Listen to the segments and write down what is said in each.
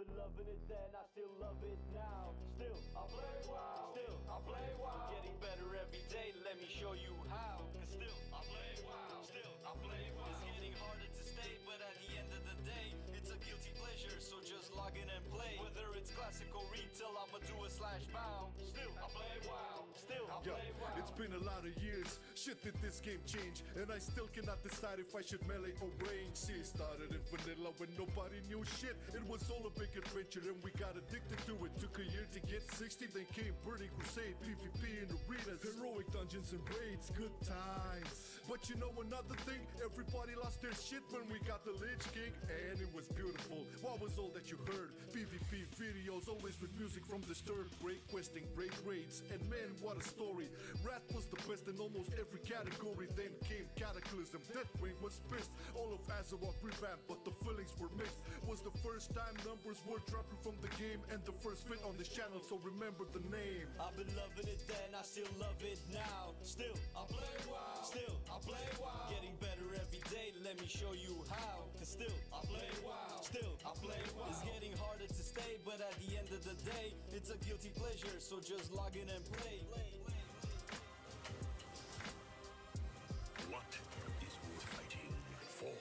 been loving it then, I still love it now. Still, I play WoW. Still, I play WoW. Getting better every day, let me show you how. Cause still, I play WoW. Still, I play WoW. It's getting harder to stay, but at the end of the day, it's a guilty pleasure, so just log in and play. Whether it's classic or retail, I'ma do a slash bow. Still, I play WoW. Still, I play WoW. It's been a lot of years, shit did this game change, and I still cannot decide if I should melee or range. See, it started in vanilla when nobody knew shit. It was all a big adventure and we got addicted to it. Took a year to get 60, then came Burning Crusade, PvP in arenas, heroic dungeons and raids, good times. But you know another thing, everybody lost their shit when we got the Lich King, and it was beautiful. What was all that you heard? PvP videos, always with music from Disturbed, great questing, great raids, and man, what a story. Wrath was the best in almost every category. Then came Cataclysm, Deathwing was pissed. All of Azeroth revamped, but the feelings were mixed. Was the first time numbers were dropping from the game, and the first fit on this channel, so remember the name. I've been loving it then, I still love it now. Still, I play WoW. Still, I play WoW. Getting better every day, let me show you how. Cause still, I play WoW. Still, I play WoW. It's getting harder to stay, but at the end of the day, it's a guilty pleasure, so just log in and play. What is worth fighting for?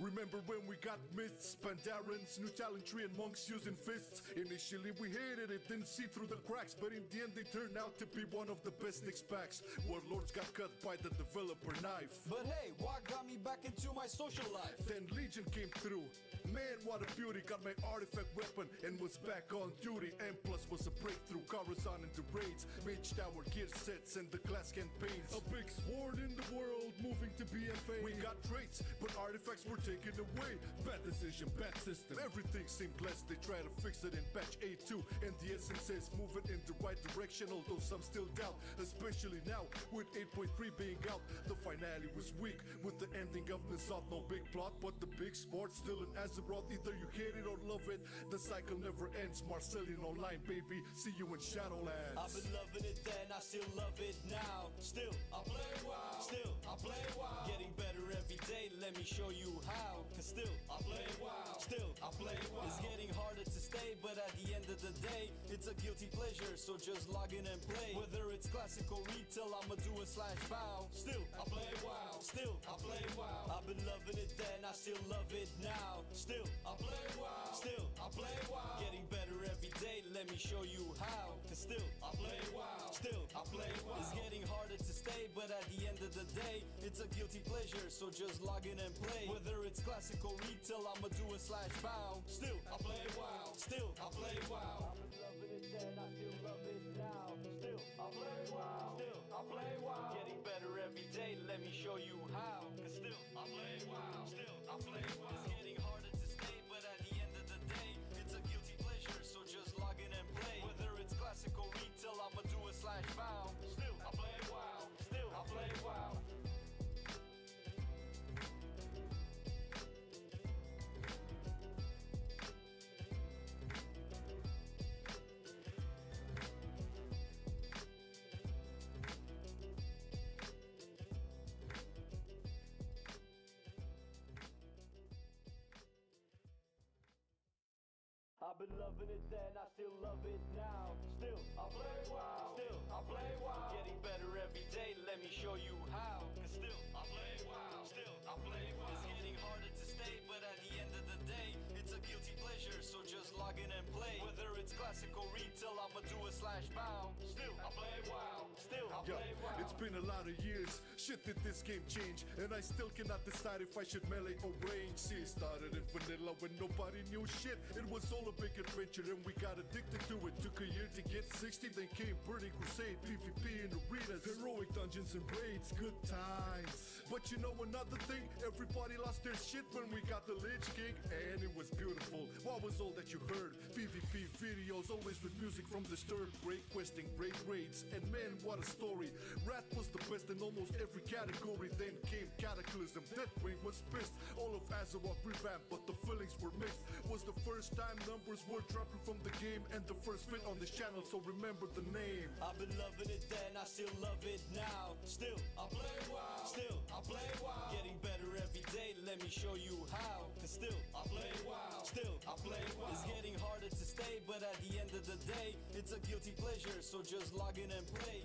Remember when we got mists, Pandarans, new talent tree and monks using fists. Initially we hated it, didn't see through the cracks, but in the end they turned out to be one of the best specs. Warlords got cut by the developer knife. But hey, what got me back into my social life? Then Legion came through. Man, what a beauty, got my artifact weapon and was back on duty. And plus was a breakthrough, Coruscant into raids, Mage Tower gear sets and the class campaigns. A big sword in the world, moving to BFA. We got traits, but artifacts were taken away. Bad decision, bad system, everything seemed less. They try to fix it in patch 8.2, and the essence is moving in the right direction, although some still doubt, especially now with 8.3 being out. The finale was weak with the ending of Nissath, no big plot, but the big sport still in Azeroth. Either you hate it or love it, the cycle never ends. Marcelian online, baby, see you in Shadowlands. I've been loving it then, I still love it now. Still, I play WoW. Still, I play WoW. Getting better every day, let me show you how. Cause still, I play WoW. Still, I play WoW. It's getting harder to stay, but at the end of the day, it's a guilty pleasure, so just log in and play. Whether it's classic or retail, I'ma do a slash bow. Still, I play WoW. Still, I play WoW. I've been loving it then, I still love it now. Still, I play WoW. Still, I play WoW. Getting better every day, let me show you how. Cause still, I play WoW. Still, I play WoW. It's getting harder to stay, but at the end of the day, it's a guilty pleasure, so just log in and play. Whether it's classic or retail, I'ma do a slash bow. Still, I play WoW. Still, I play WoW. I've been loving it then, I still love it now. Still, I play WoW. Still, I play WoW. Getting better every day, let me show you how. Cause still, I play WoW. Still, I play WoW. It's getting harder to stay, but at the end of the day, it's a guilty pleasure, so just log in and play. Whether it's classic or retail, I'ma do a slash bow. Still, I play WoW. Still, I play WoW. I've been loving it then, I still love it now. Still, I play WoW. Still, I play WoW. Getting better every day, let me show you how. Cause still, I play WoW. Still, I play WoW. It's getting harder to stay, but at the end of the day, it's a guilty pleasure, so just log in and play. Whether it's classic or retail, I'ma do a slash bow. Still, I play WoW. Still, I play WoW. It's been a lot of years, shit did this game change, and I still cannot decide if I should melee or range. See, it started in vanilla when nobody knew shit. It was all a big adventure and we got addicted to it. Took a year to get 60, then came Burning Crusade, PvP in arenas, heroic dungeons and raids, good times. But you know another thing, everybody lost their shit when we got the Lich King, and it was beautiful. What was all that you heard? PvP videos, always with music from Disturbed, great questing, great raids, and man, what a story. Wrath was the best in almost every category. Then came Cataclysm, Deathwing was pissed. All of Azeroth revamped, but the feelings were mixed. Was the first time numbers were dropping from the game, and the first fit on this channel, so remember the name. I've been loving it then, I still love it now. Still, I play WoW. Still, I play WoW. Getting better every day, let me show you how. Cause still, I play WoW. Still, It's getting harder to stay, but at the end of the day, it's a guilty pleasure, so just log in and play.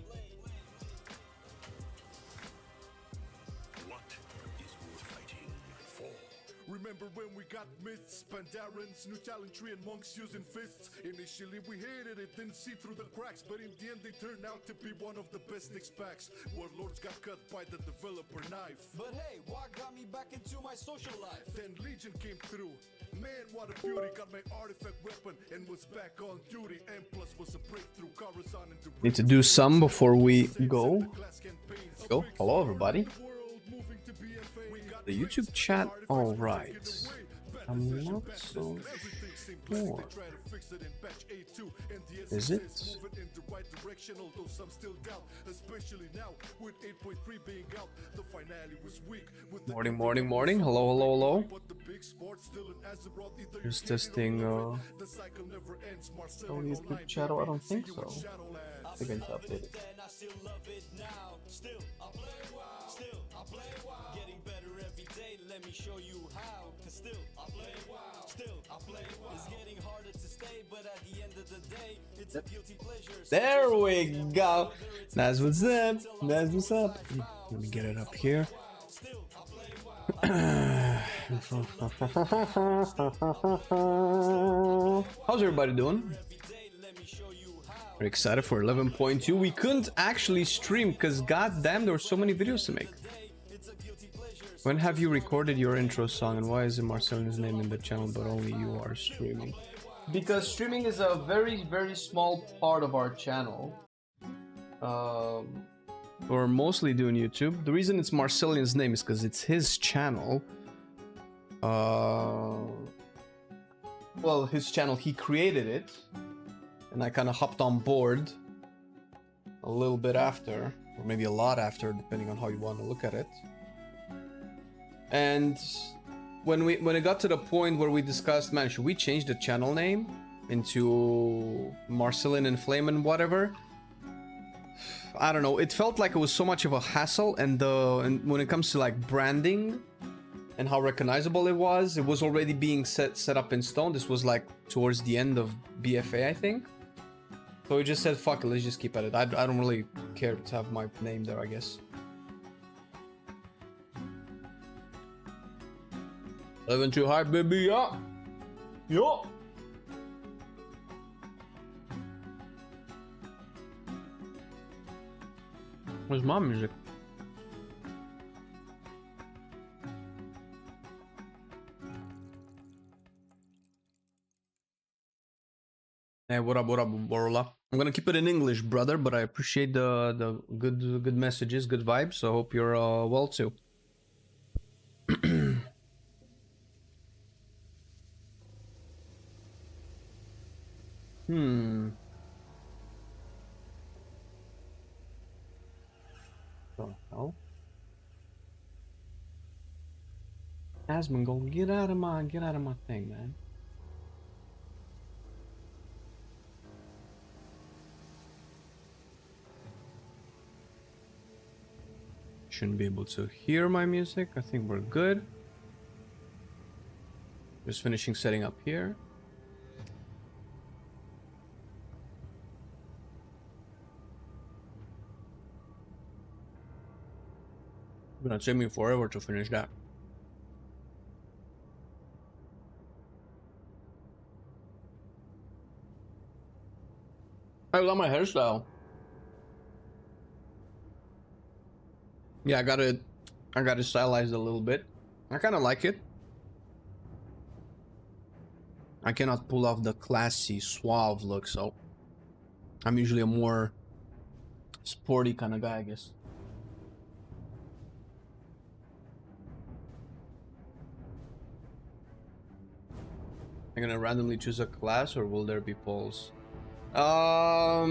What is worth fighting for? Remember when we got myths, Pandarans, new talent tree and monks using fists? Initially we hated it, didn't see through the cracks, but in the end they turned out to be one of the best expects. Warlords got cut by the developer knife. But hey, what got me back into my social life? Then Legion came through. Man, what a beauty, got my artifact weapon and was back on duty. And plus was a breakthrough, Coruscant into Need to do some before we go. Go. Hello, everybody. The YouTube chat, all right. I'm not so sure. Is it? Morning, morning, morning. Hello, hello, hello. Just testing. Oh, the YouTube chat. I don't think so. I think I just updated. Getting better every day, let me show you how. Cause still I play WoW. Still I play WoW. It's getting harder to stay, but at the end of the day, it's a guilty pleasure. There we go. That's what's up. That's what's up. Let me get it up here. How's everybody doing? We're excited for 11.2. We couldn't actually stream because goddamn there were so many videos to make. When have you recorded your intro song and why is it Marcelian's name in the channel but only you are streaming? Because streaming is a very, very small part of our channel. We're mostly doing YouTube. The reason it's Marcelian's name is because it's his channel. Well, his channel, he created it. And I kind of hopped on board a little bit after, or maybe a lot after, depending on how you want to look at it. And when it got to the point where we discussed, man, should we change the channel name into Marcelian&Flame and whatever? I don't know. It felt like it was so much of a hassle, and when it comes to like branding and how recognizable it was already being set up in stone. This was like towards the end of BFA, I think. So we just said, fuck it, let's just keep at it. I don't really care to have my name there, I guess. 11 too high, baby, yeah. Yeah. Where's my music? Hey, what up, Borola? I'm gonna keep it in English, brother, but I appreciate the good messages, good vibes, so I hope you're well too. What the hell? Asmongold, get out of my thing, man. Shouldn't be able to hear my music. I think we're good. Just finishing setting up here. It's gonna take me forever to finish that. I love my hairstyle. Yeah, I got it stylized a little bit. I kind of like it. I cannot pull off the classy, suave look, so I'm usually a more sporty kind of guy, I guess. I'm gonna randomly choose a class, or will there be polls? I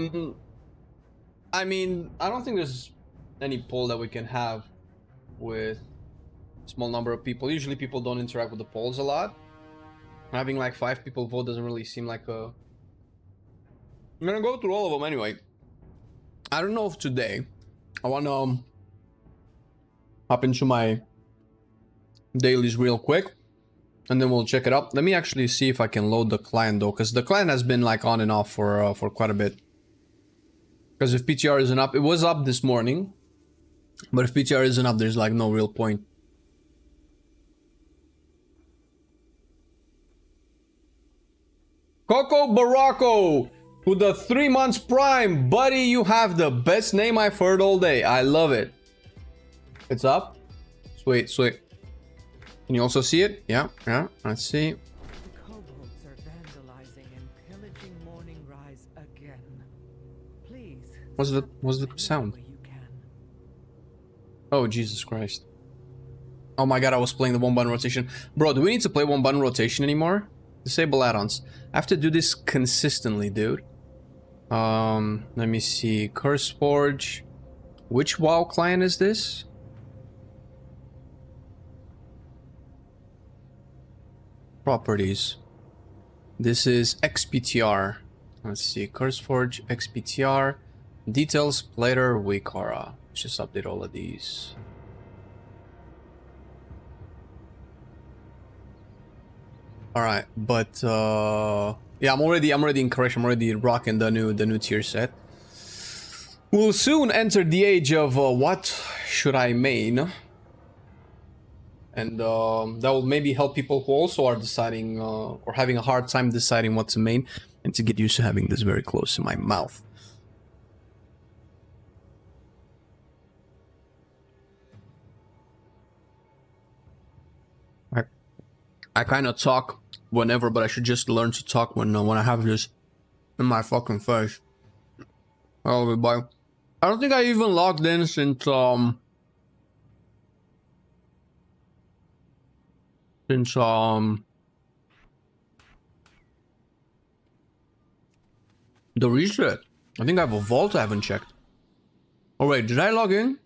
mean, I don't think there's any poll that we can have with a small number of people. Usually people don't interact with the polls a lot. Having like 5 people vote doesn't really seem like a... I'm gonna go through all of them anyway. I don't know if today I wanna hop into my dailies real quick and then we'll check it up. Let me actually see if I can load the client though, because the client has been like on and off for quite a bit. Because if PTR isn't up, it was up this morning, but if PTR isn't up, there's like no real point. Coco Baracco with the 3 months prime. Buddy, you have the best name I've heard all day. I love it. It's up. Sweet, sweet. Can you also see it? Yeah, yeah. Let's see. The kobolds are vandalizing and pillaging Morning Rise again. Please. What's the sound? You can. Oh, Jesus Christ. Oh my god, I was playing the one button rotation. Bro, do we need to play one button rotation anymore? Disable add-ons. I have to do this consistently, dude. Let me see. Curse Forge. Which WoW client is this? Properties. This is XPTR. Let's see. Curse Forge, XPTR. Details, Plater, Wikara. Let's just update all of these. All right, but yeah, I'm already encouraged. I'm already rocking the new tier set. We'll soon enter the age of what should I main, and that will maybe help people who also are deciding or having a hard time deciding what to main, and to get used to having this very close to my mouth. I kind of talk whenever, but I should just learn to talk when I have this in my fucking face. Oh, everybody. I don't think I even logged in since the reset. I think I have a vault I haven't checked. Oh wait, did I log in?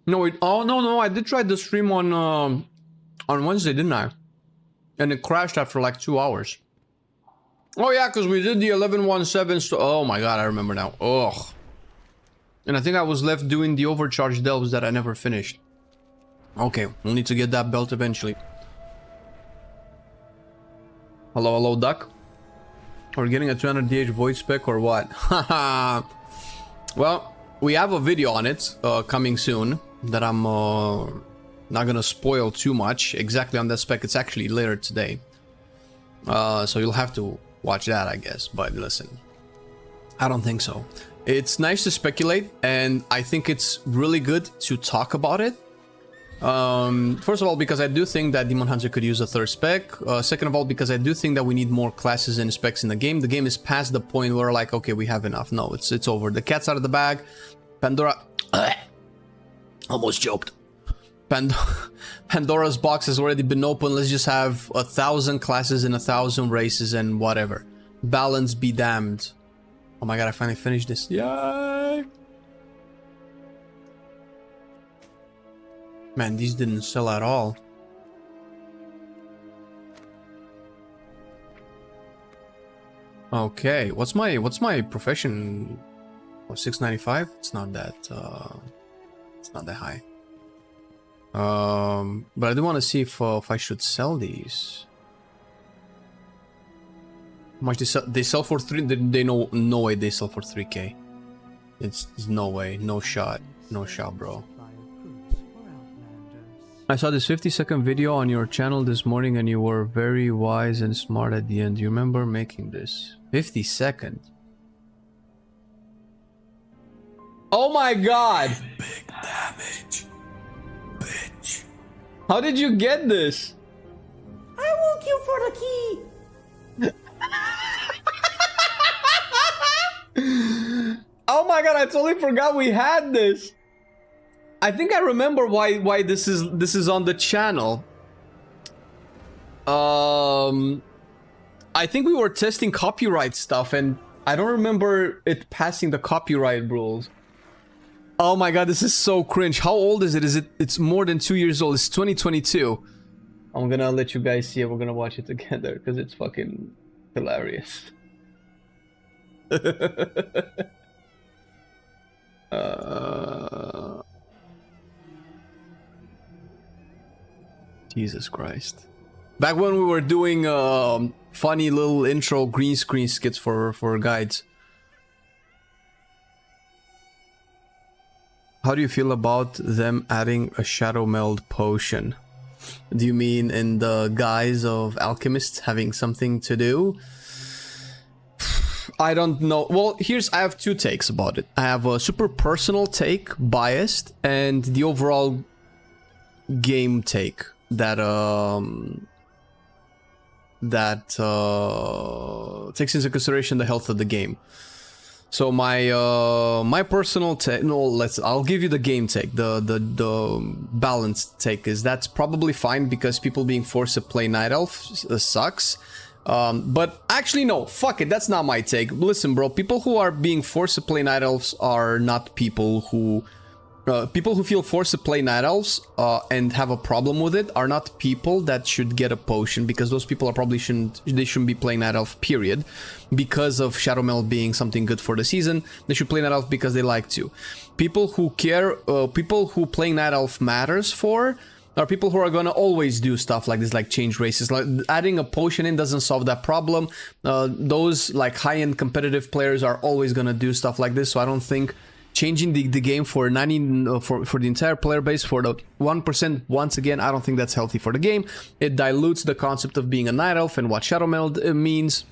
No, wait. Oh no, I did try the stream on Wednesday, didn't I? And it crashed after like 2 hours. Oh yeah, because we did the 11-17. Oh my god, I remember now. Ugh. And I think I was left doing the overcharge delves that I never finished. Okay, we'll need to get that belt eventually. Hello, duck. We're getting a 200 DH void spec or what? Haha. Well, we have a video on it coming soon that I'm not gonna spoil too much exactly on that spec. It's actually later today, so you'll have to watch that, I guess. But listen, I don't think so. It's nice to speculate, and I think it's really good to talk about it. First of all, because I do think that Demon Hunter could use a third spec. Second of all, because I do think that we need more classes and specs in the game. The game is past the point where like, okay, we have enough. No, it's over. The cat's out of the bag. Pandora almost choked. Pandora's box has already been opened. Let's just have 1,000 classes and 1,000 races and whatever. Balance be damned. Oh my god, I finally finished this. Yay! Man, these didn't sell at all. Okay, what's my profession? Oh, 695? It's not that high. But I do want to see if I should sell these. How much they sell? They sell for 3. They know no way they sell for 3K. It's no way, no shot, bro. I saw this 50-second video on your channel this morning, and you were very wise and smart at the end. Do you remember making this? 50 seconds. Oh my god! Big damage, bitch. How did you get this? I will queue for the key. Oh my god, I totally forgot we had this. I think I remember why this is on the channel. I think we were testing copyright stuff, and I don't remember it passing the copyright rules. Oh my god, this is so cringe. How old is it? It's more than 2 years old. It's 2022. I'm gonna let you guys see it. We're gonna watch it together because it's fucking hilarious. Jesus Christ. Back when we were doing funny little intro green screen skits for guides. How do you feel about them adding a shadow meld potion? Do you mean in the guise of alchemists having something to do? I don't know. Well, I have two takes about it. I have a super personal take, biased, and the overall game take that takes into consideration the health of the game. So my personal take, I'll give you the game take. The balanced take is that's probably fine because people being forced to play Night Elf sucks. But actually no, fuck it, that's not my take. Listen, bro, people who are being forced to play Night Elves are not people who feel forced to play Night Elves and have a problem with it are not people that should get a potion, because those people are probably shouldn't be playing Night Elf, period. Because of Shadow Meld being something good for the season, they should play Night Elf because they like to. People who care, people who playing Night Elf matters for, are people who are gonna always do stuff like this, like change races. Like adding a potion in doesn't solve that problem. Those like high-end competitive players are always gonna do stuff like this, so I don't think changing the game for for the entire player base for the 1%, once again, I don't think that's healthy for the game. It dilutes the concept of being a Night Elf and what Shadow Meld means.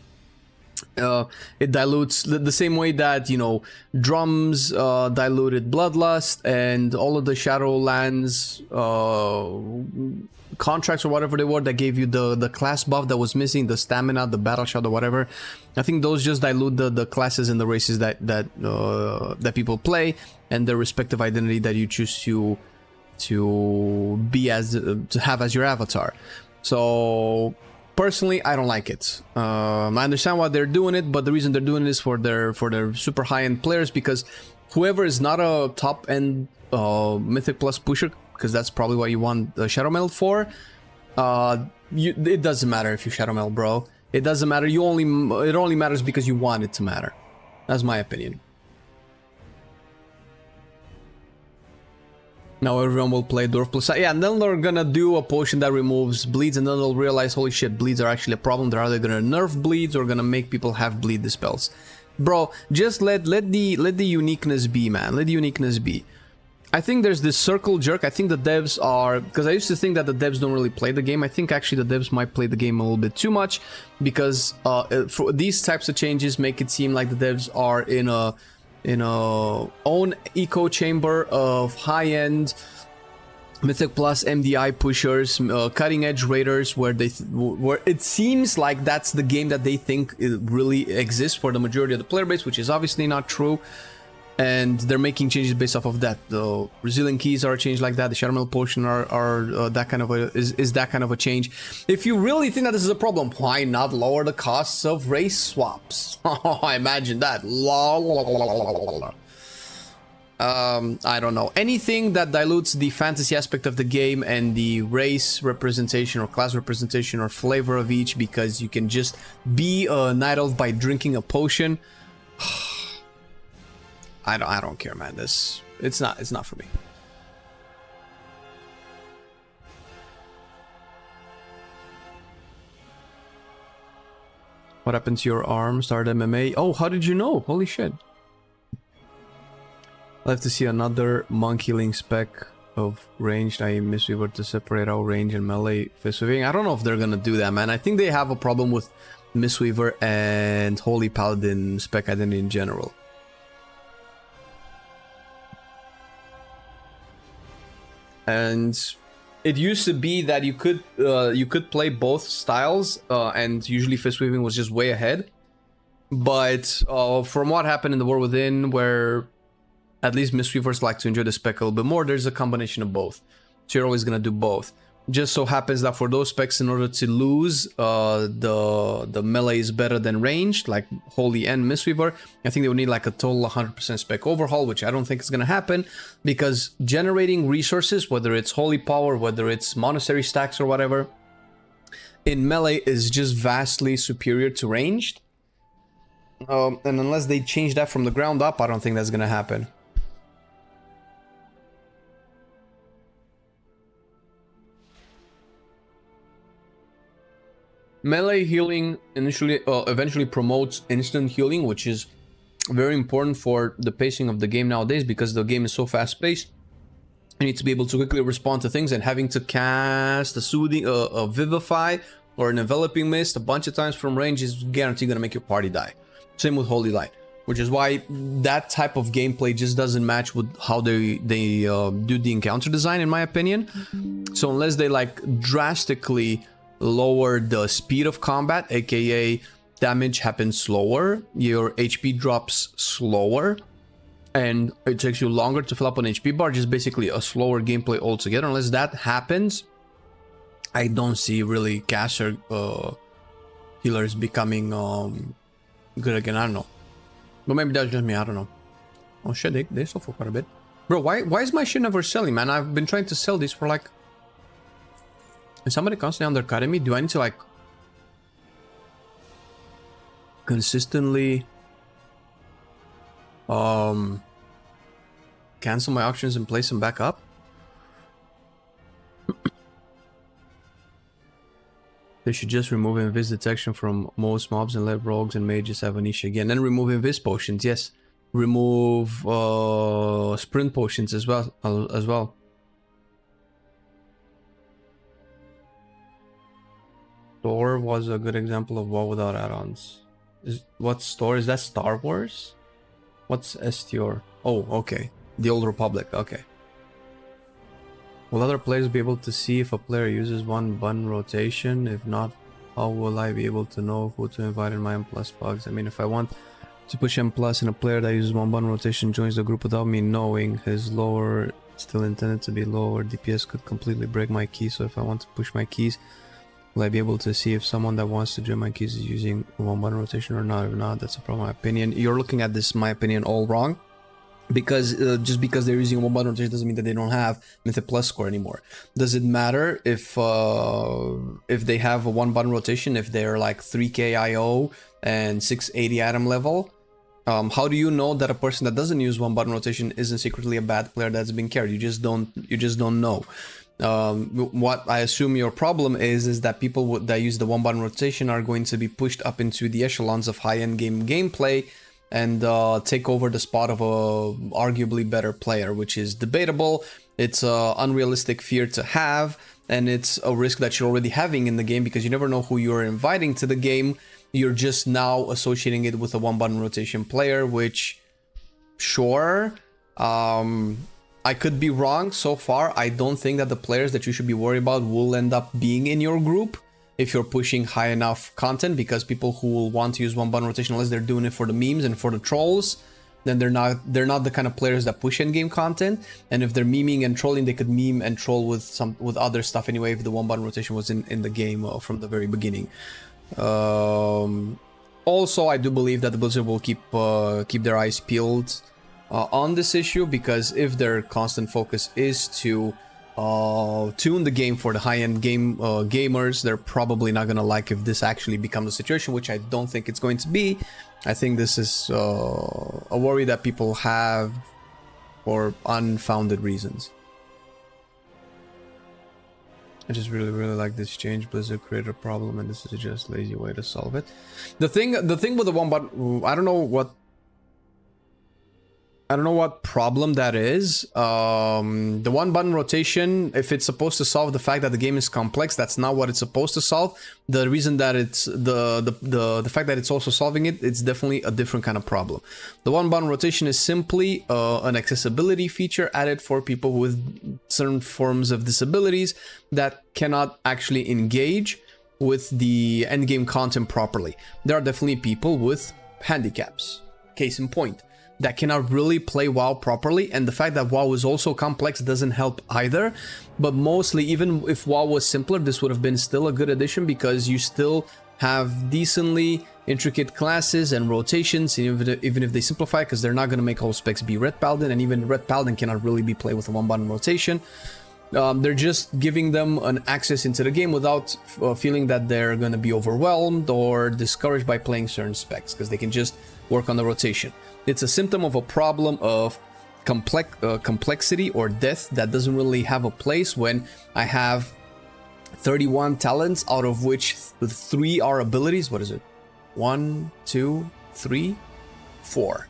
It dilutes the same way that, you know, drums diluted Bloodlust and all of the Shadowlands contracts or whatever they were that gave you the class buff that was missing, the stamina, the battle shot or whatever. I think those just dilute the classes and the races that people play and their respective identity that you choose to be as to have as your avatar. So personally, I don't like it. I understand why they're doing it, but the reason they're doing it is for their super high-end players, because whoever is not a top-end Mythic Plus pusher, because that's probably what you want the Shadow Meld for, it doesn't matter if you Shadow Meld, bro. It doesn't matter. It only matters because you want it to matter. That's my opinion. Now everyone will play Dwarf Plus. Yeah, and then they're gonna do a potion that removes bleeds, and then they'll realize, holy shit, bleeds are actually a problem. They're either gonna nerf bleeds or gonna make people have bleed dispels. Bro, just let the uniqueness be, man. Let the uniqueness be. I think there's this circle jerk. I think the devs are, because I used to think that the devs don't really play the game. I think actually the devs might play the game a little bit too much, because for these types of changes make it seem like the devs are in a own echo chamber of high-end Mythic Plus MDI pushers, cutting edge raiders, where it seems like that's the game that they think it really exists for the majority of the player base, which is obviously not true. And they're making changes based off of that. The resilient keys are a change like that. The Shadow Meld potion are that kind of is that kind of a change. If you really think that this is a problem, why not lower the costs of race swaps? I imagine that. I don't know. Anything that dilutes the fantasy aspect of the game and the race representation or class representation or flavor of each, because you can just be a Night Elf by drinking a potion. I don't care, man. It's not for me. What happened to your arm? Started MMA. Oh, how did you know? Holy shit. I'll have to see another monkey-ling spec of ranged. I Mistweaver to separate out range and melee fistweaving. I don't know if they're gonna do that, man. I think they have a problem with Mistweaver and Holy Paladin spec identity in general. And it used to be that you could play both styles, and usually fistweaving was just way ahead. But from what happened in the War Within, where at least Mistweavers like to enjoy the spec a little bit more, there's a combination of both. So you're always gonna do both. Just so happens that for those specs, in order to lose, the melee is better than ranged, like Holy and Mistweaver. I think they would need like a total 100% spec overhaul, which I don't think is going to happen, because generating resources, whether it's Holy Power, whether it's Monastery stacks or whatever, in melee is just vastly superior to ranged. And unless they change that from the ground up, I don't think that's going to happen. Melee healing eventually promotes instant healing, which is very important for the pacing of the game nowadays because the game is so fast-paced. You need to be able to quickly respond to things, and having to cast a soothing, a vivify or an enveloping mist a bunch of times from range is guaranteed gonna make your party die. Same with Holy Light, which is why that type of gameplay just doesn't match with how they do the encounter design, in my opinion. So unless they like drastically lower the speed of combat, aka damage happens slower, your HP drops slower, and it takes you longer to fill up an HP bar, just basically a slower gameplay altogether. Unless that happens, I don't see really caster healers becoming good again. I don't know, but maybe that's just me. I don't know. Oh shit, they sold for quite a bit, bro. Why is my shit never selling, man? I've been trying to sell these for like. Is somebody constantly undercutting me? Do I need to like consistently cancel my auctions and place them back up? They should just remove invis detection from most mobs and let rogues and mages have a niche again. Then remove invis potions, yes. Remove sprint potions as well. Store was a good example of WoW without add-ons. What store? Is that Star Wars? What's STR? Oh, okay. The Old Republic, okay. Will other players be able to see if a player uses one button rotation? If not, how will I be able to know who to invite in my M+ bugs? I mean, if I want to push M+ and a player that uses one button rotation joins the group without me knowing, his lower, still intended to be lower, DPS could completely break my keys. So if I want to push my keys, will I be able to see if someone that wants to join my keys is using one button rotation or not? If not, that's a problem. My opinion. You're looking at this, my opinion, all wrong. Because just because they're using one button rotation doesn't mean that they don't have Mythic Plus score anymore. Does it matter if they have a one button rotation, if they're like 3k IO and 680 atom level? How do you know that a person that doesn't use one button rotation isn't secretly a bad player that's being carried? You just don't know. What I assume your problem is that people that use the one button rotation are going to be pushed up into the echelons of high-end gameplay and take over the spot of a arguably better player, which is debatable. It's an unrealistic fear to have, and it's a risk that you're already having in the game because you never know who you're inviting to the game. You're just now associating it with a one button rotation player, which, sure, I could be wrong. So far, I don't think that the players that you should be worried about will end up being in your group if you're pushing high enough content, because people who will want to use one button rotation, unless they're doing it for the memes and for the trolls, then they're not the kind of players that push in-game content. And if they're memeing and trolling, they could meme and troll with other stuff anyway if the one button rotation was in the game from the very beginning. Also, I do believe that the Blizzard will keep their eyes peeled on this issue, because if their constant focus is to tune the game for the high-end gamers, they're probably not gonna like if this actually becomes a situation, which I don't think it's going to be. I think this is a worry that people have for unfounded reasons. I just really like this change. Blizzard created a problem, and this is just a lazy way to solve it. The thing with the one button, I don't know what problem that is. The one button rotation, if it's supposed to solve the fact that the game is complex, that's not what it's supposed to solve. The reason that it's the fact that it's also solving it, it's definitely a different kind of problem. The one button rotation is simply an accessibility feature added for people with certain forms of disabilities that cannot actually engage with the endgame content properly. There are definitely people with handicaps. Case in point, that cannot really play WoW properly, and the fact that WoW is also complex doesn't help either. But mostly, even if WoW was simpler, this would have been still a good addition, because you still have decently intricate classes and rotations, even if they simplify, because they're not going to make all specs be Red Paladin, and even Red Paladin cannot really be played with a one button rotation. They're just giving them an access into the game without feeling that they're going to be overwhelmed or discouraged by playing certain specs, because they can just work on the rotation. It's a symptom of a problem of complexity or depth that doesn't really have a place when I have 31 talents, out of which 3 are abilities. What is it? 1, 2, 3, 4.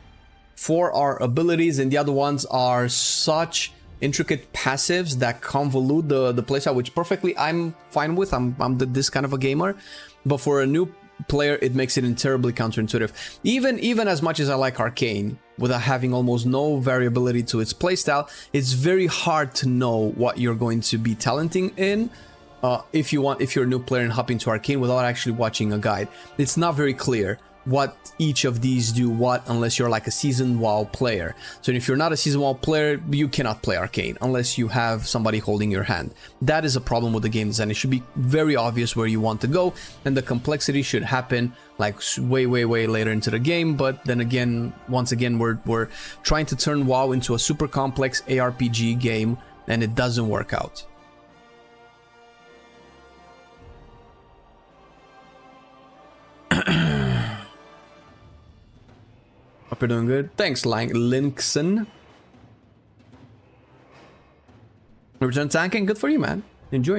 4 are abilities, and the other ones are such intricate passives that convolute the playstyle, which perfectly I'm fine with. I'm this kind of a gamer, but for a new player, it makes it terribly counterintuitive. Even as much as I like Arcane, without having almost no variability to its playstyle, it's very hard to know what you're going to be talenting in. If you're a new player and hop into Arcane without actually watching a guide, it's not very clear what each of these do what unless you're like a seasoned WoW player. So if you're not a seasoned WoW player, you cannot play Arcane unless you have somebody holding your hand. That is a problem with the game design. It should be very obvious where you want to go, and the complexity should happen like way later into the game. But then again, once again, we're trying to turn WoW into a super complex ARPG game, and it doesn't work out. Hope you're doing good. Thanks, Linkson. Return tanking, good for you, man. Enjoy.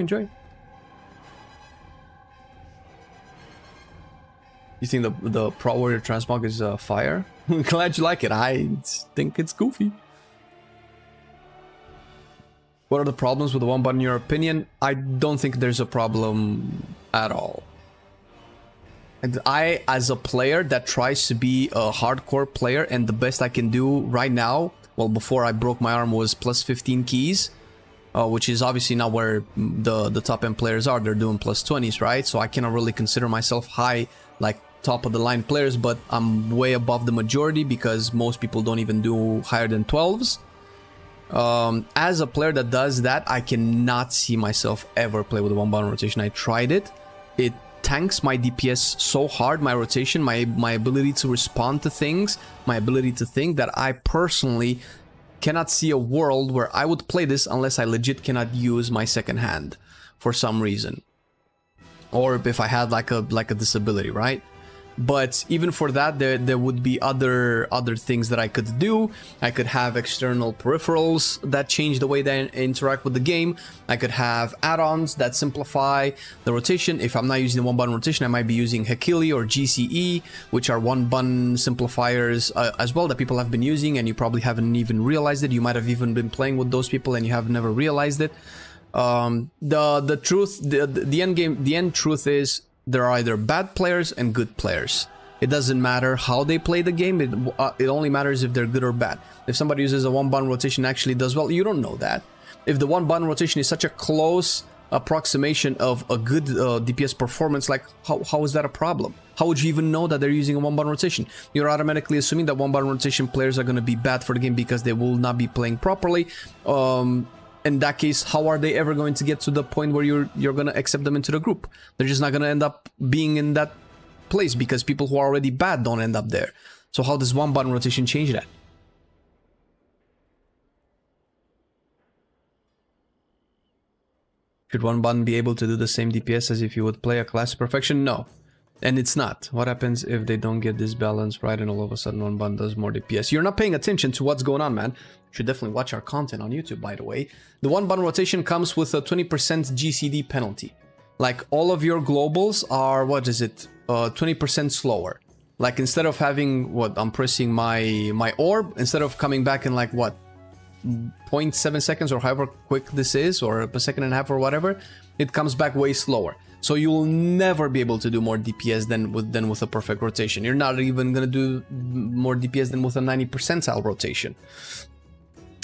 You think the Pro Warrior transmog is fire? Glad you like it. I think it's goofy. What are the problems with the one button in your opinion? I don't think there's a problem at all. And I, as a player that tries to be a hardcore player, and the best I can do right now, well, before I broke my arm, was plus 15 keys, which is obviously not where the top end players are. They're doing plus 20s, right? So I cannot really consider myself high, like top of the line players, but I'm way above the majority because most people don't even do higher than 12s. As a player that does that, I cannot see myself ever play with a one button rotation. I tried it. It tanks my DPS so hard, my rotation, my ability to respond to things, my ability to think, that I personally cannot see a world where I would play this unless I legit cannot use my second hand for some reason, or if I had like a disability, right? But even for that, there would be other things that I could do. I could have external peripherals that change the way that I interact with the game. I could have add-ons that simplify the rotation. If I'm not using the one-button rotation, I might be using Hakili or GCE, which are one-button simplifiers as well that people have been using, and you probably haven't even realized it. You might have even been playing with those people and you have never realized it. The truth, the end truth is, there are either bad players and good players. It doesn't matter how they play the game. It only matters if they're good or bad. If somebody uses a one-button rotation actually does well, you don't know that. If the one-button rotation is such a close approximation of a good DPS performance, like how is that a problem? How would you even know that they're using a one-button rotation? You're automatically assuming that one-button rotation players are going to be bad for the game because they will not be playing properly. In that case, how are they ever going to get to the point where you're going to accept them into the group? They're just not going to end up being in that place because people who are already bad don't end up there. So how does one button rotation change that? Should one button be able to do the same DPS as if you would play a class perfection? No. And it's not. What happens if they don't get this balance right and all of a sudden one button does more DPS? You're not paying attention to what's going on, man. You should definitely watch our content on YouTube, by the way. The one button rotation comes with a 20% GCD penalty. Like, all of your globals are, 20% slower. Like, instead of having, I'm pressing my orb, instead of coming back in like, 0.7 seconds or however quick this is, or a second and a half or whatever, it comes back way slower. So you will never be able to do more DPS than with a perfect rotation. You're not even going to do more DPS than with a 90 percentile rotation.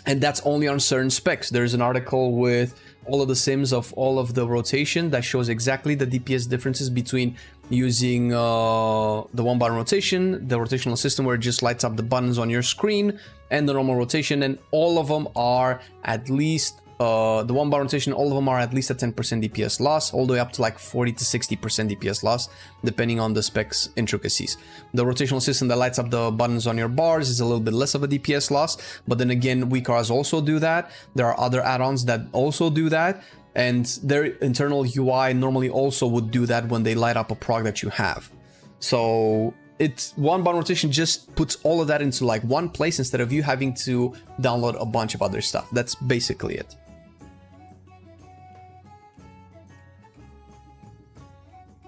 And that's only on certain specs. There's an article with all of the sims of all of the rotation that shows exactly the DPS differences between using the one button rotation, the rotational system where it just lights up the buttons on your screen, and the normal rotation, and all of them are at least the one button rotation, all of them are at least a 10% DPS loss, all the way up to like 40 to 60% DPS loss, depending on the specs intricacies. The rotational system that lights up the buttons on your bars is a little bit less of a DPS loss, but then again, WeCars also do that. There are other add-ons that also do that, and their internal UI normally also would do that when they light up a prog that you have. So it's one button rotation just puts all of that into like one place instead of you having to download a bunch of other stuff. That's basically it.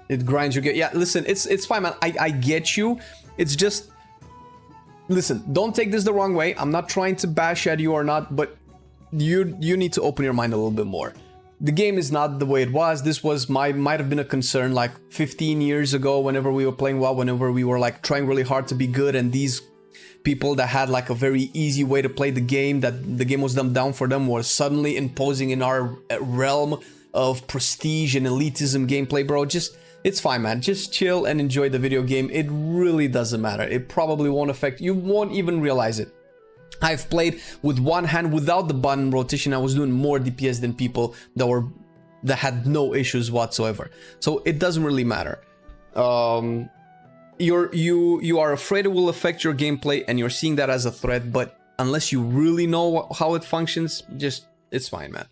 It grinds your game. Yeah, listen, it's fine, man. I get you. It's just, listen, don't take this the wrong way. I'm not trying to bash at you or not, but you need to open your mind a little bit more. The game is not the way it was. This was might have been a concern like 15 years ago whenever we were playing WoW, whenever we were like trying really hard to be good, and these people that had like a very easy way to play the game, that the game was dumbed down for them, were suddenly imposing in our realm of prestige and elitism gameplay, bro. Just, it's fine, man. Just chill and enjoy the video game. It really doesn't matter. It probably won't affect you. Won't even realize it. I've played with one hand without the button rotation. I was doing more DPS than people that had no issues whatsoever. So it doesn't really matter. You are afraid it will affect your gameplay, and you're seeing that as a threat. But unless you really know how it functions, just, it's fine, man.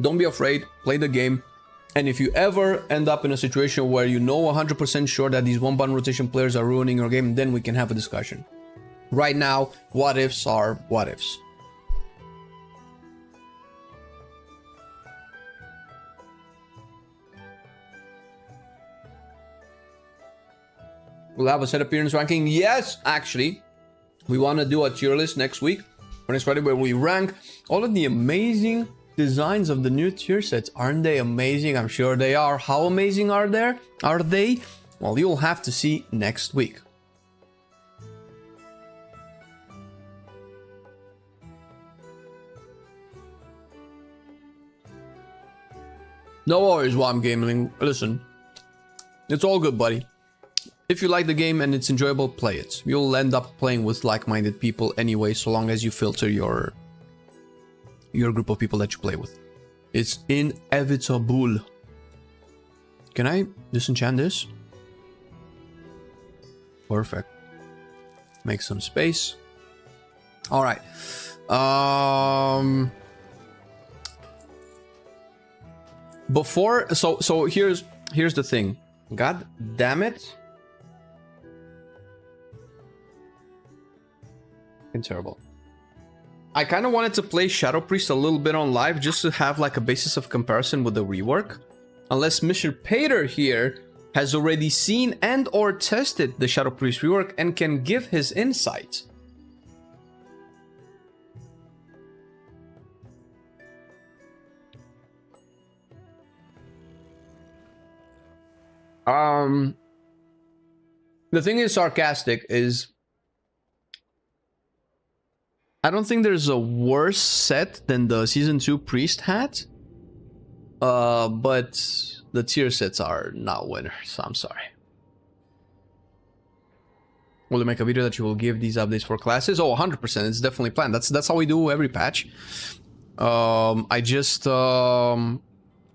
Don't be afraid. Play the game. And if you ever end up in a situation where you know 100% sure that these one button rotation players are ruining your game, then we can have a discussion. Right now, what ifs are what ifs. We'll have a set appearance ranking. Yes, actually, we want to do a tier list next week when it's ready, where we rank all of the amazing designs of the new tier sets. Aren't they amazing? I'm sure they are. How amazing are they? Well, you'll have to see next week. No worries, WAM Gaming. Listen, it's all good, buddy. If you like the game and it's enjoyable, play it. You'll end up playing with like-minded people anyway, so long as you filter your group of people that you play with. It's inevitable. Can I disenchant this? Perfect. Make some space. All right. Before, so here's the thing. God damn it. Fucking terrible. I kind of wanted to play Shadow Priest a little bit on live just to have like a basis of comparison with the rework. Unless Mr. Pater here has already seen and or tested the Shadow Priest rework and can give his insight. The thing is sarcastic is, I don't think there's a worse set than the Season 2 Priest had. But the tier sets are not winners. I'm sorry. Will you make a video that you will give these updates for classes? Oh, 100%. It's definitely planned. That's how we do every patch. I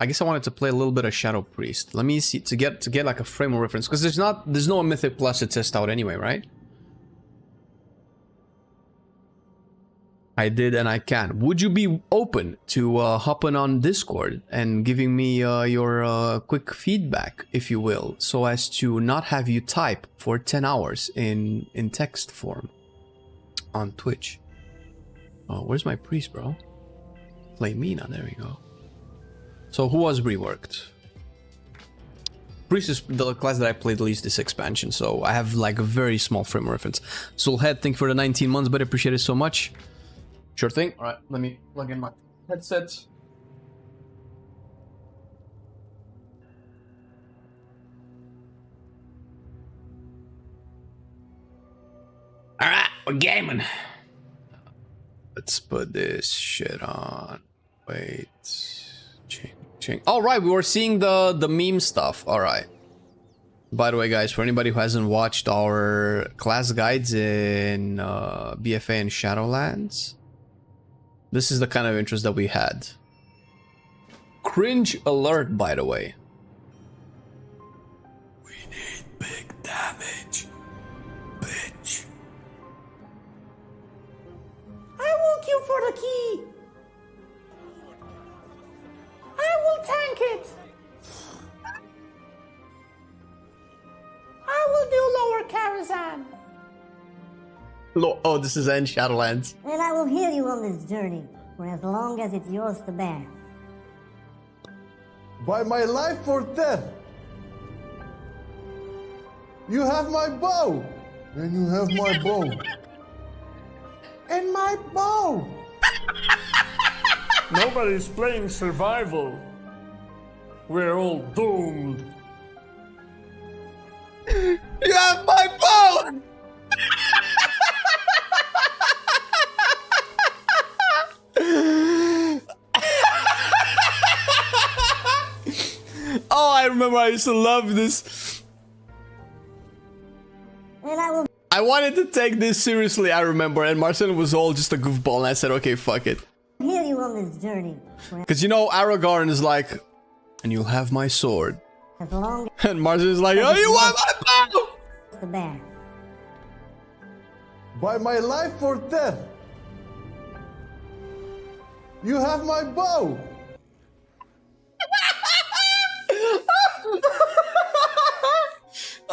guess I wanted to play a little bit of Shadow Priest. Let me see, to get like a frame of reference, because there's no Mythic Plus to test out anyway, right? I did and I can. Would you be open to hopping on Discord and giving me your quick feedback, if you will, so as to not have you type for 10 hours in text form on Twitch? Oh, where's my priest, bro? Flamina, there we go. So who was reworked? Priest is the class that I played the least this expansion, so I have like a very small frame of reference. Soulhead, thank you for the 19 months, but I appreciate it so much. Sure thing. All right, let me plug in my headset. All right, we're gaming. Let's put this shit on. Wait. Change. All right, we were seeing the meme stuff. All right. By the way, guys, for anybody who hasn't watched our class guides in BFA and Shadowlands, this is the kind of interest that we had. Cringe alert, by the way. We need big damage, bitch. I will queue for the key. I will tank it. I will do lower Karazhan. Oh, this is in Shadowlands. And I will heal you on this journey for as long as it's yours to bear. By my life or death. You have my bow. And you have my bow. And my bow. Nobody's playing survival. We're all doomed. You have my bow! Oh, I remember I used to love this. And I will I wanted to take this seriously, I remember, and Marcel was all just a goofball, and I said, okay, fuck it. heal you on this journey. Because you know, Aragorn is like, and you'll have my sword. As long And Marcel is like, oh, you want my bow? as the bear. By my life or death. You have my bow.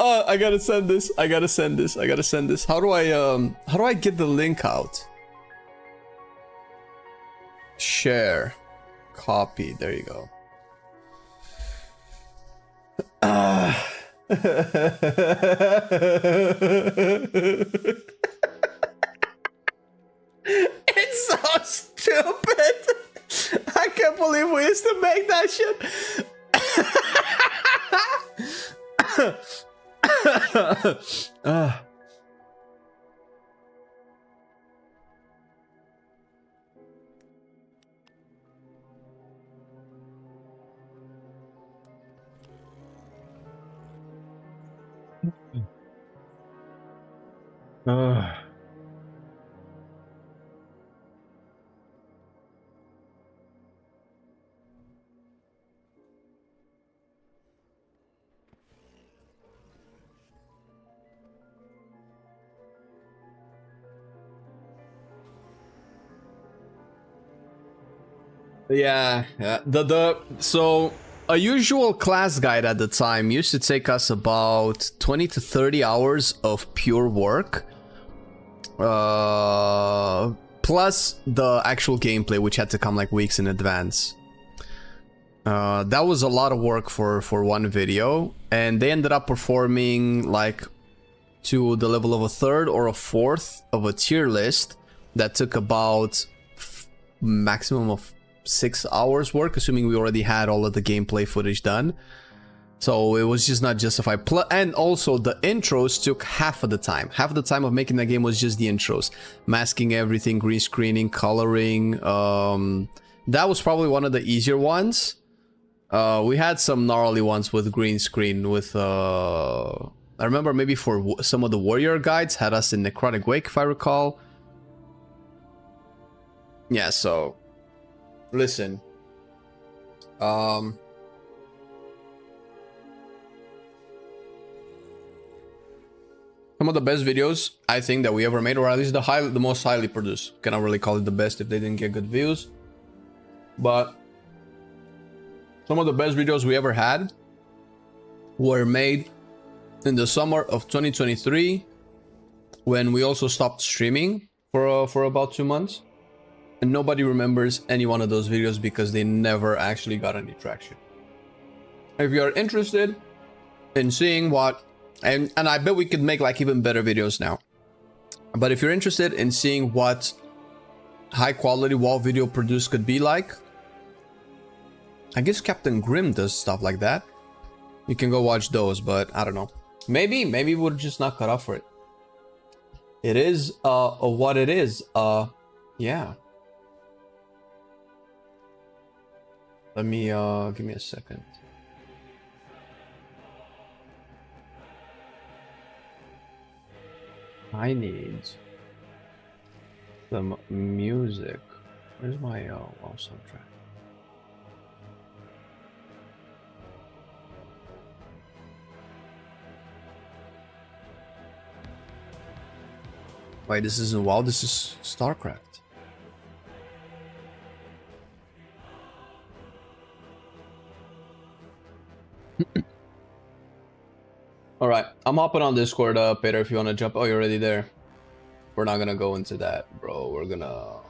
Oh, I gotta send this. I gotta send this. I gotta send this. How do I get the link out? Share. Copy. There you go. It's so stupid. I can't believe we used to make that shit. Yeah. So a usual class guide at the time used to take us about 20 to 30 hours of pure work. Plus the actual gameplay, which had to come like weeks in advance. That was a lot of work for one video, and they ended up performing like to the level of a third or a fourth of a tier list that took about maximum of 6 hours work, assuming we already had all of the gameplay footage done. So it was just not justified. And also the intros took half of the time. Half of the time of making the game was just the intros. Masking everything, green screening, coloring. That was probably one of the easier ones. We had some gnarly ones with green screen with... I remember maybe for some of the warrior guides had us in Necrotic Wake, if I recall. Yeah, so... Listen. Some of the best videos I think that we ever made, or at least the most highly produced. Cannot really call it the best if they didn't get good views. But some of the best videos we ever had were made in the summer of 2023, when we also stopped streaming for about 2 months. And nobody remembers any one of those videos because they never actually got any traction. If you're interested in seeing what, and I bet we could make like even better videos now. But if you're interested in seeing what high quality wall video produced could be like, I guess Captain Grimm does stuff like that. You can go watch those, but I don't know. Maybe we're just not cut off for it. It is what it is. Yeah. Let me give me a second. I need some music. Where's my WoW soundtrack? Wait, this isn't WoW, this is StarCraft. Alright, I'm hopping on Discord, Peter, if you want to jump. Oh, you're already there. We're not gonna go into that, bro. We're gonna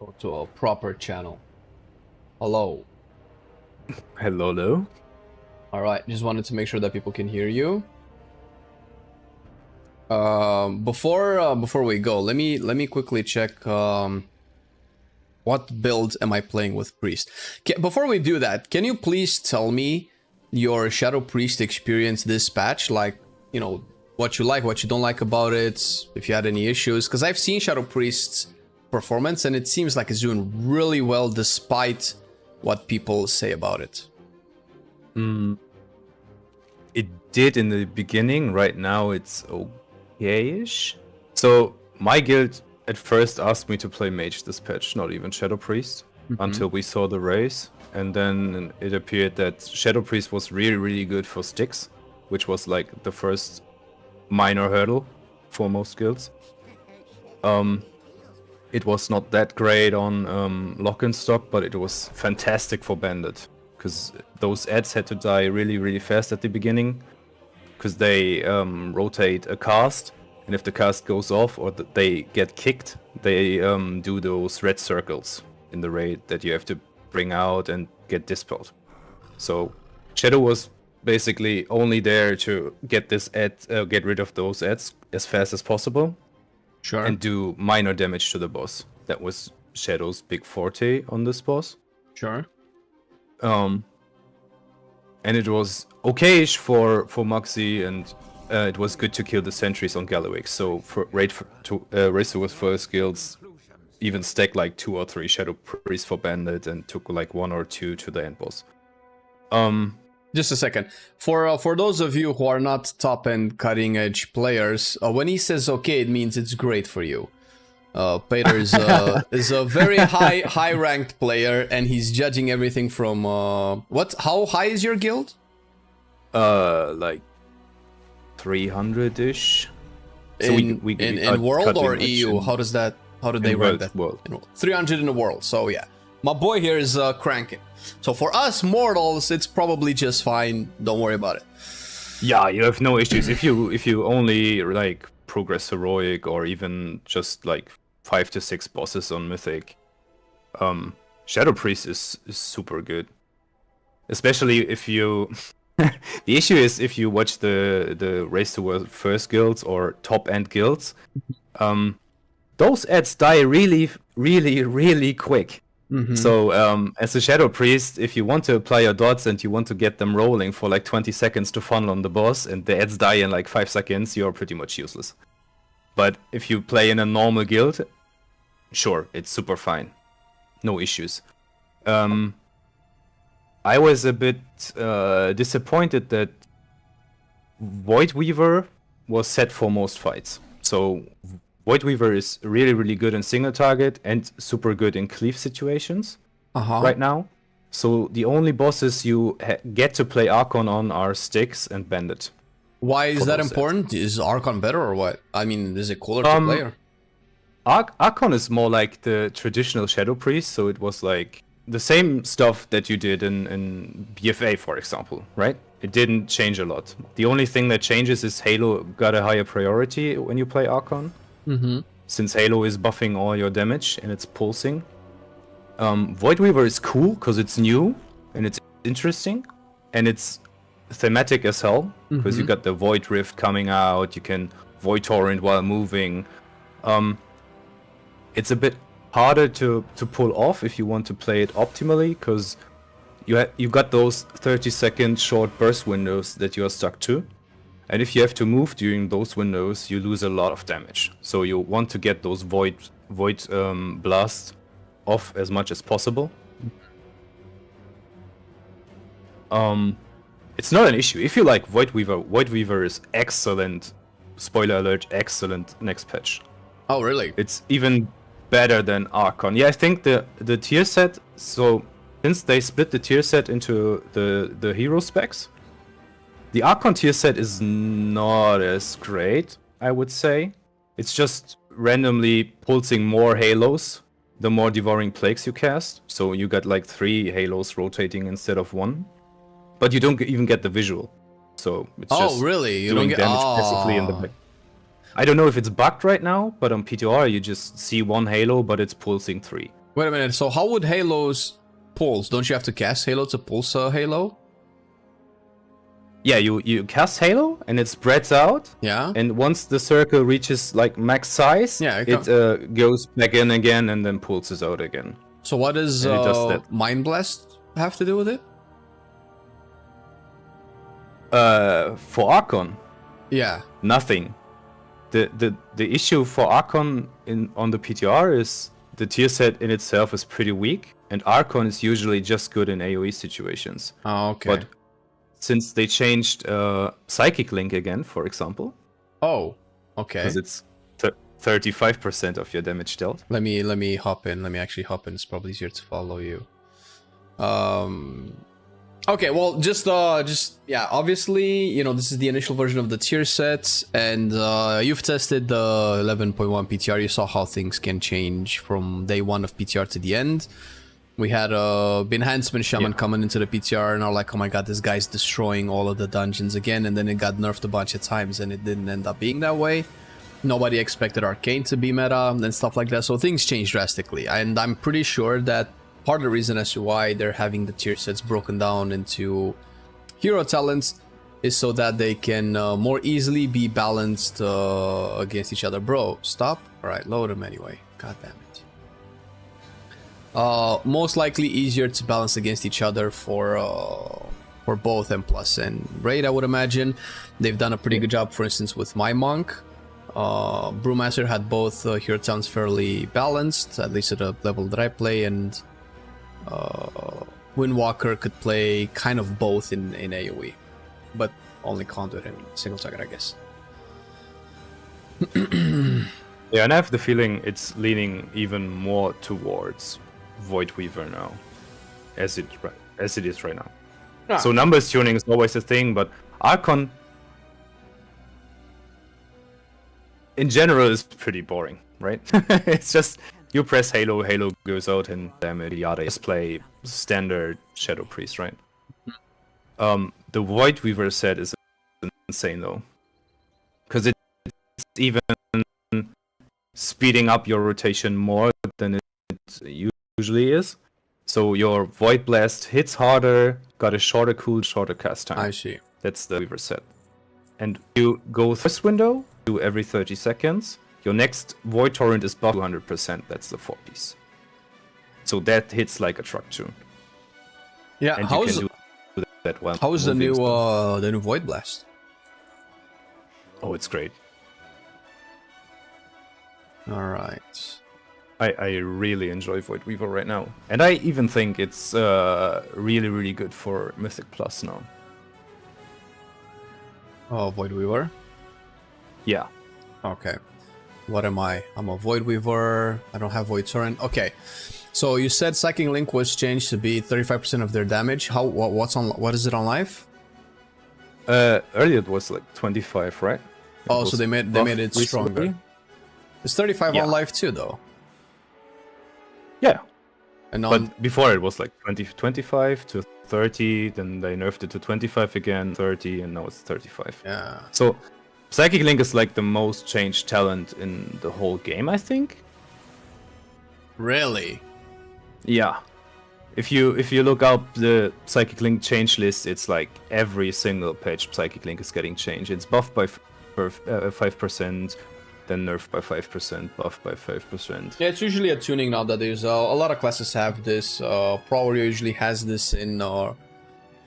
Go to a proper channel. Hello. Hello. All right, just wanted to make sure that people can hear you. Before we go, let me quickly check what build am I playing with Priest. Before we do that, can you please tell me your Shadow Priest experience this patch? Like, you know, what you like, what you don't like about it, if you had any issues, because I've seen Shadow Priest's performance and it seems like it's doing really well despite what people say about it. It did in the beginning. Right now it's okay-ish. So my guild at first asked me to play mage this patch, not even Shadow Priest, until we saw the race. And then it appeared that Shadow Priest was really, really good for sticks, which was like the first minor hurdle for most guilds. It was not that great on lock and stock, but it was fantastic for bandit, because those ads had to die really, really fast at the beginning, because they rotate a cast, and if the cast goes off or they get kicked, they do those red circles in the raid that you have to bring out and get dispelled. So Shadow was basically only there to get this ad, get rid of those ads as fast as possible. Sure. And do minor damage to the boss. That was Shadow's big forte on this boss. Sure. And it was okayish for Moxie, and it was good to kill the sentries on Gallowix. So for race with first guilds, even stacked like 2 or 3 Shadow Priests for bandit and took like 1 or 2 to the end boss. Just a second. For those of you who are not top-end cutting-edge players, when he says okay, it means it's great for you. Peter is a very high-ranked player, and he's judging everything from what? How high is your guild? Like 300-ish. So in world or EU? How does that? How do they rank that? World. 300 in the world. So yeah, my boy here is cranking. So for us mortals, it's probably just fine. Don't worry about it. Yeah, you have no issues if you only like progress heroic or even just like 5 to 6 bosses on mythic. Shadow Priest is super good, especially if you. The issue is if you watch the race to first guilds or top end guilds, those ads die really, really, really quick. So as a Shadow Priest, if you want to apply your dots and you want to get them rolling for like 20 seconds to funnel on the boss and the ads die in like 5 seconds, you're pretty much useless. But if you play in a normal guild, sure, it's super fine. No issues. I was a bit disappointed that Voidweaver was set for most fights. So Voidweaver is really, really good in single target and super good in cleave situations right now. So the only bosses you get to play Archon on are Styx and Bandit. Why is that important? Sets. Is Archon better or what? I mean, is it cooler to play? Archon is more like the traditional Shadow Priest, so it was like the same stuff that you did in BFA, for example, right? It didn't change a lot. The only thing that changes is Halo got a higher priority when you play Archon. Since Halo is buffing all your damage and it's pulsing. Voidweaver is cool because it's new and it's interesting and it's thematic as hell because you got the Void Rift coming out, you can Void Torrent while moving. It's a bit harder to pull off if you want to play it optimally because you got those 30-second short burst windows that you are stuck to. And if you have to move during those windows, you lose a lot of damage. So you want to get those void blasts off as much as possible. It's not an issue. If you like Voidweaver is excellent. Spoiler alert, excellent next patch. Oh, really? It's even better than Archon. Yeah, I think the tier set, so since they split the tier set into the hero specs, the Archon tier set is not as great, I would say. It's just randomly pulsing more halos the more Devouring Plagues you cast. So you got like 3 halos rotating instead of 1. But you don't even get the visual. So it's just really? You doing don't get damage passively in the back. I don't know if it's bugged right now, but on PTR you just see 1 halo, but it's pulsing 3. Wait a minute. So how would Halo's pulse? Don't you have to cast Halo to pulse a Halo? Yeah, you cast Halo and it spreads out. Yeah. And once the circle reaches like max size, Yeah, it goes back in again and then pulses out again. So what does And it does that. Mind Blast have to do with it? For Archon, Yeah. nothing. The issue for Archon on the PTR is the tier set in itself is pretty weak, and Archon is usually just good in AoE situations. Oh, okay. But since they changed Psychic Link again, for example, Oh, okay. because it's 35% of your damage dealt. Let me hop in. Let me actually hop in. It's probably easier to follow you. Okay, well, just yeah. Obviously, you know, this is the initial version of the tier set, and you've tested the 11.1 PTR. You saw how things can change from day one of PTR to the end. We had a Enhancement Shaman coming into the PTR, and are like, oh my god, this guy's destroying all of the dungeons again, and then it got nerfed a bunch of times, and it didn't end up being that way. Nobody expected Arcane to be meta and stuff like that, so things changed drastically, and I'm pretty sure that part of the reason as to why they're having the tier sets broken down into hero talents is so that they can more easily be balanced against each other. Bro, stop. Alright, load them anyway. God damn it. Most likely easier to balance against each other for both M+ and Raid, I would imagine. They've done a pretty good job, for instance, with my Monk. Brewmaster had both hero talents fairly balanced, at least at a level that I play, and Windwalker could play kind of both in AoE, but only conduit and single target, I guess. Yeah, and I have the feeling it's leaning even more towards Voidweaver now, as it is right now. Ah. So numbers tuning is always a thing, but Archon in general is pretty boring, right? It's just you press Halo, Halo goes out, and damage yada. Just play standard Shadow Priest, right? The Voidweaver set is insane though, because it's even speeding up your rotation more than it usually is. So your Void Blast hits harder, got a shorter cool, shorter cast time. I see. That's the Weaver set. And you go this window, do every 30 seconds. Your next Void Torrent is buffed 200%. That's the 4-piece. So that hits like a truck tune. Yeah, And you can do that well. how's the new Void Blast? Oh, it's great. Alright. I really enjoy Voidweaver right now. And I even think it's really, really good for Mythic Plus now. Oh, Voidweaver? Yeah. Okay. What am I? I'm a Voidweaver. I don't have Void Torrent. Okay. So you said Psychic Link was changed to be 35% of their damage. What is it on live? Earlier it was like 25, right? Oh, so they made it stronger. Recently. It's 35 on live too, though. Yeah. And on But before it was like 25 to 30, then they nerfed it to 25 again, 30, and now it's 35. yeah. So Psychic Link is like the most changed talent in the whole game, I think. Really? Yeah. If you look up the Psychic Link change list, it's like every single page Psychic Link is getting changed. It's buffed by 5%, then nerfed by 5%, buffed by 5%. Yeah, it's usually a tuning now that there's a lot of classes have this. Pro Warrior usually has this in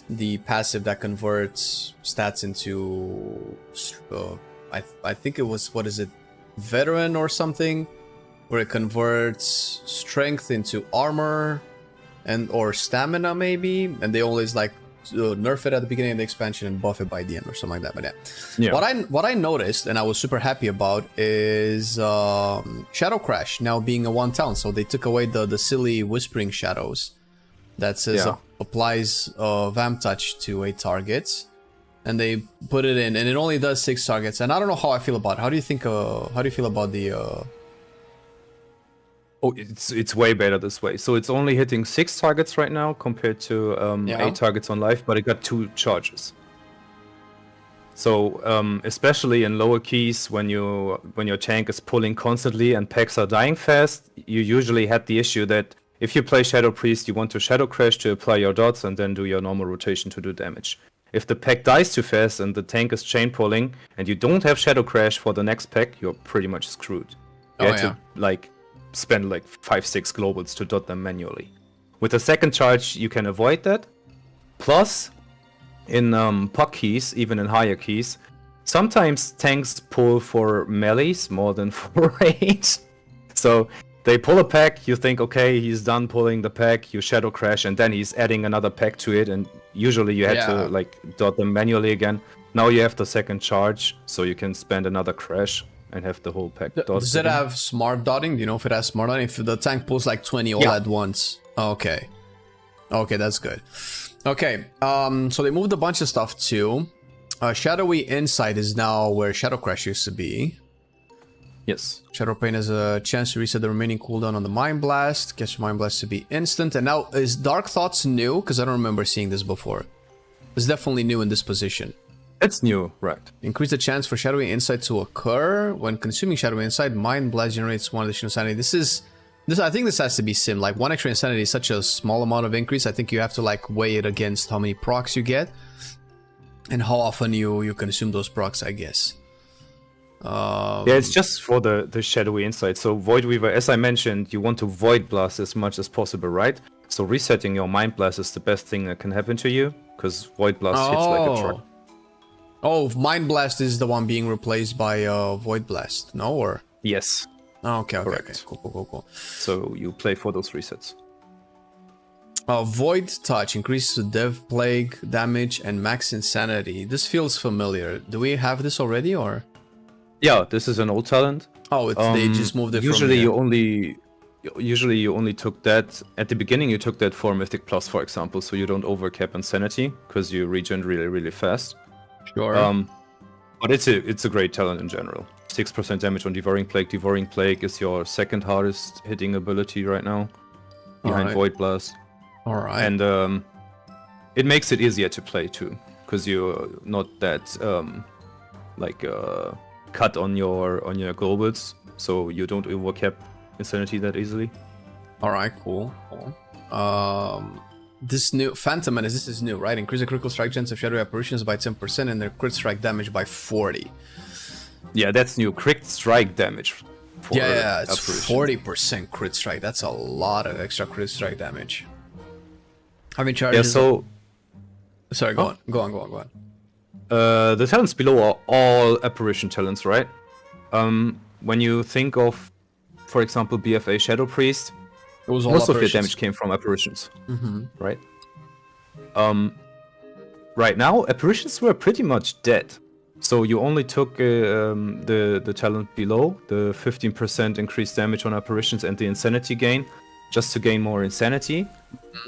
the passive that converts stats into I think it was, what is it, Veteran or something, where it converts strength into armor and or stamina maybe, and they always like nerf it at the beginning of the expansion and buff it by the end or something like that. But yeah. What I noticed and I was super happy about is Shadow Crash now being a 1 talent. So they took away the silly whispering shadows that says applies Vamp Touch to 8 targets, and they put it in, and it only does 6 targets. And I don't know how I feel about it. How do you feel about the Oh, it's way better this way. So it's only hitting 6 targets right now compared to 8 targets on live, but it got 2 charges. So especially in lower keys, when your tank is pulling constantly and packs are dying fast, you usually had the issue that if you play Shadow Priest, you want to Shadow Crash to apply your dots and then do your normal rotation to do damage. If the pack dies too fast and the tank is chain pulling and you don't have Shadow Crash for the next pack, you're pretty much screwed. You had to like spend like 5-6 globals to dot them manually. With the second charge, you can avoid that. Plus, in puck keys, even in higher keys, sometimes tanks pull for melees more than for range. So they pull a pack, you think, okay, he's done pulling the pack, you Shadow Crash, and then he's adding another pack to it, and usually you had to like dot them manually again. Now you have the second charge, so you can spend another crash and have the whole pack dotted. Does it have smart dotting? Do you know if it has smart dotting? If the tank pulls like 20 all at once. Okay. Okay, that's good. Okay, so they moved a bunch of stuff too. Shadowy Insight is now where Shadow Crash used to be. Yes. Shadow Pain has a chance to reset the remaining cooldown on the Mind Blast. Gets your Mind Blast to be instant. And now, is Dark Thoughts new? Because I don't remember seeing this before. It's definitely new in this position. It's new, right. Increase the chance for Shadowy Insight to occur. When consuming Shadowy Insight, Mind Blast generates 1 additional sanity. I think this has to be sim. Like, 1 extra insanity is such a small amount of increase. I think you have to like weigh it against how many procs you get. And how often you consume those procs, I guess. Yeah, it's just for the Shadowy Insight. So Voidweaver, as I mentioned, you want to Void Blast as much as possible, right? So resetting your Mind Blast is the best thing that can happen to you. Because Void Blast hits like a truck. Oh, Mind Blast is the one being replaced by Void Blast, no? Or yes. Oh, okay. Cool. So you play for those resets. Void Touch increases Dev Plague damage and max insanity. This feels familiar. Do we have this already, or? Yeah, this is an old talent. Oh, they just moved it. Usually you only took that at the beginning. You took that for Mythic Plus, for example, so you don't overcap insanity because you regen really fast. Sure. But it's a great talent in general. 6% damage on Devouring Plague. Devouring Plague is your second hardest hitting ability right now, behind Void Blast. All right. And it makes it easier to play too, because you're not that cut on your globals, so you don't overcap insanity that easily. All right, cool. This new Phantom Menace, this is new, right? Increase the critical strike chance of shadowy apparitions by 10% and their crit strike damage by 40. Yeah, that's new. Crit strike damage. Yeah, it's 40% crit strike. That's a lot of extra crit strike damage. How many charges? Yeah, so... Sorry, go on. The talents below are all apparition talents, right? When you think of, for example, BFA Shadow Priest, it was all most apparitions. of your damage came from apparitions, right? Right now, apparitions were pretty much dead. So you only took the talent below, the 15% increased damage on apparitions and the insanity gain, just to gain more insanity.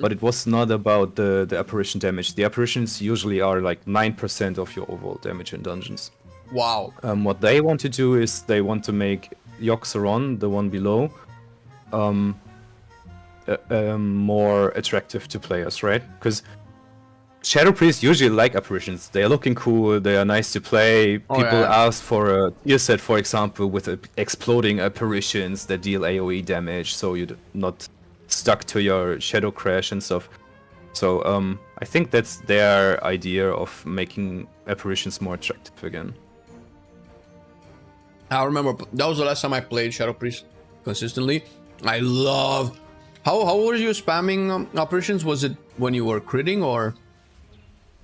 But it was not about the apparition damage. The apparitions usually are like 9% of your overall damage in dungeons. Wow. What they want to do is they want to make Yoxeron, the one below, more attractive to players, right? Because Shadow Priests usually like apparitions. They are looking cool, they are nice to play. People ask for a tier set, for example, with exploding apparitions that deal AoE damage, so you're not stuck to your Shadow Crash and stuff. So I think that's their idea of making apparitions more attractive again. I remember that was the last time I played Shadow Priest consistently. I loved... How were you spamming apparitions? Was it when you were critting or...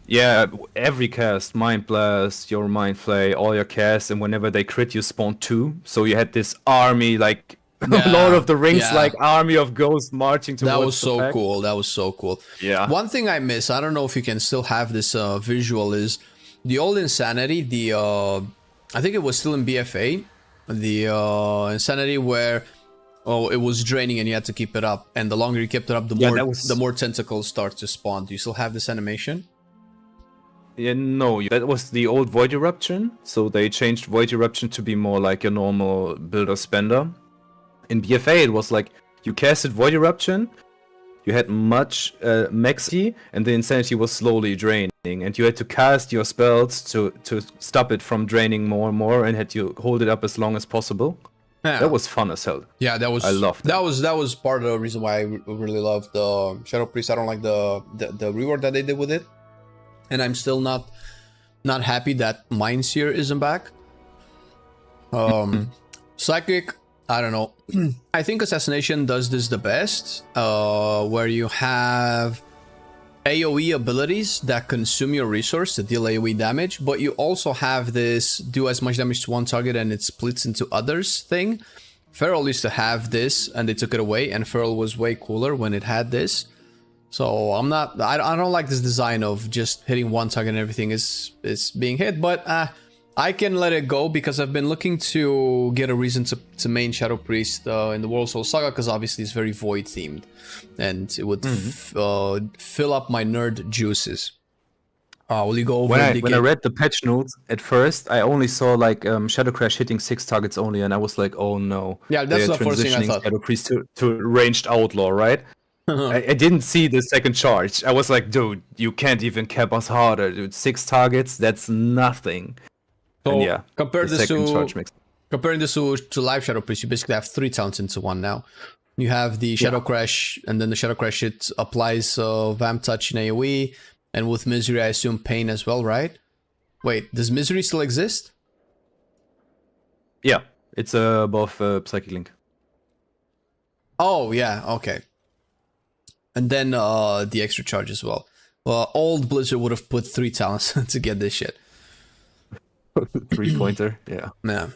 Yeah, every cast, Mind Blast, your Mind Flay, all your casts, and whenever they crit, you spawn 2. So you had this army, like Lord of the Rings, like army of ghosts marching towards That was so pack. cool. That was so cool. Yeah. One thing I miss, I don't know if you can still have this visual, is the old Insanity, I think it was still in BFA, the Insanity where it was draining and you had to keep it up, and the longer you kept it up, the more tentacles start to spawn. Do you still have this animation? Yeah, no, that was the old Void Eruption, so they changed Void Eruption to be more like a normal builder spender. In BFA, it was like you casted Void Eruption, you had much maxi, and the insanity was slowly draining, and you had to cast your spells to stop it from draining more and more, and had to hold it up as long as possible. Yeah. That was fun as hell. Yeah, that was. I loved it. That was part of the reason why I really loved the Shadow Priest. I don't like the rework that they did with it, and I'm still not happy that Mind Seer isn't back. Psychic, I don't know. I think Assassination does this the best, where you have AoE abilities that consume your resource to deal AoE damage, but you also have this do as much damage to one target and it splits into others thing. Feral used to have this and they took it away, and Feral was way cooler when it had this. So I don't like this design of just hitting one target and everything is being hit, but I can let it go because I've been looking to get a reason to main Shadow Priest in the World Soul Saga, because obviously it's very Void themed, and it would fill up my nerd juices. Will you go over when I read the patch notes at first, I only saw like Shadow Crash hitting 6 targets only, and I was like, oh no. Yeah, that's the first thing I thought. Shadow Priest to ranged outlaw, right? I didn't see the second charge. I was like, dude, you can't even cap us harder, dude. 6 targets, that's nothing. So and yeah, comparing this to Live Shadow Priest, you basically have 3 talents into one now. You have the Shadow Crash, and then the Shadow Crash it applies Vamp Touch in AoE, and with Misery I assume Pain as well, right? Wait, does Misery still exist? Yeah, it's above Psychic Link. Oh yeah, okay. And then the extra charge as well. Well, old Blizzard would have put 3 talents to get this shit. 3-pointer, yeah. Yeah.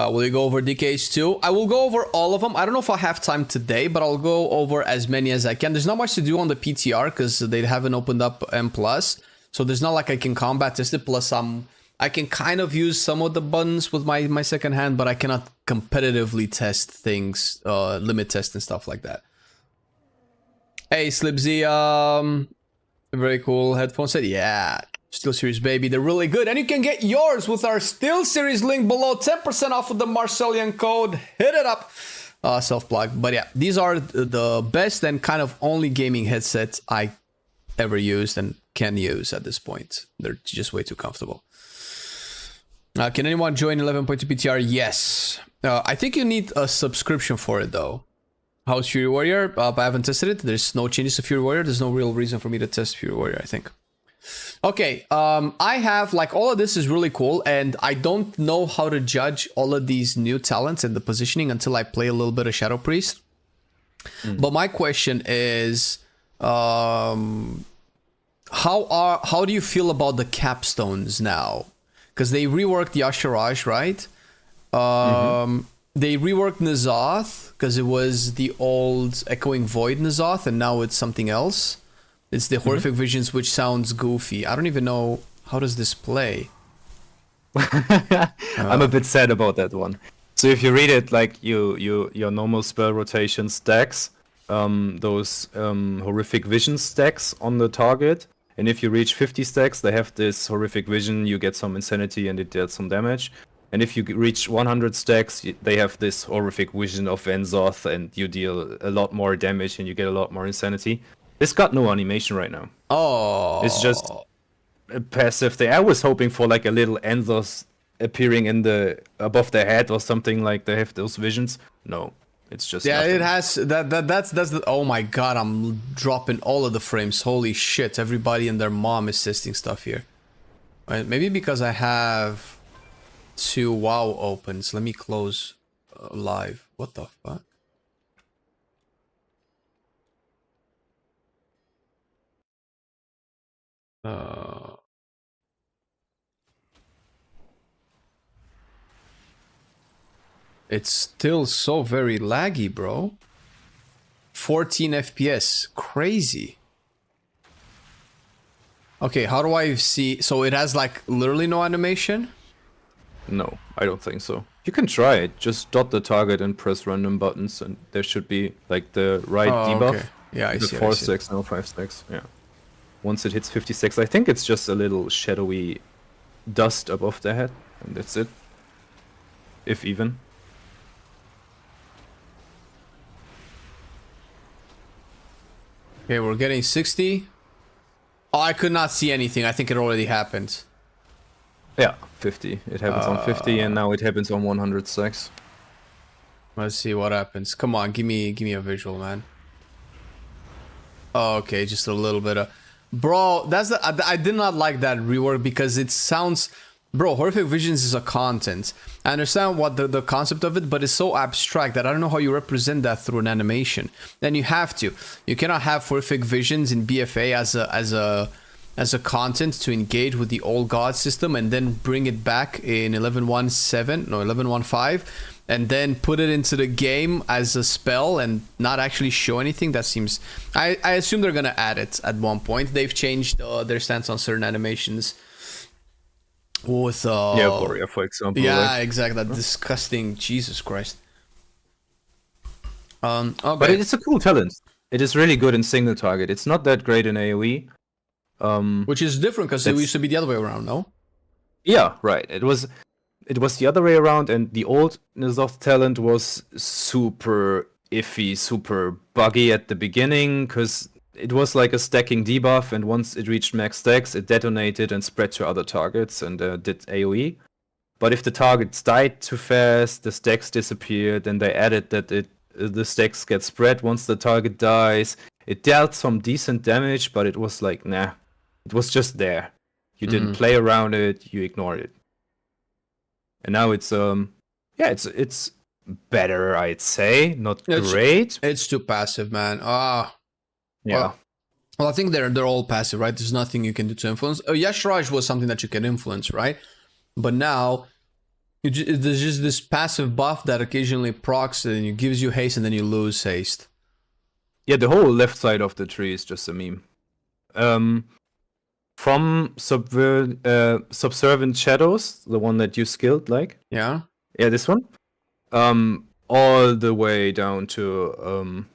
Will you go over DKs too? I will go over all of them. I don't know if I'll have time today, but I'll go over as many as I can. There's not much to do on the PTR because they haven't opened up M+. So there's not like I can combat test it. Plus, I can kind of use some of the buttons with my second hand, but I cannot competitively test things, limit test and stuff like that. Hey, Slipsy, very cool headphone set. Yeah, Steel Series, baby. They're really good. And you can get yours with our Steel Series link below. 10% off with the Marcelian code. Hit it up. Self-plug. But yeah, these are the best and kind of only gaming headsets I ever used and can use at this point. They're just way too comfortable. Can anyone join 11.2 PTR? Yes. I think you need a subscription for it, though. How's Fury Warrior? I haven't tested it. There's no changes to Fury Warrior. There's no real reason for me to test Fury Warrior, I think. Okay, I have, like, all of this is really cool, and I don't know how to judge all of these new talents and the positioning until I play a little bit of Shadow Priest. But my question is, how do you feel about the capstones now? Because they reworked the Asheraj, right? They reworked N'Zoth, because it was the old Echoing Void N'Zoth, and now it's something else. It's the Horrific Visions, which sounds goofy. I don't even know, how does this play? I'm a bit sad about that one. So if you read it, like, your normal spell rotation stacks, those Horrific Vision stacks on the target, and if you reach 50 stacks, they have this Horrific Vision, you get some Insanity and it deals some damage. And if you reach 100 stacks, they have this Horrific Vision of N'Zoth, and you deal a lot more damage and you get a lot more Insanity. This got no animation right now. Oh. It's just a passive thing. I was hoping for like a little N'Zoth appearing in the above their head or something, like they have those visions. No, it's just nothing. It has that's the, oh my god, I'm dropping all of the frames. Holy shit, everybody and their mom is testing stuff here. Right, maybe because I have 2 WoW opens. Let me close live. What the fuck? It's still so very laggy, bro. 14 FPS. Crazy. Okay, how do I see? So it has like literally no animation? No, I don't think so. You can try it. Just dot the target and press random buttons, and there should be like the right debuff. Okay. Yeah, I see. 4 stacks, no 5 stacks. Yeah. Once it hits 56, I think it's just a little shadowy dust above their head, and that's it. If even. Okay, we're getting 60. Oh, I could not see anything. I think it already happened. Yeah, 50. It happens on 50, and now it happens on 106. Let's see what happens. Come on, give me a visual, man. Oh, okay, just a little bit of... Bro, that's the... I did not like that rework because it sounds... Bro, horrific visions is a content. I understand what the concept of it, but it's so abstract that I don't know how you represent that through an animation. Then you have to. You cannot have horrific visions in BFA as a content to engage with the old god system and then bring it back in 11.15 and then put it into the game as a spell and not actually show anything. That seems... I assume they're gonna add it at one point. They've changed their stance on certain animations. With Warrior, for example. Yeah, like. exactly. That disgusting... Jesus Christ. Okay. But it's a cool talent. It is really good in single target. It's not that great in AoE. Which is different because it used to be the other way around, no? Yeah, right. It was the other way around, and the old Nizoth talent was super iffy, super buggy at the beginning, because it was like a stacking debuff, and once it reached max stacks, it detonated and spread to other targets and did AoE. But if the targets died too fast, the stacks disappeared, and they added that the stacks get spread once the target dies. It dealt some decent damage, but it was like, nah. It was just there. You didn't play around it, you ignored it. And now it's it's better, I'd say. Not great. It's too passive, man. Yeah. Well, I think they're all passive, right? There's nothing you can do to influence. Yashraj was something that you can influence, right? But now there's just this passive buff that occasionally procs and it gives you haste and then you lose haste. Yeah, the whole left side of the tree is just a meme. From Subservient Shadows, the one that you skilled, like? Yeah, this one. All the way down to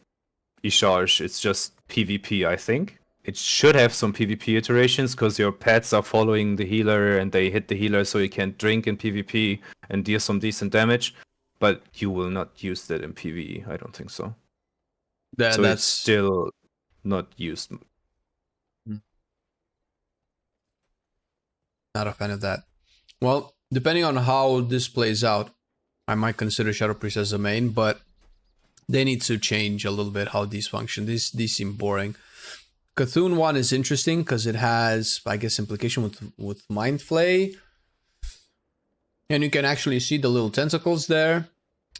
Isharj, it's just PvP, I think. It should have some PvP iterations, because your pets are following the healer, and they hit the healer so you can drink in PvP and deal some decent damage. But you will not use that in PvE, I don't think so. So that's still not used. Not a fan of that. Well, depending on how this plays out, I might consider Shadow Priest as a main, but they need to change a little bit how these function. These seem boring. Cthulhu one is interesting because it has, I guess, implication with Mind Flay. And you can actually see the little tentacles there.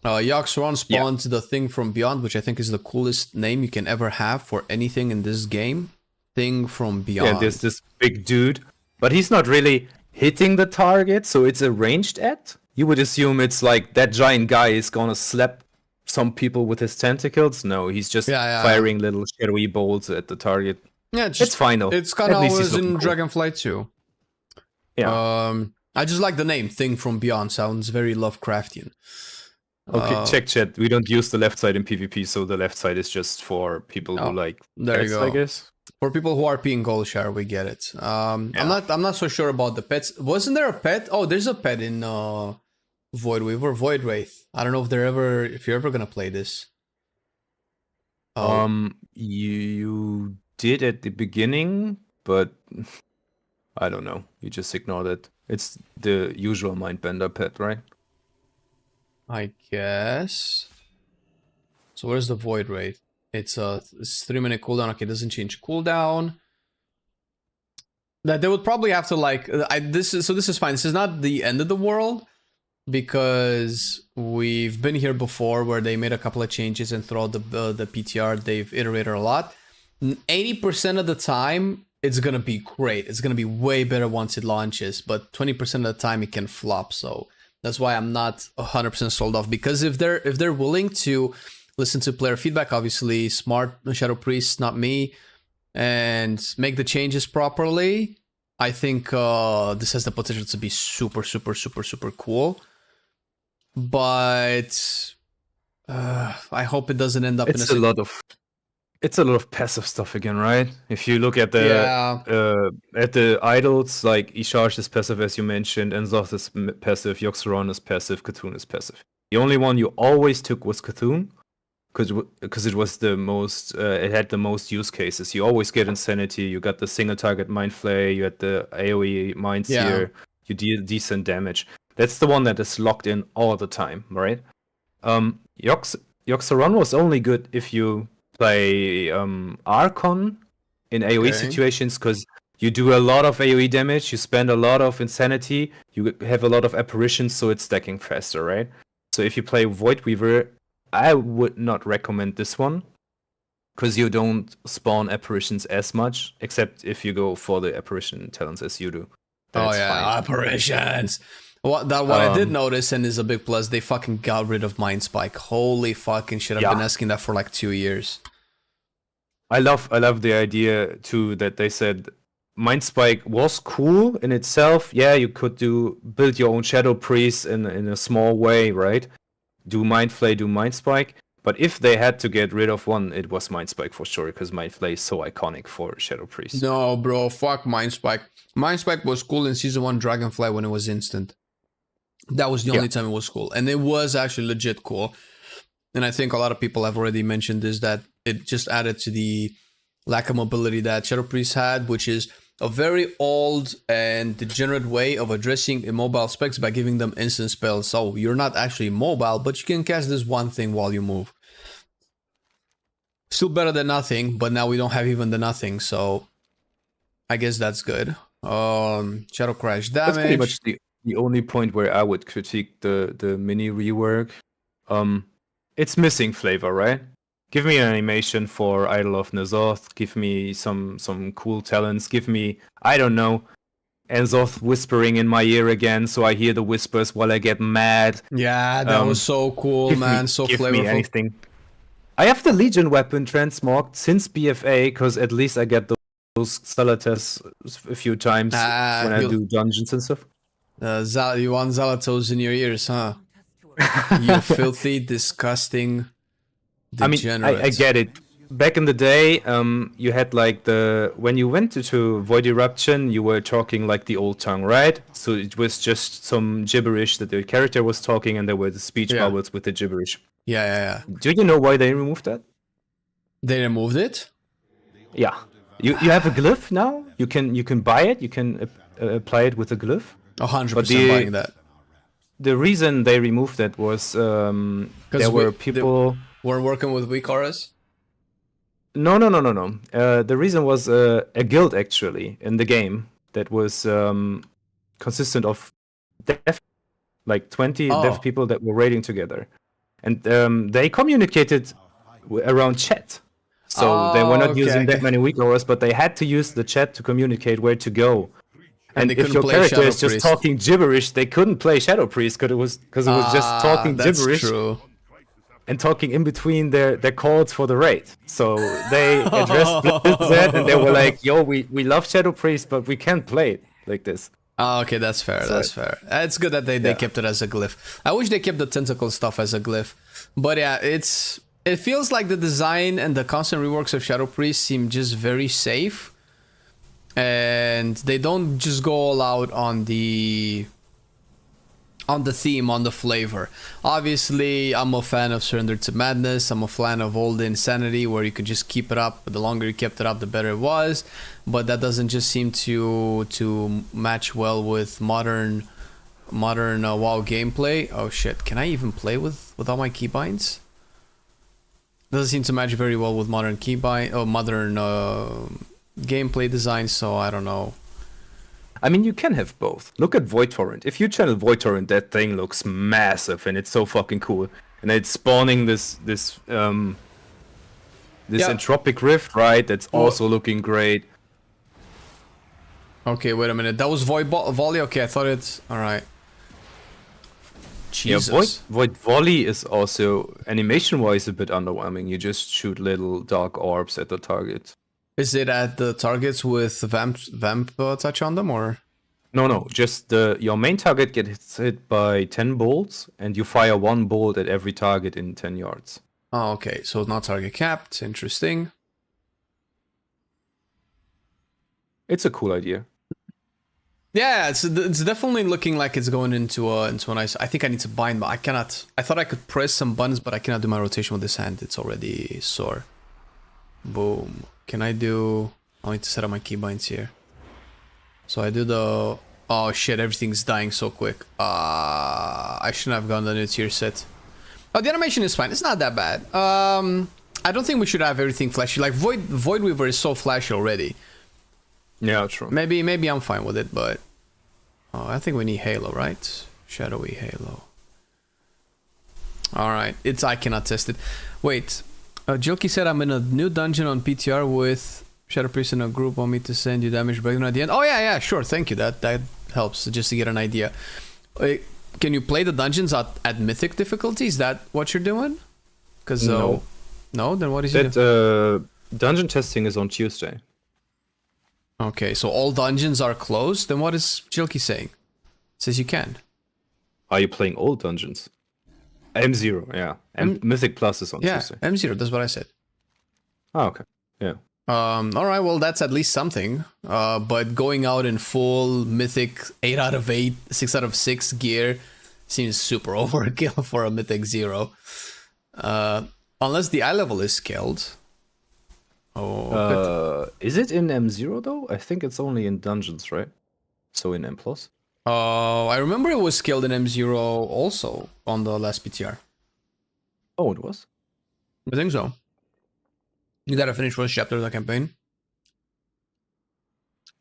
Yoxron spawns the Thing from Beyond, which I think is the coolest name you can ever have for anything in this game. Thing from Beyond. Yeah, there's this big dude, but he's not really hitting the target, so it's a ranged at. You would assume it's like that giant guy is gonna slap some people with his tentacles. No, he's just firing little shadowy bolts at the target. Yeah, it's fine though. It's kind of always in Dragonflight too. Yeah. I just like the name Thing from Beyond. Sounds very Lovecraftian. Okay, check chat. We don't use the left side in PvP, so the left side is just for people who like there pets, you go. I guess. For people who are peeing Goldshire, we get it. I'm not so sure about the pets. Wasn't there a pet? Oh, there's a pet in Voidweaver, Void Wraith. I don't know if you're ever gonna play this. You did at the beginning, but I don't know. You just ignored it. It's the usual Mindbender pet, right? I guess. So where's the Void Wraith? It's a 3-minute cooldown. Okay, it doesn't change cooldown. That they would probably have to like. This is fine. This is not the end of the world, because we've been here before where they made a couple of changes, and throughout the PTR they've iterated a lot. 80% of the time it's gonna be great. It's gonna be way better once it launches, but 20% of the time it can flop. So that's why I'm not 100% sold off, because if they're willing to listen to player feedback, obviously smart Shadow Priests, not me, and make the changes properly, I think this has the potential to be super, super, super, super cool. But I hope it doesn't end up It's a lot of passive stuff again, right? If you look at the idols, like Isharj is passive, as you mentioned, and Zoth is passive, Yoxaron is passive, Cthulhu is passive. The only one you always took was Cthulhu, because it was the most it had the most use cases. You always get Insanity, you got the single target Mind Flay, you had the AoE Mind Sear, you deal decent damage. That's the one that is locked in all the time, right? Yoxaron was only good if you play Archon in AoE situations, because you do a lot of AoE damage, you spend a lot of Insanity, you have a lot of apparitions, so it's stacking faster, right? So if you play Voidweaver, I would not recommend this one, because you don't spawn apparitions as much, except if you go for the apparition talents as you do. That's fine. Apparitions! What I did notice, and is a big plus, they fucking got rid of Mind Spike. Holy fucking shit, I've been asking that for like 2 years. I love the idea too that they said Mind Spike was cool in itself. Yeah, you could build your own Shadow Priest in a small way, right? Do Mind Flay, do Mind Spike. But if they had to get rid of one, it was Mind Spike for sure, because Mind Flay is so iconic for Shadow Priest. No, bro, fuck Mind Spike. Mind Spike was cool in Season 1 Dragonfly when it was instant. That was the only time it was cool. And it was actually legit cool. And I think a lot of people have already mentioned this, that it just added to the lack of mobility that Shadow Priest had, which is a very old and degenerate way of addressing immobile specs by giving them instant spells. So you're not actually mobile, but you can cast this one thing while you move. Still better than nothing, but now we don't have even the nothing, so I guess that's good. Shadow Crash damage. That's pretty much the only point where I would critique the mini rework. It's missing flavor, right? Give me an animation for Idol of N'Zoth. Give me some cool talents. Give me, I don't know, N'Zoth whispering in my ear again, so I hear the whispers while I get mad. Yeah, that was so cool, man. So flavorful. Give me anything. I have the Legion weapon transmogged since BFA, because at least I get those Zalatas a few times when I do dungeons and stuff. You want Zalatos in your ears, huh? You filthy, disgusting degenerate. I mean, I get it. Back in the day, you had like when you went to Void Eruption, you were talking like the old tongue, right? So it was just some gibberish that the character was talking, and there were the speech bubbles with the gibberish. Yeah. Do you know why they removed that? They removed it? Yeah. You have a glyph now. You can buy it. You can apply it with a glyph. 100% buying that. The reason they removed that was there were people were working with weak auras. No. The reason was a guild actually in the game that was consistent of deaf, like 20 deaf people that were raiding together, and they communicated around chat. So they were not using that many weak auras, but they had to use the chat to communicate where to go. And if your character is just talking gibberish, they couldn't play Shadow Priest because it was just talking gibberish. True. And talking in between their calls for the raid. So they addressed that, and they were like, yo, we love Shadow Priest, but we can't play it like this. Oh, okay, that's fair, that's fair. It's good that they kept it as a glyph. I wish they kept the tentacle stuff as a glyph. But yeah, it feels like the design and the constant reworks of Shadow Priest seem just very safe. And they don't just go all out on the theme, on the flavor. Obviously, I'm a fan of Surrender to Madness. I'm a fan of old Insanity, where you could just keep it up. But the longer you kept it up, the better it was. But that doesn't just seem to match well with modern WoW gameplay. Oh shit! Can I even play with all my keybinds? Doesn't seem to match very well with modern keybind or modern gameplay design. So I don't know. I mean, you can have both. Look at Void Torrent. If you channel Void Torrent, that thing looks massive and it's so fucking cool. And it's spawning this entropic rift, right? That's also looking great. Okay, wait a minute. That was Void Volley? Okay, I thought it's... Alright. Jesus. Yeah, Void Volley is also, animation-wise, a bit underwhelming. You just shoot little dark orbs at the target. Is it at the targets with vamp touch on them, or? No. Just your main target gets hit by 10 bolts, and you fire 1 bolt at every target in 10 yards. Oh, okay. So it's not target capped. Interesting. It's a cool idea. Yeah, it's definitely looking like it's going into a nice. I think I need to bind, but I cannot. I thought I could press some buttons, but I cannot do my rotation with this hand. It's already sore. Boom. Can I do? I need to set up my keybinds here. So I do the. Oh shit! Everything's dying so quick. I shouldn't have gone the new tier set. Oh, the animation is fine. It's not that bad. I don't think we should have everything flashy. Like Voidweaver is so flashy already. Yeah, true. Maybe I'm fine with it, but I think we need Halo, right? Shadowy Halo. All right, I cannot test it. Wait, Jilky said I'm in a new dungeon on PTR with Shadow Priest in a group. Want me to send you damage breakdown at the end? Oh yeah, sure. Thank you. That helps just to get an idea. Can you play the dungeons at mythic difficulty? Is that what you're doing? Because no. Then what is it? Dungeon testing is on Tuesday. Okay, so all dungeons are closed. Then what is Jilky saying? It says you can. Are you playing all dungeons? M0, yeah. And Mythic Plus is on Tuesday. Yeah, M0. That's what I said. Oh, okay. Yeah. All right, well, that's at least something. But going out in full Mythic 8 out of 8, 6 out of 6 gear seems super overkill for a Mythic 0. Unless the eye level is scaled. Is it in M0 though? I think it's only in dungeons, right? So in M+. I remember it was scaled in M0 also on the last PTR. Oh, it was? I think so. You gotta finish first chapter of the campaign.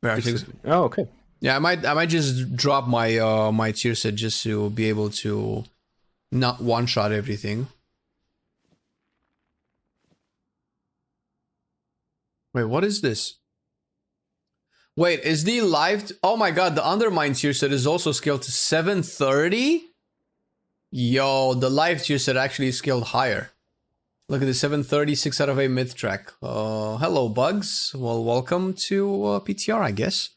Oh, okay. Yeah, I might just drop my my tier set just to be able to not one shot everything. Wait, what is this? Wait, is the live? Oh my god, the Undermine tier set is also scaled to 730? Yo, the live tier set actually is scaled higher. Look at the 730, 6 out of 8 myth track. Hello, bugs. Well, welcome to PTR, I guess.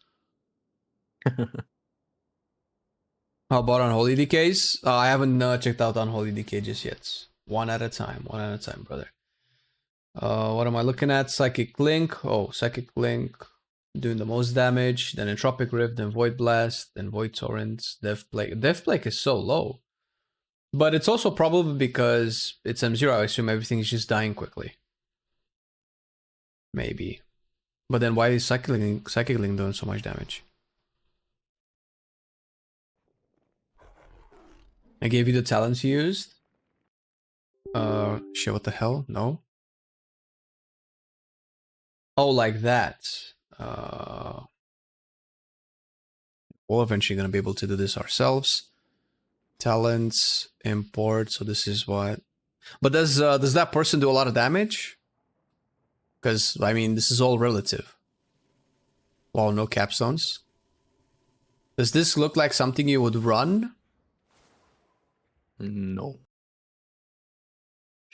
How about Unholy Decays? I haven't checked out Unholy Decay just yet. One at a time, brother. What am I looking at? Psychic Link. Oh, Psychic Link. Doing the most damage. Then Entropic Rift, then Void Blast, then Void Torrent, Death Plague. Death Plague is so low. But it's also probably because it's M0. I assume everything is just dying quickly. Maybe. But then why is Psychic Link doing so much damage? I gave you the talents you used. Shit, what the hell? No. Oh, like that. We're eventually gonna be able to do this ourselves. Talents, import. So this is what. But does that person do a lot of damage? Because I mean, this is all relative. Wow, no capstones. Does this look like something you would run? No.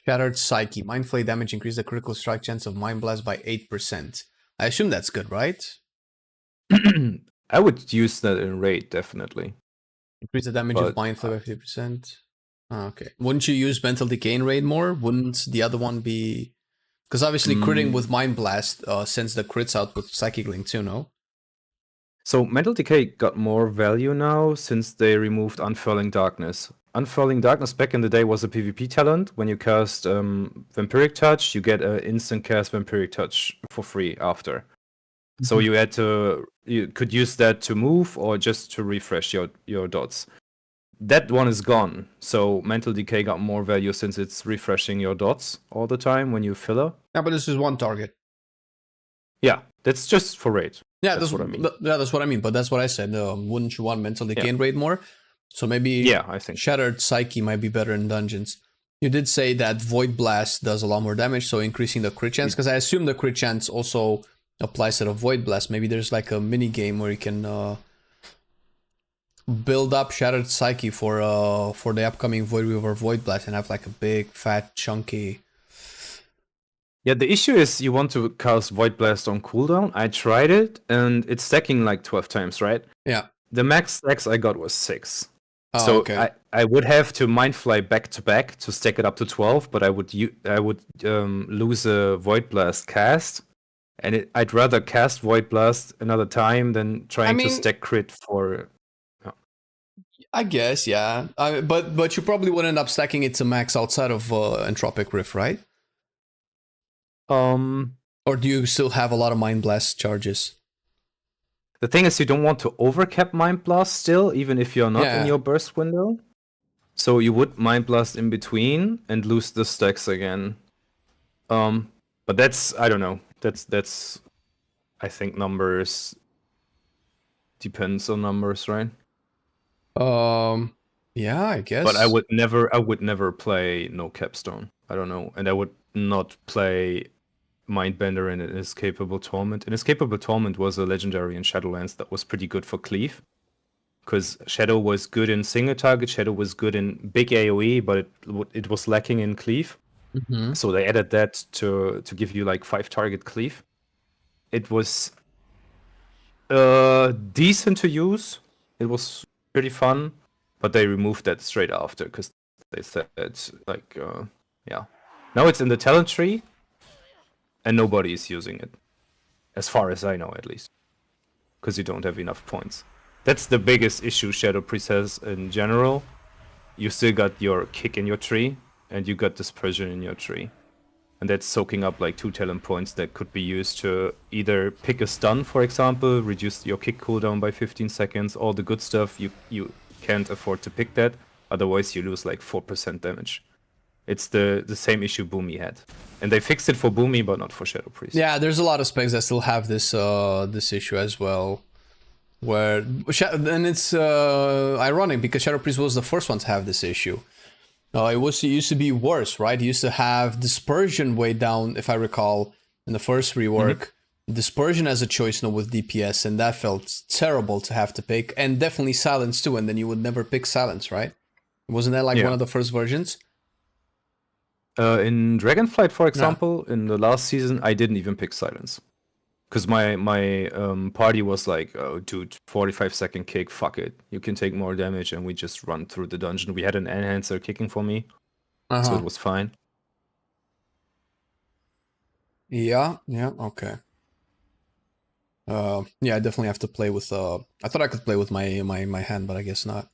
Shattered Psyche. Mind Flay damage increase the critical strike chance of Mind Blast by 8%. I assume that's good, right? I would use that in raid, definitely. Increase the damage of Mind Flay by 50%. Okay. Wouldn't you use Mental Decay in raid more? Wouldn't the other one be... Because obviously critting with Mind Blast sends the crits out with Psychic Link too, no? So Mental Decay got more value now since they removed Unfurling Darkness. Unfurling Darkness back in the day was a PvP talent. When you cast Vampiric Touch, you get an instant cast Vampiric Touch for free after. So you could use that to move or just to refresh your dots. That one is gone. So Mental Decay got more value since it's refreshing your dots all the time when you filler. Yeah, but this is one target. Yeah, that's just for raid. Yeah, that's what I mean. That's what I mean. But that's what I said. Wouldn't you want Mental Decay in raid more? So maybe I think Shattered Psyche might be better in dungeons. You did say that Void Blast does a lot more damage, so increasing the crit chance. Because I assume the crit chance also applies to the Void Blast. Maybe there's like a mini game where you can build up Shattered Psyche for the upcoming Voidweaver Void Blast and have like a big, fat, chunky. Yeah, the issue is you want to cast Void Blast on cooldown. I tried it and it's stacking like 12 times, right? Yeah. The max stacks I got was 6. Oh, so okay. I would have to Mind Fly back to back to stack it up to 12, but I would lose a Void Blast cast And I'd rather cast Void Blast another time than trying to mean- stack crit for. I guess, yeah. But you probably would end up stacking it to max outside of Entropic Rift, right? Or do you still have a lot of Mind Blast charges? The thing is, you don't want to overcap Mind Blast still, even if you're not Yeah. in your burst window. So you would Mind Blast in between and lose the stacks again. But that's, I don't know. That's I think numbers depends on numbers, right? Yeah, I guess. But I would never play no capstone. I don't know, and I would not play Mindbender in an Escapable Torment. An Escapable Torment was a legendary in Shadowlands that was pretty good for cleave, because Shadow was good in single target, Shadow was good in big AOE, but it was lacking in cleave. Mhm. So they added that to give you like 5 target cleave. It was decent to use. It was pretty fun, but they removed that straight after because they said like yeah. Now it's in the talent tree, and nobody is using it, as far as I know, at least, because you don't have enough points. That's the biggest issue Shadow Priest has in general. You still got your kick in your tree, and you got dispersion in your tree. And that's soaking up like 2 talent points that could be used to either pick a stun, for example, reduce your kick cooldown by 15 seconds, all the good stuff. You can't afford to pick that, otherwise you lose like 4% damage. It's the same issue Boomy had. And they fixed it for Boomy, but not for Shadow Priest. Yeah, there's a lot of specs that still have this this issue as well. Where and it's ironic because Shadow Priest was the first one to have this issue. It used to be worse, right? It used to have dispersion way down, if I recall, in the first rework. Dispersion as a choice now with DPS, and that felt terrible to have to pick. And definitely silence too, and then you would never pick silence, right? Wasn't that like one of the first versions? In Dragonflight, for example, in the last season, I didn't even pick silence. Because my party was like, oh, dude, 45-second kick, fuck it. You can take more damage, and we just run through the dungeon. We had an enhancer kicking for me, so it was fine. Yeah, okay. Yeah, I definitely have to play with, I thought I could play with my hand, but I guess not.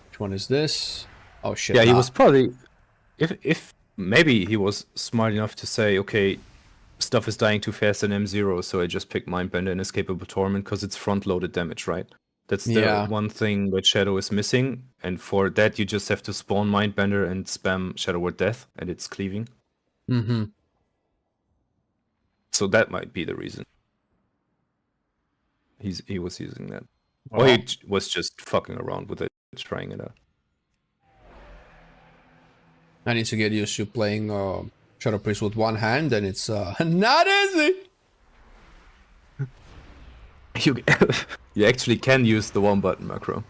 Which one is this? Oh shit. Yeah, he was probably, if maybe he was smart enough to say, okay, stuff is dying too fast in M0, so I just picked Mindbender and Escapable Torment because it's front-loaded damage, right? That's the one thing that Shadow is missing, and for that you just have to spawn Mindbender and spam Shadow Word Death, and it's cleaving. Mm-hmm. So that might be the reason. He was using that. Or he was just fucking around with it, trying it out. I need to get used to playing Shadow Priest with one hand, and it's not easy. You actually can use the one button macro.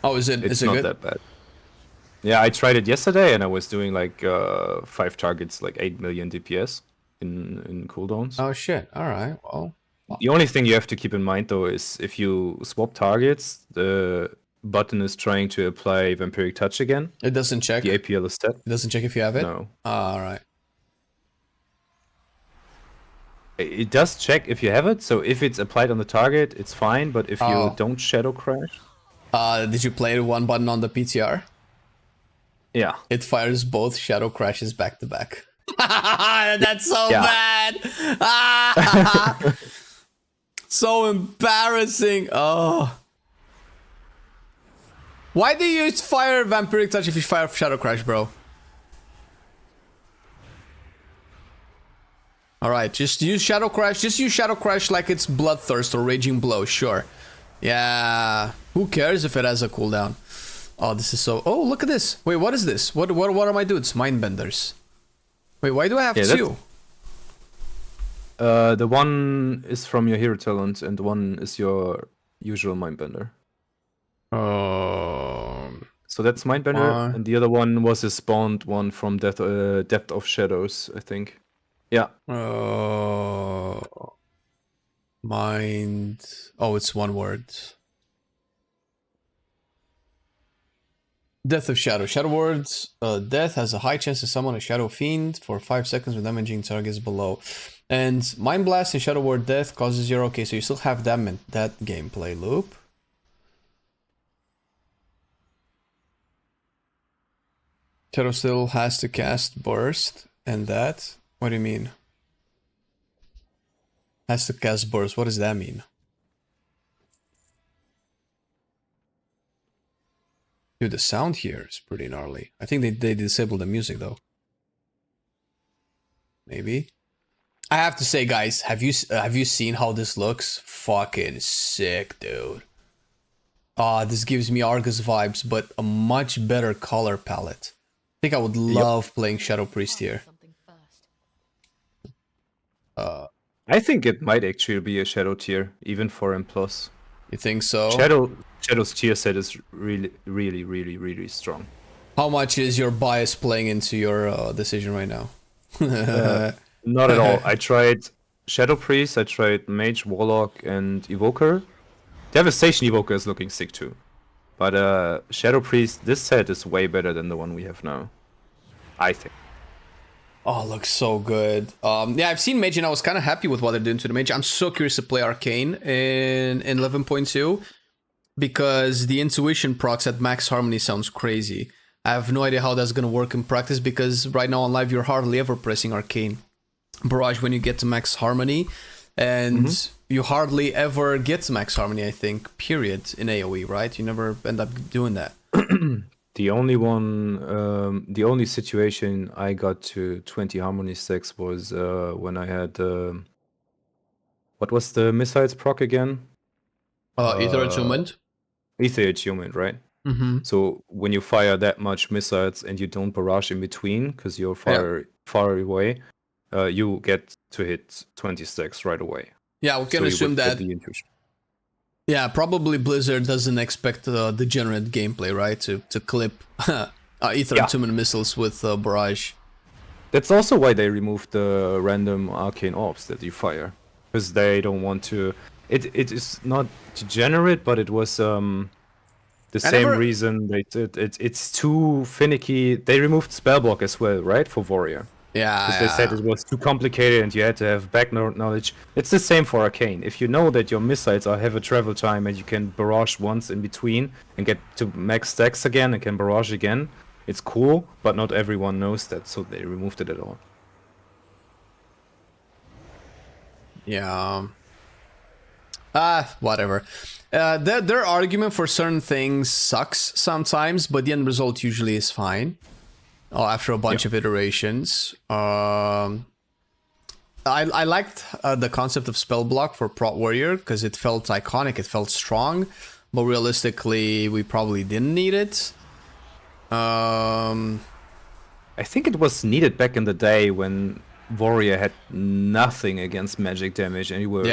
Oh, is it? It's is it not good? that bad. Yeah, I tried it yesterday, and I was doing like 5 targets, like 8 million DPS in cooldowns. Oh shit! All right. Well, the only thing you have to keep in mind though is if you swap targets, the button is trying to apply Vampiric Touch again. It doesn't check. The APL is set. It doesn't check if you have it. No. All right. It does check if you have it. So if it's applied on the target, it's fine. But if you don't Shadow Crash, did you play one button on the PTR? Yeah. It fires both Shadow Crashes back to back. That's so bad. So embarrassing. Oh. Why do you fire Vampiric Touch if you fire Shadow Crash, bro? Alright, just use Shadow Crash. Just use Shadow Crash like it's Bloodthirst or Raging Blow, sure. Yeah. Who cares if it has a cooldown? Oh, this is so... Oh, look at this. Wait, what is this? What are my dudes? Mindbenders. Wait, why do I have two? The one is from your hero talent, and the one is your usual Mindbender. So that's Mindbender, and the other one was a spawned one from Depth of Shadows, I think. Yeah. Mind... Oh, it's one word. Death of Shadow. Shadow Ward's death has a high chance to summon a Shadow Fiend for 5 seconds when damaging targets below. And Mind Blast and Shadow Ward death causes 0. Okay, so you still have that gameplay loop. Shadow still has to cast Burst and that. What do you mean? Has to cast Burst. What does that mean? Dude, the sound here is pretty gnarly. I think they disabled the music though. Maybe. I have to say, guys, have you seen how this looks? Fucking sick, dude. This gives me Argus vibes, but a much better color palette. I think I would love playing Shadow Priest here. I think it might actually be a Shadow tier, even for M+. You think so? Shadow's tier set is really strong. How much is your bias playing into your decision right now? Not at all. I tried Shadow Priest, I tried Mage, Warlock, and Evoker. Devastation Evoker is looking sick too. But Shadow Priest, this set is way better than the one we have now. I think. Oh, looks so good. Yeah, I've seen Mage and I was kind of happy with what they're doing to the Mage. I'm so curious to play Arcane in 11.2 because the intuition procs at max harmony sounds crazy. I have no idea how that's going to work in practice because right now on live you're hardly ever pressing Arcane Barrage when you get to max harmony, and you hardly ever get to max harmony, I think, period, in AoE, right? You never end up doing that. The only situation I got to 20 harmony stacks was when I had what was the missiles proc again? Ether Attunement. Ether Attunement, right? So when you fire that much missiles and you don't barrage in between because you're far away, you get to hit 20 stacks right away. Yeah, we can assume that. Yeah, probably Blizzard doesn't expect degenerate gameplay, right? To clip Ether Attunement missiles with barrage. That's also why they removed the random arcane orbs that you fire, because they don't want to. It is not degenerate, but it was the same reason they did. It's too finicky. They removed spellblock as well, right, for warrior. Yeah, because they said it was too complicated and you had to have background knowledge. It's the same for Arcane. If you know that your missiles have a travel time and you can barrage once in between and get to max stacks again and can barrage again, it's cool, but not everyone knows that, so they removed it at all. Yeah. Whatever. Their argument for certain things sucks sometimes, but the end result usually is fine. After a bunch of iterations. I liked the concept of spell block for Prot Warrior because it felt iconic, it felt strong, but realistically we probably didn't need it. I think it was needed back in the day when Warrior had nothing against magic damage and you were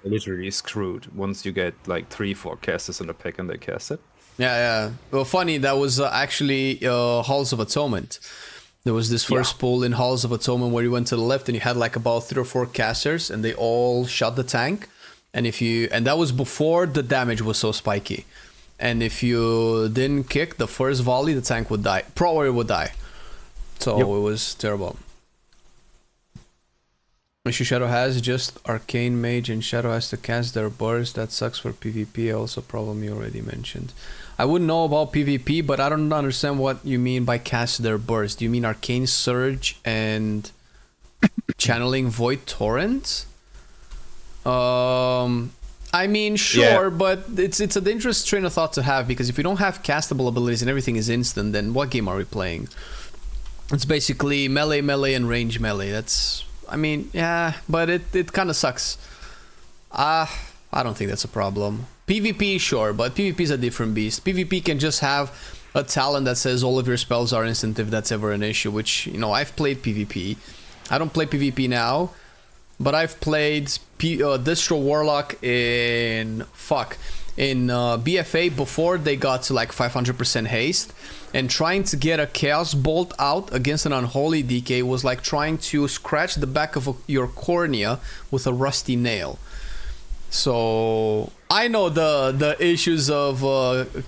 literally screwed once you get like 3-4 casters in the pack and they cast it. Yeah. Well, funny, that was actually Halls of Atonement. There was this first pull in Halls of Atonement where you went to the left and you had like about 3 or 4 casters and they all shot the tank. And that was before the damage was so spiky. And if you didn't kick the first volley, the tank would die. Pro Warrior would die. So it was terrible. Issue Shadow has just Arcane Mage and Shadow has to cast their burst. That sucks for PvP. Also problem you already mentioned. I wouldn't know about PvP, but I don't understand what you mean by cast their burst. Do you mean Arcane Surge and channeling Void Torrent? I mean, sure, but it's a dangerous train of thought to have because if you don't have castable abilities and everything is instant, then what game are we playing? It's basically melee, and range melee. That's... I mean, yeah, but it kind of sucks. I don't think that's a problem. PvP, sure, but PvP is a different beast. PvP can just have a talent that says all of your spells are instant if that's ever an issue, which, you know, I've played PvP. I don't play PvP now, but I've played Distro Warlock in BFA before they got to like 500% haste. And trying to get a Chaos Bolt out against an Unholy DK was like trying to scratch the back of your cornea with a rusty nail. So I know the issues of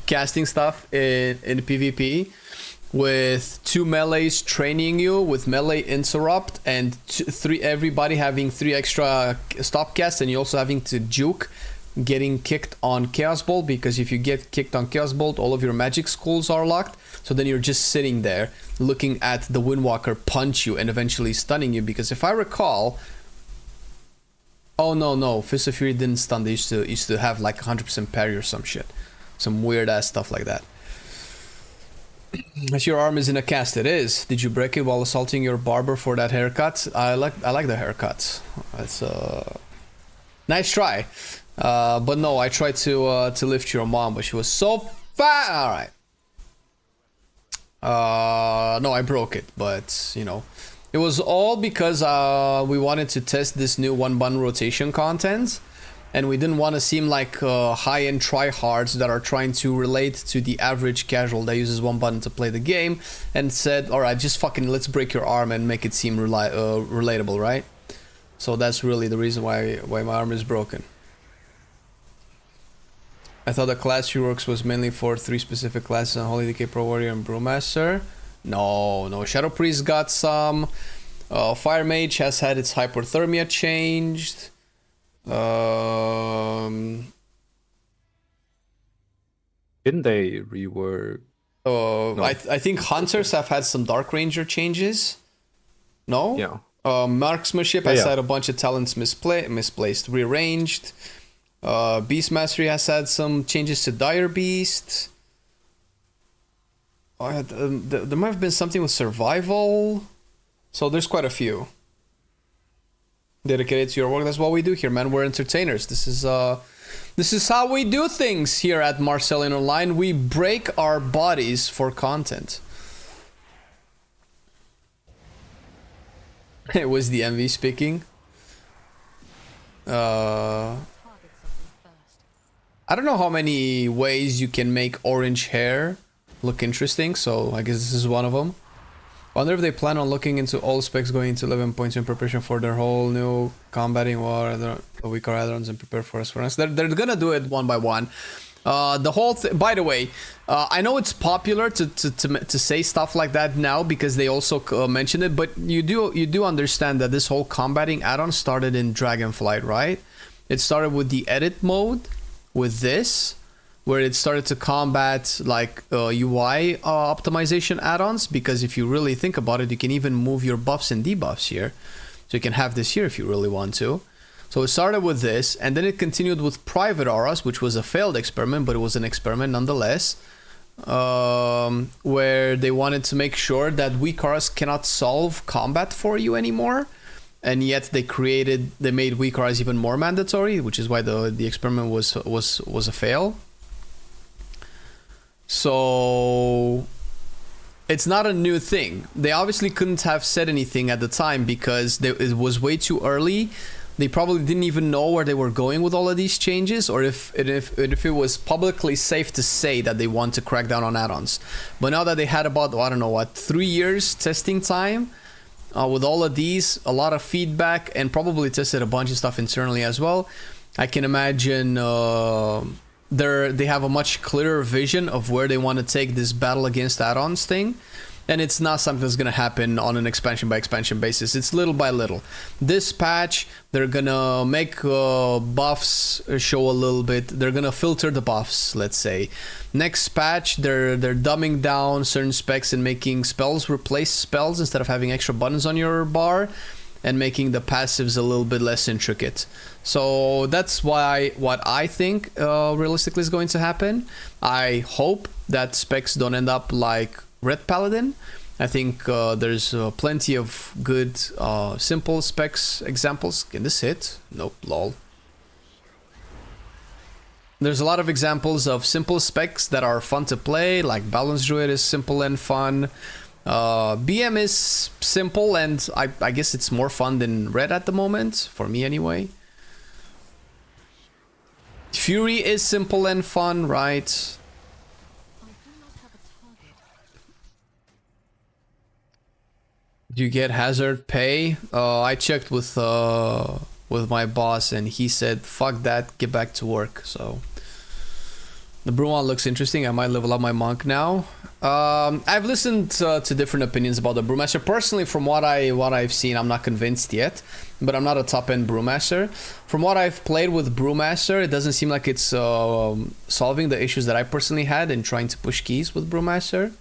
casting stuff in PvP with 2 melees training you with melee interrupt and everybody having 3 extra stop casts, and you also having to juke getting kicked on Chaos Bolt, because if you get kicked on Chaos Bolt, all of your magic schools are locked. So then you're just sitting there looking at the Windwalker punch you and eventually stunning you. Because if I recall, oh no, Fist of Fury didn't stun. They used to have like 100% parry or some shit, some weird ass stuff like that. As your arm is in a cast, it is. Did you break it while assaulting your barber for that haircut? I like the haircut. It's nice try. But no, I tried to lift your mom, but she was so fat. All right. No, I broke it, but you know, it was all because we wanted to test this new 1-button rotation content, and we didn't want to seem like high-end tryhards that are trying to relate to the average casual that uses 1 button to play the game, and said, all right, just fucking let's break your arm and make it seem relatable, right? So that's really the reason why my arm is broken. I thought the class reworks was mainly for 3 specific classes on Holy Decay, Pro Warrior, and Brewmaster. No. Shadow Priest got some. Fire Mage has had its hypothermia changed. Didn't they rework? No. I think Hunters have had some Dark Ranger changes. No? Yeah. Marksmanship has had a bunch of talents misplaced, rearranged. Beast Mastery has had some changes to Dire Beast. There might have been something with Survival. So there's quite a few. Dedicated to your work, that's what we do here, man. We're entertainers. This is how we do things here at Marcelian Online. We break our bodies for content. It was the MV speaking. I don't know how many ways you can make orange hair look interesting, so I guess this is one of them. Wonder if they plan on looking into all specs going into 11.2 in preparation for their whole new combating war, the weaker add-ons, and prepare for us. They're gonna do it one by one. The whole by the way, I know it's popular to say stuff like that now because they also mentioned it, but you do understand that this whole combating add-on started in Dragonflight, right? It started with the edit mode, with this, where it started to combat like UI optimization add-ons, because if you really think about it, you can even move your buffs and debuffs here. So you can have this here if you really want to. So it started with this, and then it continued with private auras, which was a failed experiment, but it was an experiment nonetheless, where they wanted to make sure that weak auras cannot solve combat for you anymore. And yet they made weak auras even more mandatory, which is why the experiment was a fail. So it's not a new thing. They obviously couldn't have said anything at the time because it was way too early. They probably didn't even know where they were going with all of these changes, or if it was publicly safe to say that they want to crack down on add-ons. But now that they had about, I don't know what, 3 years testing time with all of these, a lot of feedback, and probably tested a bunch of stuff internally as well, I can imagine they have a much clearer vision of where they want to take this battle against add-ons thing. And it's not something that's going to happen on an expansion by expansion basis. It's little by little. This patch, they're going to make buffs show a little bit. They're going to filter the buffs, let's say. Next patch, they're dumbing down certain specs and making spells replace spells instead of having extra buttons on your bar, and making the passives a little bit less intricate. So that's why what I think realistically is going to happen. I hope that specs don't end up like Red Paladin. I think there's plenty of good simple specs examples. Can this hit? Nope, lol. There's a lot of examples of simple specs that are fun to play, like Balance Druid is simple and fun. BM is simple, and I guess it's more fun than Red at the moment, for me anyway. Fury is simple and fun, right? Do you get hazard pay? I checked with with my boss, and he said, "Fuck that, get back to work." So the Bruin looks interesting. I might level up my monk now. I've listened to different opinions about the Brewmaster. Personally, from what I've seen, I'm not convinced yet, but I'm not a top-end Brewmaster. From what I've played with Brewmaster, it doesn't seem like it's solving the issues that I personally had in trying to push keys with Brewmaster.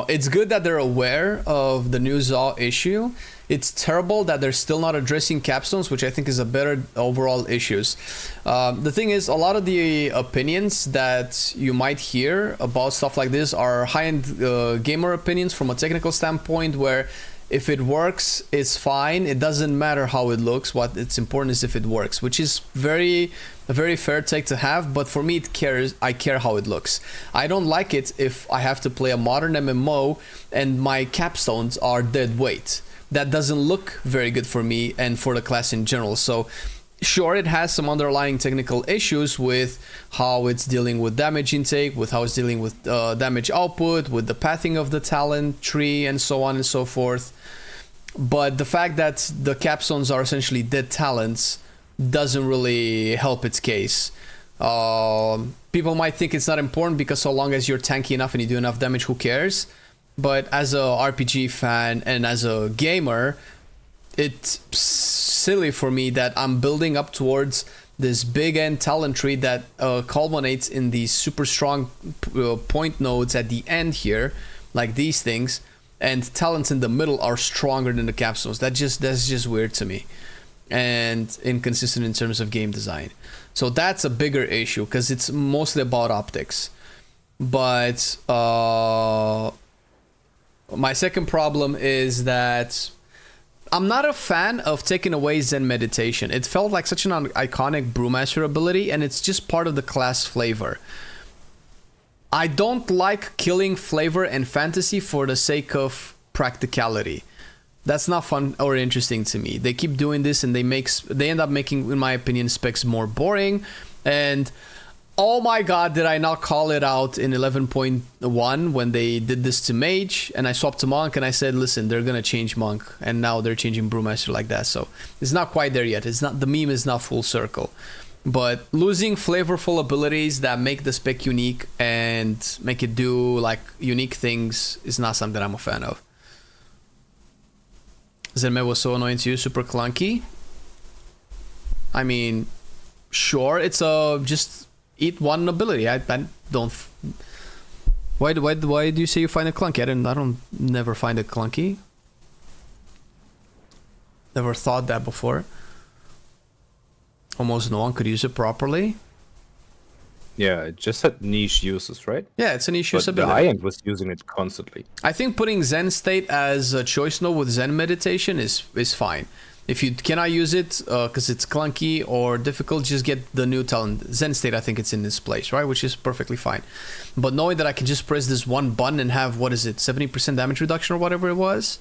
It's good that they're aware of the new ZAW issue. It's terrible that they're still not addressing capstones, which I think is a better overall issues. The thing is, a lot of the opinions that you might hear about stuff like this are high-end gamer opinions from a technical standpoint, where if it works, it's fine. It doesn't matter how it looks. What it's important is if it works, which is a very fair take to have. But for me, I care how it looks. I don't like it if I have to play a modern MMO and my capstones are dead weight. That doesn't look very good for me and for the class in general. So sure, it has some underlying technical issues with how it's dealing with damage intake, with how it's dealing with damage output, with the pathing of the talent tree, and so on and so forth. But the fact that the capstones are essentially dead talents doesn't really help its case. People might think it's not important because so long as you're tanky enough and you do enough damage, who cares? But as a RPG fan and as a gamer, it's silly for me that I'm building up towards this big end talent tree that culminates in these super strong point nodes at the end here, like these things, and talents in the middle are stronger than the capstones. That's just weird to me and inconsistent in terms of game design. So that's a bigger issue because it's mostly about optics. But my second problem is that I'm not a fan of taking away Zen meditation. It felt like such an iconic Brewmaster ability, and it's just part of the class flavor. I don't like killing flavor and fantasy for the sake of practicality. That's not fun or interesting to me. They keep doing this, and they end up making, in my opinion, specs more boring. And oh my god, did I not call it out in 11.1 when they did this to Mage, and I swapped to Monk, and I said, listen, they're gonna change Monk, and now they're changing Brewmaster like that. So it's not quite there yet. It's not, the meme is not full circle. But losing flavorful abilities that make the spec unique and make it do like unique things is not something that I'm a fan of. Zenmed was so annoying to you, super clunky. I mean, sure, it's just eat one ability. I don't. Why do you say you find it clunky? I don't never find it clunky. Never thought that before. Almost no one could use it properly. Yeah, it just had niche uses, right? Yeah, it's a niche use But the ability. high-end was using it constantly. I think putting Zen state as a choice node with Zen meditation is fine. If you cannot use it because it's clunky or difficult, just get the new talent. Zen state, I think it's in this place, right? Which is perfectly fine. But knowing that I can just press this one button and have, what is it, 70% damage reduction or whatever it was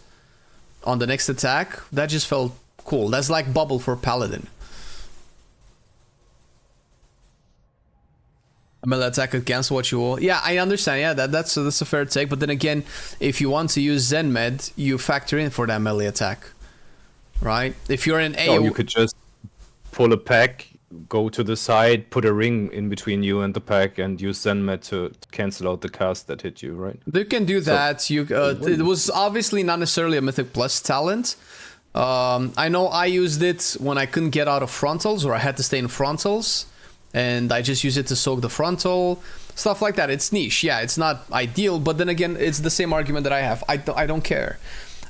on the next attack, that just felt cool. That's like bubble for Paladin. A melee attack could cancel what you will. Yeah, I understand. Yeah, that's a fair take. But then again, if you want to use Zen Med, you factor in for that melee attack, right? If you're in AoE, you could just pull a pack, go to the side, put a ring in between you and the pack, and use Zenmed to cancel out the cast that hit you, right? you can do that. It was obviously not necessarily a Mythic Plus talent. I know I used it when I couldn't get out of frontals or I had to stay in frontals. And I just use it to soak the frontal, stuff like that. It's niche, yeah, it's not ideal, but then again, it's the same argument that I have. I don't care.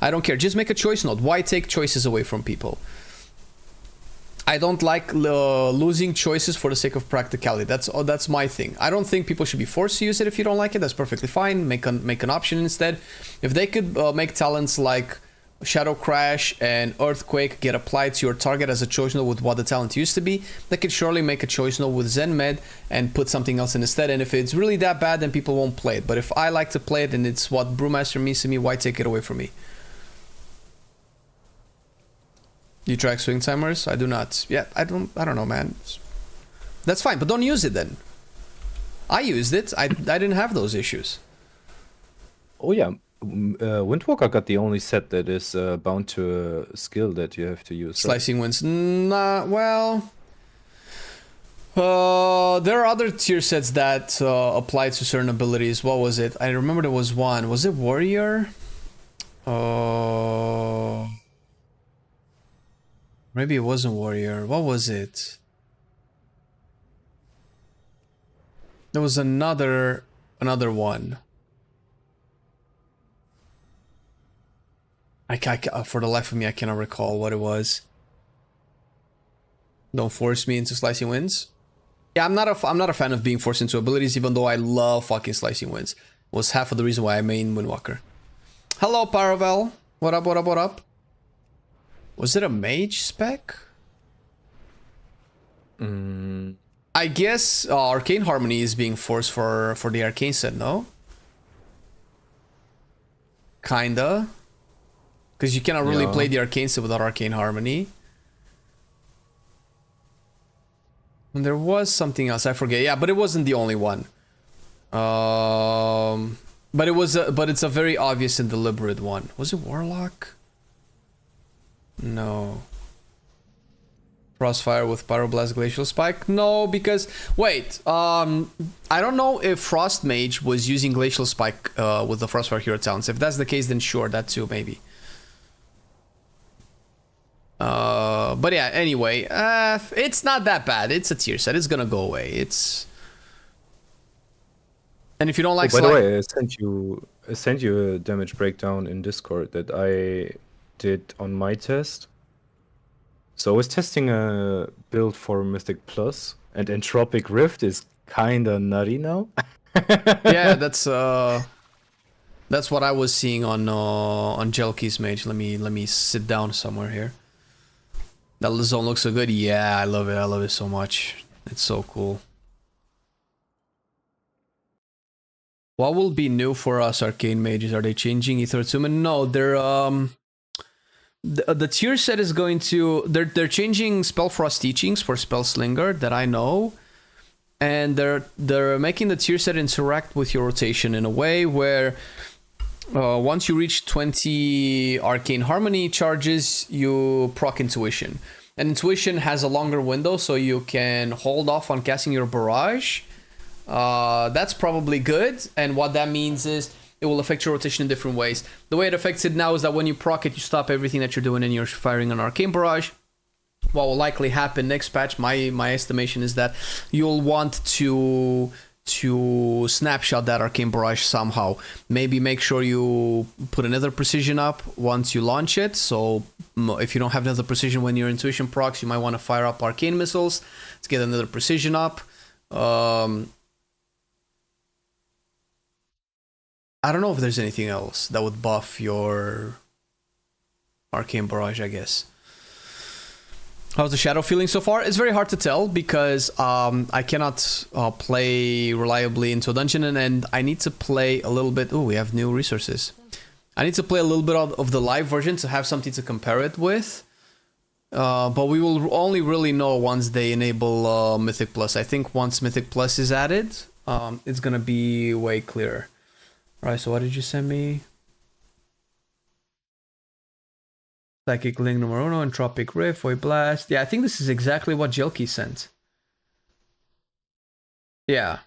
I don't care. Just make a choice node. Why take choices away from people? I don't like losing choices for the sake of practicality. That's my thing. I don't think people should be forced to use it. If you don't like it, that's perfectly fine. Make an option instead. If they could make talents like Shadow Crash and Earthquake get applied to your target as a choice node with what the talent used to be, they could surely make a choice node with Zen Med and put something else in instead. And if it's really that bad, then people won't play it. But if I like to play it and it's what Brewmaster means to me, why take it away from me? You track swing timers? I do not. Yeah, I don't know, man. That's fine, but don't use it then. I used it. I didn't have those issues. Oh yeah, Windwalker got the only set that is bound to a skill that you have to use. Right? Slicing Winds. Nah, well... there are other tier sets that apply to certain abilities. What was it? I remember there was one. Was it Warrior? Maybe it wasn't Warrior. What was it? There was another one. For the life of me, I cannot recall what it was. Don't force me into Slicing Winds. Yeah, I'm not a fan of being forced into abilities, even though I love fucking Slicing Winds. It was half of the reason why I main Windwalker. Hello, Paravel. What up, what up, what up? Was it a mage spec? I guess Arcane Harmony is being forced for the Arcane set, no? Kinda. Because you cannot really play the Arcane set without Arcane Harmony. And there was something else, I forget. Yeah, but it wasn't the only one. But it's a very obvious and deliberate one. Was it Warlock? No. Crossfire with Pyroblast Glacial Spike? No, because... Wait, I don't know if Frost Mage was using Glacial Spike with the Frostfire Hero Talents. If that's the case, then sure, that too, maybe. But yeah, anyway, it's not that bad. It's a tier set. It's gonna go away. It's... And if you don't like... by the way, I sent you a damage breakdown in Discord that I did on my test. So I was testing a build for Mythic Plus, and Entropic Rift is kinda nutty now. Yeah, that's what I was seeing on Jelky's Mage. Let me sit down somewhere here. That zone looks so good. Yeah, I love it. I love it so much. It's so cool. What will be new for us Arcane Mages? Are they changing Ether Attunement? No, they're the tier set is going to... They're changing Spellfrost Teachings for Spellslinger, that I know. And they're making the tier set interact with your rotation in a way where once you reach 20 Arcane Harmony charges, you proc Intuition. And Intuition has a longer window, so you can hold off on casting your Barrage. That's probably good, and what that means is it will affect your rotation in different ways. The way it affects it now is that when you proc it, you stop everything that you're doing and you're firing an Arcane Barrage. What will likely happen next patch, my estimation is that you'll want to snapshot that Arcane Barrage somehow. Maybe make sure you put another precision up once you launch it. So if you don't have another precision when your Intuition procs, you might want to fire up Arcane Missiles to get another precision up. I don't know if there's anything else that would buff your Arcane Barrage, I guess. How's the Shadow feeling so far? It's very hard to tell because I cannot play reliably into a dungeon, and I need to play a little bit... Oh, we have new resources. I need to play a little bit of the live version to have something to compare it with. But we will only really know once they enable Mythic Plus. I think once Mythic Plus is added, it's going to be way clearer. Alright, so what did you send me? Psychic Link numero uno, Entropic Rift, Void Blast. Yeah, I think this is exactly what Jelky sent. Yeah.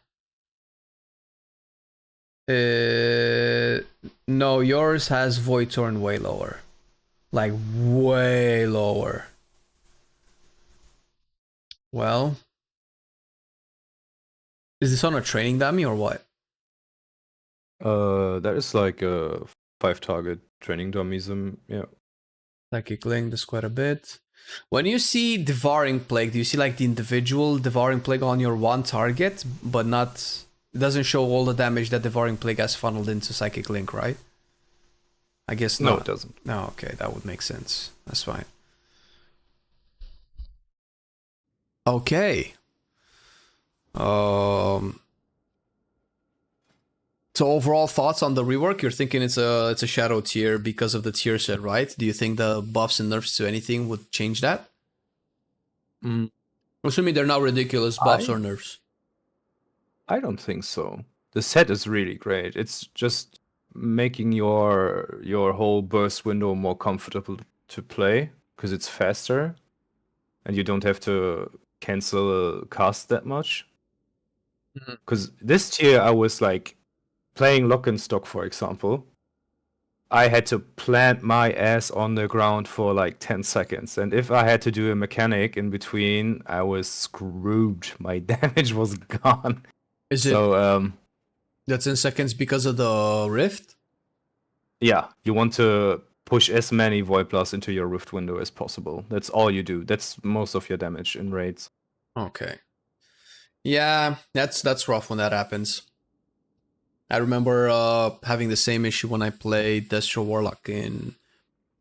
No, yours has Void Torn way lower. Like, way lower. Well. Is this on a training dummy or what? That is like a 5-target training dummism, yeah. Psychic Link, that's quite a bit. When you see Devouring Plague, do you see like the individual Devouring Plague on your one target, but not... It doesn't show all the damage that Devouring Plague has funneled into Psychic Link, right? I guess not. No, it doesn't. No, okay, that would make sense. That's fine. Okay. So overall thoughts on the rework? You're thinking it's a shadow tier because of the tier set, right? Do you think the buffs and nerfs to anything would change that? Assuming they're not ridiculous buffs or nerfs. I don't think so. The set is really great. It's just making your whole burst window more comfortable to play because it's faster, and you don't have to cancel cast that much. Because this tier I was like playing lock and stock, for example. I had to plant my ass on the ground for like 10 seconds. And if I had to do a mechanic in between, I was screwed. My damage was gone. Is it So, that's in seconds because of the rift? yeah, you want to push as many Void Blasts into your Rift window as possible. That's all you do. That's most of your damage in raids. Okay. Yeah, that's rough when that happens. I remember having the same issue when I played Destro Warlock in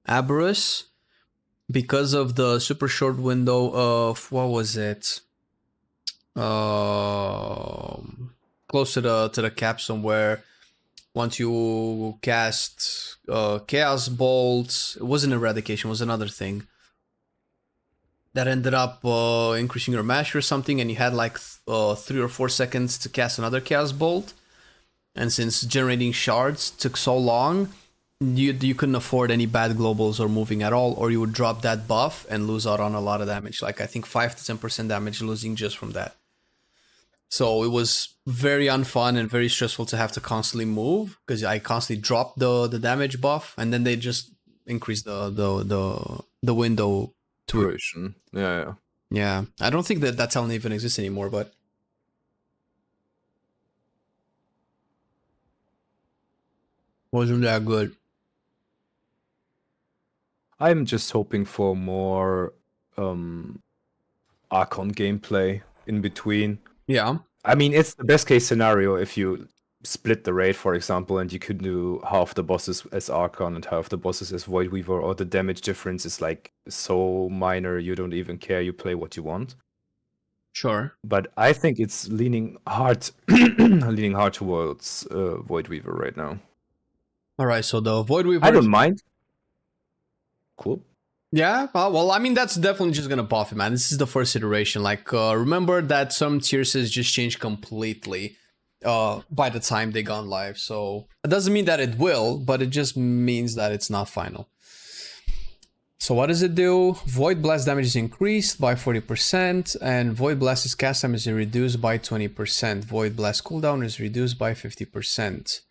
Aberrus because of the super short window of what was it? Close to the capstone, where once you cast Chaos Bolt, it wasn't Eradication, it was another thing that ended up increasing your mash or something, and you had like 3 or 4 seconds to cast another Chaos Bolt. And since generating shards took so long, you couldn't afford any bad globals or moving at all, or you would drop that buff and lose out on a lot of damage. Like I think 5 to 10% damage losing just from that. So it was very unfun and very stressful to have to constantly move, because I constantly dropped the damage buff, and then they just increased the window to it. Duration. Yeah. Yeah, I don't think that talent even exists anymore, but wasn't that good. I'm just hoping for more Archon gameplay in between. Yeah. I mean, it's the best case scenario if you split the raid, for example, and you could do half the bosses as Archon and half the bosses as Voidweaver, or the damage difference is like so minor you don't even care, you play what you want. Sure. But I think it's leaning hard towards Voidweaver right now. All right, so the Voidweaver. I don't mind. Cool. Yeah, well, I mean, that's definitely just gonna buff it, man. This is the first iteration. Like, remember that some tier lists just changed completely by the time they gone live. So it doesn't mean that it will, but it just means that it's not final. So what does it do? Void Blast damage is increased by 40%, and Void Blast's cast time is reduced by 20%. Void Blast cooldown is reduced by 50%.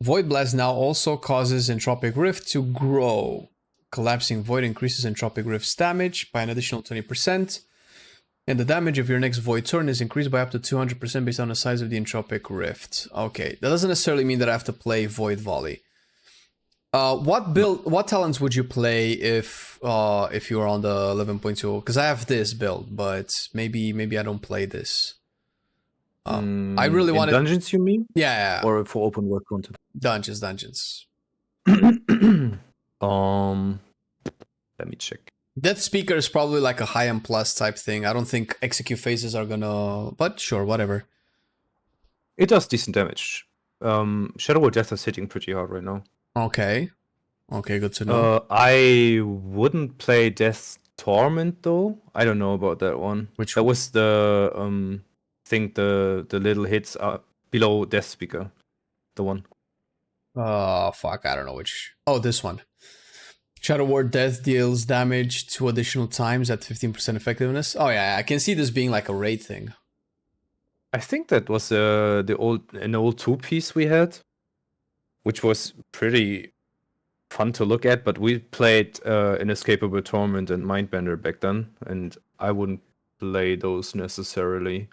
Void Blast now also causes Entropic Rift to grow. Collapsing Void increases Entropic Rift's damage by an additional 20%, and the damage of your next Void turn is increased by up to 200% based on the size of the Entropic Rift. Okay, that doesn't necessarily mean that I have to play Void Volley. What talents would you play if you were on the 11.2? Because I have this build, but maybe I don't play this. I really want dungeons, you mean? Yeah. Or for open world content? Dungeons. Let me check. Death Speaker is probably like a high end plus type thing. I don't think execute phases are gonna, but sure, whatever. It does decent damage. Shadow Wall Death is hitting pretty hard right now. Okay, good to know. I wouldn't play Death Torment though. I don't know about that one. Which that was the think the little hits are below Death Speaker, the one. Fuck, I don't know which. Oh, this one. Shadow Ward Death deals damage 2 additional times at 15% effectiveness. Oh yeah, I can see this being like a raid thing. I think that was an old 2-piece we had, which was pretty fun to look at. But we played Inescapable Torment and Mindbender back then, and I wouldn't play those necessarily.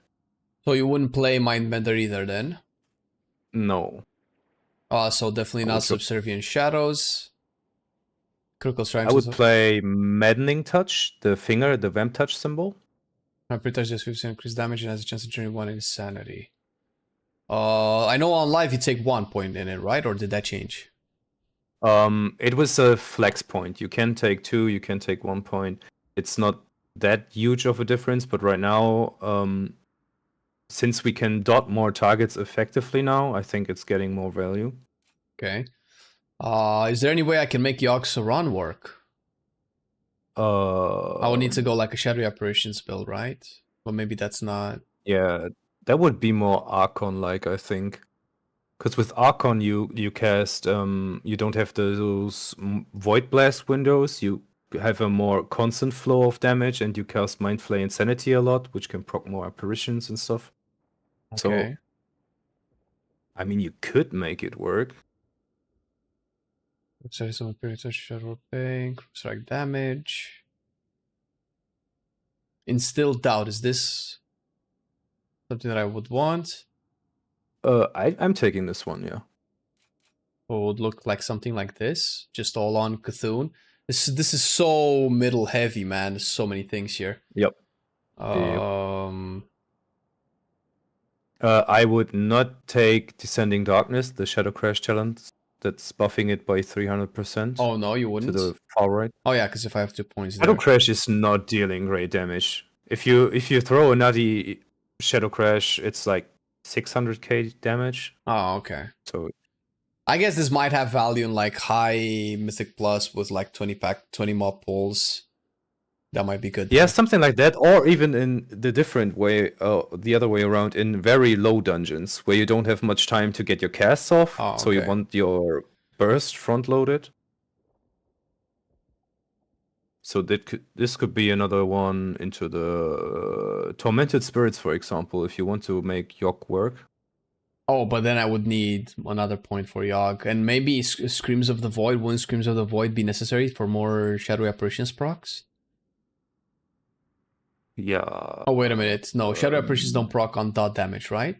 So you wouldn't play Mindbender either then? No. So definitely not Subservient Shadows. Critical Strikes. I would play Maddening Touch, the Vamp Touch symbol. Every touch does 50% increased damage and has a chance to generate 1 insanity. I know on live you take 1 point in it, right? Or did that change? It was a flex point. You can take 2, you can take 1 point. It's not that huge of a difference, but right now, since we can dot more targets effectively now, I think it's getting more value. Okay. Is there any way I can make Yogg-Saron work? I would need to go like a Shadowy Apparitions build, right? But maybe that's not... Yeah, that would be more Archon-like, I think. Because with Archon, you cast you don't have those Void Blast windows. You have a more constant flow of damage, and you cast Mind Flay Insanity a lot, which can proc more apparitions and stuff. So, Okay. I mean, you could make it work. So some period touch shadow pain, strike damage. Instill doubt. Is this something that I would want? I'm taking this one, yeah. Or would look like something like this? Just all on Cthulhu. This is so middle heavy, man. There's so many things here. Yep. I would not take Descending Darkness, the Shadow Crash challenge that's buffing it by 300%. Oh no, you To wouldn't. the far right. Oh yeah, because if I have 2 points Shadow there. Crash is not dealing great damage. If you throw a nutty Shadow Crash, it's like 600k damage. Oh okay. So I guess this might have value in like high Mythic Plus with like 20 mob pulls. That might be good. yeah, something like that, or even in the different way, the other way around, in very low dungeons where you don't have much time to get your casts off, Oh, so you okay. want your burst front loaded. So this could be another one into the Tormented Spirits, for example, if you want to make Yok work. Oh, but then I would need another point for Yogg. And maybe Screams of the Void. Wouldn't Screams of the Void be necessary for more Shadowy Apparitions procs? Yeah. Oh, wait a minute. No, Shadowy Apparitions don't proc on dot damage, right?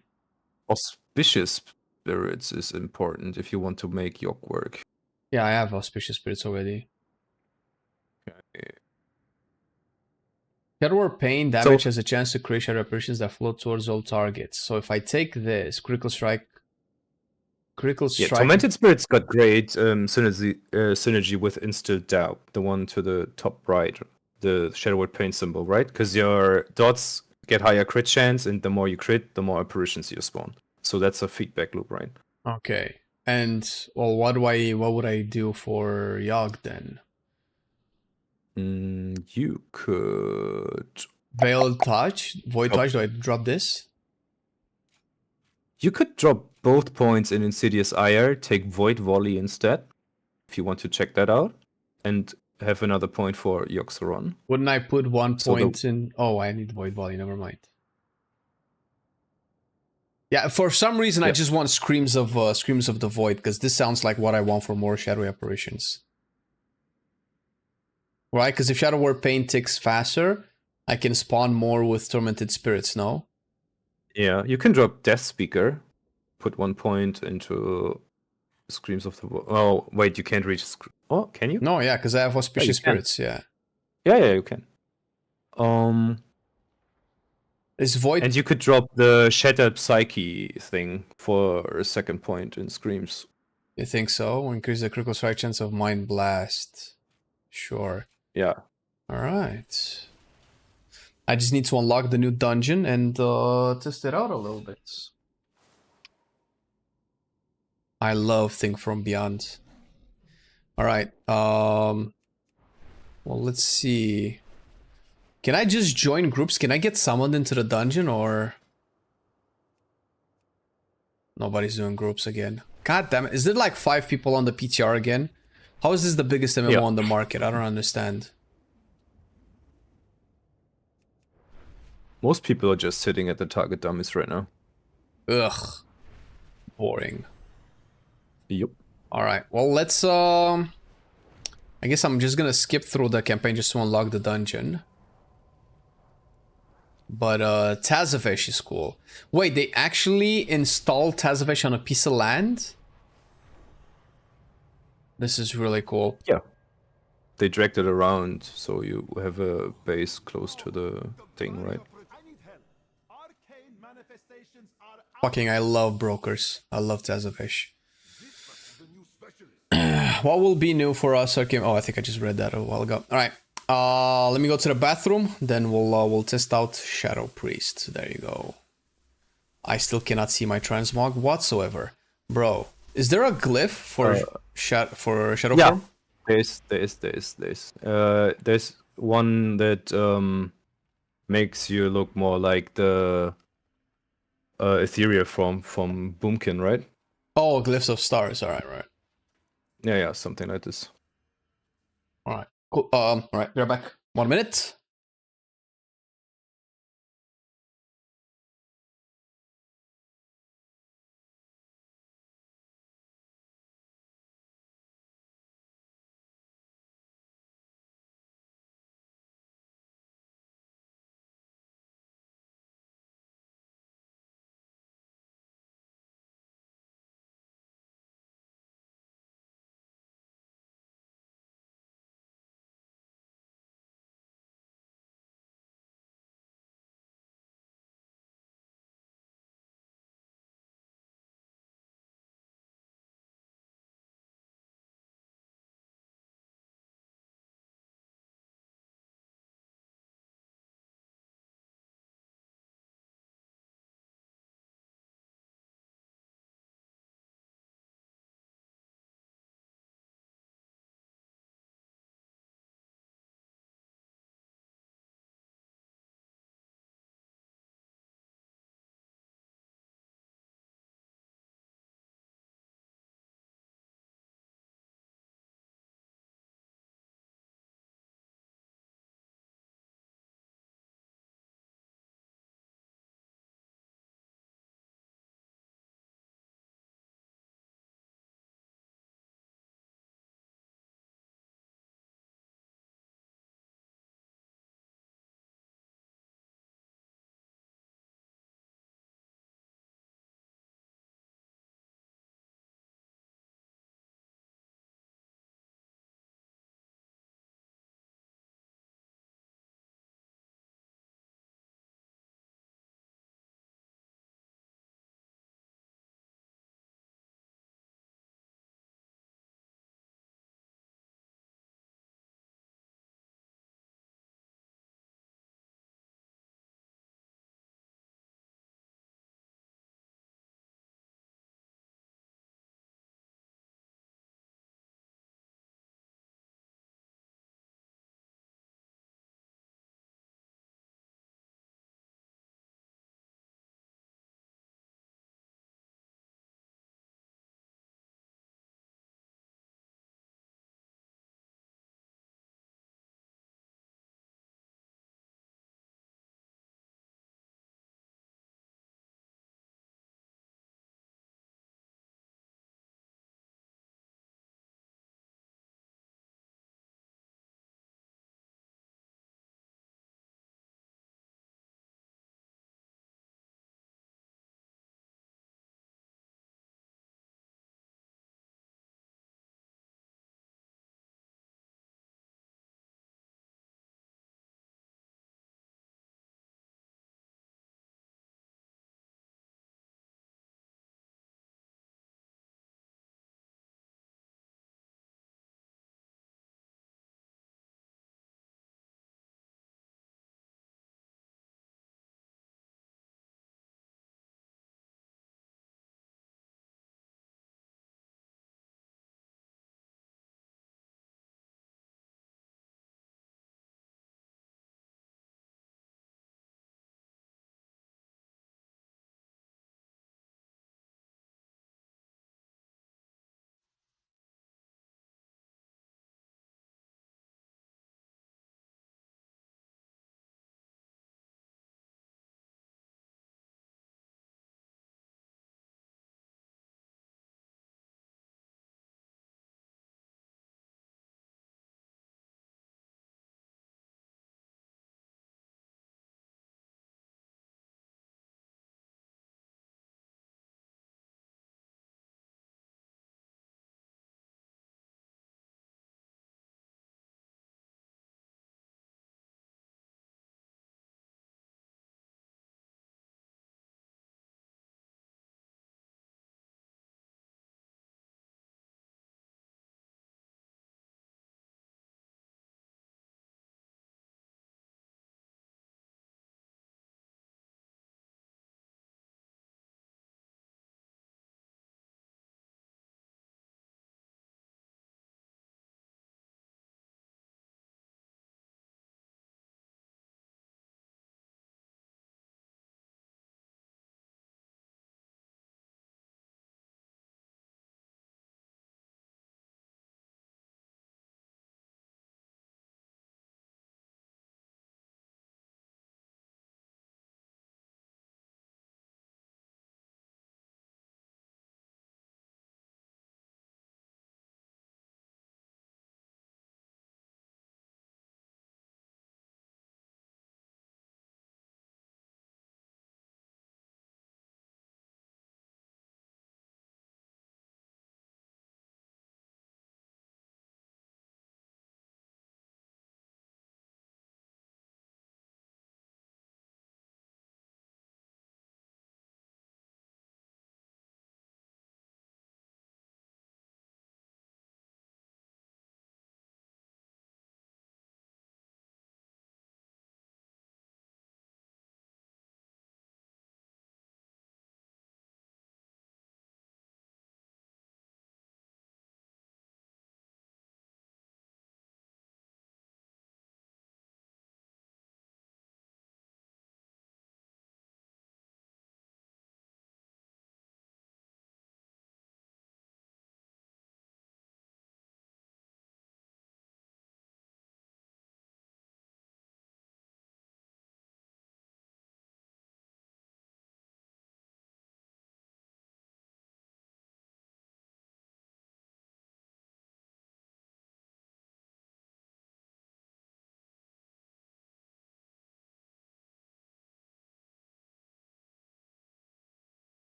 Auspicious Spirits is important if you want to make Yok work. Yeah, I have Auspicious Spirits already. Okay. Shadow or Pain damage has a chance to create Shadow Apparitions that float towards all targets. So if I take this, Critical Strike... Yeah, Tormented Spirits got great synergy with Instilled Doubt, the one to the top right, the Shadow Word Pain symbol, right? Because your dots get higher crit chance, and the more you crit, the more apparitions you spawn. So that's a feedback loop, right? Okay. And, well, what would I do for Yogg then? You could... Veiled Touch? Void Touch, do I drop this? You could drop both points in Insidious Ire, take Void Volley instead, if you want to check that out, and have another point for Yoxaron. Wouldn't I put 1 So point in... Oh, I need Void Volley, never mind. Yeah, for some reason I just want Screams of the Void, because this sounds like what I want for more Shadowy Apparitions. Right, because if Shadow Word Pain ticks faster, I can spawn more with Tormented Spirits, no? Yeah, you can drop Death Speaker, put 1 point into Screams of the Void. Oh, wait, you can't reach... Oh, can you? No, yeah, because I have Auspicious can. Spirits, yeah. Yeah, you can. Is Void... And you could drop the Shattered Psyche thing for a second point in Screams. You think so? Increase the critical strike chance of Mind Blast. Sure. Yeah. Alright. I just need to unlock the new dungeon and test it out a little bit. I love Think From Beyond. Alright. Well, let's see. Can I just join groups? Can I get summoned into the dungeon or... Nobody's doing groups again. God damn it. Is there like 5 people on the PTR again? How is this the biggest MMO on the market? I don't understand. Most people are just sitting at the target dummies right now. Ugh. Boring. Yep. Alright, well let's I guess I'm just gonna skip through the campaign just to unlock the dungeon. But Tazavesh is cool. Wait, they actually installed Tazavesh on a piece of land? This is really cool. Yeah. They dragged it around so you have a base close to the thing, right? Fucking I love brokers. I love Tazavesh. What will be new for us? Okay. Oh, I think I just read that a while ago. Alright. Let me go to the bathroom. Then we'll test out Shadow Priest. There you go. I still cannot see my transmog whatsoever. Bro, is there a glyph for Shadow form? There's one that makes you look more like the Ethereal form from Boomkin, right? Oh, glyphs of stars. All right, right. Yeah, something like this. All right. Cool. All right, we're back. 1 minute.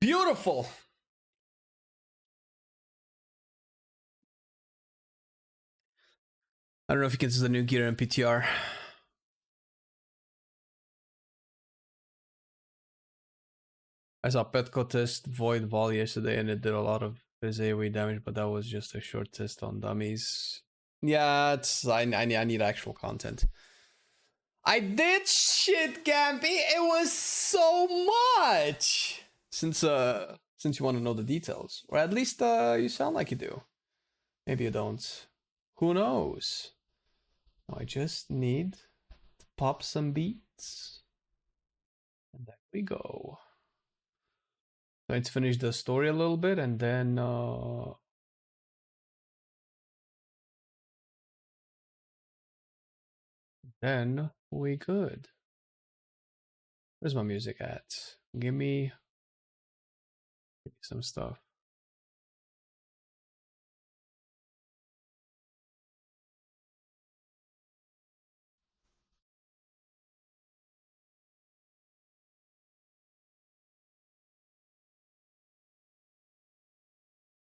Beautiful. I don't know if you can see the new gear in PTR. I saw Petco test Void Wall yesterday and it did a lot of his AoE damage, but that was just a short test on dummies. Yeah, it's I need actual content. I did shit, Gampy. It was so much. Since you want to know the details, or at least you sound like you do. Maybe you don't. Who knows? I just need to pop some beats, and there we go. Let's finish the story a little bit, and then we good. Where's my music at? Give me some stuff.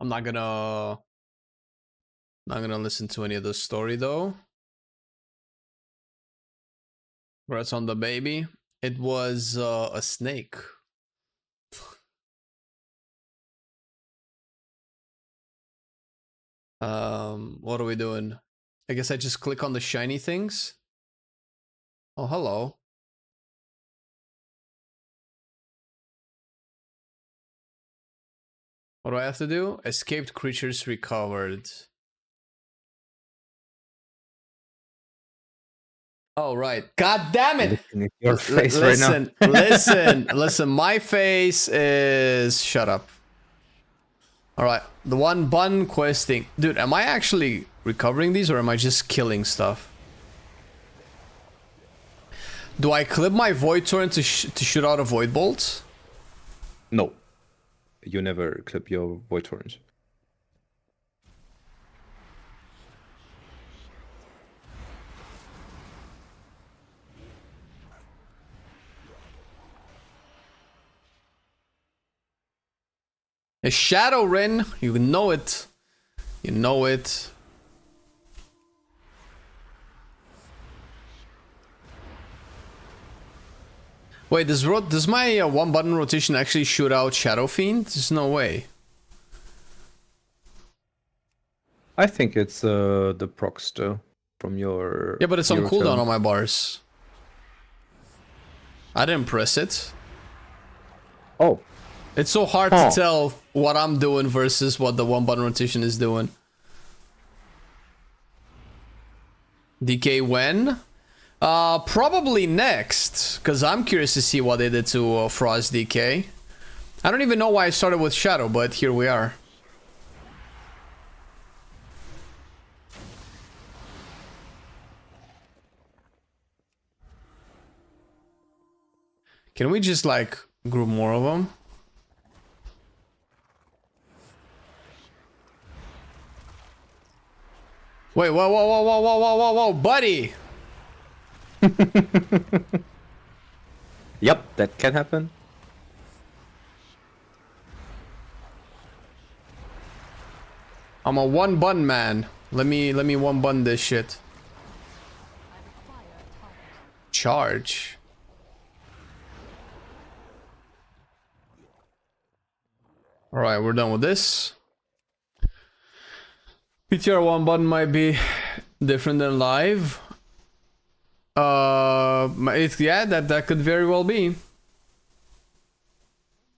I'm not gonna listen to any of the story though. Congrats on the baby. It was a snake. What are we doing? I guess I just click on the shiny things. Oh, hello. What do I have to do? Escaped creatures recovered. Oh, right. God damn it. Your face right now. Listen. My face is... Shut up. All right. The one bun questing. Dude, am I actually recovering these or am I just killing stuff? Do I clip my void torrent to shoot out a void bolt? No. You never clip your void torrent. A shadow Rin, you know it. You know it. Wait, does my one button rotation actually shoot out Shadow Fiend? There's no way. I think it's the procs though from your... Yeah, but it's on cooldown on my bars. I didn't press it. Oh. It's so hard to tell what I'm doing versus what the one button rotation is doing. DK when? Probably next, because I'm curious to see what they did to Frost DK. I don't even know why I started with Shadow, but here we are. Can we just like group more of them? Wait, whoa, buddy! Yep, that can happen. I'm a one bun man. Let me one bun this shit. Charge. All right, we're done with this. PTR one button might be different than live. Yeah, that could very well be.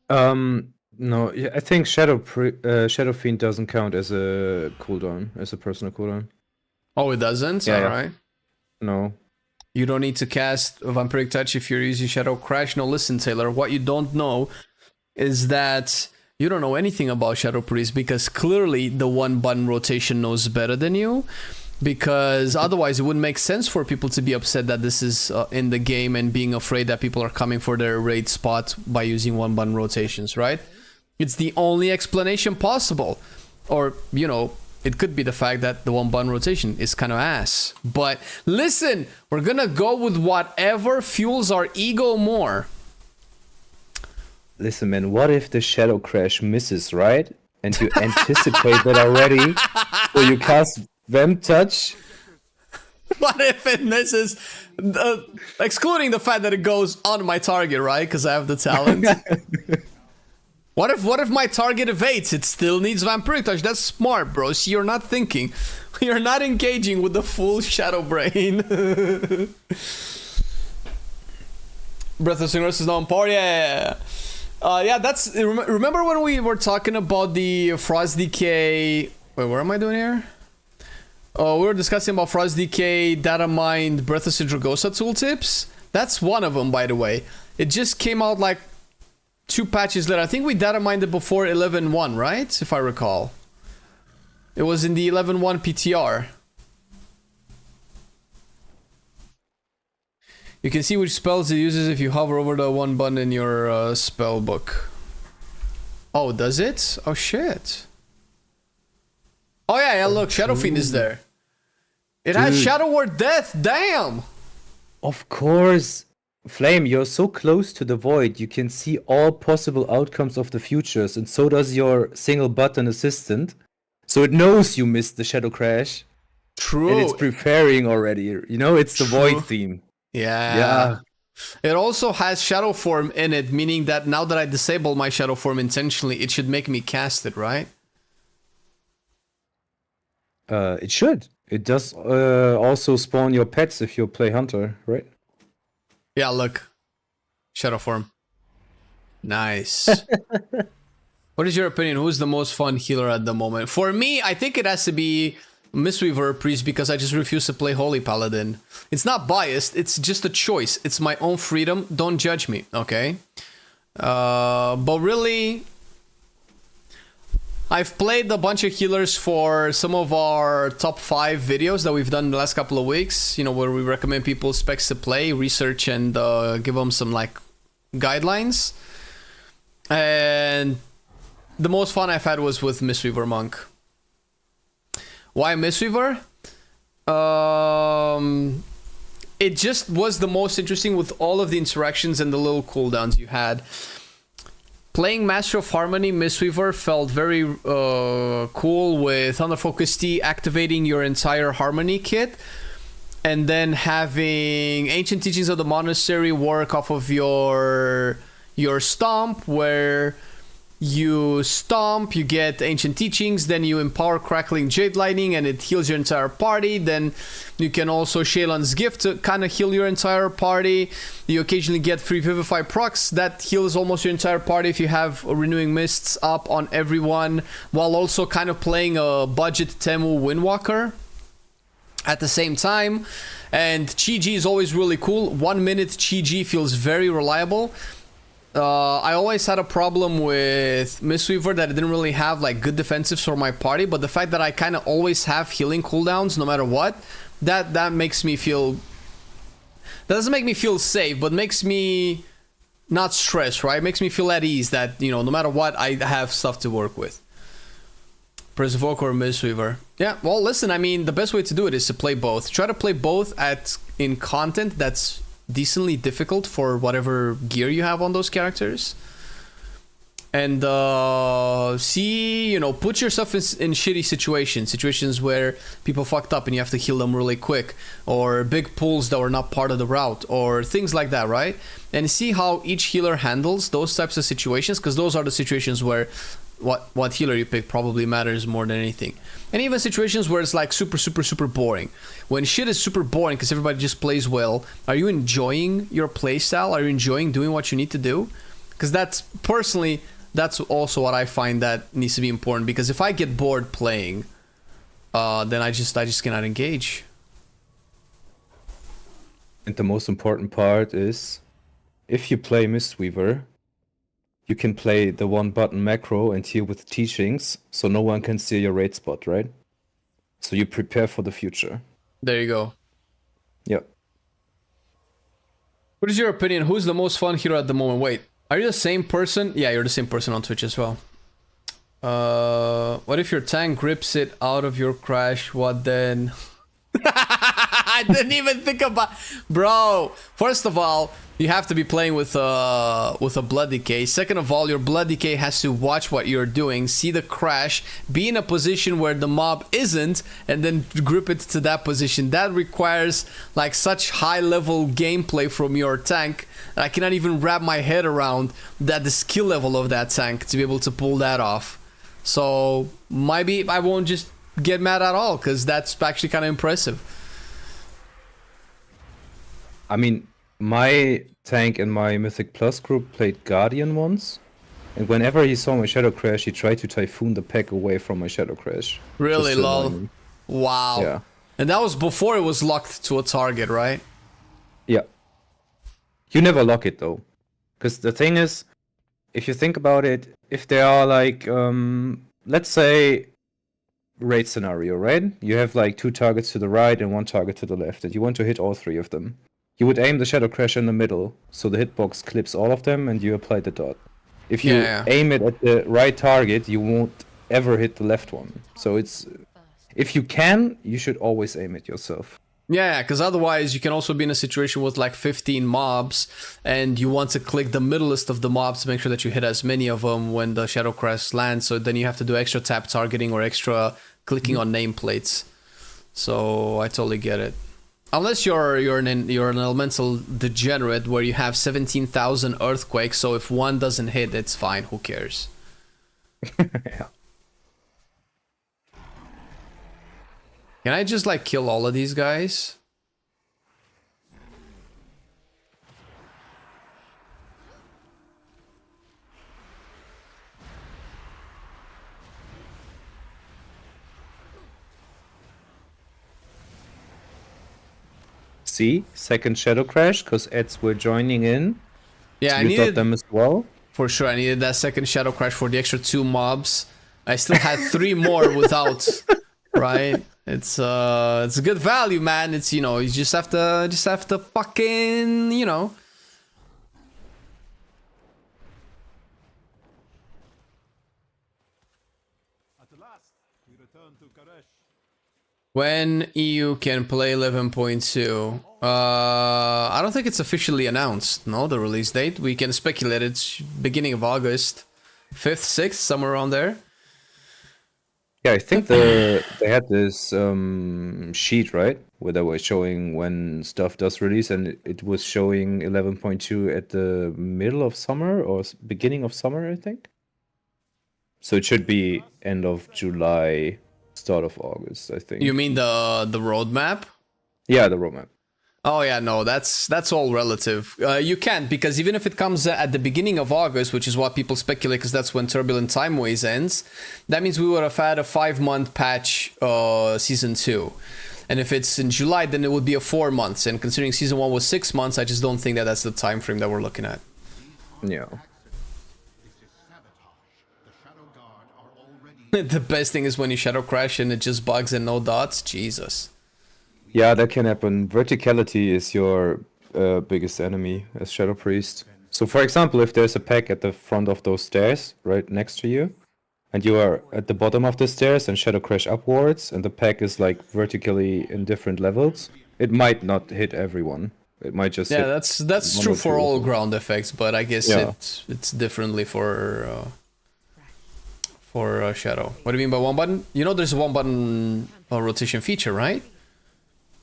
No, yeah, I think Shadow Fiend doesn't count as a cooldown, as a personal cooldown. Oh, it doesn't? Yeah, Alright. No. You don't need to cast Vampiric Touch if you're using Shadow Crash. No, listen, Taylor, what you don't know is that you don't know anything about Shadow Priest, because clearly the one button rotation knows better than you. Because otherwise it wouldn't make sense for people to be upset that this is in the game and being afraid that people are coming for their raid spot by using one button rotations, right? It's the only explanation possible. Or, you know, it could be the fact that the one button rotation is kind of ass. But listen, we're gonna go with whatever fuels our ego more. listen, man, what if the Shadow Crash misses, right? And you anticipate that already, so you cast Vamp Touch. What if it misses? Excluding the fact that it goes on my target, right? Because I have the talent. What if my target evades? It still needs Vampiric Touch. That's smart, bro. See, you're not thinking. You're not engaging with the full Shadow Brain. Breath of Synchronis is not on par. Yeah. Yeah, that's... Remember when we were talking about the Frost Decay... Wait, what am I doing here? Oh, we were discussing about Frost Decay, Data Mined, Breath of Sindragosa tooltips. That's one of them, by the way. It just came out like 2 patches later. I think we data mined it before 11.1, right? If I recall. It was in the 11.1 PTR. You can see which spells it uses if you hover over the one button in your spell book. Oh, does it? Oh, shit. Oh, yeah, look, Shadow Fiend is there. It has Shadow Word Death, damn! Of course. Flame, you're so close to the void, you can see all possible outcomes of the futures, and so does your single button assistant. So it knows you missed the Shadow Crash. True. And it's preparing already. You know, it's the void theme. Yeah. It also has Shadow Form in it, meaning that now that I disable my Shadow Form intentionally, it should make me cast it, right? It should. It does also spawn your pets if you play Hunter, right? Yeah, look. Shadow Form. Nice. What is your opinion? Who's the most fun healer at the moment? For me, I think it has to be Mistweaver Priest because I just refuse to play Holy Paladin. It's not biased, it's just a choice. It's my own freedom. Don't judge me, okay? But really, I've played a bunch of healers for some of our top 5 videos that we've done the last couple of weeks, you know, where we recommend people specs to play, research, and give them some, like, guidelines. And the most fun I've had was with Mistweaver Monk. Why Mistweaver? It just was the most interesting with all of the interactions and the little cooldowns you had. Playing Master of Harmony Mistweaver felt very cool with Thunder Focus T activating your entire Harmony kit, and then having Ancient Teachings of the Monastery work off of your Stomp, where you stomp, you get Ancient Teachings, then you empower Crackling Jade Lightning and it heals your entire party. Then you can also Shalan's Gift to kind of heal your entire party. You occasionally get free Vivify procs that heals almost your entire party if you have Renewing Mists up on everyone, while also kind of playing a budget Temu Windwalker at the same time. And Chi-G is always really cool. 1 minute Chi-G feels very reliable. I always had a problem with Mistweaver that I didn't really have like good defensives for my party, but the fact that I kind of always have healing cooldowns no matter what, that makes me feel... That doesn't make me feel safe, but makes me not stressed, right? Makes me feel at ease that, you know, no matter what, I have stuff to work with. Preservoke or Mistweaver. Yeah, well, listen, I mean, the best way to do it is to play both. Try to play both in content that's decently difficult for whatever gear you have on those characters, and see, you know, put yourself in shitty situations where people fucked up and you have to heal them really quick, or big pulls that were not part of the route, or things like that, right? And see how each healer handles those types of situations, because those are the situations where what healer you pick probably matters more than anything. And even situations where it's like super boring. When shit is super boring because everybody just plays well, are you enjoying your playstyle? Are you enjoying doing what you need to do? Because that's also what I find that needs to be important. Because if I get bored playing, then I just cannot engage. And the most important part is, if you play Mistweaver, you can play the 1-button macro and heal with teachings, so no one can steal your raid spot, right? So you prepare for the future. There you go. Yep. What is your opinion? Who's the most fun hero at the moment? Wait, are you the same person? Yeah, you're the same person on Twitch as well. What if your tank grips it out of your crash? What then? I didn't even think about... Bro, first of all, you have to be playing with a blood decay. Second of all, your blood decay has to watch what you're doing, see the crash, be in a position where the mob isn't, and then grip it to that position. That requires like such high level gameplay from your tank that I cannot even wrap my head around that the skill level of that tank to be able to pull that off. So maybe I won't just get mad at all, because that's actually kind of impressive. I mean, my tank in my Mythic Plus group played Guardian once, and whenever he saw my Shadow Crash, he tried to Typhoon the pack away from my Shadow Crash. Really, just to annoy lol. me. Wow. Yeah. And that was before it was locked to a target, right? Yeah. You never lock it though. Because the thing is, if you think about it, if there are like, let's say, raid scenario, right? You have like 2 targets to the right and 1 target to the left, and you want to hit all 3 of them. You would aim the Shadow Crash in the middle, so the hitbox clips all of them and you apply the dot. If you aim it at the right target, you won't ever hit the left one. So it's... If you can, you should always aim it yourself. Yeah, because otherwise you can also be in a situation with like 15 mobs and you want to click the middlest of the mobs to make sure that you hit as many of them when the Shadow Crash lands. So then you have to do extra tap targeting or extra clicking on nameplates. So I totally get it. Unless you're an elemental degenerate where you have 17,000 earthquakes, so if one doesn't hit, it's fine. Who cares? Yeah. Can I just like kill all of these guys? See, second Shadow Crash, because ads were joining in. Yeah, so I you needed got them as well. For sure. I needed that second Shadow Crash for the extra 2 mobs. I still had 3 more without, right? It's a good value, man. It's, you know, you just have to fucking, you know. At last, we return to Karesh. When EU can play 11.2? I don't think it's officially announced, no, the release date. We can speculate it's beginning of August. 5th, 6th, somewhere around there. Yeah, I think they had this sheet, right? Where they were showing when stuff does release, and it was showing 11.2 at the middle of summer or beginning of summer, I think. So it should be end of July, start of August, I think. You mean the roadmap? Yeah, the roadmap. Oh yeah, no, that's all relative. You can't, because even if it comes at the beginning of August, which is what people speculate, because that's when Turbulent Timeways ends, that means we would have had a 5-month patch season 2. And if it's in July, then it would be a 4 months. And considering season 1 was 6 months, I just don't think that that's the time frame that we're looking at. Yeah. The best thing is when you Shadow Crash and it just bugs and no dots. Jesus. Yeah, that can happen. Verticality is your biggest enemy as Shadow Priest. So for example, if there's a pack at the front of those stairs, right next to you, and you are at the bottom of the stairs and Shadow Crash upwards, and the pack is like vertically in different levels, it might not hit everyone. It might just hit that's true for all ground effects, but I guess it's differently for Shadow. What do you mean by one button? You know there's a one button rotation feature, right?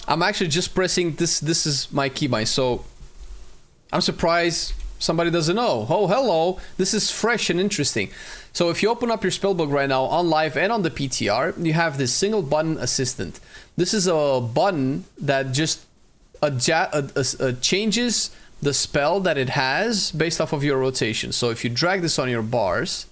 I'm actually just pressing this. This is my keybind, so I'm surprised somebody doesn't know. Oh, hello. This is fresh and interesting. So if you open up your spellbook right now on live and on the PTR, you have this single button assistant. This is a button that just changes the spell that it has based off of your rotation. So if you drag this on your bars,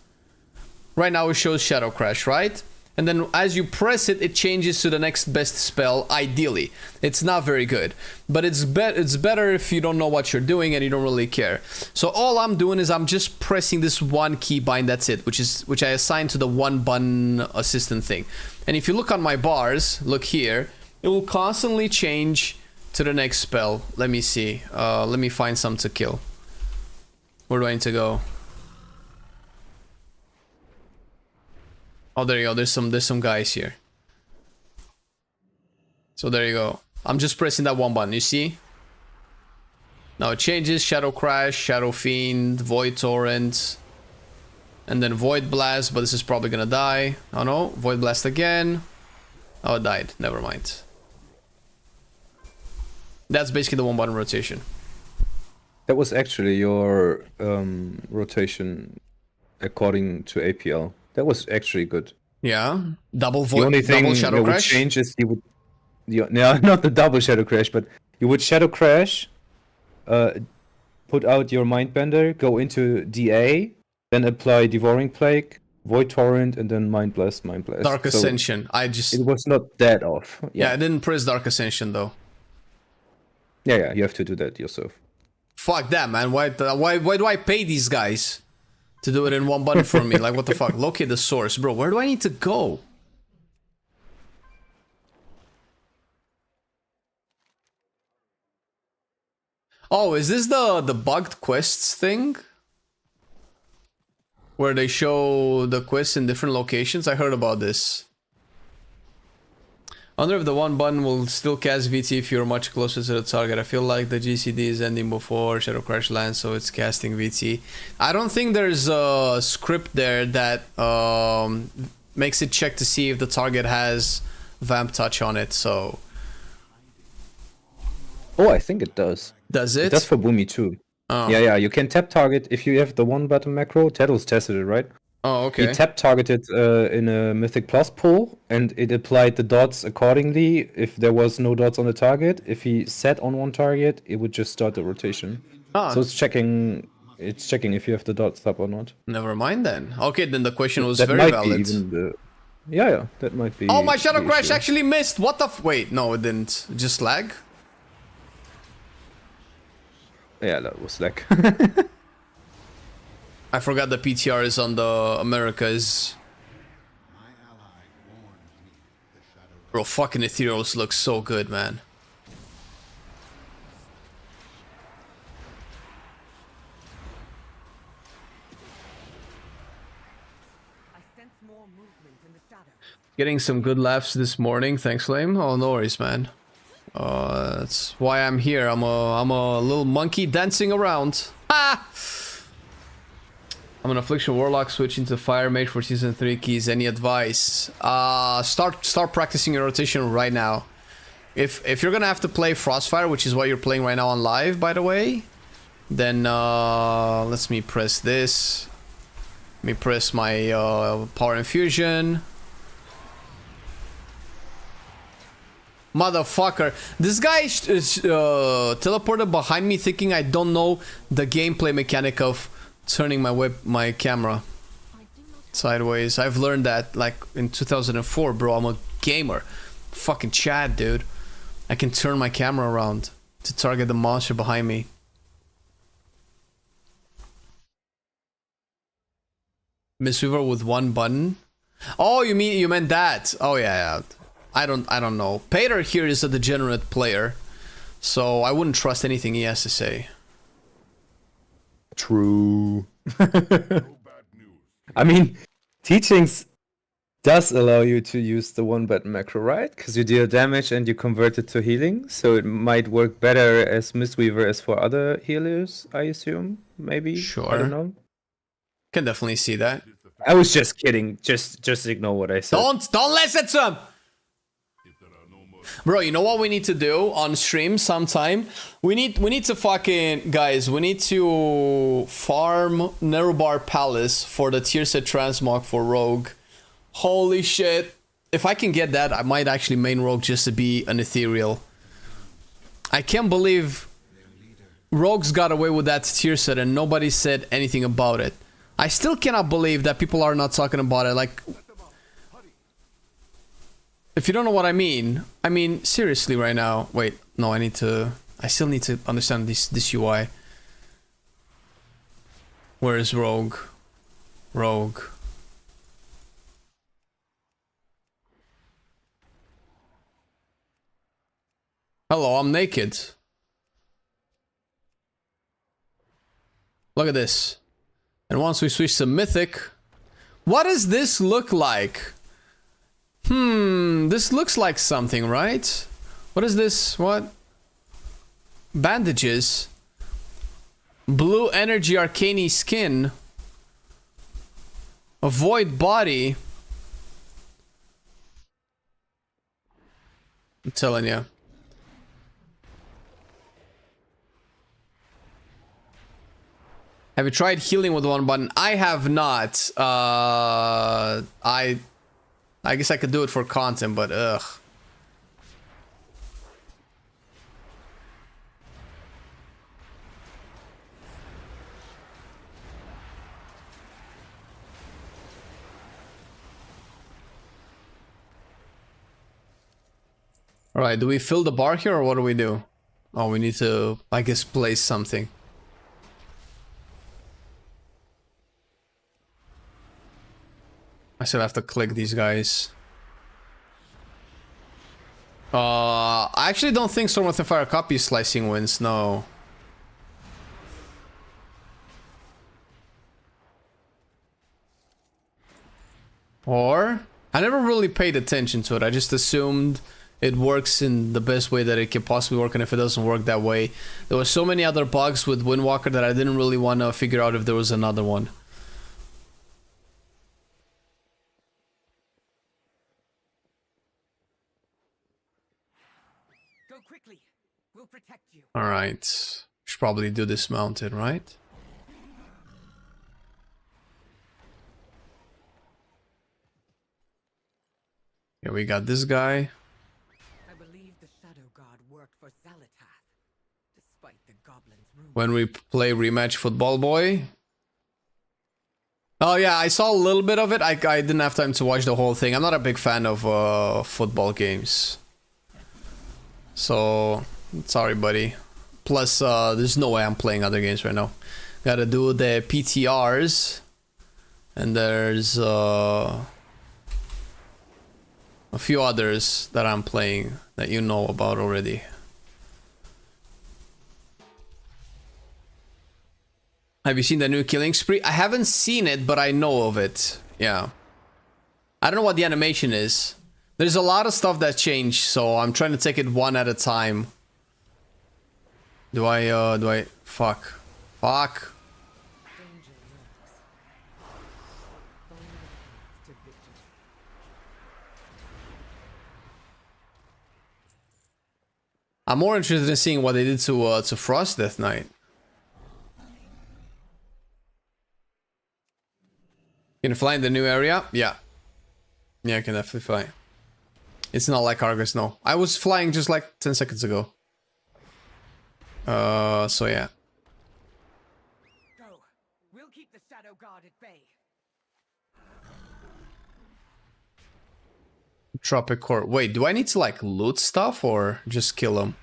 right now it shows Shadow Crash, right? And then as you press it, it changes to the next best spell, ideally. It's not very good, but it's better if you don't know what you're doing and you don't really care. So all I'm doing is I'm just pressing this one keybind, that's it, which I assigned to the one button assistant thing. And if you look on my bars, look here, it will constantly change to the next spell. Let me see. Let me find some to kill. Where do I need to go? Oh, there you go. There's some guys here. So there you go. I'm just pressing that one button, you see? Now it changes, Shadow Crash, Shadow Fiend, Void Torrent, and then Void Blast, but this is probably gonna die. Oh no, Void Blast again. Oh, it died, never mind. That's basically the one button rotation. That was actually your rotation according to APL. That was actually good. Yeah, double The only Void, thing double Shadow that would Crash. change is you would, no, not the double Shadow Crash, but you would Shadow Crash, put out your Mindbender, go into DA, then apply Devouring Plague, Void Torrent, and then Mind Blast, Mind Blast. Dark So Ascension. it was not that off. Yeah, I didn't press Dark Ascension though. Yeah, you have to do that yourself. Fuck that, man. Why do I pay these guys to do it in one button for me? Like, what the fuck? Locate the source. Bro, where do I need to go? Oh, is this the bugged quests thing? Where they show the quests in different locations? I heard about this. I wonder if the one button will still cast VT if you're much closer to the target. I feel like the GCD is ending before Shadow Crash lands, so it's casting VT. I don't think there's a script there that makes it check to see if the target has Vamp Touch on it, so... Oh, I think it does. Does it? It does for Boomy too. Oh. Yeah, you can tap target if you have the one button macro. Tattles tested it, right? Oh, okay. He tap targeted in a Mythic Plus pool, and it applied the dots accordingly. If there was no dots on the target, if he set on one target, it would just start the rotation. Ah. So it's checking if you have the dots up or not. Never mind then. Okay, then the question was That very might valid. be even the... Yeah, that might be. Oh, my Shadow the Crash issue. actually missed. What the wait, no, it didn't. Just lag? Yeah, that was like. I forgot the PTR is on the Americas. Bro, fucking Ethereals look so good, man. I sense more movement in the shadows. Getting some good laughs this morning. Thanks, Flame. Oh, no worries, man. That's why I'm here. I'm a little monkey dancing around. Ah! I'm an Affliction Warlock switching to Fire Mage for Season 3 keys. Any advice? Start practicing your rotation right now. If you're gonna have to play Frostfire, which is what you're playing right now on live, by the way, then let me press this. Let me press my Power Infusion. Motherfucker. This guy is teleported behind me thinking I don't know the gameplay mechanic of turning my camera sideways. I've learned that like in 2004, bro. I'm a gamer. Fucking Chad, dude. I can turn my camera around to target the monster behind me. Mistweaver with one button? Oh, you meant that. Oh yeah. I don't know. Pater here is a degenerate player, so I wouldn't trust anything he has to say. True. I mean, teachings does allow you to use the one button macro, right? Because you deal damage and you convert it to healing, so it might work better as Mistweaver as for other healers, I assume. Maybe. Sure. I don't know. Can definitely see that. I was just kidding. Just ignore what I said. Don't listen to him. Bro, you know what we need to do on stream sometime? We need to fucking guys, we need to farm Nerubar Palace for the tier set transmog for Rogue. Holy shit. If I can get that, I might actually main Rogue just to be an ethereal. I can't believe Rogues got away with that tier set and nobody said anything about it. I still cannot believe that people are not talking about it. Like, if you don't know what I mean seriously right now. Wait, no, I still need to understand this UI. Where is Rogue? Rogue. Hello, I'm naked. Look at this. And once we switch to Mythic, what does this look like? This looks like something, right? What is this? What? Bandages. Blue energy arcane skin. Avoid body. I'm telling you. Have you tried healing with one button? I have not. I guess I could do it for content, but ugh. All right, do we fill the bar here or what do we do? Oh, we need to, I guess, place something. I still have to click these guys. I actually don't think Storm with Fire copy slicing wins, no. Or I never really paid attention to it. I just assumed it works in the best way that it can possibly work, and if it doesn't work that way, there were so many other bugs with Windwalker that I didn't really want to figure out if there was another one. Go quickly. We'll protect you. All right, should probably do this mounted, right? Here we got this guy. I believe the Shadow God worked for Zalatath, despite the goblin's rumors. When we play rematch football boy. Oh yeah, I saw a little bit of it. I didn't have time to watch the whole thing. I'm not a big fan of football games. So, sorry buddy. Plus, there's no way I'm playing other games right now. Gotta do the PTRs. And there's a few others that I'm playing that you know about already. Have you seen the new Killing Spree? I haven't seen it, but I know of it. Yeah. I don't know what the animation is. There's a lot of stuff that changed, so I'm trying to take it one at a time. Do I... Fuck. Fuck. Danger lurks. Only path to victory. I'm more interested in seeing what they did to Frost Death Knight. Can you fly in the new area? Yeah. Yeah, I can definitely fly. It's not like Argus, no. I was flying just like 10 seconds ago. So yeah. Go. We'll keep the Shadow God at bay. Tropic Core. Wait, do I need to like loot stuff or just kill them?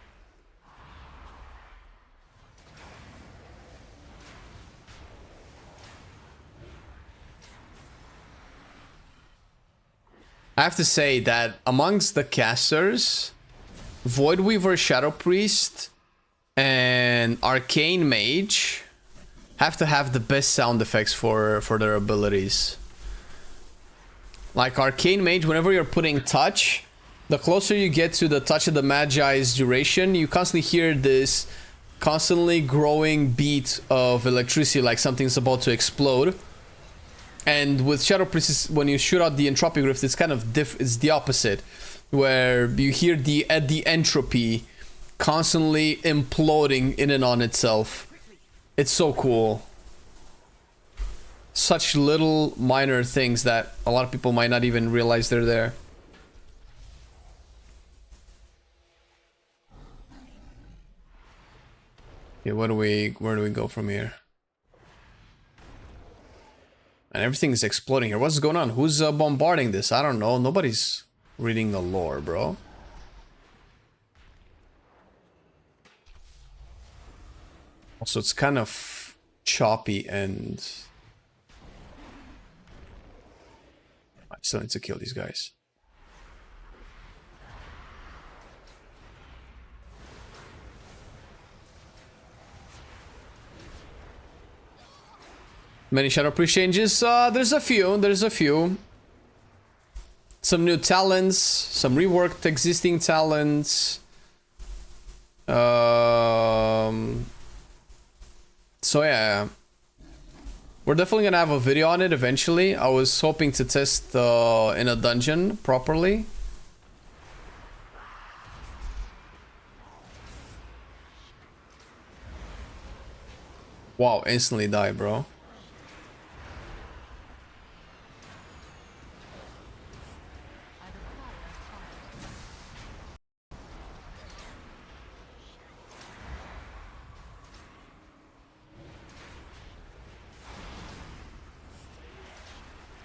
I have to say that amongst the casters, Voidweaver, Shadow Priest, and Arcane Mage have to have the best sound effects for their abilities. Like Arcane Mage, whenever you're putting touch, the closer you get to the Touch of the Magi's duration, you constantly hear this constantly growing beat of electricity, like something's about to explode. And with Shadow Priest, when you shoot out the Entropic Rift, it's kind of it's the opposite, where you hear the entropy constantly imploding in and on itself. It's so cool. Such little minor things that a lot of people might not even realize they're there. Okay, where do we go from here? And everything is exploding here. What's going on? Who's bombarding this? I don't know. Nobody's reading the lore, bro. Also, it's kind of choppy and... I still need to kill these guys. Many Shadow Priest changes? There's a few. Some new talents, some reworked existing talents. So yeah, we're definitely gonna have a video on it eventually. I was hoping to test in a dungeon properly. Wow, instantly die, bro.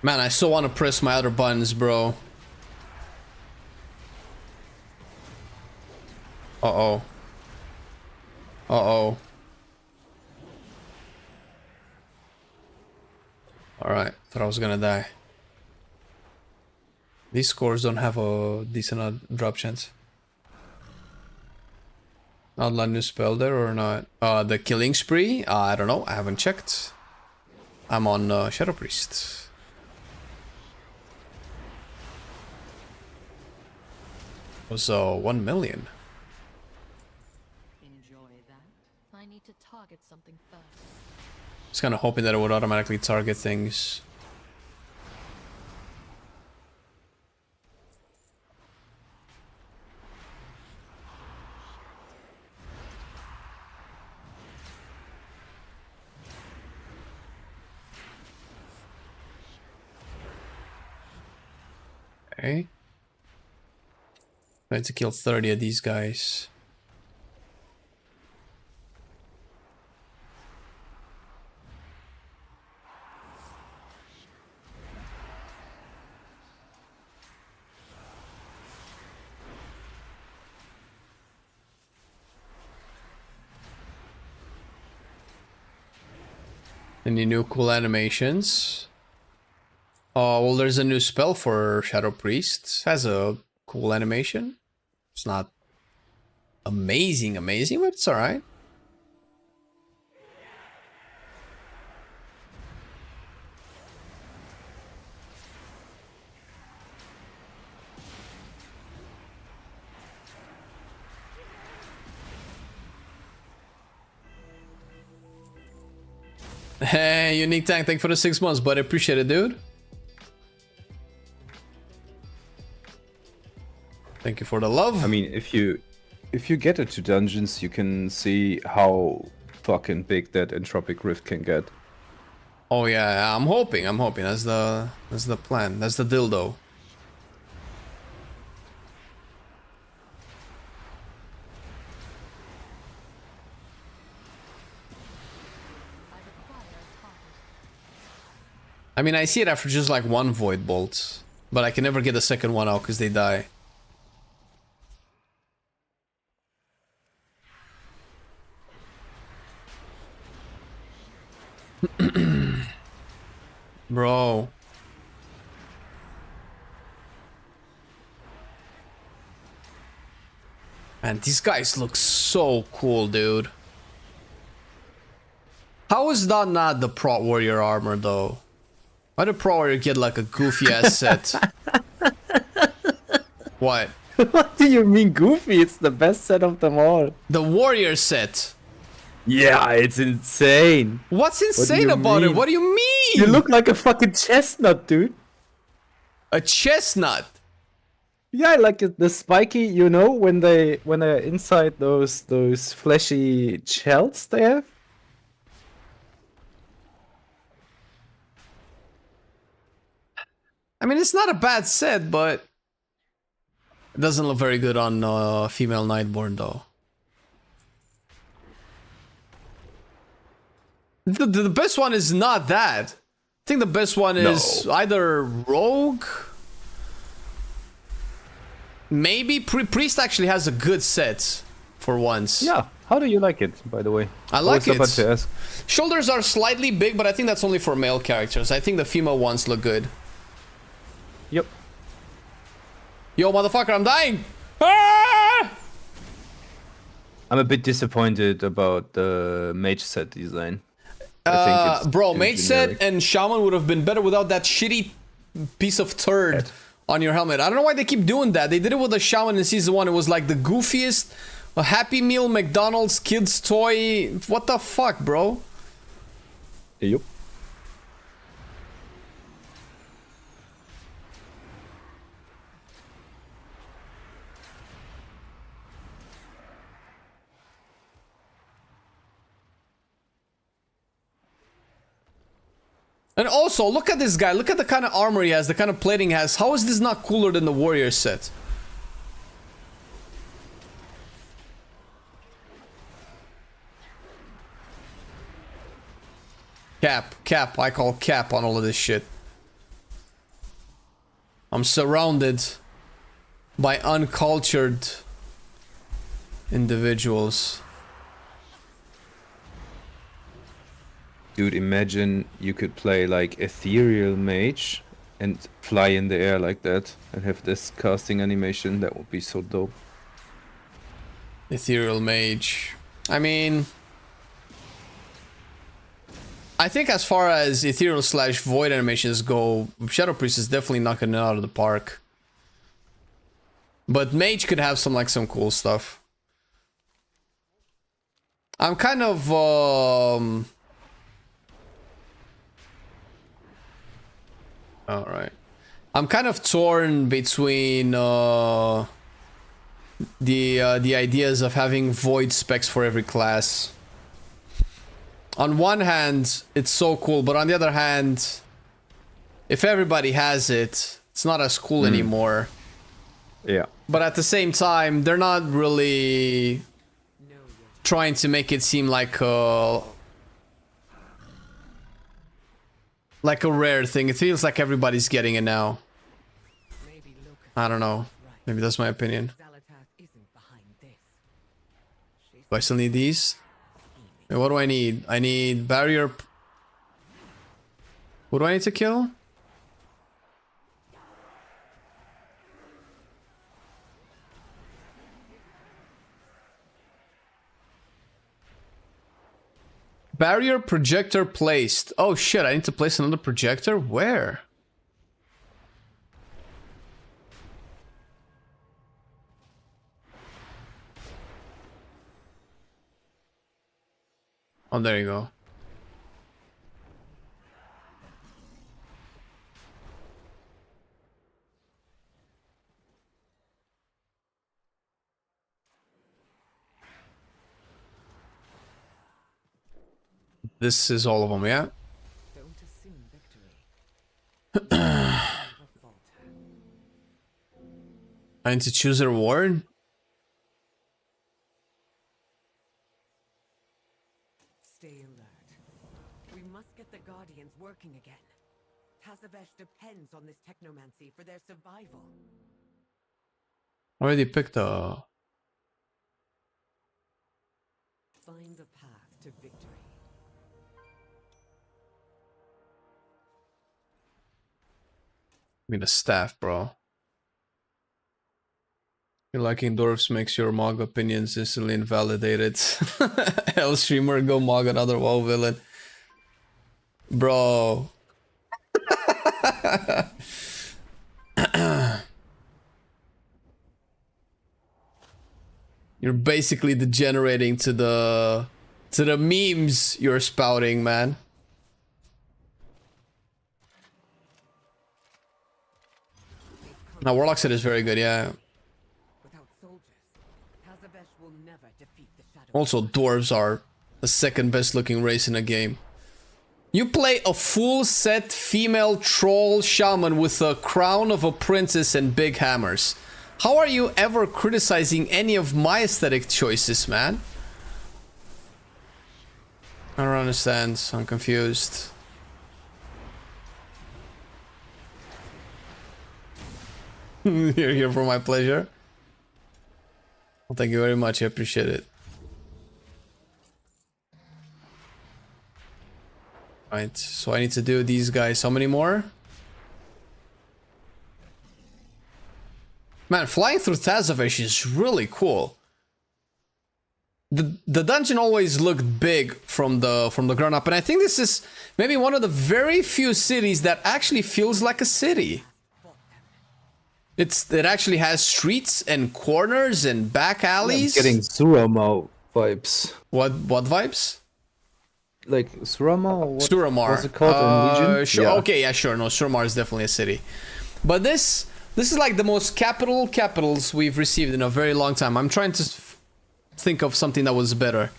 Man, I so want to press my other buttons, bro. Uh-oh. Uh-oh. Alright, thought I was gonna die. These scores don't have a decent drop chance. Outline new spell there or not? The killing spree? I don't know, I haven't checked. I'm on Shadow Priest. Was 1 million. Enjoy that. I need to target something first. Just kind of hoping that it would automatically target things. Okay. I need to kill 30 of these guys. Any new cool animations? Oh, well, there's a new spell for Shadow Priest. Has a cool animation. It's not amazing, but it's alright. Hey, Unique Tank, thank you for the 6 months, but I appreciate it, dude. Thank you for the love. I mean, if you get it to dungeons, you can see how fucking big that entropic rift can get. Oh yeah, I'm hoping. That's the plan. That's the dildo. I mean, I see it after just like one void bolt, but I can never get the second one out because they die. Bro. Man, these guys look so cool, dude. How is that not the Pro Warrior armor, though? Why did Pro Warrior get like a goofy ass set? What? What do you mean goofy? It's the best set of them all. The Warrior set. Yeah, it's insane. What's insane about it? What do you mean? You look like a fucking chestnut, dude. A chestnut? Yeah, like the spiky, you know, when they're inside those fleshy shells they have. I mean, it's not a bad set, but it doesn't look very good on female Nightborn, though. The best one is not that. I think the best one is either Rogue. Maybe Priest actually has a good set for once. Yeah. How do you like it, by the way? I like it. About to ask. Shoulders are slightly big, but I think that's only for male characters. I think the female ones look good. Yep. Yo, motherfucker, I'm dying! Ah! I'm a bit disappointed about the mage set design. Bro, mage set and shaman would have been better without that shitty piece of turd on your helmet. I don't know why they keep doing that. They did it with the shaman in season 1. It was like the goofiest A Happy Meal, McDonald's, kids toy. What the fuck, bro? Yep. And also, look at this guy. Look at the kind of armor he has, the kind of plating he has. How is this not cooler than the warrior set? Cap. I call cap on all of this shit. I'm surrounded by uncultured individuals. Dude, imagine you could play like ethereal mage and fly in the air like that and have this casting animation. That would be so dope. Ethereal mage. I mean, I think as far as ethereal slash void animations go, Shadow Priest is definitely knocking it out of the park. But mage could have some cool stuff. I'm kind of Alright. I'm kind of torn between the ideas of having void specs for every class. On one hand, it's so cool, but on the other hand, if everybody has it, it's not as cool anymore. Yeah. But at the same time, they're not really trying to make it seem like a rare thing. It feels like everybody's getting it now. I don't know. Maybe that's my opinion. Do I still need these? Wait, what do I need? I need barrier. What do I need to kill? Barrier projector placed. Oh shit, I need to place another projector? Where? Oh, there you go. This is all of them, yeah? I need to choose a reward? Stay alert. We must get the Guardians working again. Tazavesh depends on this technomancy for their survival. Already picked a... Find the path to victory. I mean, a staff, bro. Your liking dwarfs makes your Mog opinions instantly invalidated. Hell streamer, go Mog another WoW villain. Bro. You're basically degenerating to the memes you're spouting, man. Now Warlock set is very good, yeah. Also, dwarves are the second best looking race in the game. You play a full set female troll shaman with a crown of a princess and big hammers. How are you ever criticizing any of my aesthetic choices, man? I don't understand. I'm confused. You're here for my pleasure. Well, thank you very much. I appreciate it. Right, so I need to do these guys. How many more? Man, flying through Tazavesh is really cool. The dungeon always looked big from the ground up, and I think this is maybe one of the very few cities that actually feels like a city. It actually has streets and corners and back alleys. I'm getting Surama vibes. What vibes? Like Surama? Or what Suramar. was it called in Legion? Sure. Yeah. Okay, yeah, sure. No, Suramar is definitely a city. But this is like the most capitals we've received in a very long time. I'm trying to think of something that was better.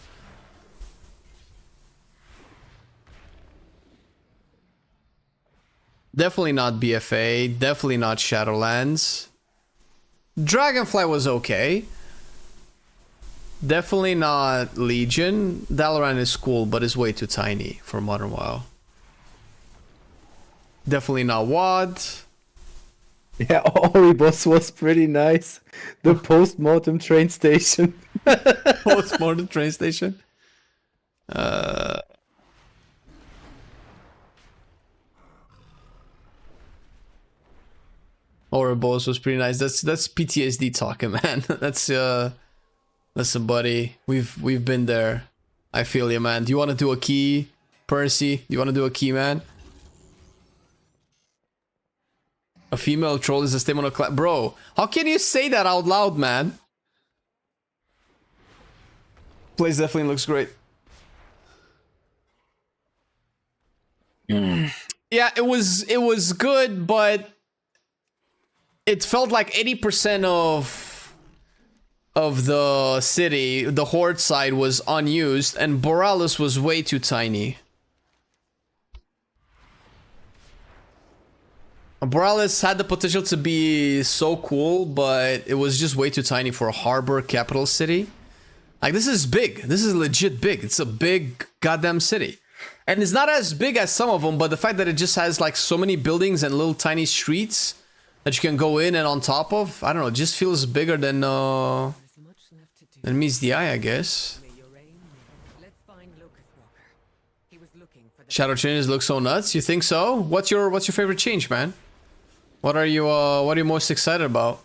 Definitely not BFA. Definitely not Shadowlands. Dragonfly was okay. Definitely not Legion. Dalaran is cool, but it's way too tiny for Modern WoW. Definitely not WoD. Yeah, Oribos was pretty nice. The post-mortem train station. Postmortem train station. Oribos was pretty nice. That's PTSD talking, man. Listen, buddy. We've been there. I feel you, man. Do you want to do a key, Percy? Do you want to do a key, man? A female troll is a statement of class. Bro, how can you say that out loud, man? Place definitely looks great. Yeah, it was good, but it felt like 80% of the city, the Horde side, was unused, and Borealis was way too tiny. Borealis had the potential to be so cool, but it was just way too tiny for a harbor capital city. Like, this is big. This is legit big. It's a big goddamn city. And it's not as big as some of them, but the fact that it just has like so many buildings and little tiny streets that you can go in and on top of, I don't know, it just feels bigger than meets the eye, I guess. Shadow changes look so nuts. You think so? What's your favorite change, man? What are you most excited about?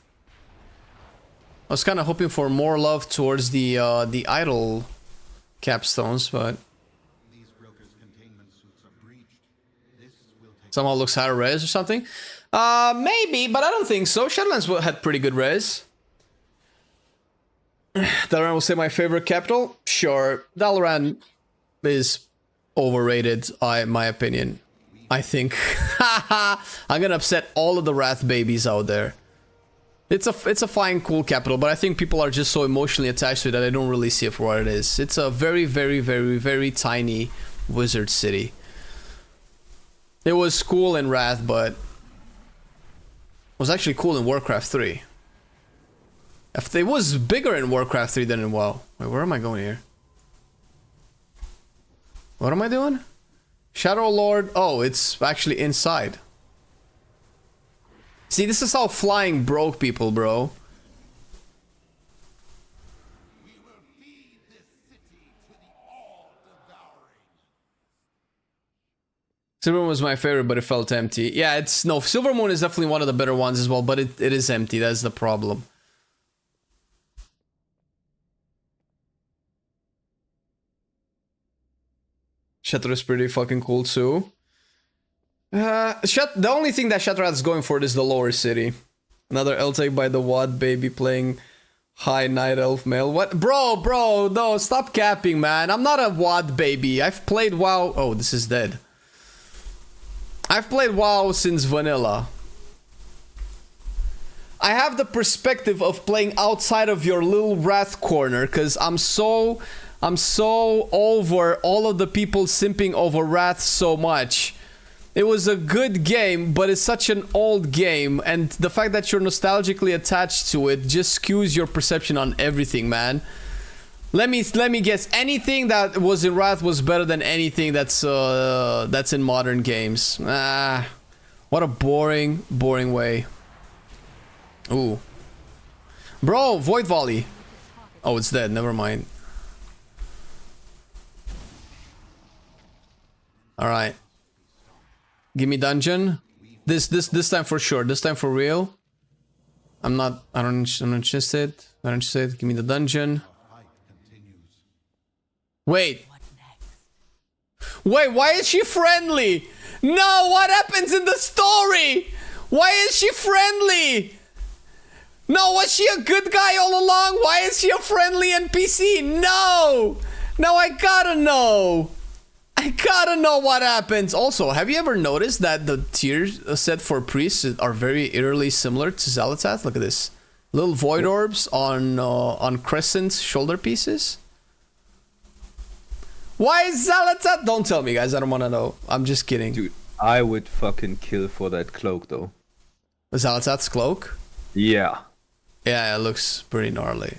I was kind of hoping for more love towards the idle capstones, but somehow looks higher res or something. Maybe, but I don't think so. Shadowlands had pretty good res. Dalaran will say my favorite capital. Sure, Dalaran is overrated, in my opinion. I think. I'm gonna upset all of the Wrath babies out there. It's a fine, cool capital, but I think people are just so emotionally attached to it that I don't really see it for what it is. It's a very, very, very, very tiny wizard city. It was cool in Wrath, but it was actually cool in Warcraft 3. If it was bigger in Warcraft 3 than in WoW. Wait, where am I going here? What am I doing? Shadow Lord. Oh, it's actually inside. See, this is how flying broke people, bro. Silvermoon was my favorite, but it felt empty. Yeah, it's no. Silvermoon is definitely one of the better ones as well, but it is empty. That's the problem. Shatter is pretty fucking cool too. The only thing that Shatterat is going for is the lower city. Another L-take by the WoD baby playing high night elf male. What? Bro, no, stop capping, man. I'm not a WoD baby. I've played WoW. Oh, this is dead. I've played WoW since vanilla. I have the perspective of playing outside of your little Wrath corner, because I'm so over all of the people simping over Wrath so much. It was a good game, but it's such an old game, and the fact that you're nostalgically attached to it just skews your perception on everything, man. Let me guess. Anything that was in Wrath was better than anything that's in modern games. What a boring way. Ooh, bro, Void Volley. Oh, it's dead. Never mind. All right. Give me dungeon. This time for sure. This time for real. I'm not interested. Not interested. Give me the dungeon. Wait, why is she friendly? No, what happens in the story? Why is she friendly? No, was she a good guy all along? Why is she a friendly NPC? No! No, I gotta know. I gotta know what happens. Also, have you ever noticed that the tiers set for priests are very eerily similar to Xal'atath? Look at this. Little void orbs on Crescent's shoulder pieces. Why is Xal'atath? Don't tell me, guys. I don't want to know. I'm just kidding. Dude, I would fucking kill for that cloak, though. Xal'atath's cloak? Yeah. Yeah, it looks pretty gnarly.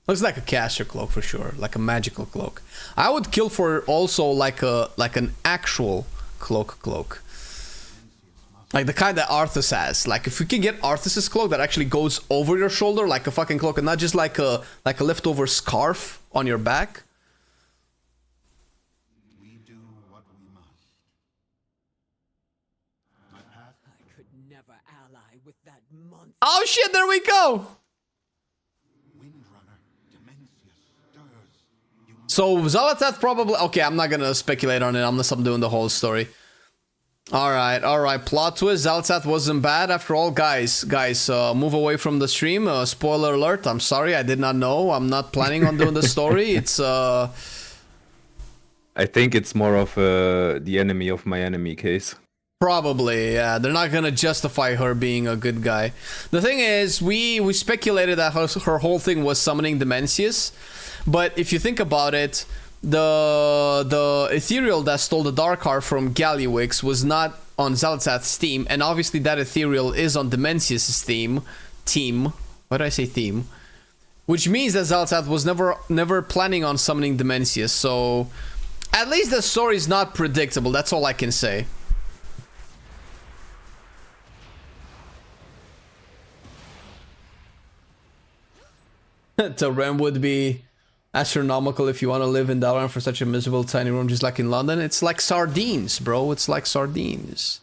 Looks like a caster cloak for sure, like a magical cloak. I would kill for also like an actual cloak. Like the kind that Arthas has. Like if we can get Arthas's cloak that actually goes over your shoulder like a fucking cloak and not just like a leftover scarf on your back. We do what we must. I could never ally with that monster. Oh shit, there we go. So Xal'atath probably... Okay, I'm not gonna speculate on it unless I'm doing the whole story. Alright. Plot twist, Xal'atath wasn't bad after all. Guys, move away from the stream. Spoiler alert, I'm sorry, I did not know. I'm not planning on doing the story. It's... I think it's more of the enemy of my enemy case. Probably, yeah. They're not gonna justify her being a good guy. The thing is, we speculated that her whole thing was summoning Dimensius. But if you think about it, the ethereal that stole the Dark Heart from Galliwix was not on Xal'atath's team, and obviously that ethereal is on Dimensius' team. Why did I say theme? Which means that Xal'atath was never planning on summoning Dimensius, so at least the story is not predictable. That's all I can say. The rent would be astronomical if you want to live in Dalaran for such a miserable tiny room just like in London. It's like sardines, bro. It's like sardines.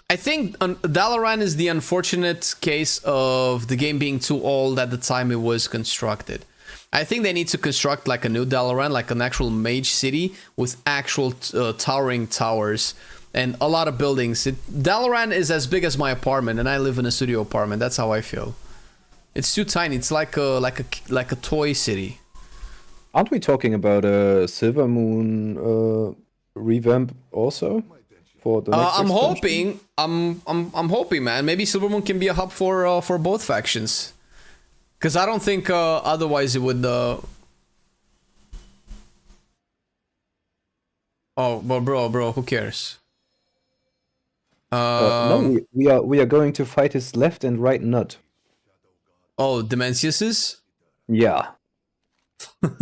I think Dalaran is the unfortunate case of the game being too old at the time it was constructed. I think they need to construct like a new Dalaran, like an actual mage city with actual towering towers and a lot of buildings. Dalaran is as big as my apartment and I live in a studio apartment. That's how I feel. It's too tiny. It's like a toy city. Aren't we talking about a Silver Moon revamp also for the next I'm expansion? hoping. I'm hoping, man. Maybe Silver Moon can be a hub for both factions. Because I don't think otherwise it would. Oh, but bro, who cares? No, we are going to fight his left and right nut. Oh, Dimensius's? Yeah.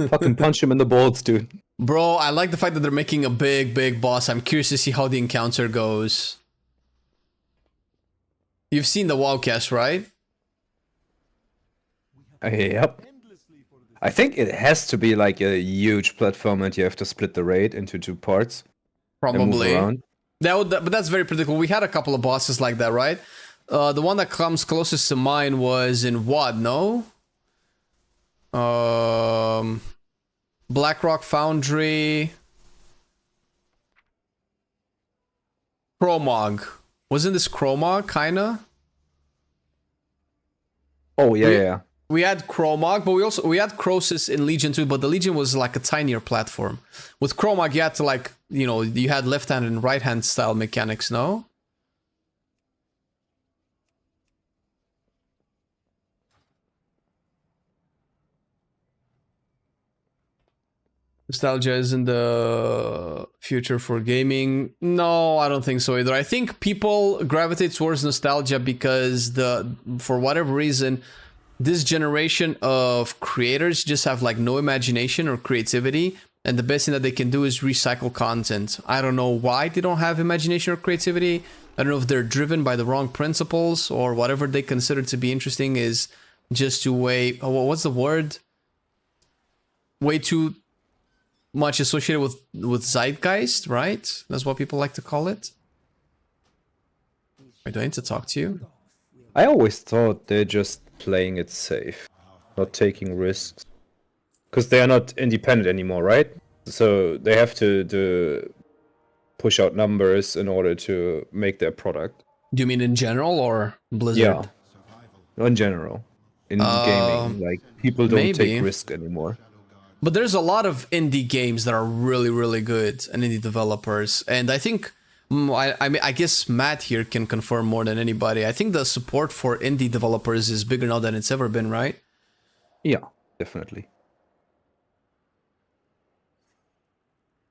Fucking punch him in the balls, dude. Bro, I like the fact that they're making a big boss. I'm curious to see how the encounter goes. You've seen the Wildcast, right? Yep. I think it has to be like a huge platform and you have to split the raid into 2 parts. Probably. And move around. But that's very predictable. We had a couple of bosses like that, right? The one that comes closest to mine was in what? No? Blackrock Foundry. Kromog. Wasn't this Kromog, kinda? Oh, yeah. We had Kromog, but we had Crosis in Legion too, but the Legion was like a tinier platform. With Kromog, you had to like, you had left-hand and right-hand style mechanics, no? Nostalgia isn't the future for gaming. No, I don't think so either. I think people gravitate towards nostalgia because for whatever reason, this generation of creators just have like no imagination or creativity, and the best thing that they can do is recycle content. I don't know why they don't have imagination or creativity. I don't know if they're driven by the wrong principles or whatever they consider to be interesting is just too what's the word? Way too much associated with zeitgeist, right? That's what people like to call it. Wait, do I need to talk to you? I always thought they're just playing it safe, not taking risks. Because they are not independent anymore, right? So they have to push out numbers in order to make their product. Do you mean in general or Blizzard? Yeah. in general, in gaming, like people don't maybe. take risk anymore. But there's a lot of indie games that are really, really good, and indie developers. And I think, I mean, I guess Matt here can confirm more than anybody. I think the support for indie developers is bigger now than it's ever been, right? Yeah, definitely.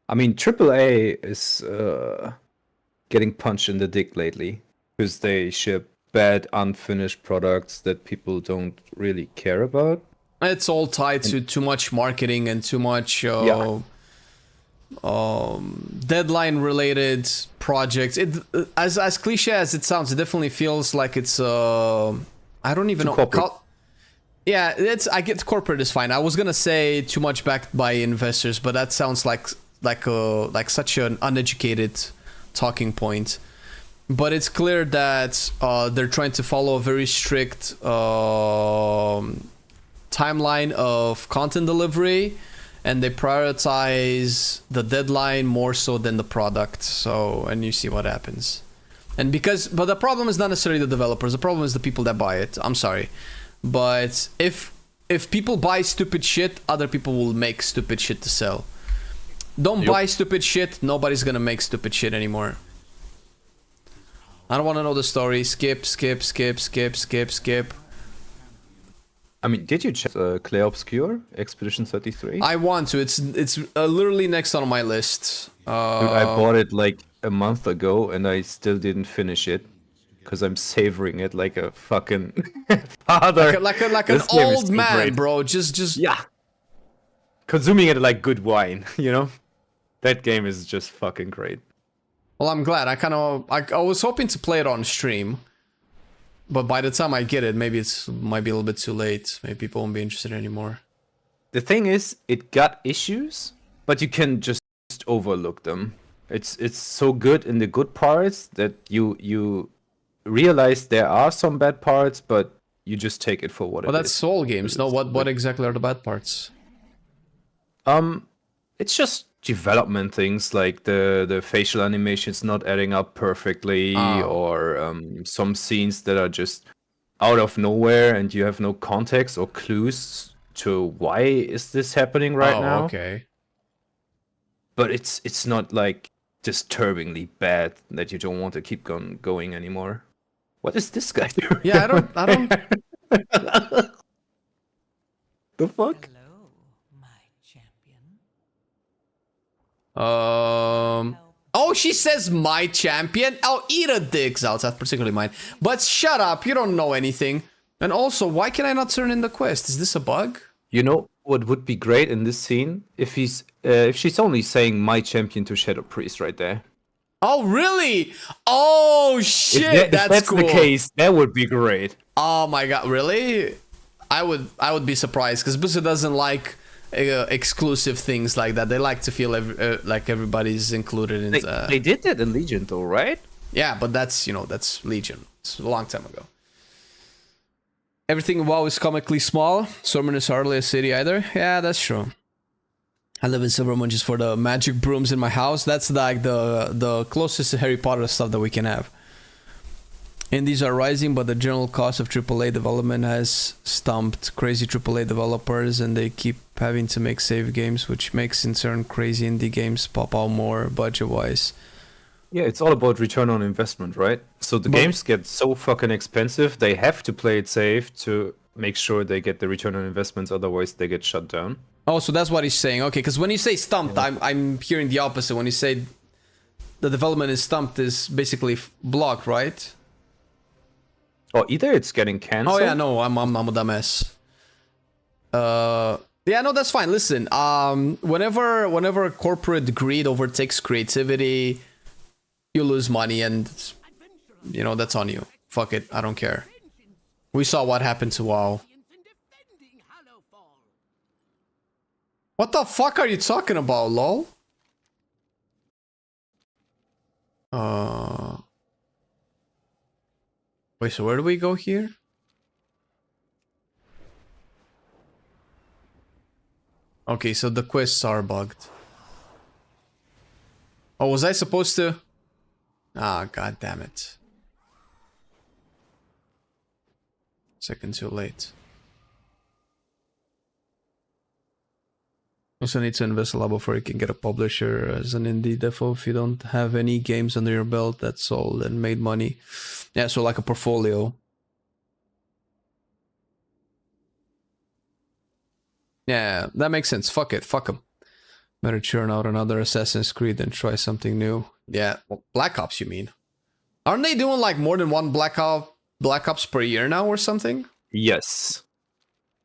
I mean, AAA is getting punched in the dick lately because they ship bad, unfinished products that people don't really care about. It's all tied to too much marketing and too much deadline-related projects. It as cliche as it sounds, it definitely feels like it's I don't even know. Corporate. Yeah, I get corporate is fine. I was gonna say too much backed by investors, but that sounds like such an uneducated talking point. But it's clear that they're trying to follow a very strict timeline of content delivery, and they prioritize the deadline more so than the product. So, and you see what happens. And but the problem is not necessarily the developers. The problem is the people that buy it. I'm sorry, but if people buy stupid shit, other people will make stupid shit to sell. Don't buy stupid shit. Nobody's gonna make stupid shit anymore. I don't want to know the story. Skip. I mean, did you check Clay Obscure Expedition 33? I want to. It's literally next on my list. Dude, I bought it like a month ago and I still didn't finish it because I'm savoring it like a fucking father. Like an This game is old so man, great. bro. Just Yeah. Consuming it like good wine, you know? That game is just fucking great. Well, I'm glad. I was hoping to play it on stream, but by the time I get it, maybe might be a little bit too late. Maybe people won't be interested anymore. The thing is, it got issues, but you can just overlook them. It's so good in the good parts that you realize there are some bad parts, but you just take it for what it is. Well, that's Soul games. No, what exactly are the bad parts? It's just development things like the facial animations not adding up perfectly, or some scenes that are just out of nowhere and you have no context or clues to why is this happening right now. Okay. But it's not like disturbingly bad that you don't want to keep going anymore. What is this guy doing? Yeah, I don't. The fuck? Hello, my champion. Oh, she says my champion. Oh, eat a dick, Zaltz. That's particularly mine. But shut up. You don't know anything. And also, why can I not turn in the quest? Is this a bug? You know what would be great in this scene? If she's only saying my champion to Shadow Priest right there. Oh, really? Oh, shit. If that's that's cool. the case, that would be great. Oh my god, really? I would be surprised because Blizzard doesn't like exclusive things like that. They like to feel like everybody's included in. They did that in Legion, though, right? Yeah, but that's that's Legion. It's a long time ago. Everything in WoW is comically small. Stormwind is hardly a city either. Yeah, that's true. I live in Silvermoon just for the magic brooms in my house. That's like the closest to Harry Potter stuff that we can have. Indies are rising, but the general cost of AAA development has stumped crazy AAA developers, and they keep having to make save games, which makes in turn crazy indie games pop out more budget-wise. Yeah, it's all about return on investment, right? So the games get so fucking expensive, they have to play it safe to make sure they get the return on investments, otherwise they get shut down. Oh, so that's what he's saying. Okay, because when you say stumped, I'm hearing the opposite. When you say the development is stumped, is basically blocked, right? Or either it's getting cancelled. Oh yeah, no, I'm a dumbass. Yeah, no, that's fine. Listen, whenever corporate greed overtakes creativity, you lose money, and that's on you. Fuck it, I don't care. We saw what happened to WoW. What the fuck are you talking about, lol? Wait, so where do we go here? Okay, so the quests are bugged. Oh, was I supposed to? Ah, god damn it. Second too late. Also need to invest a lot before you can get a publisher as an indie defo. If you don't have any games under your belt that sold and made money. Yeah, so like a portfolio. Yeah, that makes sense. Fuck it. Fuck them. Better churn out another Assassin's Creed than try something new. Yeah, well, Black Ops you mean. Aren't they doing like more than one Black Ops per year now or something? Yes.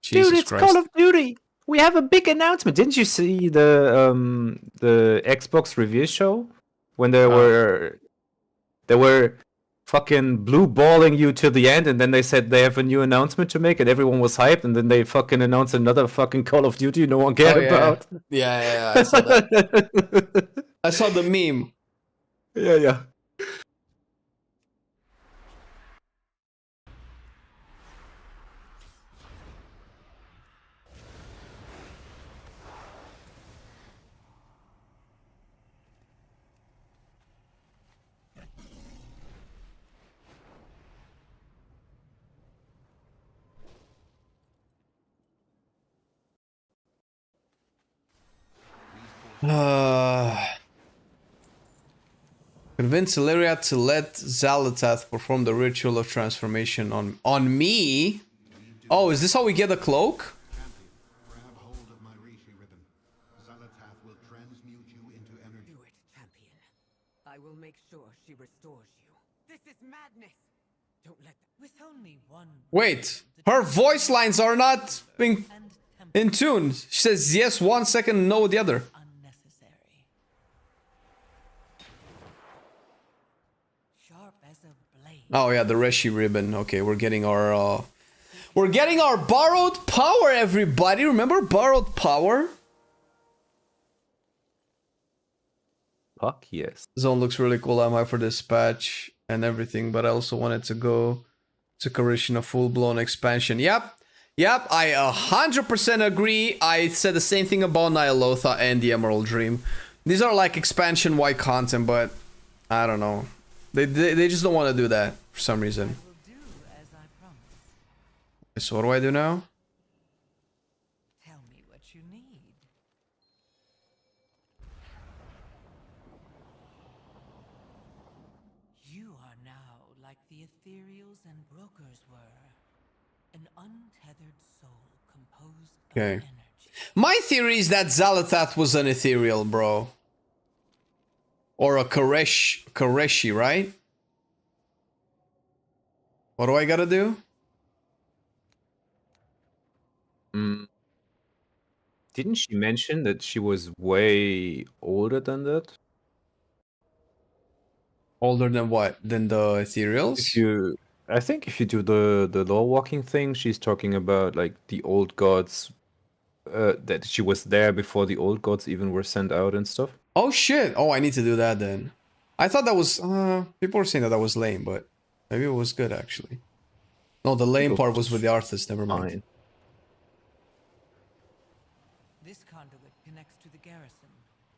Jesus Dude, it's Christ. Call of Duty. We have a big announcement. Didn't you see the Xbox review show when they were fucking blue balling you to the end, and then they said they have a new announcement to make, and everyone was hyped, and then they fucking announced another fucking Call of Duty no one cared about. Yeah, I saw that. I saw the meme. Yeah. Convince Illyria to let Xalatath perform the ritual of transformation on me? Oh, is this how we get a cloak? Grab hold of my Rishi ribbon. Xalatath will transmute you into energy. Do it, champion. I will make sure she restores you. This is madness. Don't let that. With only one. Wait, her voice lines are not in tune. She says yes 1 second, no the other. Unnecessary. Sharp as a blade. Oh yeah, the Rishi ribbon. Okay, we're getting our borrowed power, everybody. Remember borrowed power? Fuck yes. Zone looks really cool. I'm hyped for this patch and everything, but I also wanted to go to Karishina full-blown expansion. Yep, I 100% agree. I said the same thing about Nyalotha and the Emerald Dream. These are like expansion-wide content, but I don't know. They just don't want to do that for some reason. Will do as I promised. So what do I do now? Tell me what you need. You are now like the ethereals and brokers were. An untethered soul composed of Okay. energy. My theory is that Xalatath was an ethereal, bro. Or a Koreshi, right? What do I gotta do? Didn't she mention that she was way older than that? Older than what? Than the ethereals? I think if you do the law walking thing, she's talking about like the old gods, that she was there before the old gods even were sent out and stuff. Oh shit! Oh, I need to do that then. I thought that was people were saying that was lame, but maybe it was good actually. No, the lame part was with the artist. Never mind. Fine. This conduit connects to the garrison.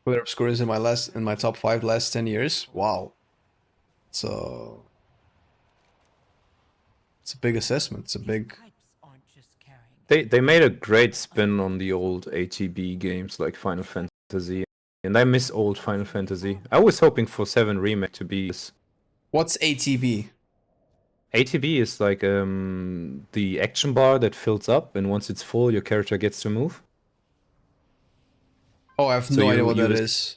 Player up scores in my top 5 last 10 years. Wow. So it's a big assessment. It's a big. Pipes aren't just carrying. They made a great spin on the old ATB games like Final Fantasy, and I miss old Final Fantasy. I was hoping for 7 Remake to be this. What's ATB? ATB is like the action bar that fills up, and once it's full, your character gets to move. Oh, I have So no you idea what that use- is.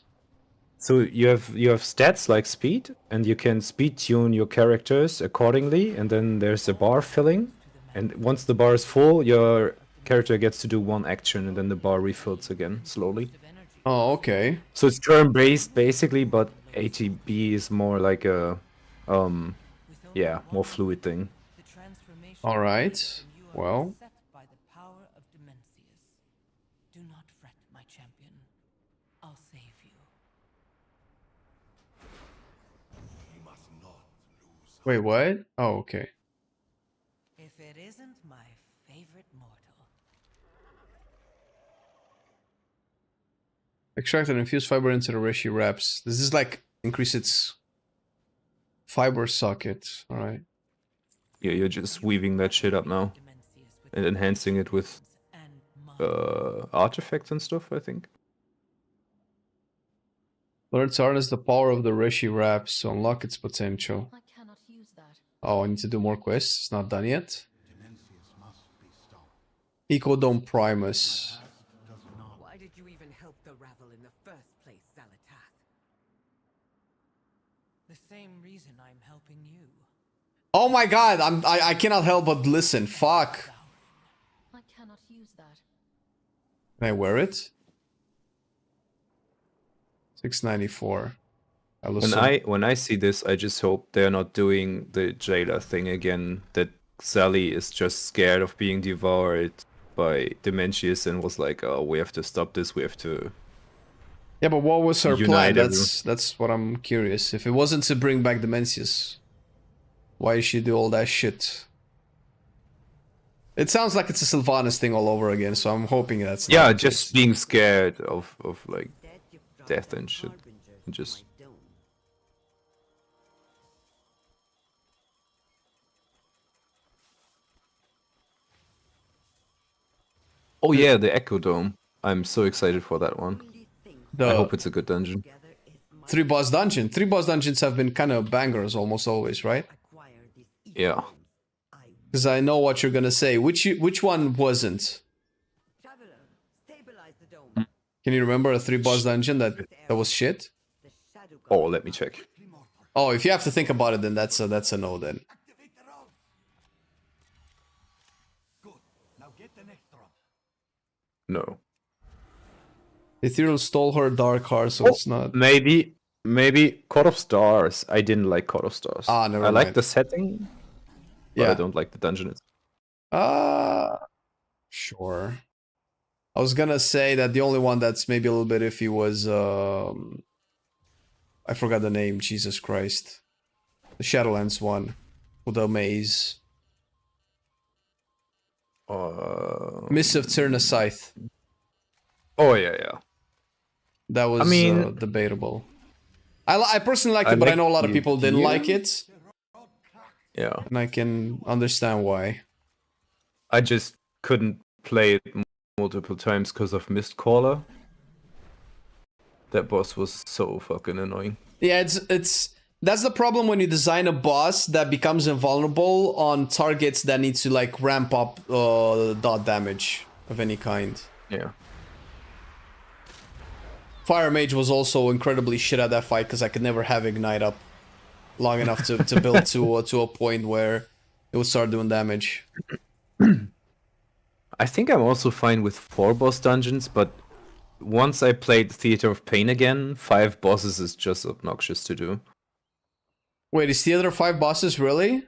So you have stats like speed, and you can speed tune your characters accordingly, and then there's a bar filling, and once the bar is full, your character gets to do 1 action, and then the bar refills again slowly. Oh, okay. So it's turn-based basically, but ATB is more like a yeah, more fluid thing. The transformation All right. begins when you are Well. beset by the power of Dimensius. Do not fret, my champion. I'll save you. Wait, what? Oh, okay. If it isn't my favorite mortal. Extract and infuse fiber into the Rishi wraps. This is like increase its fiber socket. All right. You're just weaving that shit up now and enhancing it with artifacts and stuff, I think. Learn to harness the power of the Rishi wraps to unlock its potential. I cannot use that. Oh, I need to do more quests. It's not done yet. Ecodome Primus. Why did you even help the rabble in the first place, Zalatath? The same reason I'm helping you. Oh my god, I cannot help but listen. Fuck. I cannot use that. Can I wear it? 694. When I see this, I just hope they're not doing the jailer thing again. That Sally is just scared of being devoured by Dementius and was like, "Oh, we have to stop this. We have to." Yeah, but what was her plan? Unite That's what I'm curious. If it wasn't to bring back Dementius, why did she do all that shit? It sounds like it's a Sylvanas thing all over again, so I'm hoping that's not Yeah, the just case. being scared of like death and shit. And just oh yeah, the Echo Dome. I'm so excited for that one. I hope it's a good dungeon. 3 boss dungeon. 3 boss dungeons have been kind of bangers almost always, right? Yeah. Because I know what you're gonna say. Which one wasn't? Traveler, stabilize the dome. Can you remember a 3 boss dungeon that was shit? The shadow Oh, let me check. Oh, if you have to think about it, then that's a no then. No. Ethereal stole her dark heart, so it's not. Maybe Court of Stars. I didn't like Court of Stars. Ah, never I like mind. the setting, but Yeah. I don't like the dungeon itself. Sure. I was gonna say that the only one that's maybe a little bit iffy was I forgot the name. Jesus Christ, the Shadowlands one with the maze. Mists of Tirna Scythe. Oh yeah. That was debatable. I personally liked it, but I know a lot of people didn't like it. Yeah. And I can understand why. I just couldn't play it multiple times because of Mistcaller. That boss was so fucking annoying. Yeah, it's that's the problem when you design a boss that becomes invulnerable on targets that need to like ramp up dot damage of any kind. Yeah. Fire Mage was also incredibly shit at that fight because I could never have Ignite up long enough to build to a point where it would start doing damage. I think I'm also fine with 4 boss dungeons, but once I played Theater of Pain again, 5 bosses is just obnoxious to do. Wait, is Theater 5 bosses really?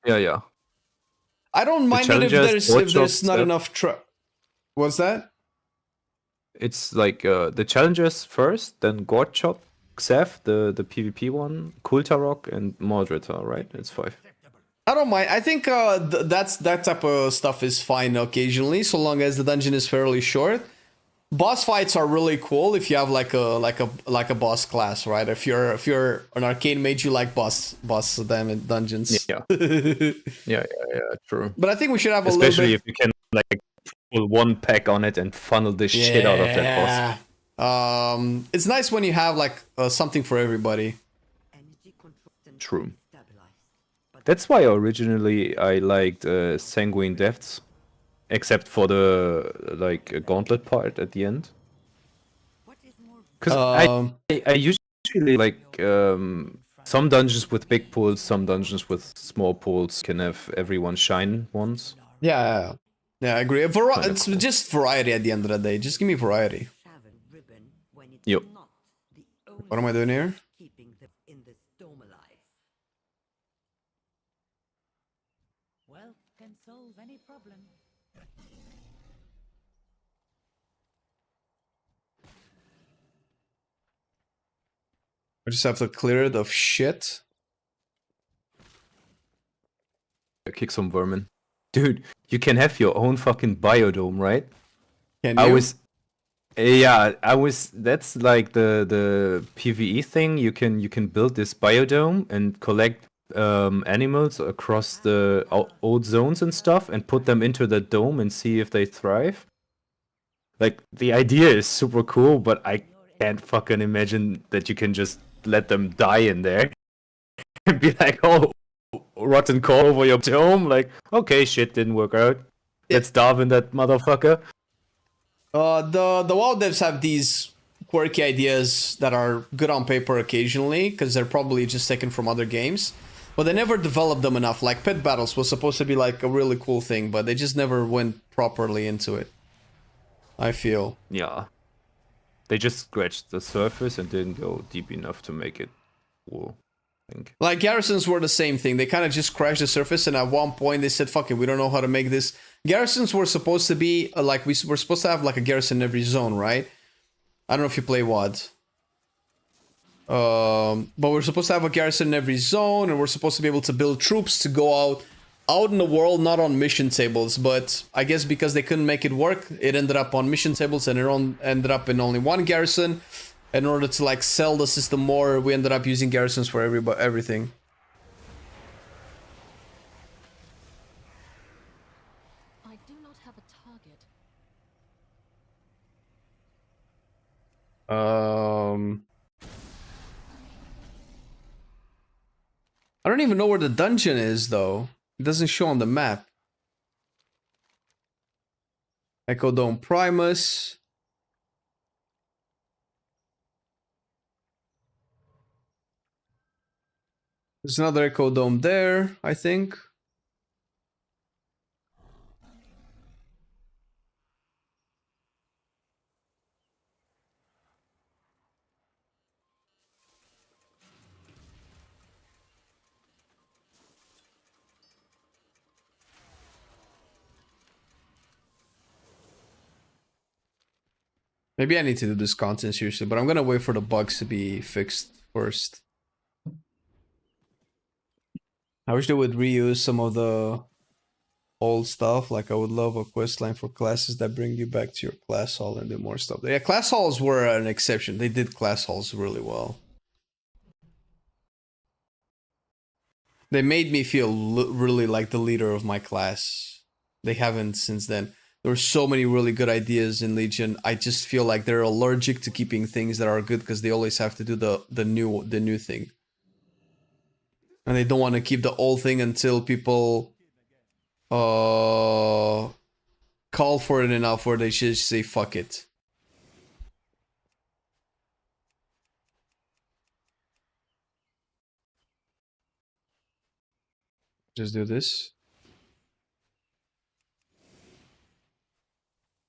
Yeah. I don't mind it if there's not enough What's that? It's like the challengers first, then Gorchop, Xev, the PvP one, Kultarok, and Mordreta, right? It's 5. I don't mind. I think that type of stuff is fine occasionally, so long as the dungeon is fairly short. Boss fights are really cool if you have like a boss class, right? If you're an arcane mage, you like boss dungeons. Yeah. yeah, true. But I think we should have especially if you can like pull 1 pack on it and funnel the shit out of that boss. It's nice when you have like something for everybody. True. That's why originally I liked Sanguine Depths, except for the like gauntlet part at the end. Because I usually like some dungeons with big pools, some dungeons with small pools can have everyone shine once. Yeah, I agree. It's just variety at the end of the day. Just give me variety. Yep. What am I doing here? Well, can solve any problem. I just have to clear it of shit. Kick some vermin. Dude, you can have your own fucking biodome, right? Can you? That's like the PvE thing. You can build this biodome and collect animals across the old zones and stuff and put them into the dome and see if they thrive. Like, the idea is super cool, but I can't fucking imagine that you can just let them die in there and be like, oh, rotten core over your dome. Like, okay, shit didn't work out. Let's starve in that motherfucker. The WoW devs have these quirky ideas that are good on paper occasionally, because they're probably just taken from other games, but they never developed them enough. Like pit battles was supposed to be like a really cool thing, but they just never went properly into it, I feel. Yeah. They just scratched the surface and didn't go deep enough to make it cool, I think. Like garrisons were the same thing. They kind of just crashed the surface, and at one point they said, fuck it, we don't know how to make this. Garrisons were supposed to be like, we were supposed to have like a garrison in every zone, right? I don't know if you play WoD. But we're supposed to have a garrison in every zone, and we're supposed to be able to build troops to go out in the world, not on mission tables. But I guess because they couldn't make it work, it ended up on mission tables, and it ended up in only one garrison. In order to like sell the system more, we ended up using garrisons for everything. I do not have a target. I don't even know where the dungeon is, though. It doesn't show on the map. Echo Dome Primus. There's another Echo Dome there, I think. Maybe I need to do this content seriously, but I'm gonna wait for the bugs to be fixed first. I wish they would reuse some of the old stuff. Like, I would love a quest line for classes that bring you back to your class hall and do more stuff. Yeah, class halls were an exception. They did class halls really well. They made me feel really like the leader of my class. They haven't since then. There were so many really good ideas in Legion. I just feel like they're allergic to keeping things that are good because they always have to do the new thing. And they don't want to keep the old thing until people call for it enough where they should say fuck it. Just do this.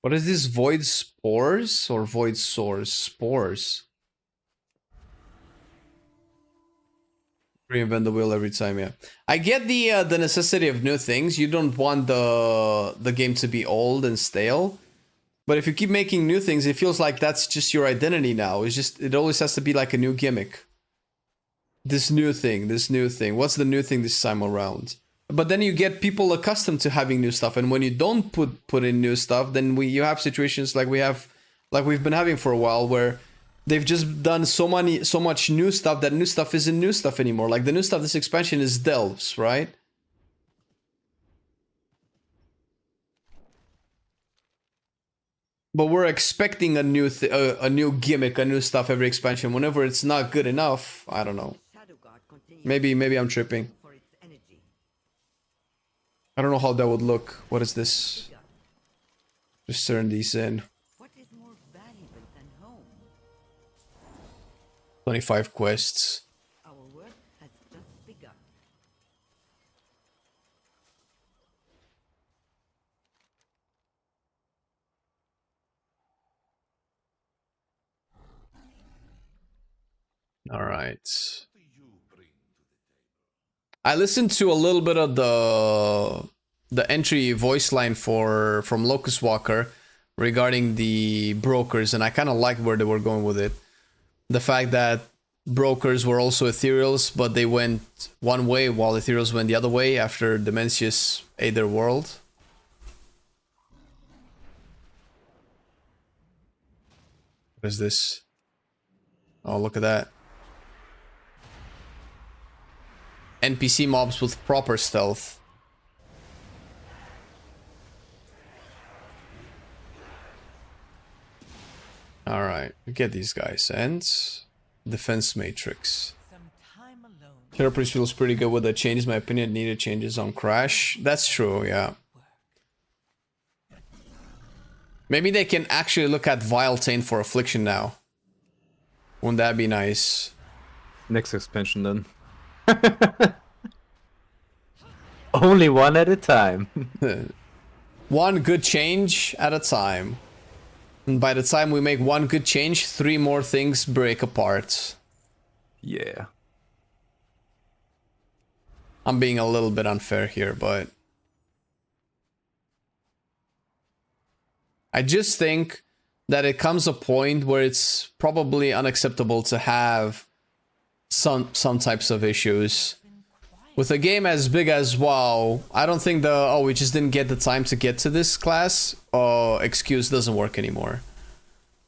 What is this? Void spores or void sores? Spores. Reinvent the wheel every time, yeah. I get the necessity of new things. You don't want the game to be old and stale. But if you keep making new things, it feels like that's just your identity now. It always has to be like a new gimmick. This new thing. What's the new thing this time around? But then you get people accustomed to having new stuff, and when you don't put in new stuff, then you have situations like we've been having for a while, where they've just done so much new stuff that new stuff isn't new stuff anymore. Like the new stuff this expansion is delves, right? But we're expecting a new gimmick, a new stuff every expansion. Whenever it's not good enough, I don't know. Maybe I'm tripping. I don't know how that would look. What is this? Just turn these in. What is more valuable than home? 25 quests. Our work has just begun. All right. I listened to a little bit of the entry voice line from Locust Walker regarding the brokers, and I kind of liked where they were going with it. The fact that brokers were also ethereals, but they went one way while ethereals went the other way after Dimensius ate their world. What is this? Oh, look at that. NPC mobs with proper stealth. Alright, we get these guys. And defense matrix. Shadow Priest feels pretty good with the changes. My opinion needed changes on Crash. That's true, yeah. Maybe they can actually look at Vile Taint for Affliction now. Wouldn't that be nice? Next expansion then. Only one at a time. One good change at a time. And by the time we make one good change, 3 more things break apart. Yeah. I'm being a little bit unfair here, but I just think that it comes a point where it's probably unacceptable to have some types of issues. With a game as big as WoW, I don't think the we just didn't get the time to get to this class excuse doesn't work anymore.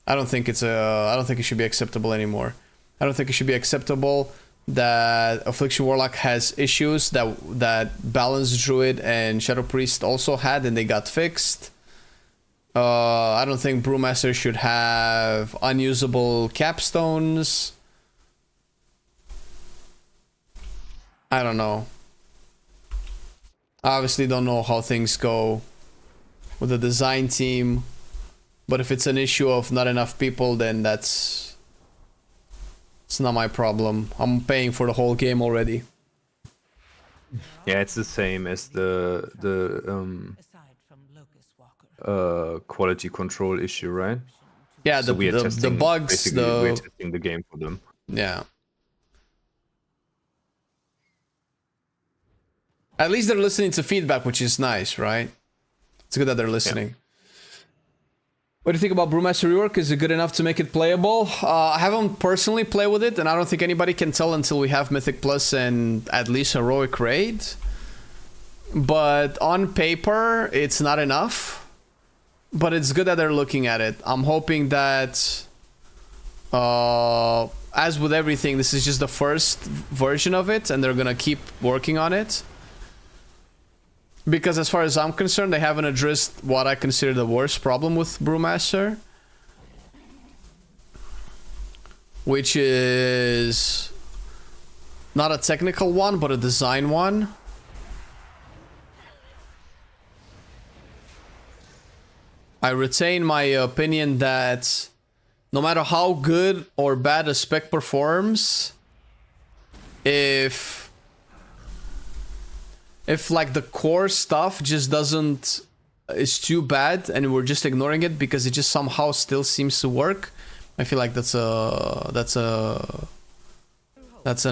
I don't think it should be acceptable anymore. I don't think it should be acceptable that Affliction Warlock has issues that Balanced Druid and Shadow Priest also had and they got fixed. I don't think Brewmaster should have unusable capstones. I don't know. I obviously don't know how things go with the design team, but if it's an issue of not enough people, then it's not my problem. I'm paying for the whole game already. Yeah, it's the same as the quality control issue, right? Yeah, so the bugs, we're testing the game for them. Yeah. At least they're listening to feedback, which is nice, right? It's good that they're listening. Yeah. What do you think about Brewmaster Rework? Is it good enough to make it playable? I haven't personally played with it, and I don't think anybody can tell until we have Mythic Plus and at least Heroic Raid. But on paper, it's not enough. But it's good that they're looking at it. I'm hoping that, as with everything, this is just the first version of it, and they're gonna keep working on it. Because as far as I'm concerned, they haven't addressed what I consider the worst problem with Brewmaster. Which is not a technical one, but a design one. I retain my opinion that no matter how good or bad a spec performs, if like the core stuff just is too bad and we're just ignoring it because it just somehow still seems to work, I feel like that's an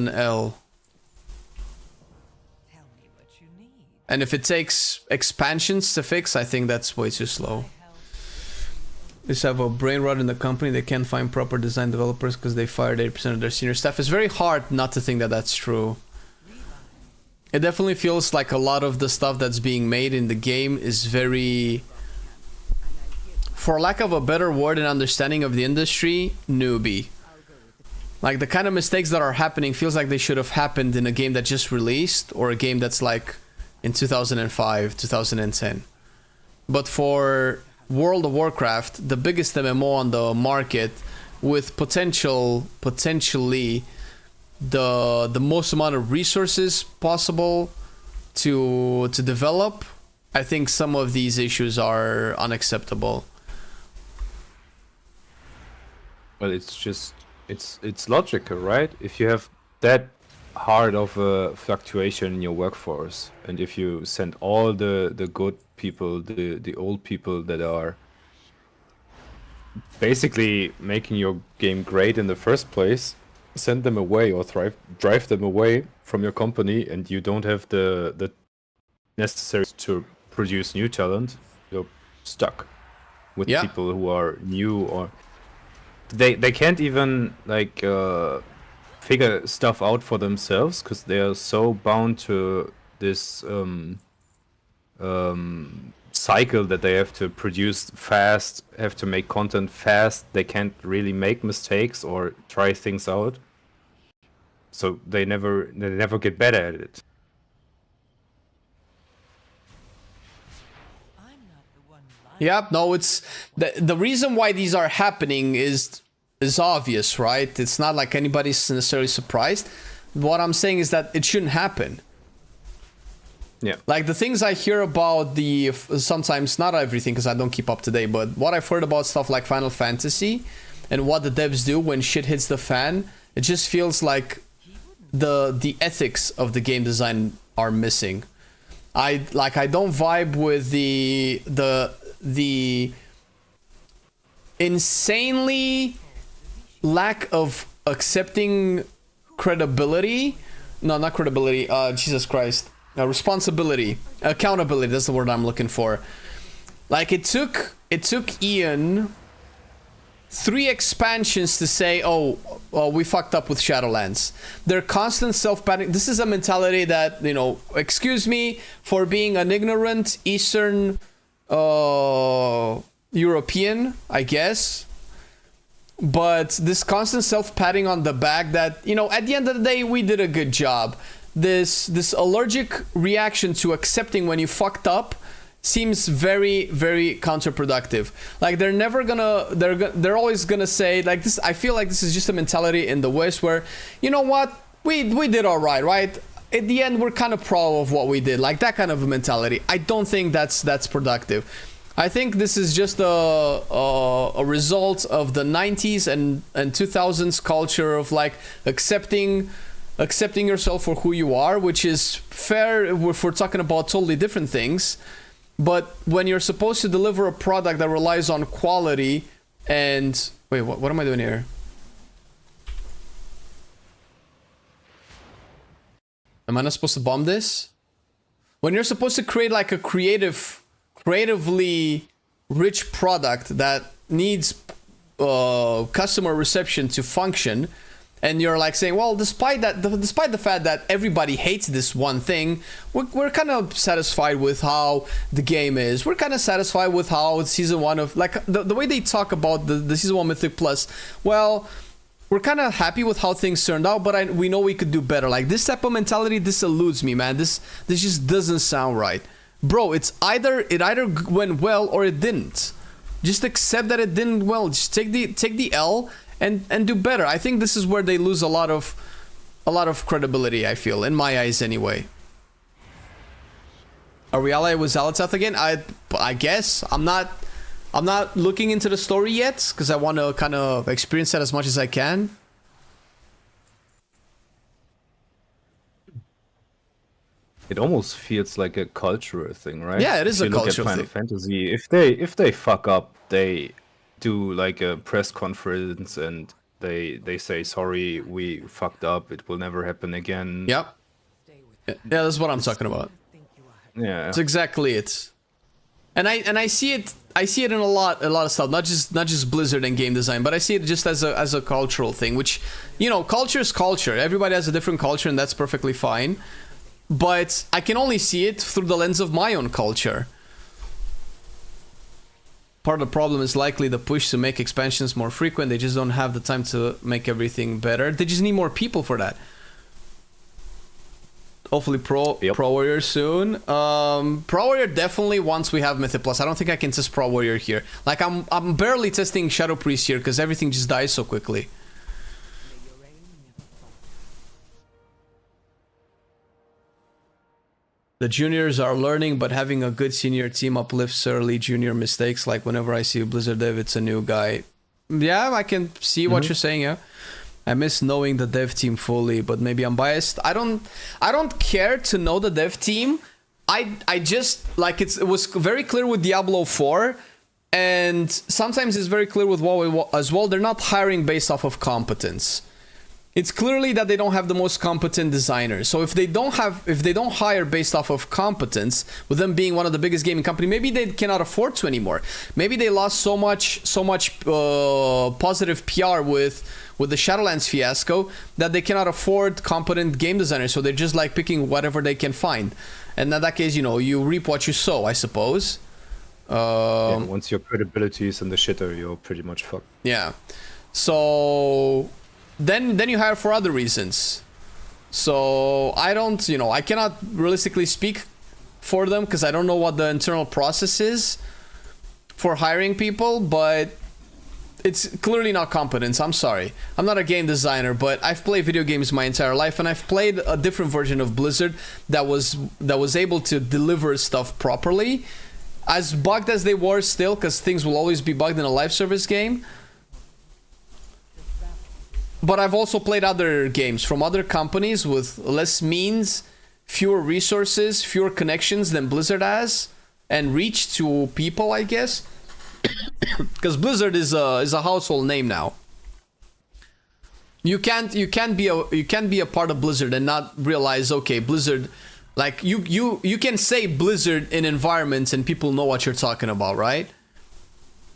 L. And if it takes expansions to fix, I think that's way too slow. They just have a brain rot in the company. They can't find proper design developers because they fired 80% of their senior staff. It's very hard not to think that that's true. It definitely feels like a lot of the stuff that's being made in the game is very, for lack of a better word and understanding of the industry, newbie. Like the kind of mistakes that are happening feels like they should have happened in a game that just released or a game that's like in 2005, 2010. But for World of Warcraft, the biggest MMO on the market with potentially the most amount of resources possible to develop, I think some of these issues are unacceptable. Well, it's just it's logical, right? If you have that hard of a fluctuation in your workforce, and if you send all the good people, the old people that are basically making your game great in the first place, send them away or drive them away from your company, and you don't have the necessary to produce new talent, you're stuck with people who are new, or they can't even like figure stuff out for themselves because they are so bound to this cycle that they have to produce fast, have to make content fast. They can't really make mistakes or try things out. so they never get better at it. Yep, no, it's the reason why these are happening is obvious, right? It's not like anybody's necessarily surprised. What I'm saying is that it shouldn't happen. Yeah. Like the things I hear about sometimes, not everything because I don't keep up to date, but what I've heard about stuff like Final Fantasy and what the devs do when shit hits the fan, it just feels like the ethics of the game design are missing. I don't vibe with the insanely lack of accepting credibility. No, not credibility. Jesus Christ. Responsibility, accountability. That's the word I'm looking for. Like it took Ian 3 expansions to say, oh, we fucked up with Shadowlands. Their constant self-patting. This is a mentality that, you know, excuse me for being an ignorant Eastern European, I guess. But this constant self-patting on the back that, you know, at the end of the day, we did a good job. This allergic reaction to accepting when you fucked up seems very, very counterproductive. Like they're always gonna say like this. I feel like this is just a mentality in the West where, you know what, we did all right, right? At the end, we're kind of proud of what we did, like that kind of a mentality. I don't think that's productive. I think this is just a result of the 90s and 2000s culture of like accepting yourself for who you are, which is fair if we're talking about totally different things. But when you're supposed to deliver a product that relies on quality and... Wait, what am I doing here? Am I not supposed to bomb this? When you're supposed to create like a creatively rich product that needs customer reception to function, and you're like saying, well, despite the fact that everybody hates this one thing, we're kind of satisfied with how the game is. We're kind of satisfied with how season 1 of like the way they talk about the season 1 Mythic Plus. Well, we're kind of happy with how things turned out, but we know we could do better. Like this type of mentality, this eludes me, man. This just doesn't sound right, bro. It either went well or it didn't. Just accept that it didn't well. Just take the L. And do better. I think this is where they lose a lot of credibility, I feel, in my eyes anyway. Are we allied with Zalatath again? I guess. I'm not looking into the story yet because I want to kind of experience that as much as I can. It almost feels like a cultural thing, right? Yeah, it is a cultural thing. Final Fantasy, if they fuck up, they do like a press conference and they say, sorry, we fucked up, it will never happen again. Yep. Yeah, that's what I'm talking about. Yeah, it's exactly it. And I see it in a lot of stuff, not just Blizzard and game design, but I see it just as a cultural thing, which, you know, culture is culture. Everybody has a different culture and that's perfectly fine. But I can only see it through the lens of my own culture. Part of the problem is likely the push to make expansions more frequent. They just don't have the time to make everything better. They just need more people for that. Hopefully Pro Warrior soon. Pro Warrior definitely once we have Mythic Plus. I don't think I can test Pro Warrior here. Like I'm barely testing Shadow Priest here because everything just dies so quickly. The juniors are learning, but having a good senior team uplifts early junior mistakes. Like whenever I see a Blizzard dev, it's a new guy. Yeah, I can see what you're saying. Yeah, I miss knowing the dev team fully, but maybe I'm biased. I don't care to know the dev team. I just like it was very clear with Diablo 4, and sometimes it's very clear with WoW as well. They're not hiring based off of competence. It's clearly that they don't have the most competent designers. So if they don't hire based off of competence, with them being one of the biggest gaming company, maybe they cannot afford to anymore. Maybe they lost so much positive PR with the Shadowlands fiasco that they cannot afford competent game designers. So they're just like picking whatever they can find. And in that case, you know, you reap what you sow, I suppose. Yeah, once your credibility is in the shitter, you're pretty much fucked. Yeah. So then you hire for other reasons. So I don't, you know, I cannot realistically speak for them because I don't know what the internal process is for hiring people, but it's clearly not competence. I'm sorry. I'm not a game designer, but I've played video games my entire life, and I've played a different version of Blizzard that was able to deliver stuff properly. As bugged as they were still, because things will always be bugged in a live service game. But I've also played other games from other companies with less means, fewer resources, fewer connections than Blizzard has, and reach to people, I guess. Because Blizzard is a household name now. You can't be a part of Blizzard and not realize, okay, Blizzard, like you can say Blizzard in environments and people know what you're talking about, right?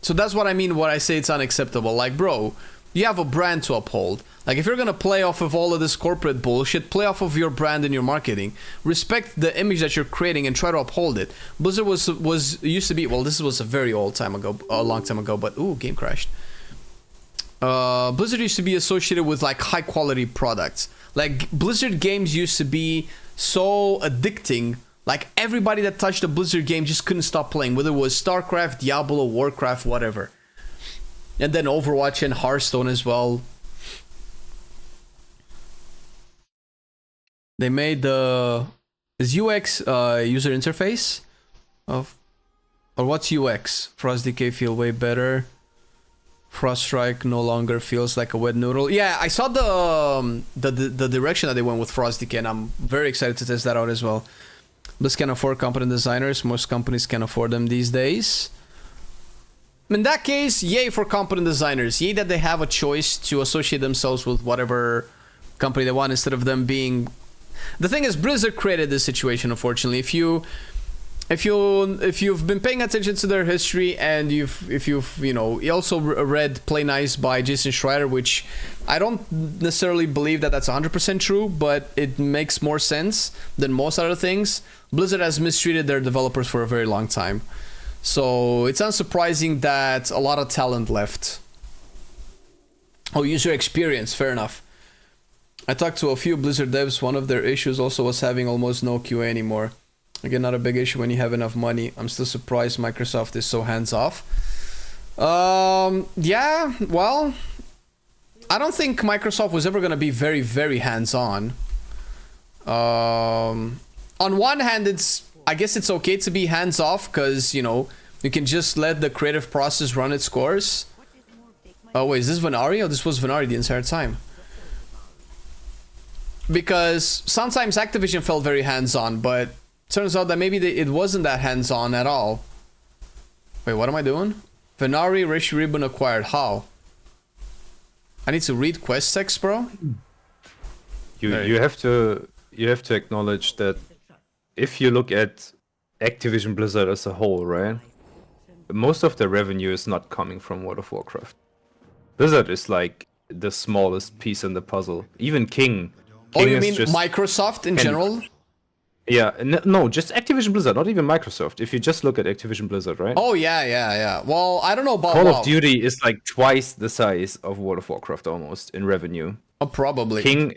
So that's what I mean when I say it's unacceptable. Like, bro, you have a brand to uphold. Like, if you're gonna play off of all of this corporate bullshit, play off of your brand and your marketing. Respect the image that you're creating and try to uphold it. Blizzard used to be, well, this was a very long time ago, but ooh, game crashed. Blizzard used to be associated with like high quality products. Like, Blizzard games used to be so addicting. Like, everybody that touched a Blizzard game just couldn't stop playing, whether it was StarCraft, Diablo, Warcraft, whatever. And then Overwatch and Hearthstone as well. They made the UX user interface of, or what's UX? Frost Decay feel way better. Frost Strike no longer feels like a wet noodle. Yeah, I saw the direction that they went with Frost Decay, and I'm very excited to test that out as well. Blizz can afford competent designers. Most companies can afford them these days. In that case, yay for competent designers. Yay that they have a choice to associate themselves with whatever company they want instead of them being... The thing is, Blizzard created this situation, unfortunately. If you've been paying attention to their history, and you also read Play Nice by Jason Schreier, which I don't necessarily believe that that's 100% true, but it makes more sense than most other things. Blizzard has mistreated their developers for a very long time. So it's unsurprising that a lot of talent left. Oh, user experience, fair enough. I talked to a few Blizzard devs. One of their issues also was having almost no QA anymore. Again, not a big issue when you have enough money. I'm still surprised Microsoft is so hands-off. Yeah, well, I don't think Microsoft was ever going to be very, very hands-on. On one hand, I guess it's okay to be hands-off because, you know, you can just let the creative process run its course. Oh, wait, is this Venari? Oh, this was Venari the entire time. Because sometimes Activision felt very hands-on, but turns out that maybe it wasn't that hands-on at all. Wait, what am I doing? Venari, Rishi Ribbon acquired. How? I need to read quest text, bro? You have to acknowledge that if you look at Activision Blizzard as a whole, right? Most of the revenue is not coming from World of Warcraft. Blizzard is like the smallest piece in the puzzle. Even King. Oh, you mean Microsoft in general? Yeah, no, just Activision Blizzard, not even Microsoft. If you just look at Activision Blizzard, right? Oh, yeah. Well, I don't know about Call of Duty is like twice the size of World of Warcraft almost in revenue. Oh, probably. King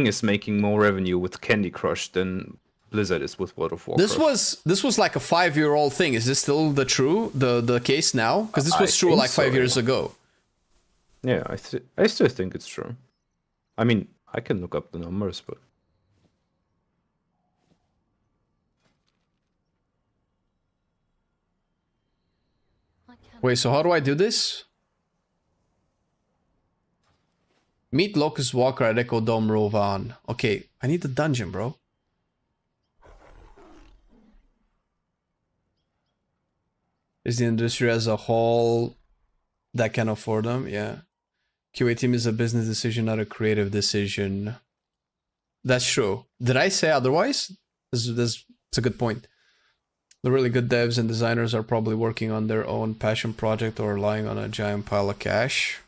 is making more revenue with Candy Crush than Blizzard is with World of Warcraft. This was like a 5-year-old thing. Is this still the case now? Because this was true like 5 years ago. Yeah, I still think it's true. I mean, I can look up the numbers, but wait, so how do I do this? Meet Locust Walker at Echo Dome Rovan. Okay, I need the dungeon, bro. Is the industry as a whole that can afford them? Yeah. QA team is a business decision, not a creative decision. That's true. Did I say otherwise? It's a good point. The really good devs and designers are probably working on their own passion project or relying on a giant pile of cash.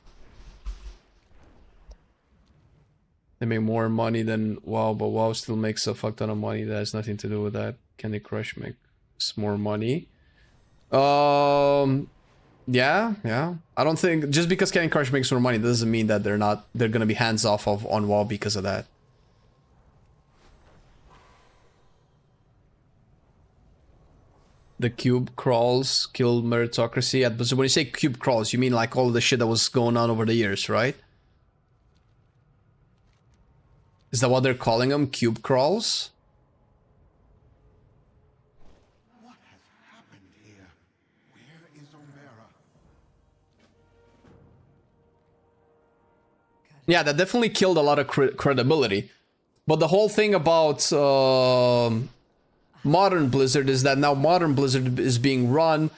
They make more money than WoW, but WoW still makes a fuck ton of money. That has nothing to do with that. Candy Crush makes more money. Yeah. I don't think just because Candy Crush makes more money doesn't mean that they're gonna be hands off on WoW because of that. the cube crawls kill meritocracy at Blizzard. When you say cube crawls, you mean like all the shit that was going on over the years, right? Is that what they're calling them? Cube crawls? What has happened here? Where is Omera? Yeah, that definitely killed a lot of credibility. But the whole thing about modern Blizzard is that now modern Blizzard is being run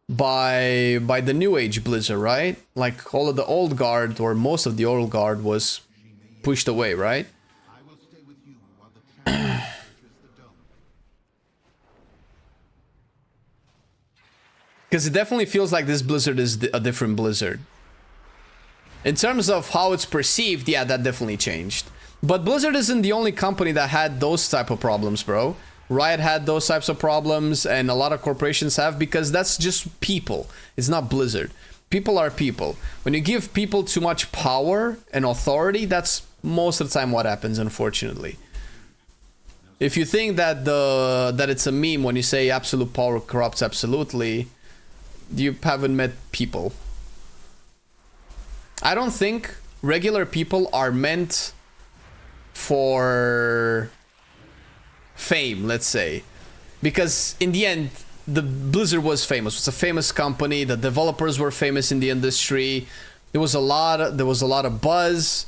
by the new age Blizzard, right? Like all of the old guard, or most of the old guard, was pushed away, right? I will stay with you while the champion searches the dome. Because it definitely feels like this Blizzard is a different Blizzard. In terms of how it's perceived, yeah, that definitely changed. But Blizzard isn't the only company that had those type of problems, bro. Riot had those types of problems, and a lot of corporations have, because that's just people. It's not Blizzard. People are people. When you give people too much power and authority, that's most of the time what happens, unfortunately. If you think that that it's a meme when you say absolute power corrupts absolutely, you haven't met people. I don't think regular people are meant for fame, let's say, because in the end the Blizzard was famous. It's a famous company. The developers were famous in the industry. There was a lot of buzz,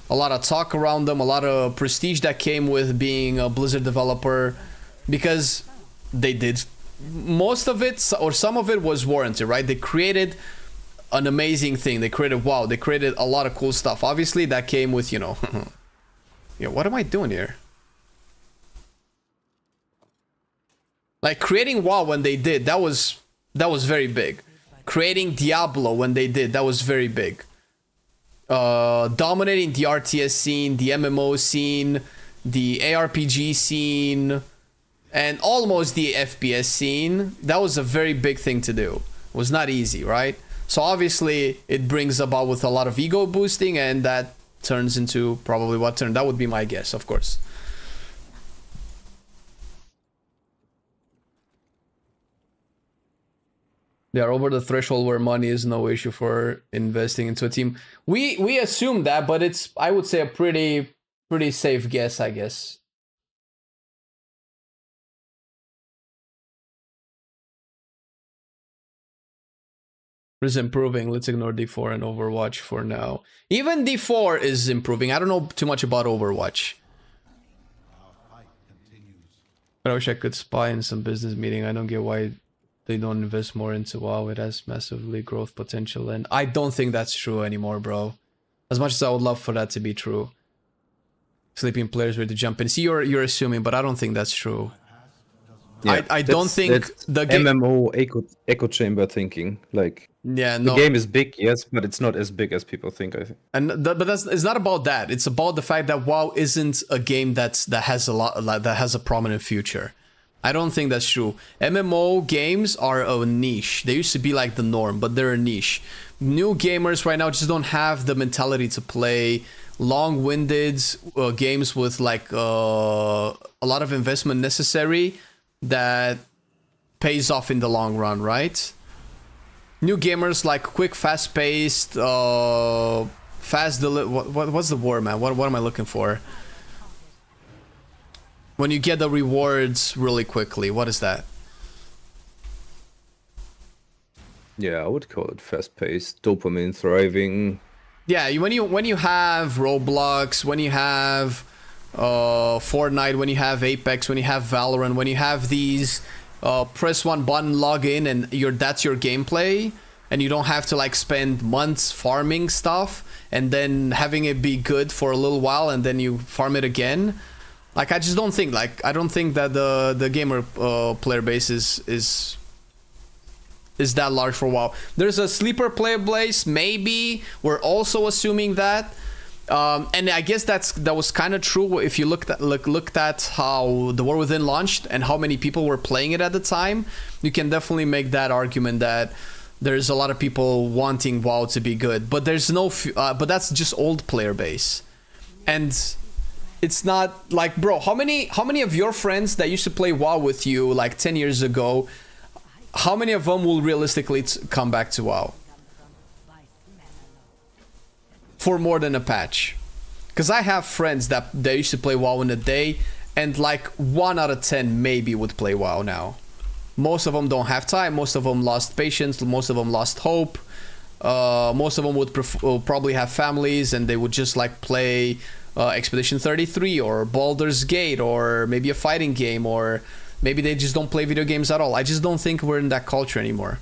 a lot of talk around them, a lot of prestige that came with being a Blizzard developer, because they did most of it, or some of it was warranted, right? They created an amazing thing. They created WoW. They created a lot of cool stuff. Obviously that came with, you know, yeah, what am I doing here? Like creating WoW when they did, that was very big. Creating Diablo when they did, that was very big. Dominating the RTS scene, the MMO scene, the ARPG scene, and almost the FPS scene, that was a very big thing to do. It was not easy, right? So obviously it brings about with a lot of ego boosting, and that turns into probably what turned. That would be my guess, of course. They are over the threshold where money is no issue for investing into a team. We assume that, but it's, I would say, a pretty safe guess, I guess. Is improving. Let's ignore D4 and Overwatch for now. Even D4 is improving. I don't know too much about Overwatch. But I wish I could spy in some business meeting. I don't get why they don't invest more into WoW. It has massively growth potential, and I don't think that's true anymore, bro. As much as I would love for that to be true. Sleeping players ready to jump in. See, you're assuming, but I don't think that's true. Yeah, I don't think the game MMO echo chamber thinking. Like, yeah, no. The game is big, yes, but it's not as big as people think, I think. And but it's not about that. It's about the fact that WoW isn't a game that has a prominent future. I don't think that's true. MMO games are a niche. They used to be like the norm, but they're a niche. New gamers right now just don't have the mentality to play long-winded games with like a lot of investment necessary that pays off in the long run, right? New gamers like quick, fast-paced, fast what's the word, man? What am I looking for? When you get the rewards really quickly, what is that? Yeah, I would call it fast-paced, dopamine thriving. Yeah, when you have Roblox, when you have Fortnite, when you have Apex, when you have Valorant, when you have these press one button, log in, and that's your gameplay, and you don't have to like spend months farming stuff and then having it be good for a little while and then you farm it again. Like, I just don't think, like, I don't think that the gamer player base is that large for WoW. There's a sleeper player base, maybe. We're also assuming that. And I guess that was kind of true if you looked at how The War Within launched and how many people were playing it at the time. You can definitely make that argument that there's a lot of people wanting WoW to be good, but there's no but that's just old player base. And it's not like, bro, how many of your friends that used to play WoW with you like 10 years ago how many of them will realistically come back to WoW? For more than a patch. Because I have friends that they used to play WoW in a day, and like 1 out of 10 maybe would play WoW now. Most of them don't have time, most of them lost patience, most of them lost hope. Most of them would probably have families, and they would just like play Expedition 33 or Baldur's Gate, or maybe a fighting game, or maybe they just don't play video games at all. I just don't think we're in that culture anymore.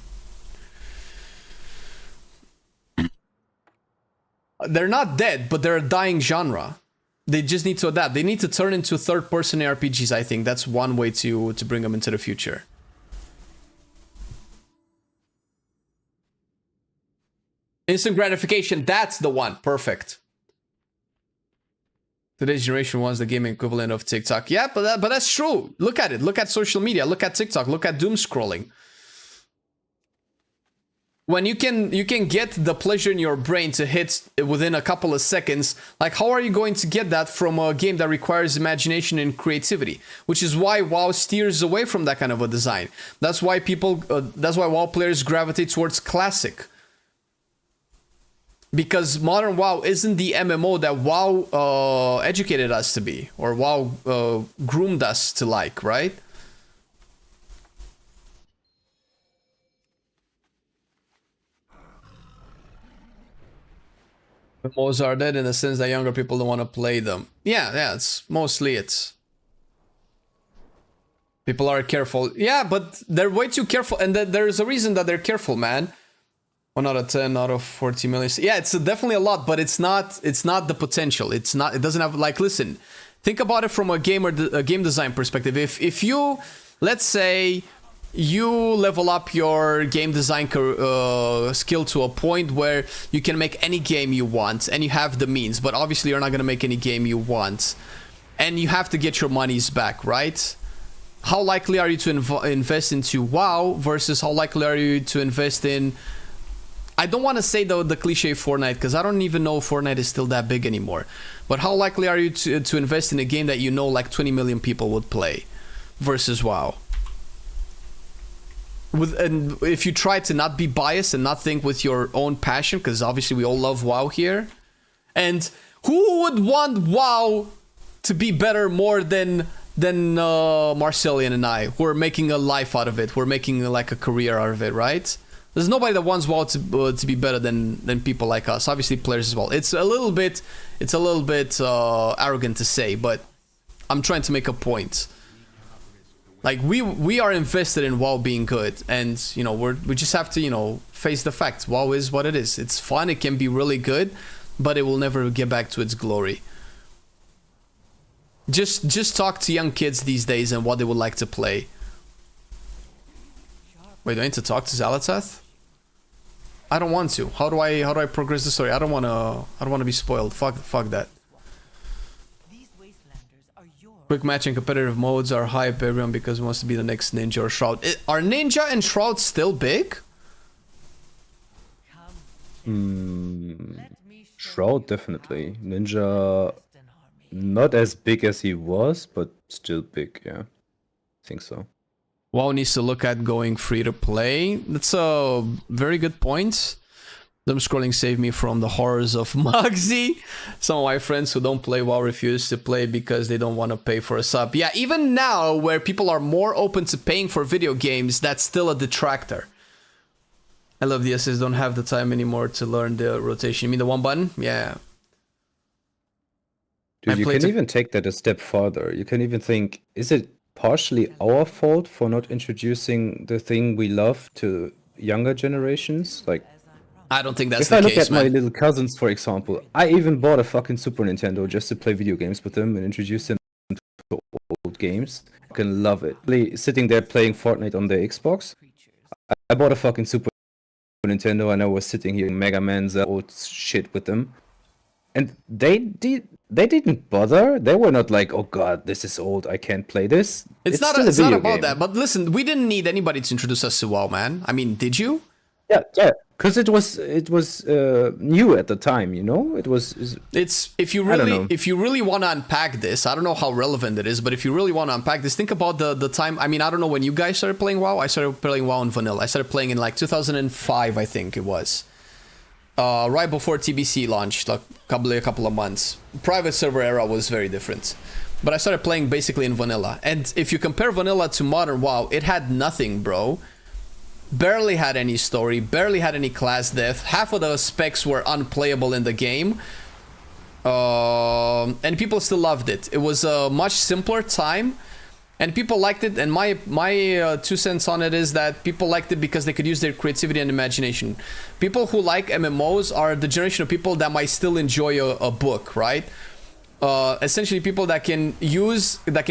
They're not dead, but they're a dying genre. They just need to adapt. They need to turn into third-person RPGs, I think. That's one way to bring them into the future. Instant gratification, that's the one. Perfect. Today's generation wants the gaming equivalent of TikTok. Yeah, but that's true. Look at it. Look at social media. Look at TikTok. Look at doom scrolling. When you can get the pleasure in your brain to hit within a couple of seconds, like how are you going to get that from a game that requires imagination and creativity? Which is why WoW steers away from that kind of a design. That's why WoW players gravitate towards classic. Because modern WoW isn't the MMO that WoW educated us to be, or WoW groomed us to like, right? MMOs are dead in the sense that younger people don't want to play them. Yeah, it's mostly it. People are careful. Yeah, but they're way too careful, and there's a reason that they're careful, man. 1 out of 10 out of 40 million. Yeah, it's definitely a lot, but it's not the potential. It doesn't have, like, listen, think about it from a game design perspective. If you, let's say, you level up your game design skill to a point where you can make any game you want, and you have the means, but obviously you're not going to make any game you want, and you have to get your monies back, right? How likely are you to invest into WoW versus how likely are you to invest in, I don't want to say the cliche Fortnite, because I don't even know if Fortnite is still that big anymore, but how likely are you to invest in a game that you know like 20 million people would play versus WoW? And if you try to not be biased and not think with your own passion, because obviously we all love WoW here, and who would want WoW to be better more than Marcelian and I, who are making a life out of it, we're making like a career out of it, right? There's nobody that wants WoW to be better than people like us. Obviously players as well. It's a little bit arrogant to say, but I'm trying to make a point. Like we are invested in WoW being good, and you know we just have to, you know, face the fact. WoW is what it is. It's fun. It can be really good, but it will never get back to its glory. Just talk to young kids these days and what they would like to play. Wait, do I need to talk to Zalatath? I don't want to. How do I progress the story? I don't wanna be spoiled. Fuck that. Quick match and competitive modes are hype everyone because it wants to be the next Ninja or Shroud. Are Ninja and Shroud still big? Shroud definitely. Ninja not as big as he was, but still big, yeah. I think so. WoW needs to look at going free to play. That's a very good point. Them scrolling saved me from the horrors of Mugsy. Some of my friends who don't play WoW refuse to play because they don't want to pay for a sub. Yeah, even now, where people are more open to paying for video games, that's still a detractor. I love the SS don't have the time anymore to learn the rotation. You mean the one button? Yeah. Dude, you can even take that a step farther. You can even think, is it partially our fault for not introducing the thing we love to younger generations? Like, I don't think that's the case, man. If I look at my little cousins, for example, I even bought a fucking Super Nintendo just to play video games with them and introduce them to old games. I can love it. Sitting there playing Fortnite on their Xbox. I bought a fucking Super Nintendo and I was sitting here in Mega Man's old shit with them. And they didn't bother. They were not like, oh god, this is old, I can't play this. It's not about that. But listen, we didn't need anybody to introduce us to WoW, man. I mean, did you? Yeah. because it was new at the time, you know. It's if you really want to unpack this, I don't know how relevant it is, but if you really want to unpack this, think about the time. I mean, I don't know when you guys started playing WoW. I started playing WoW in vanilla. I started playing in like 2005, I think it was, right before TBC launched, like a couple of months. Private server era was very different, but I started playing basically in vanilla. And if you compare vanilla to modern WoW, it had nothing, bro. Barely had any story, barely had any class depth. Half of the specs were unplayable in the game. And people still loved it. It was a much simpler time, and people liked it. And my 2 cents on it is that people liked it because they could use their creativity and imagination. People who like MMOs are the generation of people that might still enjoy a book, right? Essentially people that can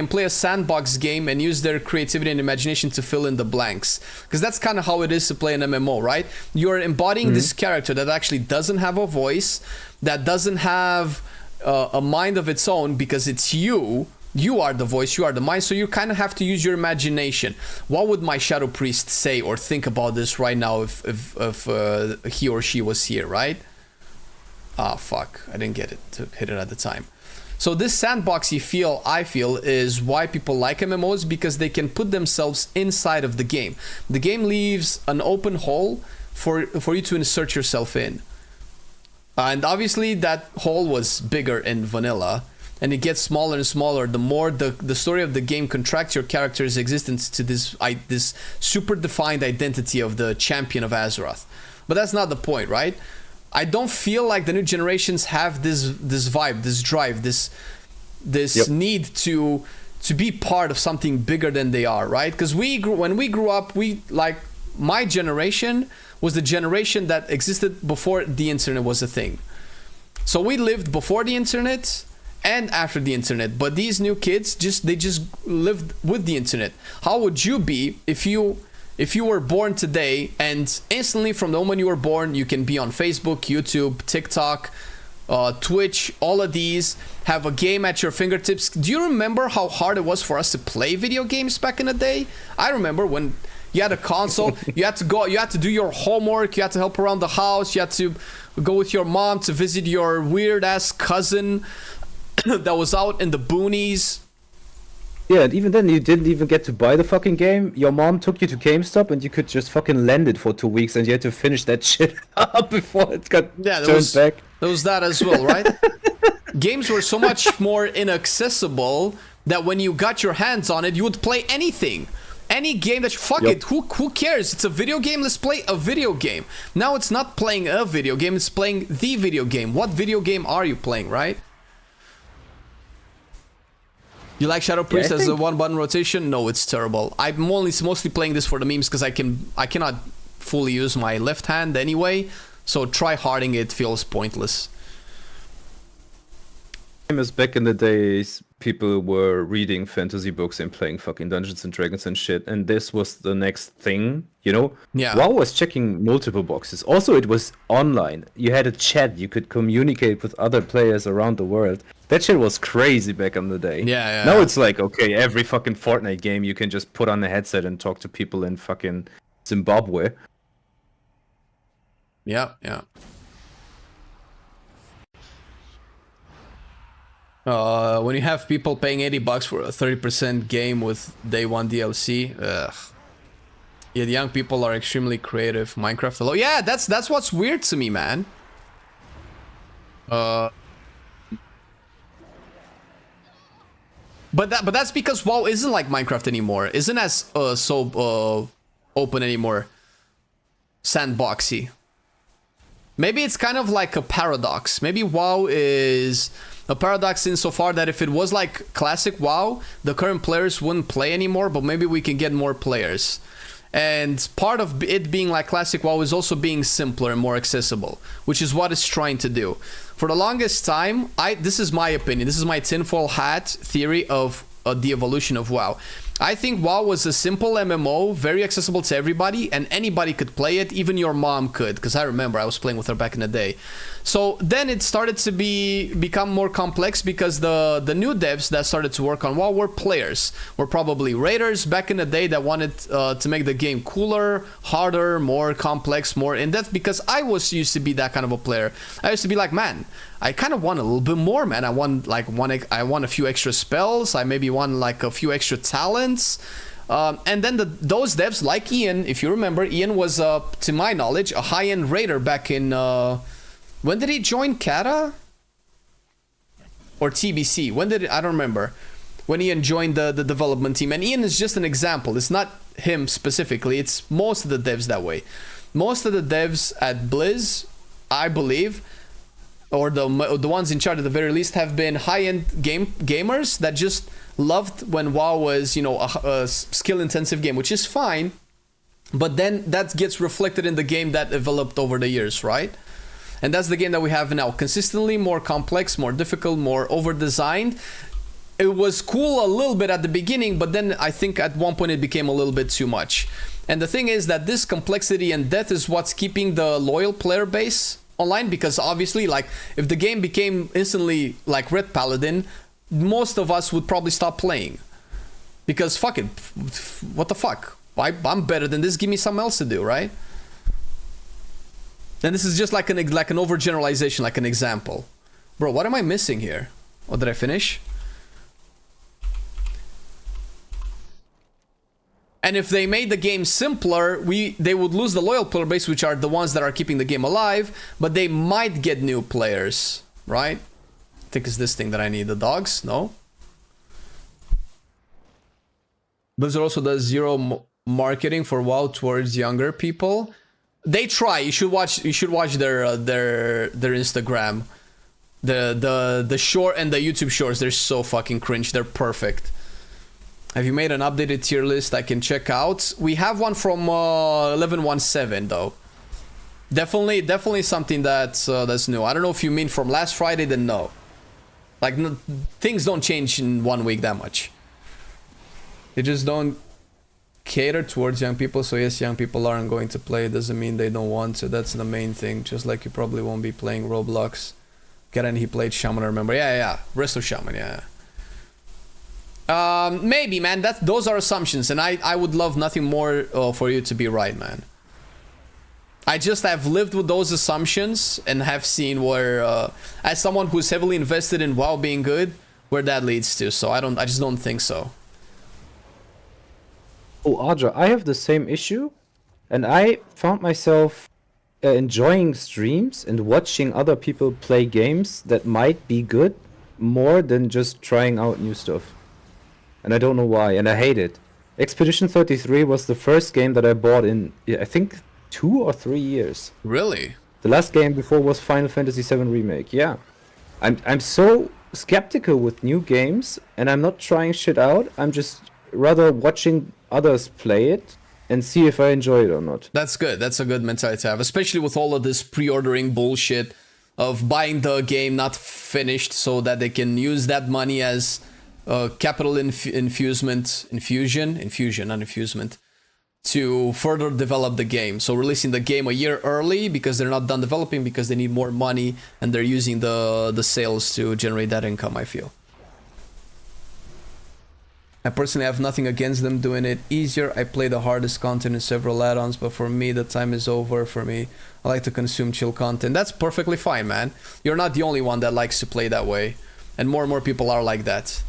play a sandbox game and use their creativity and imagination to fill in the blanks, because that's kind of how it is to play an MMO, right? You're embodying this character that actually doesn't have a voice, that doesn't have a mind of its own, because it's you are the voice, you are the mind, so you kind of have to use your imagination. What would my Shadow Priest say or think about this right now if he or she was here, right? Ah, fuck, I didn't get it to hit it at the time. So this sandboxy feel, I feel, is why people like MMOs, because they can put themselves inside of the game. The game leaves an open hole for you to insert yourself in. And obviously that hole was bigger in vanilla, and it gets smaller and smaller the more the story of the game contracts your character's existence to this super defined identity of the champion of Azeroth. But that's not the point, right? I don't feel like the new generations have this vibe, this drive, this need to be part of something bigger than they are, right? Because when we grew up, my generation was the generation that existed before the internet was a thing. So we lived before the internet and after the internet, but these new kids just lived with the internet. How would you be if you were born today and instantly from the moment you were born, you can be on Facebook, YouTube, TikTok, Twitch, all of these, have a game at your fingertips? Do you remember how hard it was for us to play video games back in the day? I remember when you had a console, you had to do your homework, you had to help around the house, you had to go with your mom to visit your weird ass cousin that was out in the boonies. Yeah, and even then you didn't even get to buy the fucking game. Your mom took you to GameStop and you could just fucking lend it for 2 weeks, and you had to finish that shit up before it got turned back. There was that as well, right? Games were so much more inaccessible that when you got your hands on it, you would play anything. Any game that it, who cares? It's a video game, let's play a video game. Now it's not playing a video game, it's playing the video game. What video game are you playing, right? You like Shadow Priest as a one-button rotation? No, it's terrible. I'm mostly playing this for the memes because I cannot fully use my left hand anyway, so try-harding it feels pointless. Same as back in the days, people were reading fantasy books and playing fucking Dungeons and Dragons and shit, and this was the next thing, you know? Yeah. WoW was checking multiple boxes. Also, it was online. You had a chat, you could communicate with other players around the world. That shit was crazy back in the day. Yeah. Now it's like, okay, every fucking Fortnite game you can just put on a headset and talk to people in fucking Zimbabwe. Yeah. When you have people paying $80 for a 30% game with day one DLC, ugh. Yeah, the young people are extremely creative. Minecraft alone. Yeah, that's what's weird to me, man. But that's because WoW isn't like Minecraft anymore. Isn't as so open anymore. Sandboxy. Maybe it's kind of like a paradox. Maybe WoW is a paradox insofar that if it was like classic WoW, the current players wouldn't play anymore, but maybe we can get more players. And part of it being like classic WoW is also being simpler and more accessible, which is what it's trying to do. For the longest time, this is my opinion, this is my tinfoil hat theory of the evolution of WoW. I think WoW was a simple MMO, very accessible to everybody, and anybody could play it, even your mom could, because I remember I was playing with her back in the day. So then it started to become more complex because the new devs that started to work on WoW were players. Were probably raiders back in the day that wanted to make the game cooler, harder, more complex, more in-depth, because I used to be that kind of a player. I used to be like, man, I kind of want a little bit more, man. I want a few extra spells. I maybe want like a few extra talents. And then those devs like Ian, if you remember, Ian was, to my knowledge, a high-end raider back in... when did he join Kata? Or TBC? I don't remember. When Ian joined the development team. And Ian is just an example. It's not him specifically. It's most of the devs that way. Most of the devs at Blizz, I believe... or the ones in charge at the very least, have been high-end gamers that just loved when WoW was, you know, a skill-intensive game, which is fine, but then that gets reflected in the game that developed over the years, right? And that's the game that we have now, consistently more complex, more difficult, more over-designed. It was cool a little bit at the beginning, but then I think at one point it became a little bit too much. And the thing is that this complexity and depth is what's keeping the loyal player base online, because obviously, like, if the game became instantly like Red Paladin, most of us would probably stop playing, because fuck it, what the fuck, I'm better than this, give me something else to do, right? And this is just like an overgeneralization, like an example. Bro, what am I missing here? Oh, did I finish? And if they made the game simpler, they would lose the loyal player base, which are the ones that are keeping the game alive, but they might get new players, right? I think it's this thing that I need. The dogs? No? Blizzard also does zero marketing for WoW towards younger people. They try. You should watch their Instagram. The short and the YouTube shorts, they're so fucking cringe. They're perfect. Have you made an updated tier list I can check out? We have one from 1117 though. Definitely something that's new. I don't know if you mean from last Friday, then no. Like, things don't change in 1 week that much. They just don't cater towards young people. So yes, young people aren't going to play. It doesn't mean they don't want to. That's the main thing. Just like you probably won't be playing Roblox. Karen, he played Shaman, I remember. Yeah. Rest of Shaman, yeah. Maybe, man. Those are assumptions, and I would love nothing more for you to be right, man. I just have lived with those assumptions and have seen where, as someone who's heavily invested in WoW being good, where that leads to. So I just don't think so. Oh, Audra, I have the same issue, and I found myself enjoying streams and watching other people play games that might be good more than just trying out new stuff. And I don't know why, and I hate it. Expedition 33 was the first game that I bought in, I think, 2 or 3 years. Really? The last game before was Final Fantasy VII Remake, yeah. I'm so skeptical with new games, and I'm not trying shit out. I'm just rather watching others play it and see if I enjoy it or not. That's good. That's a good mentality to have, especially with all of this pre-ordering bullshit of buying the game not finished so that they can use that money as capital infusion, not infusement, to further develop the game. So releasing the game a year early because they're not done developing, because they need more money, and they're using the sales to generate that income, I feel. I personally have nothing against them doing it easier. I play the hardest content in several add-ons, but for me, the time is over. For me, I like to consume chill content. That's perfectly fine, man. You're not the only one that likes to play that way, and more people are like that.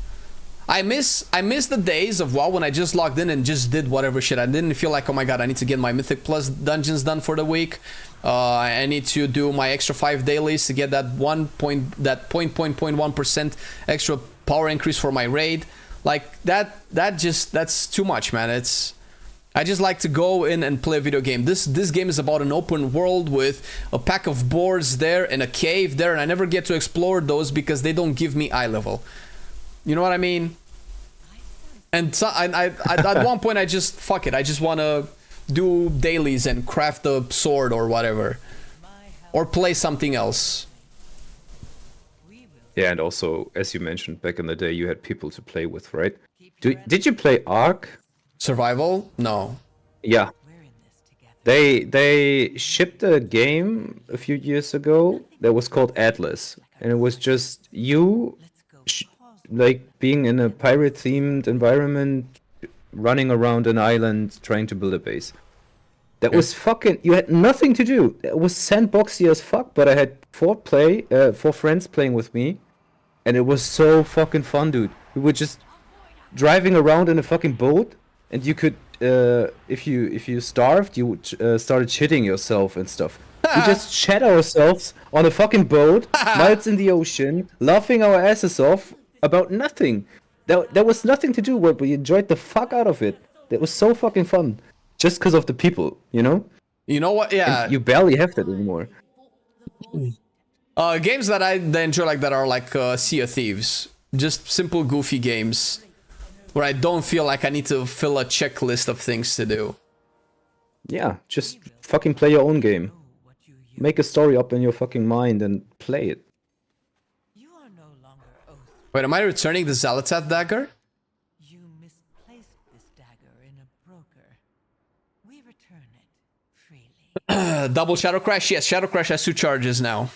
I miss the days of WoW when I just logged in and just did whatever shit. I didn't feel like, oh my god, I need to get my Mythic Plus dungeons done for the week. I need to do my extra 5 dailies to get that 0.1% extra power increase for my raid. Like that's too much, man. I just like to go in and play a video game. This game is about an open world with a pack of boards there and a cave there, and I never get to explore those because they don't give me eye level. You know what I mean? And so at one point I just, fuck it, I just want to do dailies and craft a sword or whatever, or play something else. Yeah, and also, as you mentioned, back in the day, you had people to play with, right? Did you play Ark? Survival? No. Yeah. We're in this together. They shipped a game a few years ago that was called Atlas, and it was just you, Let's go like being in a pirate-themed environment, running around an island trying to build a base. That was fucking. You had nothing to do. It was sandboxy as fuck, but I had four friends playing with me, and it was so fucking fun, dude. We were just driving around in a fucking boat, and you could, if you starved, you started shitting yourself and stuff. We just shat ourselves on a fucking boat, miles in the ocean, laughing our asses off about nothing. There was nothing to do, but we enjoyed the fuck out of it. It was so fucking fun. Just because of the people, you know? You know what? Yeah. And you barely have that anymore. Games that I enjoy like that are like Sea of Thieves. Just simple, goofy games where I don't feel like I need to fill a checklist of things to do. Yeah, just fucking play your own game. Make a story up in your fucking mind and play it. You are no longer oath. Wait, am I returning the Zalatath dagger? You misplaced this dagger in a broker. We return it freely. Double Shadow Crash? Yes, Shadow Crash has 2 charges now.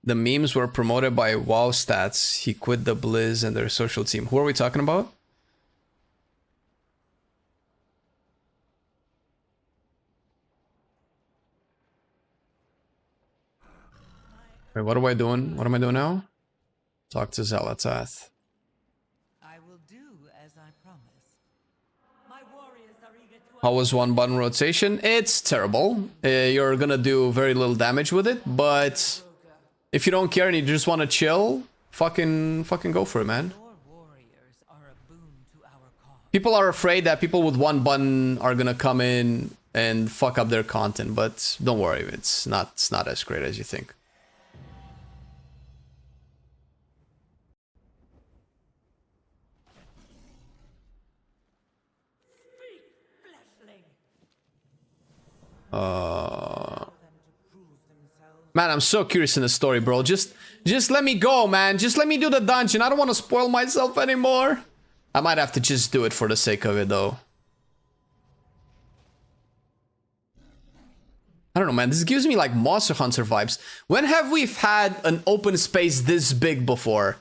The memes were promoted by WoW Stats. He quit the Blizz and their social team. Who are we talking about? Wait, what am I doing? What am I doing now? Talk to Zalatath. I will do as I promised. My warriors are eager to How was 1-button rotation? It's terrible. You're gonna do very little damage with it, but if you don't care and you just want to chill, fucking go for it, man. Your warriors are a boon to our cause. People are afraid that people with 1 button are gonna come in and fuck up their content, but don't worry, it's not as great as you think. Man, I'm so curious in the story, bro. Just let me go, man. Just let me do the dungeon. I don't want to spoil myself anymore. I might have to just do it for the sake of it, though. I don't know, man. This gives me like Monster Hunter vibes. When have we had an open space this big before?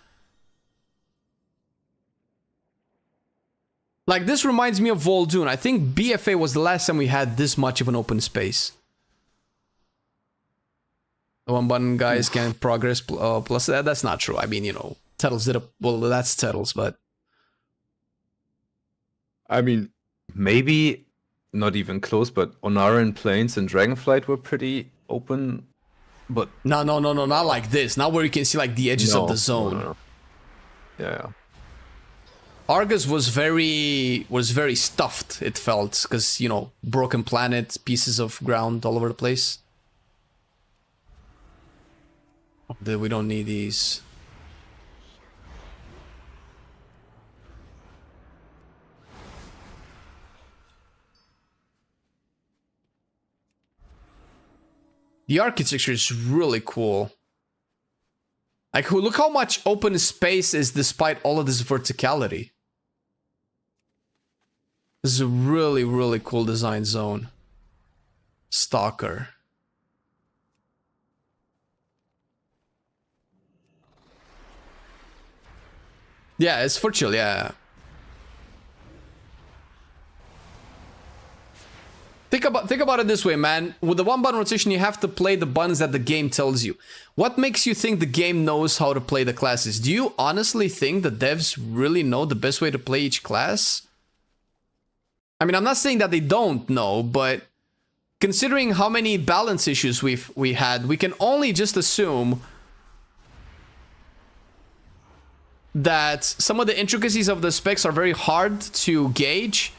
Like, this reminds me of Vol'dun. I think BFA was the last time we had this much of an open space. The 1-button guys can progress plus that's not true. I mean, you know, Tettles did a well. That's Tettles, but I mean, maybe not even close. But Onaran Plains and Dragonflight were pretty open. But no, not like this. Not where you can see like the edges of the zone. No. Yeah. Argus was very stuffed. It felt because you know, broken planet, pieces of ground all over the place. We don't need these. The architecture is really cool. Like, look how much open space is despite all of this verticality. This is a really, really cool design zone. Stalker. Yeah, it's for chill, yeah. Think about it this way, man. With the 1-button rotation, you have to play the buttons that the game tells you. What makes you think the game knows how to play the classes? Do you honestly think the devs really know the best way to play each class? I mean, I'm not saying that they don't know, but considering how many balance issues we had, we can only just assume that some of the intricacies of the specs are very hard to gauge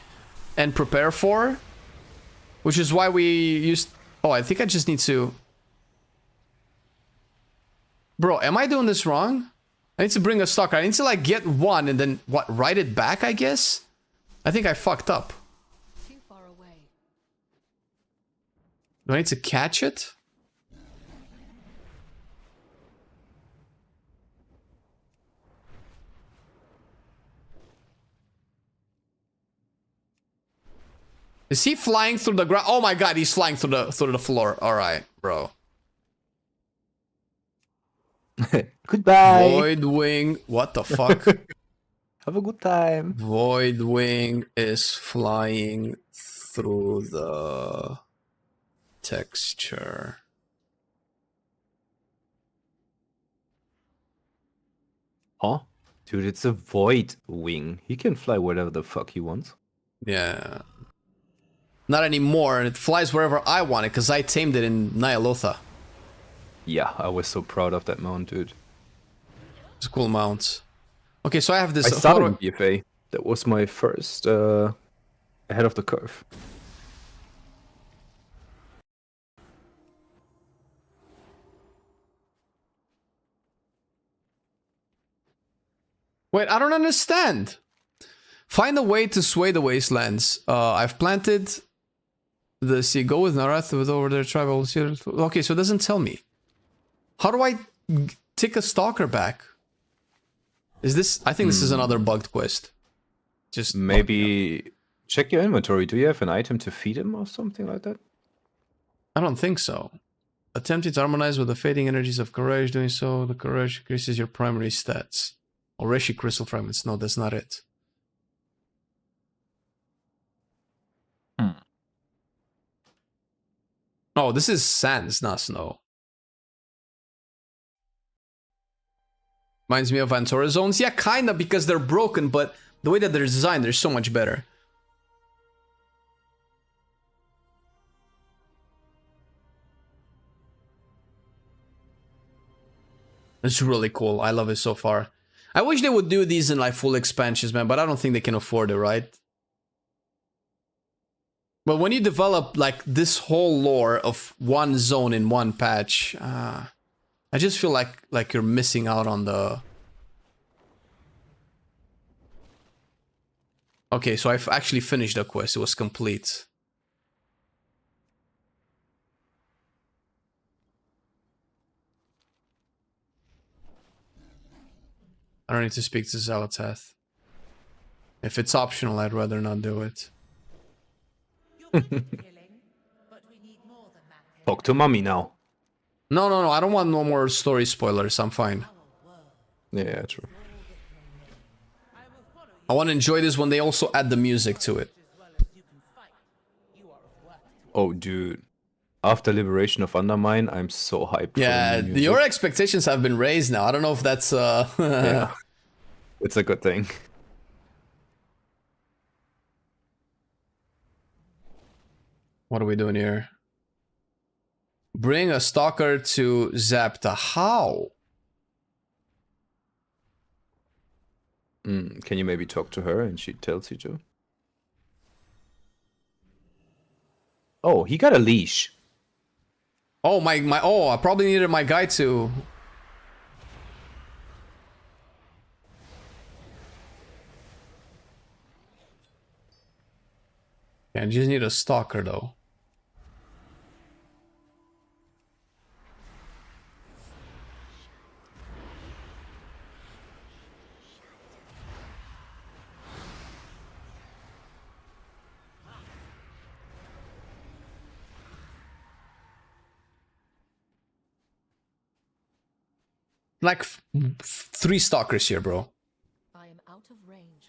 and prepare for, which is why we used... Oh, I think I just need to... Bro, am I doing this wrong? I need to bring a stalker. I need to like get one and then what, write it back, I guess? I think I fucked up. Too far Do I need to catch it? Is he flying through the ground? Oh my god, he's flying through the floor. All right, bro. Goodbye. Void wing. What the fuck? Have a good time. Void wing is flying through the texture. Huh? Dude, it's a void wing. He can fly wherever the fuck he wants. Yeah. Not anymore, and it flies wherever I want it because I tamed it in Nyalotha. Yeah, I was so proud of that mount, dude. It's a cool mount. Okay, so I have this. I started in BFA. That was my first ahead of the curve. Wait, I don't understand. Find a way to sway the wastelands. I've planted the sea. Go with Narath with over their tribal. Okay, so it doesn't tell me. How do I take a stalker back? Is this? I think this is another bugged quest. Just maybe check your inventory. Do you have an item to feed him or something like that? I don't think so. Attempting to harmonize with the fading energies of courage. Doing so, the courage increases your primary stats. Oreshi crystal fragments. No, that's not it. Oh, this is sand. It's not snow. Reminds me of Antora zones. Yeah, kinda, because they're broken, but the way that they're designed, they're so much better. It's really cool. I love it so far. I wish they would do these in like full expansions, man, but I don't think they can afford it, right? But when you develop like this whole lore of one zone in one patch, I just feel like you're missing out on the... Okay, so I've actually finished the quest. It was complete. I don't need to speak to Zalatath. If it's optional, I'd rather not do it. Talk to mommy now. No, I don't want no more story spoilers. I'm fine. Yeah, true. I want to enjoy this when they also add the music to it. Oh, dude. After Liberation of Undermine, I'm so hyped. Yeah, for the music. your expectations have been raised now. I don't know if that's... Yeah. It's a good thing. What are we doing here? Bring a stalker to Zapta. How? Can you maybe talk to her and she tells you to? Oh, he got a leash. Oh, oh, I probably needed my guy to... Yeah, I just need a stalker though. Like 3 stalkers here, bro. I am out of range.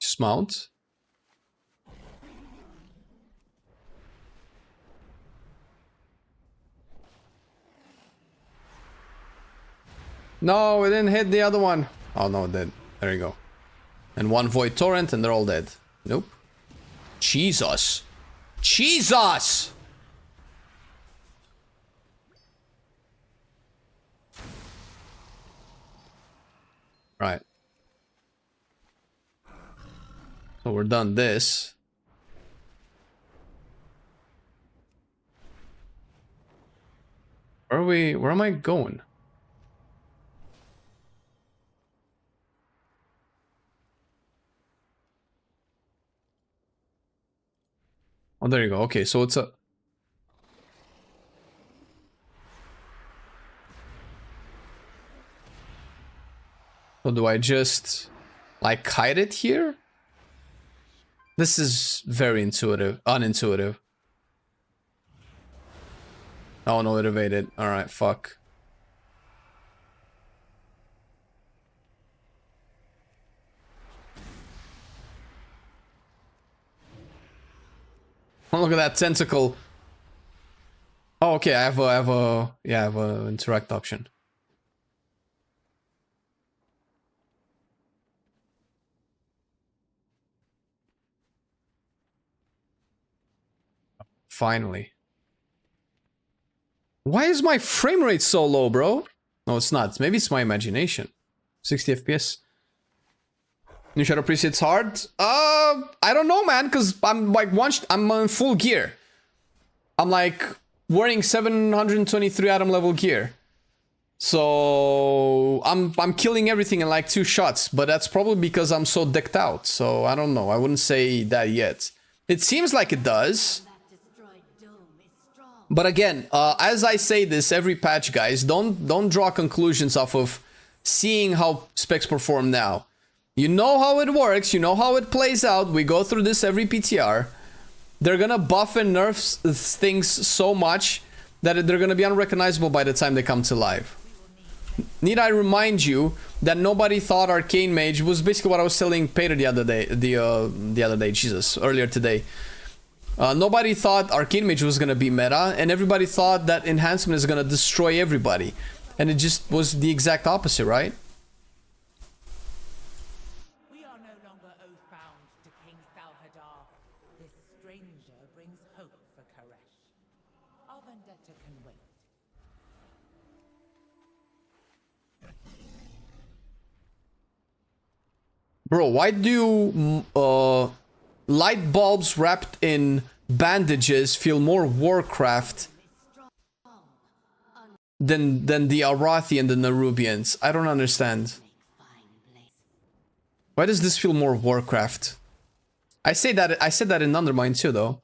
Just mount. No, it didn't hit the other one. Oh no, it did. There you go. And 1 void torrent and they're all dead. Nope. Jesus. Jesus! Right. So we're done this. Where are we? Where am I going? Oh, there you go. Okay, so it's a... So do I just, like, hide it here? This is very unintuitive. Oh no, it evaded. Alright, fuck. Oh, look at that tentacle. Oh, okay, I have a interact option. Finally. Why is my frame rate so low, bro? No, it's not. Maybe it's my imagination. 60 FPS. New shadow presets hard? I don't know, man, because I'm like I'm on full gear. I'm like wearing 723 atom level gear. So I'm killing everything in like 2 shots, but that's probably because I'm so decked out. So I don't know. I wouldn't say that yet. It seems like it does. But again, as I say this every patch, guys, don't draw conclusions off of seeing how specs perform now. You know how it works, you know how it plays out. We go through this every PTR. They're gonna buff and nerf things so much that they're gonna be unrecognizable by the time they come to life. Need I remind you that nobody thought Arcane Mage was basically what I was telling Peter the other day, Jesus, earlier today. Nobody thought Arcane Mage was gonna be meta, and everybody thought that enhancement is gonna destroy everybody. And it just was the exact opposite, right? We are no longer oath-bound to King Salhadar. This stranger brings hope for Koresh. Our vendetta can wait. Bro, why do light bulbs wrapped in bandages feel more Warcraft than the Arathi and the Nerubians? I don't understand. Why does this feel more Warcraft? I said that in Undermine too, though.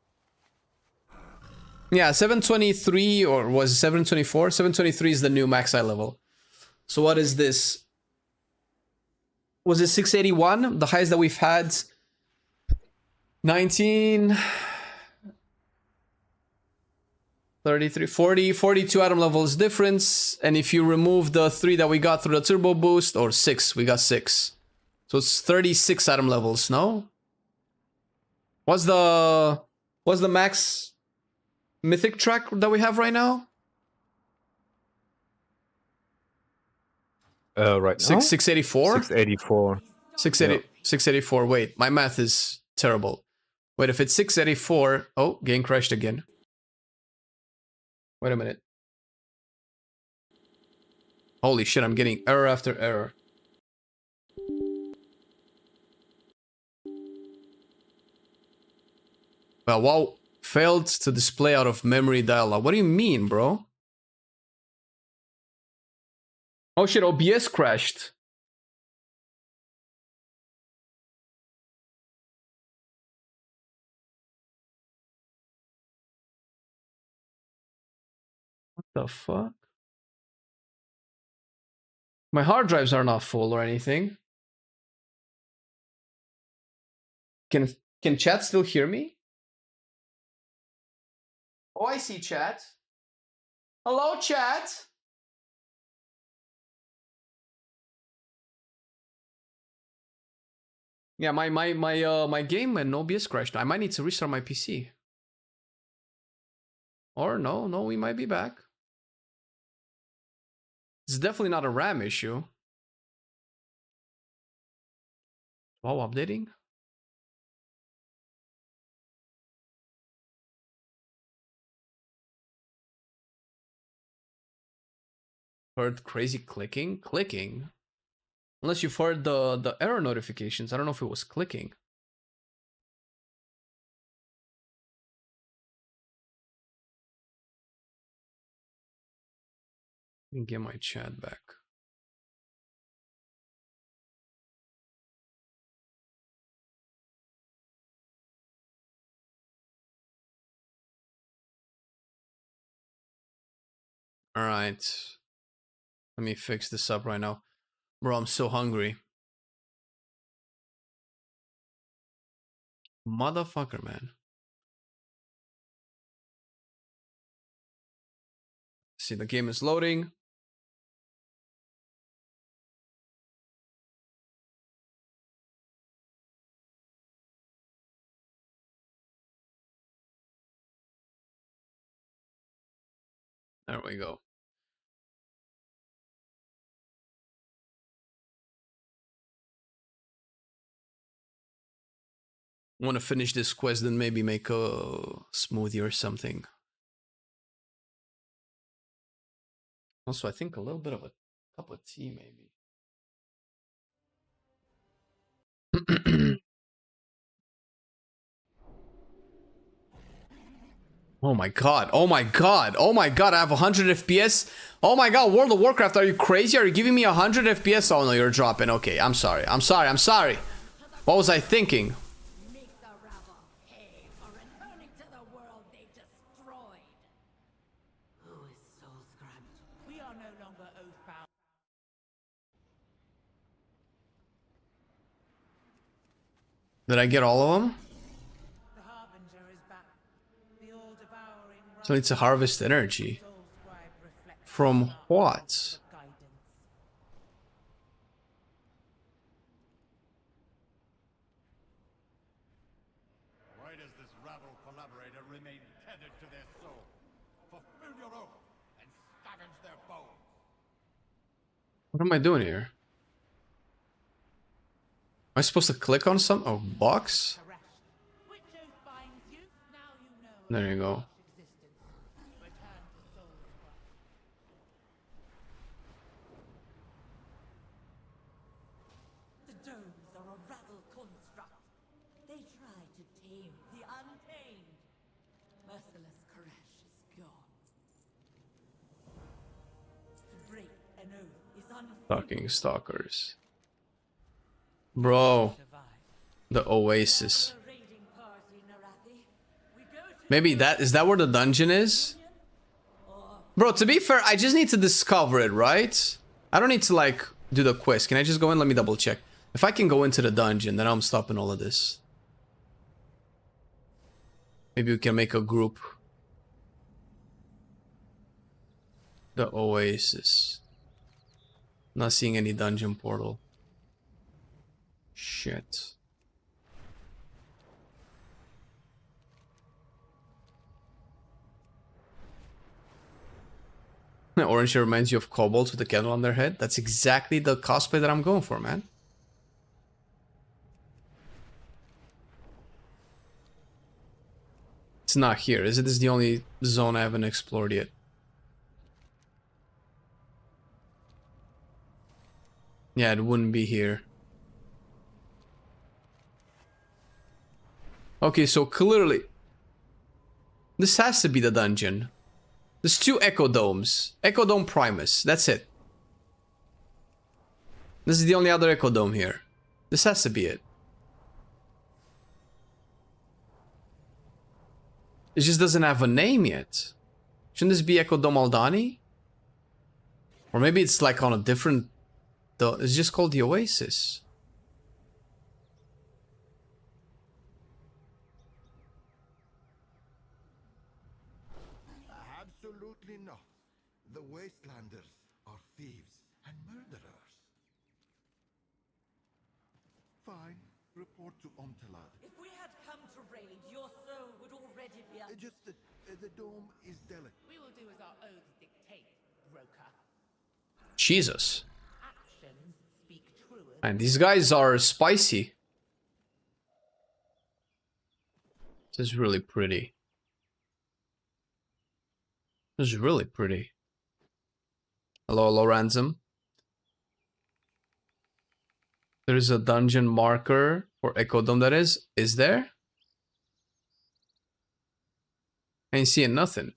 Yeah, 723, or was it 724? 723 is the new max eye level. So what is this? Was it 681? The highest that we've had? 19... 33, 40, 42 atom levels difference. And if you remove the 3 that we got through the turbo boost, or 6, we got 6. So it's 36 atom levels, no? What's the max mythic track that we have right now? Right now? 684? 684. 684. Wait, my math is terrible. Wait, if it's 684... Oh, game crashed again. Wait a minute. Holy shit, I'm getting error after error. Well, wow, failed to display out of memory dialog. What do you mean, bro? Oh shit, OBS crashed. What the fuck? My hard drives are not full or anything. Can chat still hear me? Oh, I see chat. Hello, chat. Yeah, my game and OBS crashed. I might need to restart my PC. Or no, we might be back. It's definitely not a RAM issue. Wow, updating. Heard crazy clicking? Clicking? Unless you've heard the error notifications. I don't know if it was clicking. Let me get my chat back. Alright. Let me fix this up right now. Bro, I'm so hungry. Motherfucker, man. See, the game is loading. There we go. I want to finish this quest, then maybe make a smoothie or something. Also, I think a little bit of a cup of tea, maybe. Oh my god, oh my god, oh my god, I have 100 FPS. Oh my god, World of Warcraft, are you crazy? Are you giving me 100 FPS? Oh no, you're dropping. Okay, I'm sorry, I'm sorry, I'm sorry. What was I thinking? Make the rabble pay for returning to the world they destroyed. Who is soul-scrapped? We are no longer oathbound. Did I get all of them? The Harbinger is back. The all-devouring So it's a harvest energy. soul scribe reflects From what? guidance. Why does this rabble collaborator remain tethered to their soul? Fulfill your oath and scavenge their bones. What am I doing here? Am I supposed to click on some box? Which oath binds you? Now you know. There you go. Existence. Return to soul scribe. The domes are a rabble construct. They try to tame the untamed. Merciless Koresh is gone. To break an oath is Fucking stalkers. Bro. The Oasis. a raiding party, Narathi. We go to Maybe is that where the dungeon is? Bro, to be fair, I just need to discover it, right? I don't need to like do the quest. Can I just go in? Let me double check. If I can go into the dungeon, then I'm stopping all of this. Maybe we can make a group. The Oasis. Not seeing any dungeon portal. Shit. Orange hair reminds you of kobolds with a candle on their head. That's exactly the cosplay that I'm going for, man. It's not here, is it? This is the only zone I haven't explored yet. Yeah, it wouldn't be here. Okay, so clearly this has to be the dungeon. There's 2 Echo Domes. Echo Dome Primus. That's it. This is the only other Echo Dome here. This has to be it. It just doesn't have a name yet. Shouldn't this be Echo Dome Aldani? Or maybe it's like on a different... It's just called the Oasis. Absolutely not. The Wastelanders are thieves and murderers. Fine. Report to Omtalad. If we had come to raid, your soul would already be up. Just that the dome is delicate. We will do as our oaths dictate, broker. Jesus. Actions speak truer. And these guys are spicy. This is really pretty. This is really pretty. Hello, hello, Ransom. There's a dungeon marker for Echo Dome, that is. Is there? I ain't seeing nothing.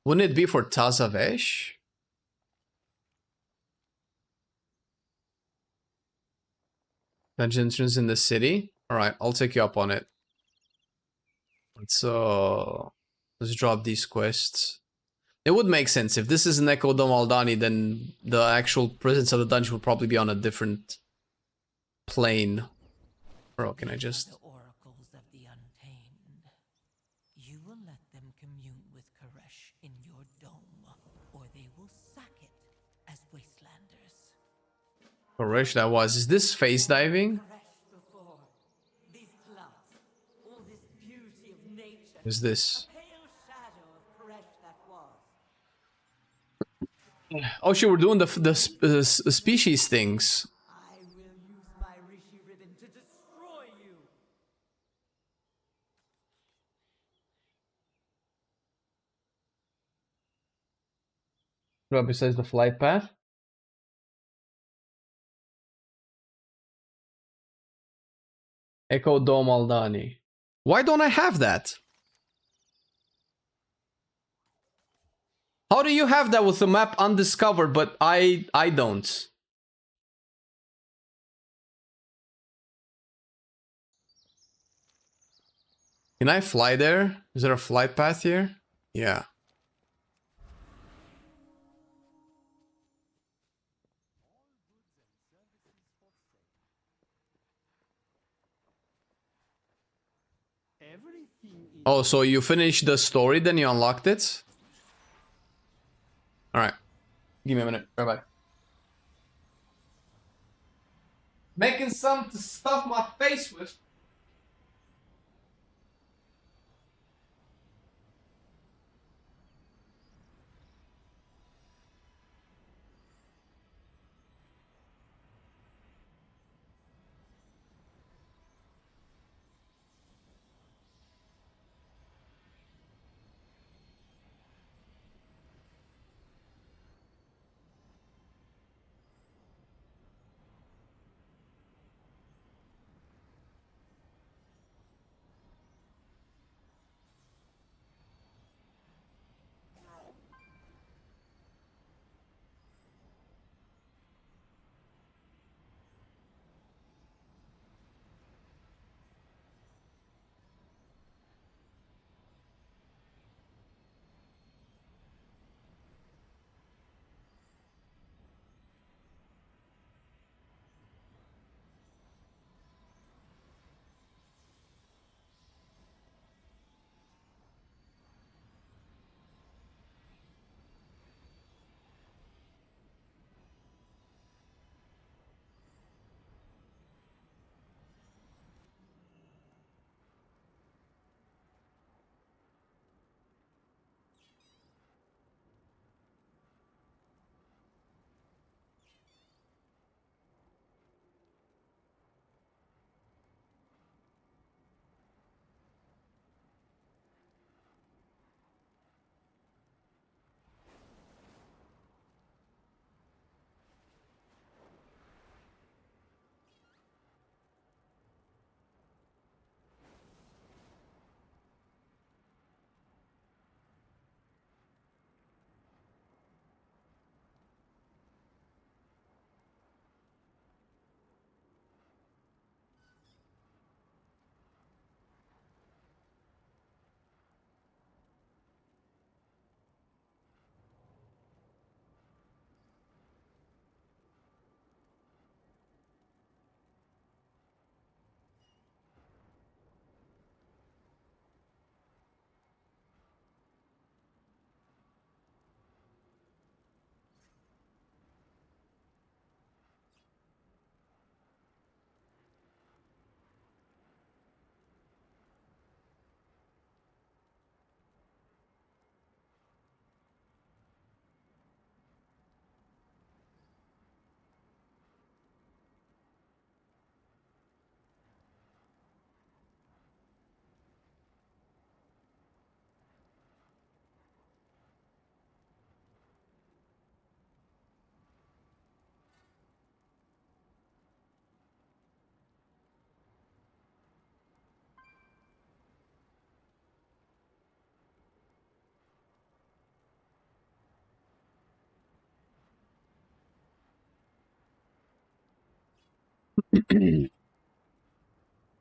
Wouldn't it be for Tazavesh? Dungeon entrance in the city? Alright, I'll take you up on it. Let's drop these quests. It would make sense. If this is an Echo Dome Aldani, then the actual presence of the dungeon would probably be on a different plane. Bro, can I just... The oracles of the Untamed. You will let them commune with Koresh in your dome, or they will sack it as wastelanders. Koresh, that was. Is this face diving? Koresh before. These clouds, all this beauty of nature. Is this? Pale shadow of Koresh that was. Oh shit, we're doing the species things. I will use my Rishi ribbon to destroy you. What besides the flight path? Echo Dome Aldani. Why don't I have that? How do you have that with the map undiscovered, but I don't? Can I fly there? Is there a flight path here? Yeah. Oh, so you finished the story, then you unlocked it? Alright. Give me a minute. Bye-bye. Making something to stuff my face with.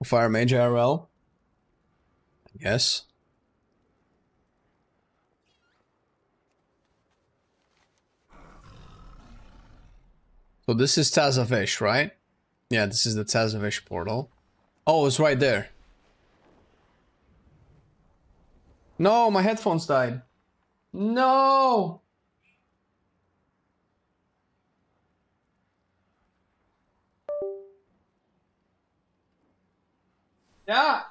Fire Mage IRL. Yes. So this is Tazavish, right? Yeah, this is the Tazavish portal. Oh, it's right there. No, my headphones died. No! Yeah!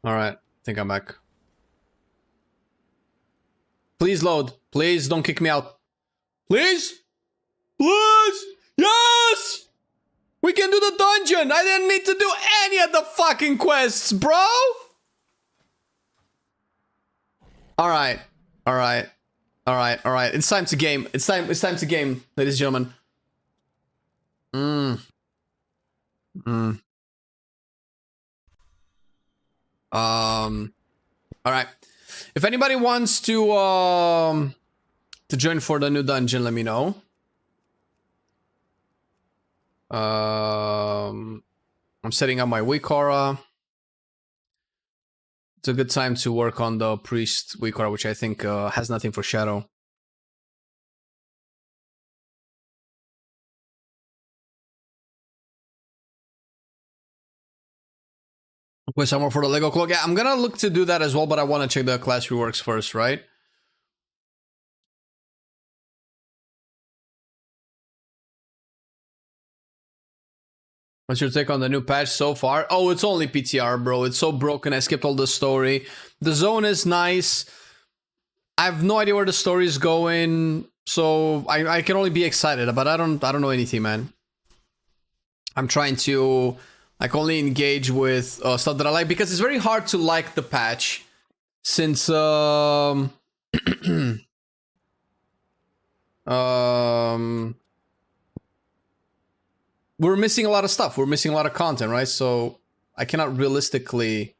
Alright, I think I'm back. Please load. Please don't kick me out. Please? Please? Yes! We can do the dungeon! I didn't need to do any of the fucking quests, bro! Alright. Alright. Alright, alright. It's time to game. It's time to game, ladies and gentlemen. Alright. If anybody wants to join for the new dungeon, let me know. I'm setting up my weak aura. It's a good time to work on the priest weak aura, which I think has nothing for shadow. Wait, some more for the Lego cloak. Yeah, I'm gonna look to do that as well, but I want to check the class reworks first, right? What's your take on the new patch so far? Oh, it's only PTR, bro. It's so broken. I skipped all the story. The zone is nice. I have no idea where the story is going, so I can only be excited, but I don't know anything, man. I'm trying to like only engage with stuff that I like, because it's very hard to like the patch since we're missing a lot of stuff. We're missing a lot of content, right? So I cannot realistically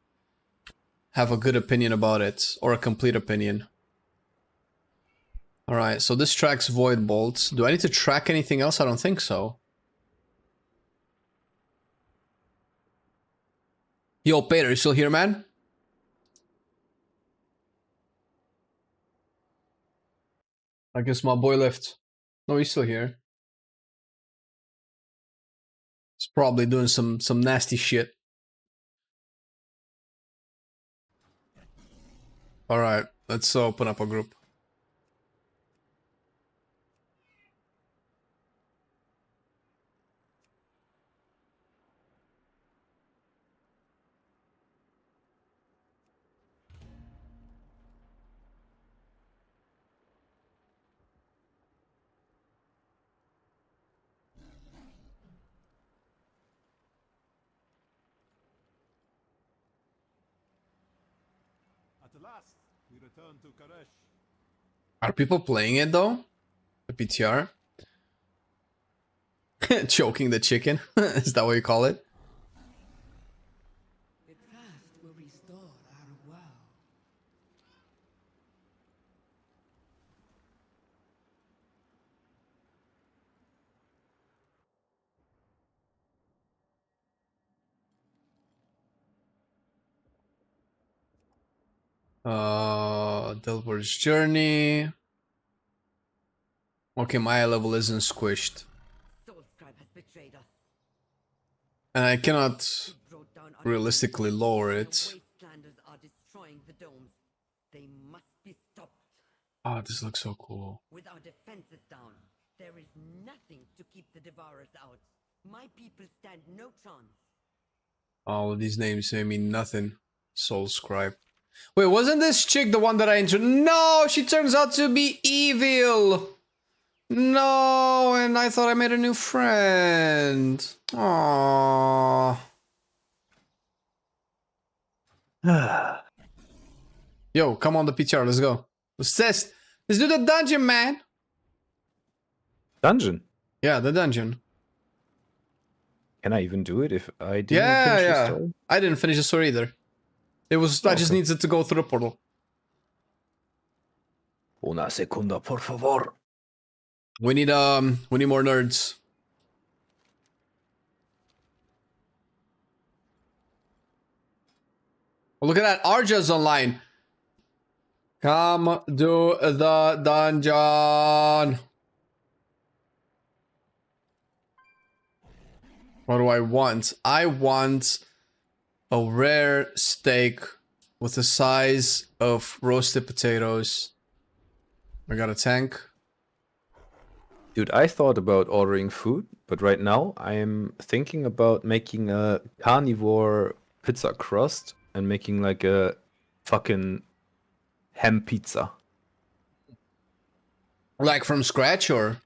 have a good opinion about it, or a complete opinion. All right, so this tracks void bolts. Do I need to track anything else? I don't think so. Yo, Peter, you still here, man? I guess my boy left. No, he's still here. He's probably doing some nasty shit. All right, let's open up a group. At last, we return to Karesh. Are people playing it though? The PTR? Choking the chicken? Is that what you call it? The past will restore our world. Delver's Journey. Okay, my level isn't squished. Soulscribe has betrayed us. And I cannot Brought down our realistically lower The it. wastelanders are destroying the domes. They must be stopped. Oh, this looks so cool. With our defenses down, there is nothing to keep the devourers out. My people stand no chance. All of these names say mean nothing. Soulscribe. Wait, wasn't this chick the one that I introduced? No, she turns out to be evil. No, and I thought I made a new friend. Aww. Yo, come on the PTR, let's go. Let's test. Let's do the dungeon, man. Dungeon? Yeah, the dungeon. Can I even do it if I didn't Yeah, finish the yeah. story? I didn't finish the story either. It was, I just Okay. needed to go through the portal. Una segunda, por favor. We need more nerds. Oh, look at that. Arja's online. Come do the dungeon. What do I want? I want a rare steak with the size of roasted potatoes. I got a tank. Dude, I thought about ordering food, but right now I'm thinking about making a carnivore pizza crust and making like a fucking ham pizza. Like from scratch or?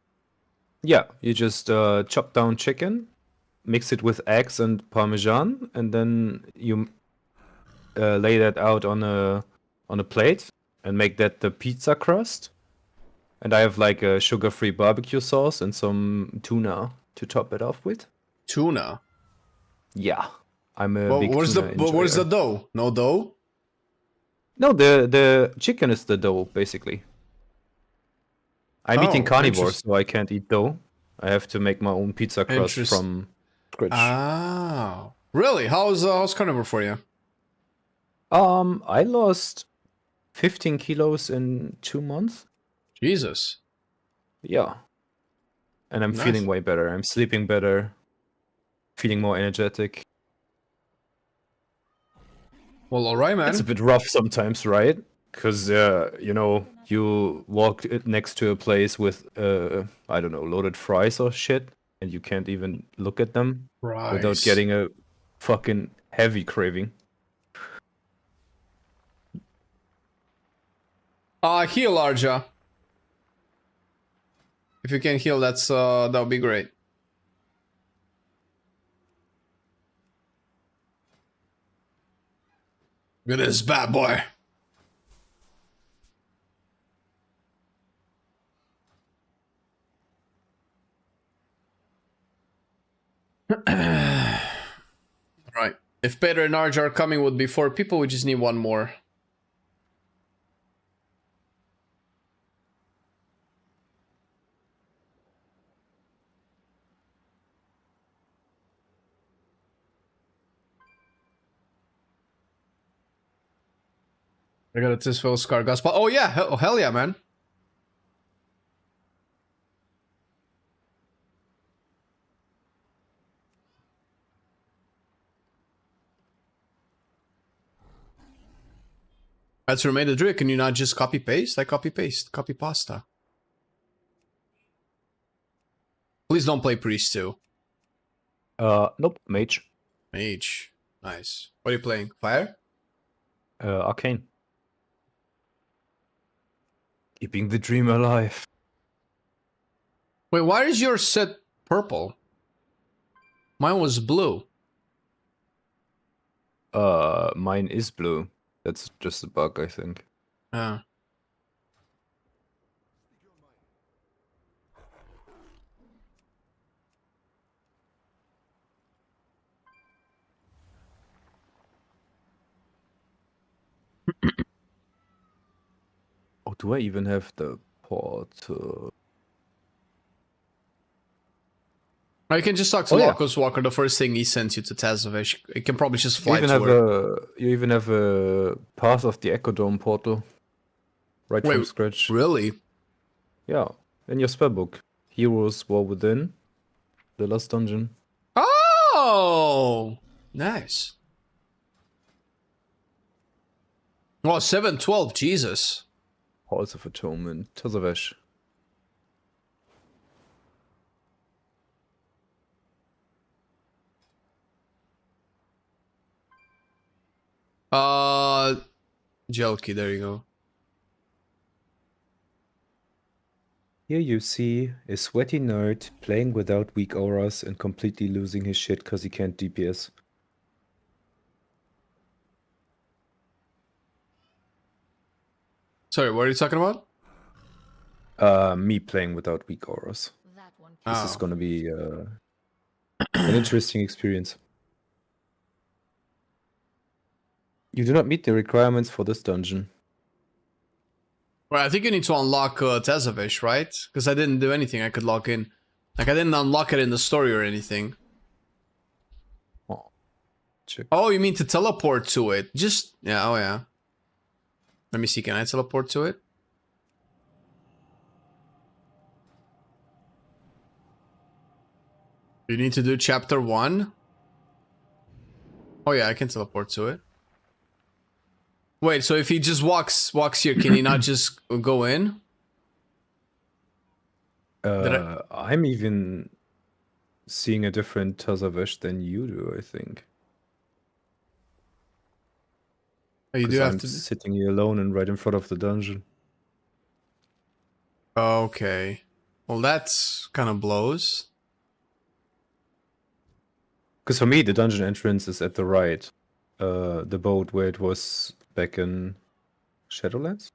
Yeah, you just chop down chicken, mix it with eggs and parmesan, and then you lay that out on a plate and make that the pizza crust. And I have like a sugar-free barbecue sauce and some tuna to top it off with. Tuna? Yeah, I'm a big tuna enjoyer. Where's the dough? No dough? No, the chicken is the dough, basically. I'm eating carnivore, so I can't eat dough. I have to make my own pizza crust from scratch. Ah, really? How's carnivore for you? I lost 15 kilos in 2 months. Jesus. Yeah. And I'm feeling way better. I'm sleeping better. Feeling more energetic. Well, alright, man. It's a bit rough sometimes, right? Because, you know, you walk next to a place with, I don't know, loaded fries or shit, and you can't even look at them without getting a fucking heavy craving. Heal, Arja. If you can heal, that would be great. Look at this bad boy. Right. If Peter and Arj are coming would be 4 people, we just need 1 more. I got a Tisfel Scar Gospel. Oh yeah, hell yeah, man. That's remain the druid. Can you not just copy paste? I copy paste, copy pasta. Please don't play priest too. Nope, mage. Mage, nice. What are you playing? Fire? Arcane. Keeping the dream alive. Wait, why is your set purple? Mine was blue. Mine is blue. That's just a bug, I think. Yeah. Oh, do I even have the port? I can just talk to Locos Walker. The first thing he sends you to Tazovish. It can probably just fly to her. You even have a Path of the Echo Dome portal. Right from scratch. Really? Yeah. In your spellbook. Heroes War Within. The last dungeon. Oh! Nice. Oh, 712, Jesus. Halls of Atonement. Tazovish. Jelky, there you go. Here you see a sweaty nerd playing without weak auras and completely losing his shit because he can't DPS. Sorry, what are you talking about? Me playing without weak auras. This is gonna be an interesting experience. You do not meet the requirements for this dungeon. Well, I think you need to unlock Tezavish, right? Because I didn't do anything I could log in. Like, I didn't unlock it in the story or anything. Oh, check. Oh, you mean to teleport to it? Just, yeah, oh yeah. Let me see, can I teleport to it? You need to do chapter 1? Oh yeah, I can teleport to it. Wait, so if he just walks here, can he not just go in? I'm even seeing a different Tazavesh than you do, I think. Oh, you do 'Cause have I'm to. sitting here alone and right in front of the dungeon. Okay. Well, that's kind of blows. Because for me, the dungeon entrance is at the right. The boat where it was back in Shadowlands.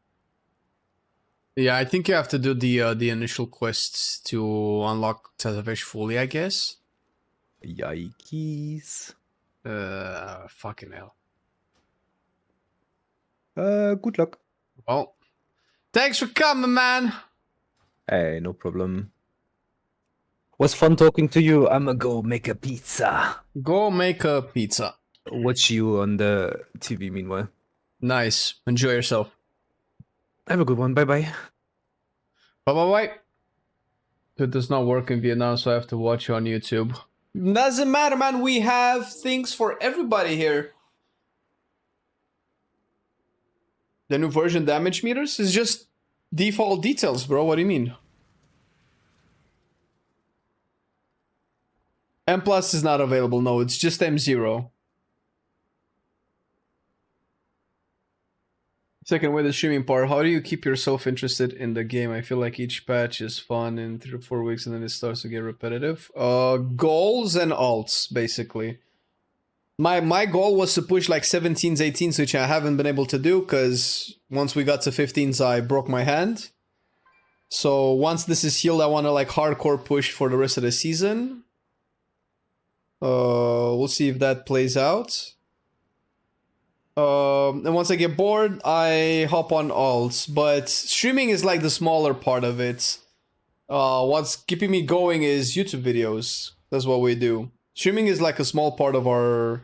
Yeah, I think you have to do the initial quests to unlock Tezavish fully, I guess. Yikes. Fucking hell. Good luck. Well, thanks for coming, man. Hey, no problem. Was fun talking to you. I'ma go make a pizza. Go make a pizza. Watch you on the TV meanwhile. Nice. Enjoy yourself. Have a good one. Bye-bye. Bye-bye. It does not work in Vietnam, so I have to watch you on YouTube. Doesn't matter, man. We have things for everybody here. The new version damage meters is just default details, bro. What do you mean? M plus is not available. No, it's just M0. Second way, the streaming part. How do you keep yourself interested in the game? I feel like each patch is fun in 3 or 4 weeks and then it starts to get repetitive. Goals and alts, basically. My goal was to push like 17s, 18s, which I haven't been able to do because once we got to 15s, I broke my hand. So once this is healed, I want to like hardcore push for the rest of the season. We'll see if that plays out. And once I get bored, I hop on alts. But streaming is like the smaller part of it. What's keeping me going is YouTube videos. That's what we do. Streaming is like a small part of our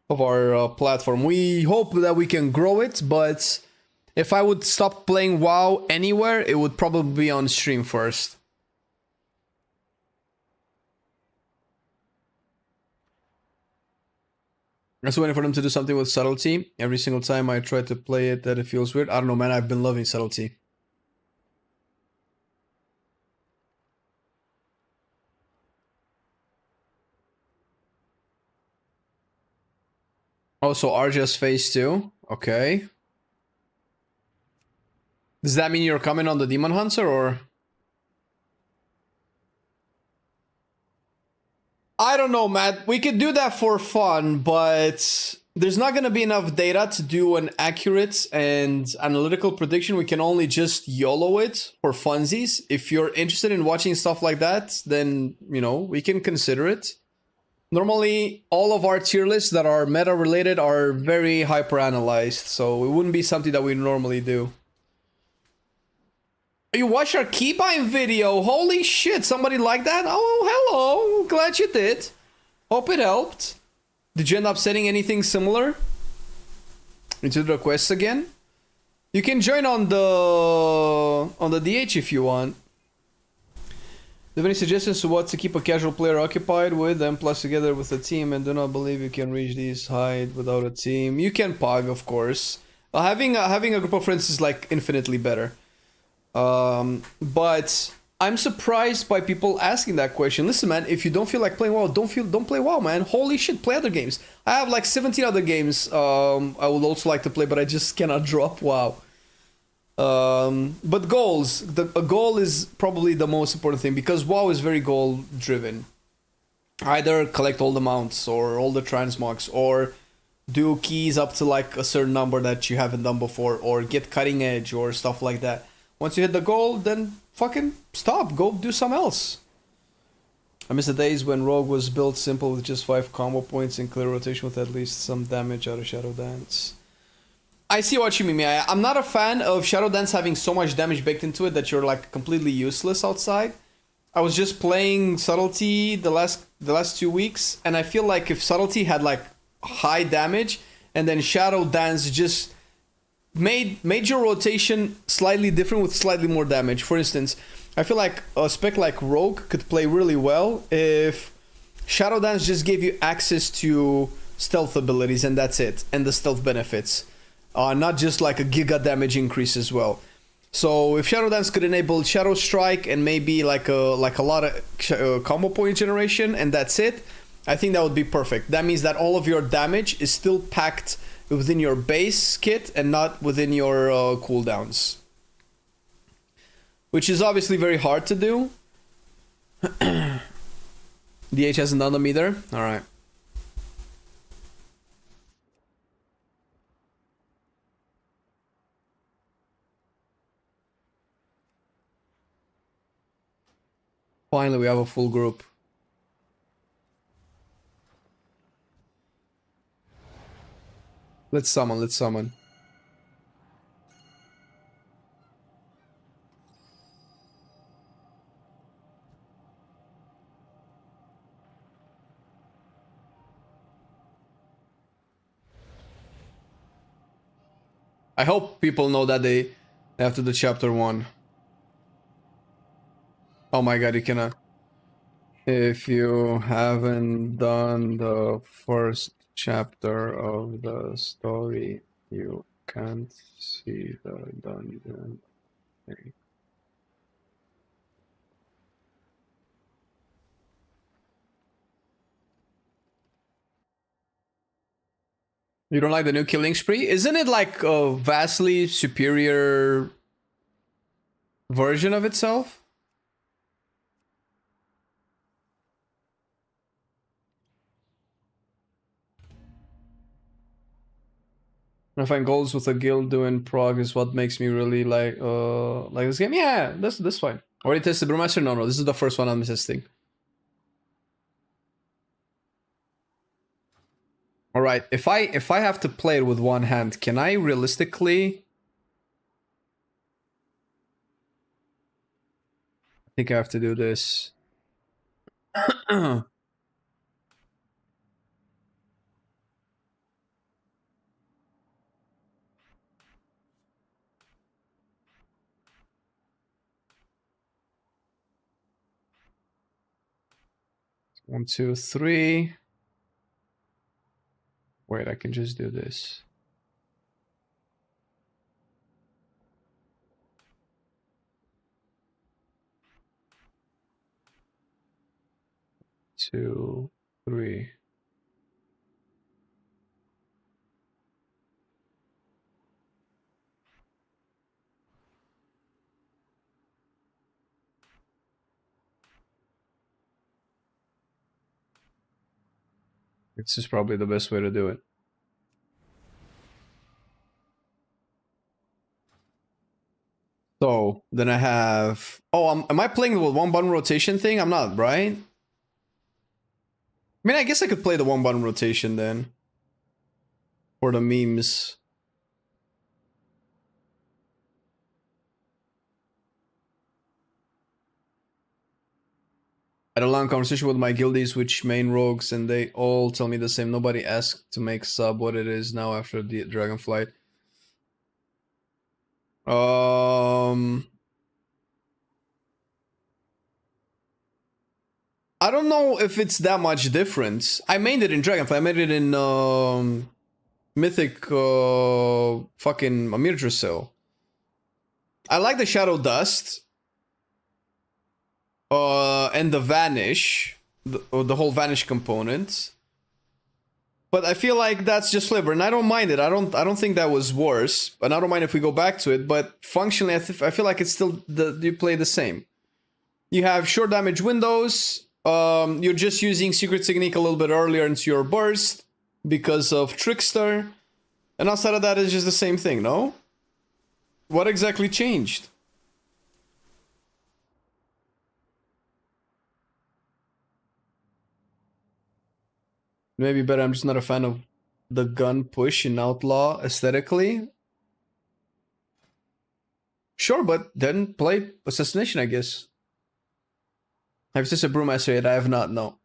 platform. We hope that we can grow it, but if I would stop playing WoW anywhere, it would probably be on stream first. I'm just waiting for them to do something with subtlety. Every single time I try to play it, that it feels weird. I don't know, man. I've been loving subtlety. Oh, so Arja's phase 2. Okay. Does that mean you're coming on the Demon Hunter, or? I don't know, Matt. We could do that for fun, but there's not going to be enough data to do an accurate and analytical prediction. We can only just YOLO it for funsies. If you're interested in watching stuff like that, then, you know, we can consider it. Normally, all of our tier lists that are meta-related are very hyper-analyzed, so it wouldn't be something that we normally do. You watched our keybind video? Holy shit, somebody liked that? Oh, hello. Glad you did. Hope it helped. Did you end up setting anything similar? Into the quests again? You can join on the DH if you want. Do you have any suggestions to what to keep a casual player occupied with and plus together with a team, and do not believe you can reach these heights without a team? You can pog, of course. Having a group of friends is like infinitely better. But I'm surprised by people asking that question. Listen, man, if you don't feel like playing WoW, don't play WoW, man. Holy shit, play other games. I have like 17 other games I would also like to play, but I just cannot drop WoW. But goals. A goal is probably the most important thing because WoW is very goal driven. Either collect all the mounts or all the transmogs or do keys up to like a certain number that you haven't done before or get cutting edge or stuff like that. Once you hit the goal, then fucking stop. Go do something else. I miss the days when Rogue was built simple with just 5 combo points and clear rotation with at least some damage out of Shadow Dance. I see what you mean. I'm not a fan of Shadow Dance having so much damage baked into it that you're like completely useless outside. I was just playing Subtlety the last 2 weeks, and I feel like if Subtlety had like high damage, and then Shadow Dance just made your rotation slightly different with slightly more damage. For instance, I feel like a spec like Rogue could play really well if Shadow Dance just gave you access to stealth abilities and that's it, and the stealth benefits. Not just like a giga damage increase as well. So if Shadow Dance could enable Shadow Strike and maybe like a lot of combo point generation and that's it, I think that would be perfect. That means that all of your damage is still packed within your base kit and not within your cooldowns. Which is obviously very hard to do. DH hasn't done them either? Alright. Finally, we have a full group. Let's summon. I hope people know that they have to do chapter 1. Oh my god, you cannot. If you haven't done the first chapter of the story, you can't see the dungeon. You don't like the new Killing Spree? Isn't it like a vastly superior version of itself? I find goals with a guild doing prog is what makes me really like this game. Yeah, this fine. Already tested Brewmaster? No, this is the first one I'm testing. All right, if I have to play it with one hand, can I realistically? I think I have to do this. 1, 2, 3. Wait, I can just do this. Two, 3. This is probably the best way to do it. So then I have. Oh, am I playing the one button rotation thing? I'm not, right? I mean, I guess I could play the one button rotation then. For the memes. I had a long conversation with my guildies, which main rogues, and they all tell me the same. Nobody asked to make sub what it is now after the Dragonflight. I don't know if it's that much difference. I made it in Dragonflight. I made it in Mythic fucking Amirdrasil. I like the Shadow Dust. And the Vanish. The whole Vanish component. But I feel like that's just flavor, and I don't mind it. I don't think that was worse, and I don't mind if we go back to it. But functionally, I feel like it's still you play the same. You have short damage windows. You're just using Secret Technique a little bit earlier into your burst because of Trickster, and outside of that, it's just the same thing. No, what exactly changed? Maybe better. I'm just not a fan of the gun push in Outlaw aesthetically. Sure, but then play Assassination, I guess. Have this a brewmaster yet? I have not, no.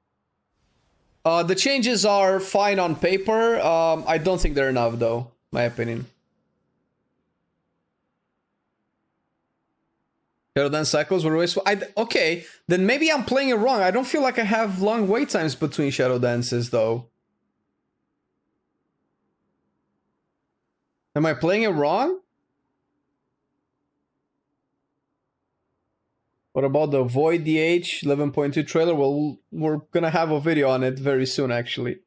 The changes are fine on paper. I don't think they're enough, though, my opinion. Shadow Dance cycles were always... okay, then maybe I'm playing it wrong. I don't feel like I have long wait times between Shadow Dances, though. Am I playing it wrong? What about the Void DH 11.2 trailer? Well, we're gonna have a video on it very soon, actually.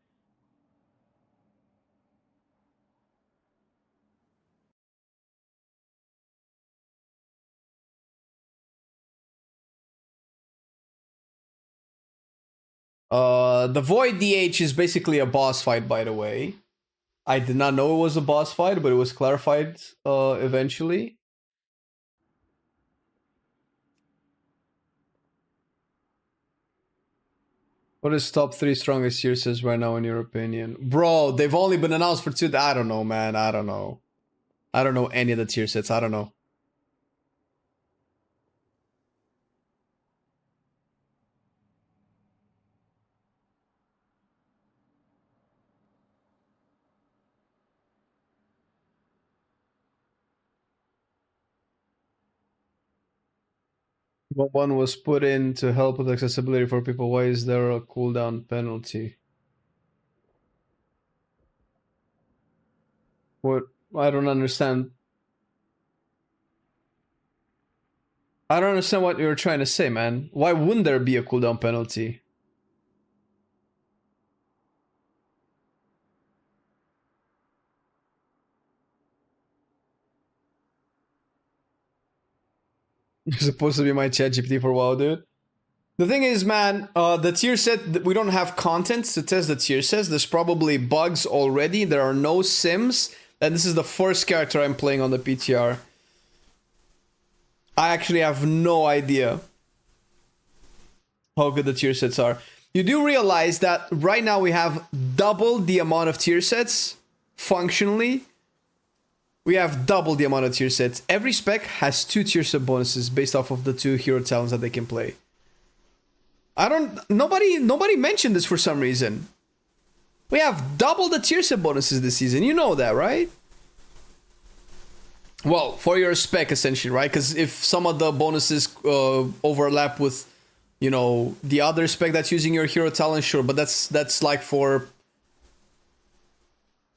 The Void DH is basically a boss fight, by the way. I did not know it was a boss fight, but it was clarified eventually. What is top 3 strongest tier sets right now in your opinion? Bro, they've only been announced for 2. I don't know, man. I don't know. I don't know any of the tier sets. I don't know. One was put in to help with accessibility for people. Why is there a cooldown penalty? What? I don't understand. I don't understand what you're trying to say, man. Why wouldn't there be a cooldown penalty? You're supposed to be my ChatGPT for a while, dude. The thing is, man, the tier set, we don't have content to test the tier sets. There's probably bugs already. There are no sims. And this is the first character I'm playing on the PTR. I actually have no idea how good the tier sets are. You do realize that right now we have double the amount of tier sets functionally. We have double the amount of tier sets. Every spec has 2 tier set bonuses based off of the 2 hero talents that they can play. Nobody mentioned this for some reason. We have double the tier set bonuses this season. You know that, right? Well, for your spec essentially, right? Because if some of the bonuses overlap with, you know, the other spec that's using your hero talent, sure. But that's like for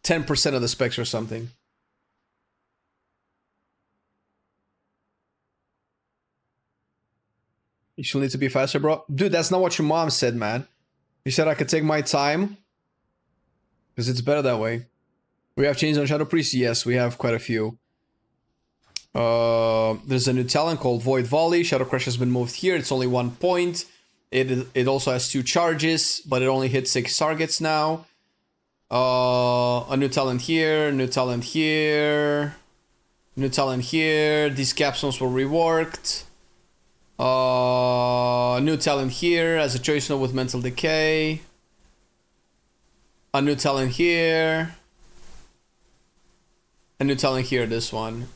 10% of the specs or something. You still need to be faster, bro. Dude, that's not what your mom said, man. You said I could take my time. Because it's better that way. We have changes on Shadow Priest? Yes, we have quite a few. There's a new talent called Void Volley. Shadow Crush has been moved here. It's only 1 point. It also has 2 charges, but it only hits 6 targets now. A new talent here, new talent here, new talent here. These capstones were reworked. New talent here as a choice node with mental decay. A new talent here. A new talent here, this one.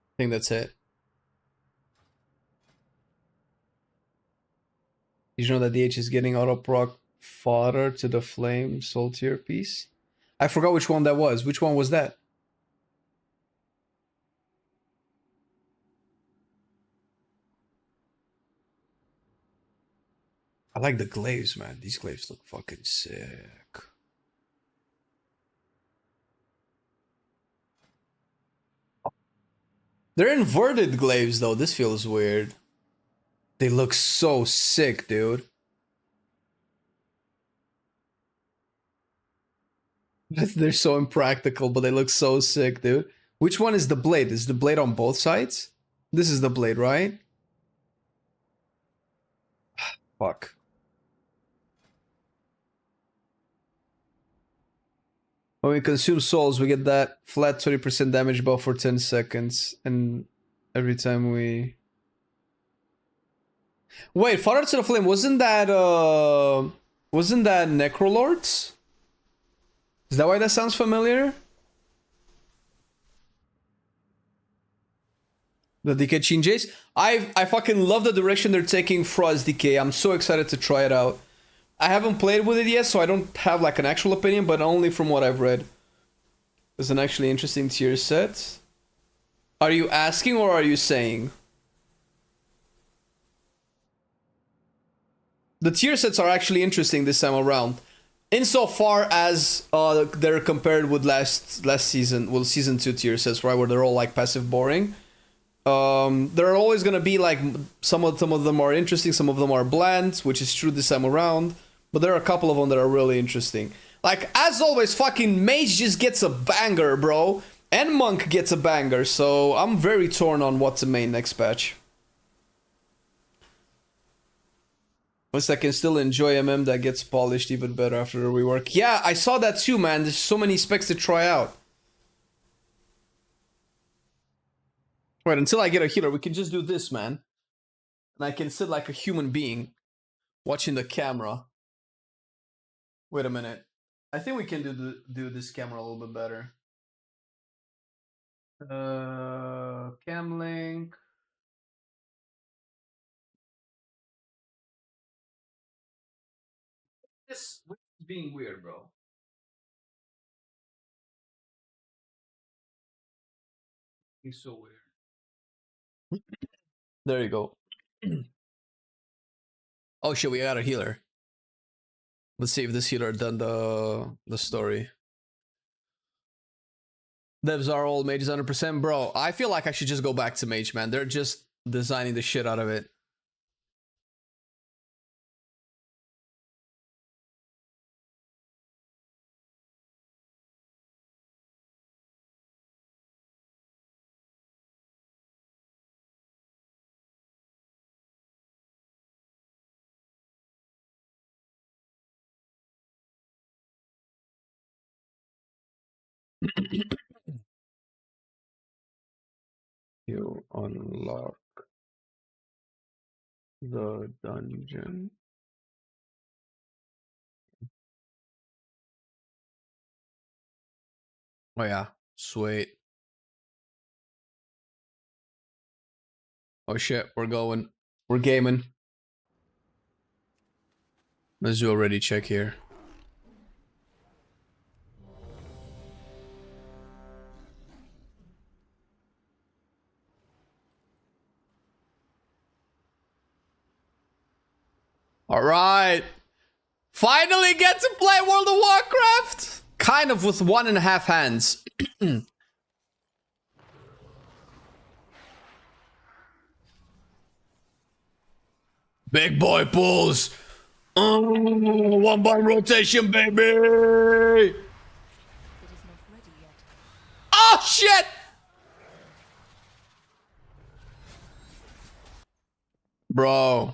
I think that's it. Did you know that DH is getting auto proc fodder to the flame soul tier piece? I forgot which one that was. Which one was that? I like the glaives, man. These glaives look fucking sick. They're inverted glaives, though. This feels weird. They look so sick, dude. They're so impractical, but they look so sick, dude. Which one is the blade? Is the blade on both sides? This is the blade, right? Fuck. When we consume souls, we get that flat 20% damage buff for 10 seconds. And every time we... Wait, Father to the Flame, wasn't that Necrolords? Is that why that sounds familiar? The DK changes. I fucking love the direction they're taking Frost DK. I'm so excited to try it out. I haven't played with it yet, so I don't have like an actual opinion, but only from what I've read. It's an actually interesting tier set. Are you asking or are you saying? The tier sets are actually interesting this time around. Insofar as they're compared with last season, well, season 2 tier sets, right, where they're all like passive boring. There are always gonna be like some of them are interesting, some of them are bland, which is true this time around. But there are a couple of them that are really interesting. Like as always, fucking Mage just gets a banger, bro, and Monk gets a banger. So I'm very torn on what to main next patch. Once I can still enjoy MM that gets polished even better after the rework. Yeah, I saw that too, man. There's so many specs to try out. Right, until I get a healer, we can just do this, man. And I can sit like a human being, watching the camera. Wait a minute. I think we can do this camera a little bit better. Cam link. This is being weird, bro. He's so weird. There you go. Oh shit, we got a healer. Let's see if this healer done the story. Devs are all mages 100%. Bro, I feel like I should just go back to mage, man. They're just designing the shit out of it. You unlock the dungeon. Oh yeah, sweet. Oh shit, we're going. We're gaming. Let's do a ready check here. All right. Finally get to play World of Warcraft. Kind of with 1.5 hands. Big boy pulls. One by rotation, baby. Oh shit. Bro.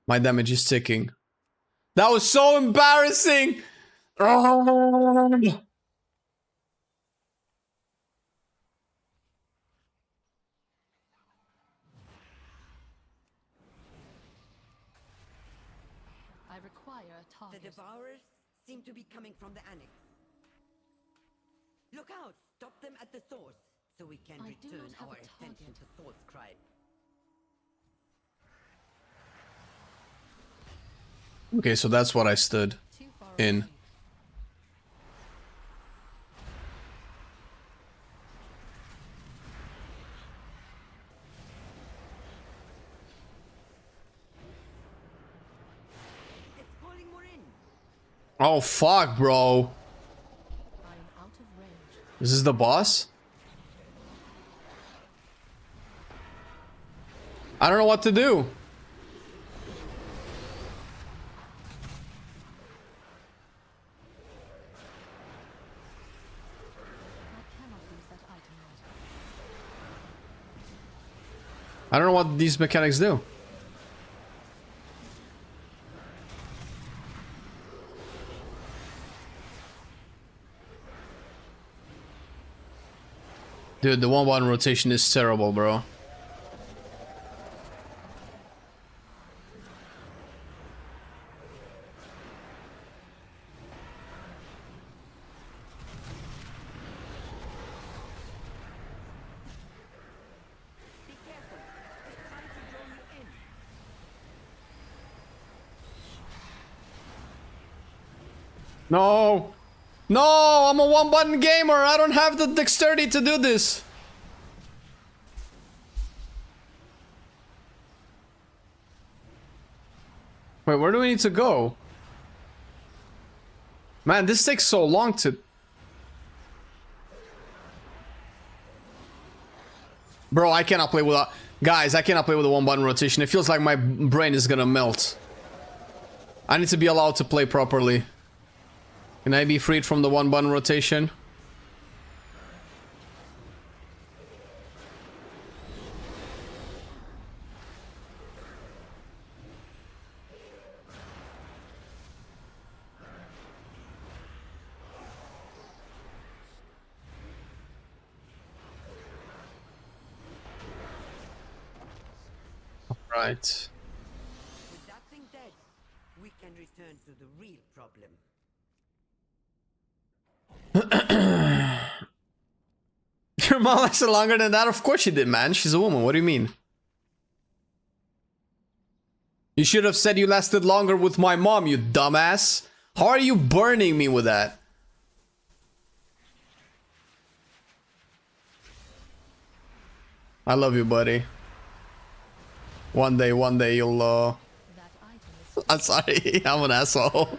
My damage is ticking. That was so embarrassing. The Devourers seem to be coming from the Annex. Look out! Stop them at the source, so we can return our attention to Soul Scribe. Okay, so that's what I stood in. Oh fuck, bro. Is this the boss? I don't know what to do. I don't know what these mechanics do. Dude, the 1-1 rotation is terrible, bro. No! No! I'm a one-button gamer! I don't have the dexterity to do this! Wait, where do we need to go? Man, this takes so long to... Bro, I cannot play with a... Guys, I cannot play with a one-button rotation. It feels like my brain is gonna melt. I need to be allowed to play properly. Can I be freed from the one-button rotation? Right. With that thing dead, we can return to the real problem. Your mom lasted longer than that? Of course she did, man. She's a woman. What do you mean? You should have said you lasted longer with my mom, you dumbass. How are you burning me with that? I love you, buddy. One day you'll, I'm sorry, I'm an asshole.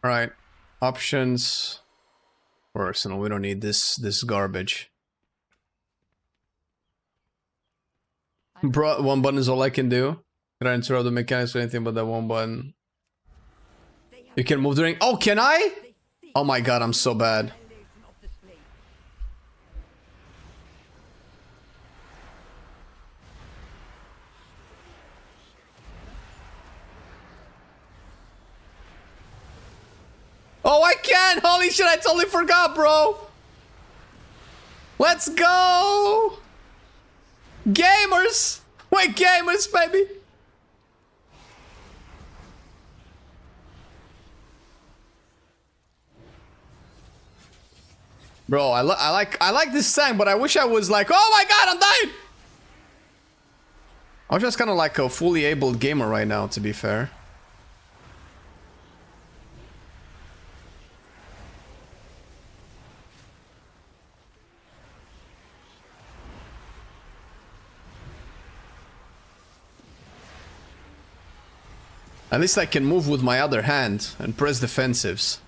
Alright. Options. Personal. We don't need this garbage. Bro, one button is all I can do. Can I interrupt the mechanics or anything but that one button? You can move during... Oh, can I? Oh my god, I'm so bad. Oh, I can! Holy shit, I totally forgot, bro! Let's go! Gamers! Wait, gamers, baby! Bro, I like this tank, but I wish I was like, oh my god, I'm dying! I'm just kind of like a fully abled gamer right now, to be fair. At least I can move with my other hand and press defensives.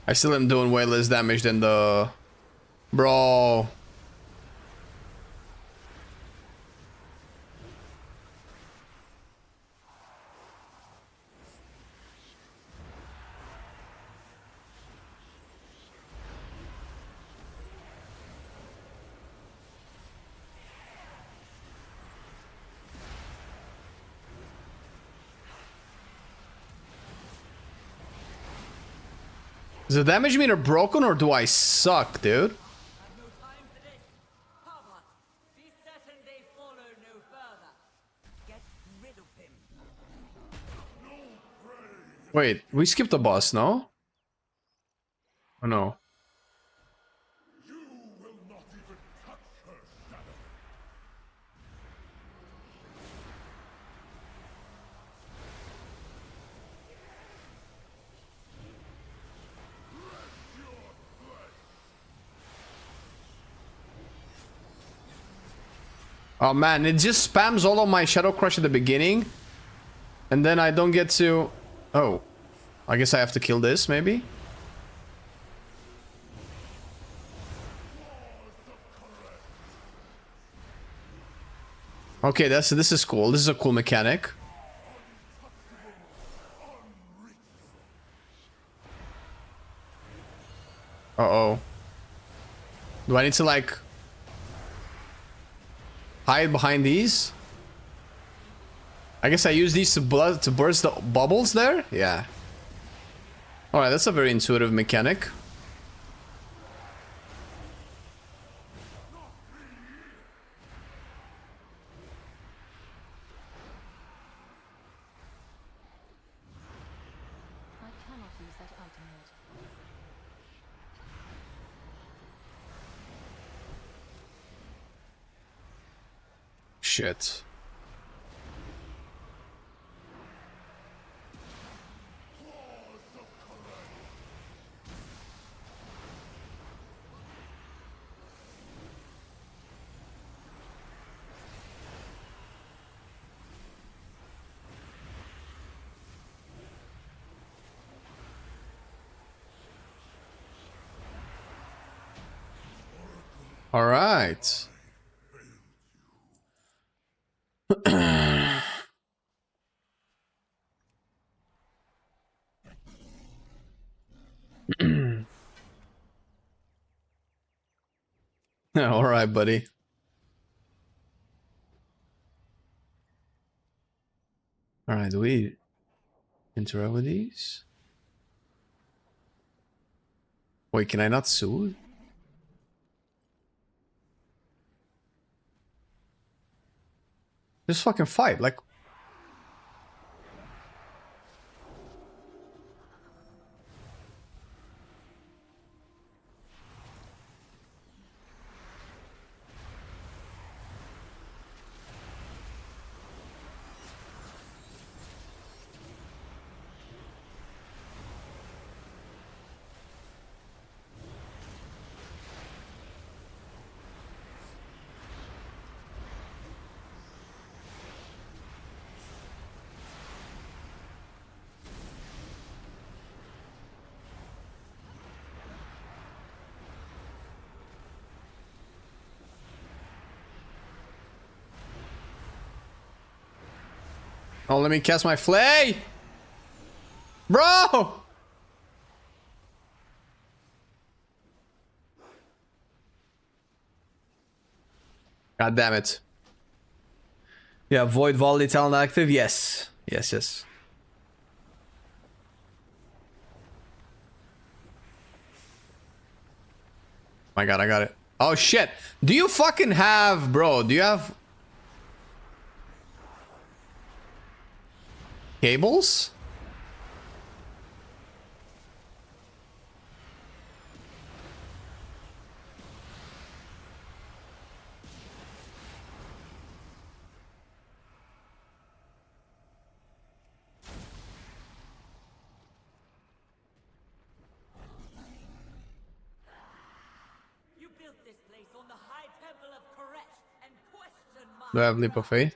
I still am doing way less damage than the... Bro. Is the damage meter broken or do I suck, dude? Wait, we skipped the boss, no? Oh no. Oh man, it just spams all of my Shadow Crush at the beginning. And then I don't get to... Oh. I guess I have to kill this, maybe? Okay, this is cool. This is a cool mechanic. Do I need to like hide behind these? I guess I use these to burst the bubbles there? Yeah. Alright, that's a very intuitive mechanic. I cannot use that item yet. Shit. All right. All right, buddy. All right, do we interact with these? Wait, can I not soothe? Just fucking fight, like. Oh, let me cast my flay! Bro! God damn it. Yeah, Void Volley talent active? Yes. Yes, yes. My god, I got it. Oh shit. Do you fucking have, bro, do you have cables? You built this place on the high temple of Koresh and question my Do I have leap of faith?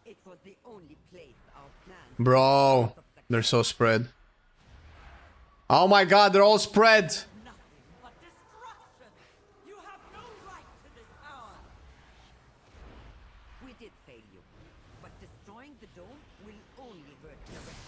It was the only place our plans. Bro, they're so spread. Oh my god, they're all spread. nothing but destruction. You have no right to this power. We did fail you, but destroying the dome will only hurt the rest.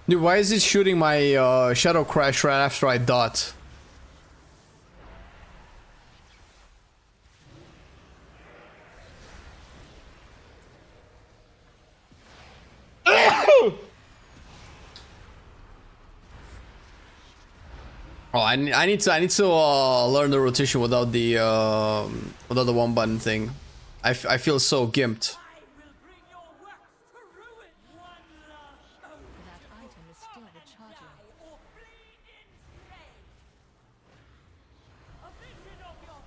Dude, why is it shooting my Shadow Crash right after I dot? Oh, I need to learn the rotation without the one button thing. I feel so gimped. I will bring your works to ruin. One last hope. That item is still recharging. Die or flee in shame. A vision of your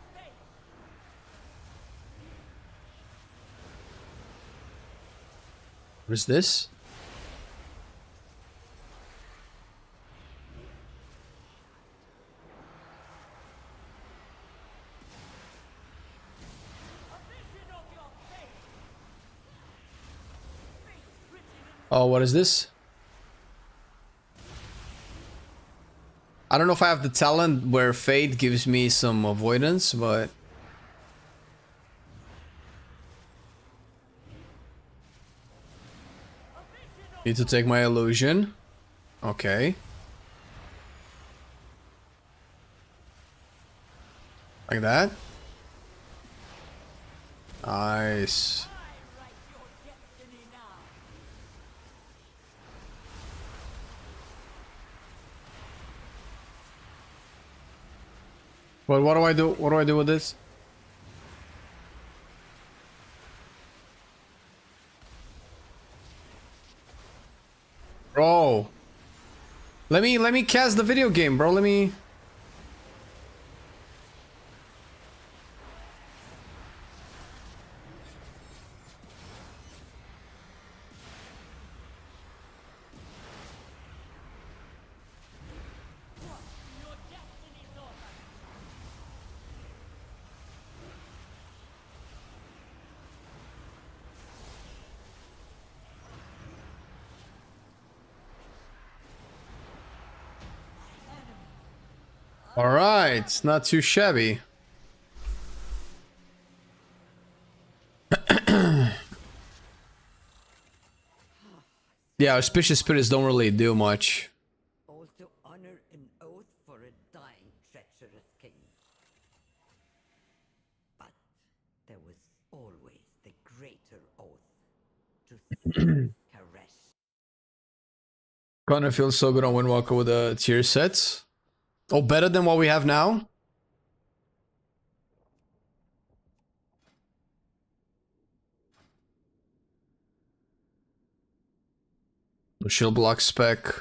What is this? Oh, what is this? I don't know if I have the talent where fate gives me some avoidance, but... Need to take my illusion. Okay. Like that. Nice. Well, what do I do? What do I do with this? Bro. Let me cast the video game, bro. Let me... Alright, not too shabby. Yeah, auspicious spirits don't really do much. All to honor an oath for a dying, treacherous king. But there was always the greater oath to Karesh. Kinda feels so good on Windwalker with the tier sets. Oh, better than what we have now? Shield block spec.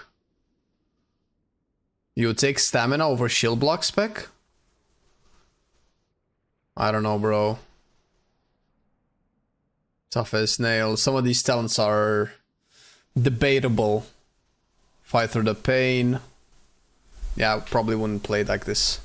You would take stamina over shield block spec? I don't know, bro. Tough as nails. Some of these talents are debatable. Fight through the pain. Yeah, I probably wouldn't play it like this.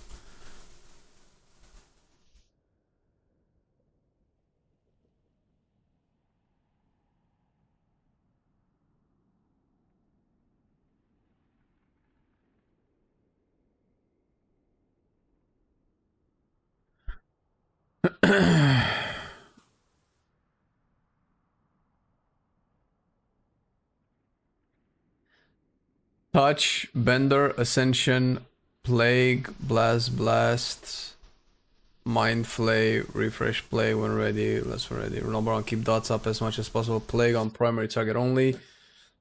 Touch, Bender, Ascension, Plague, Blast, Mind Flay, Refresh Play when ready, less when ready. Remember on keep dots up as much as possible. Plague on primary target only.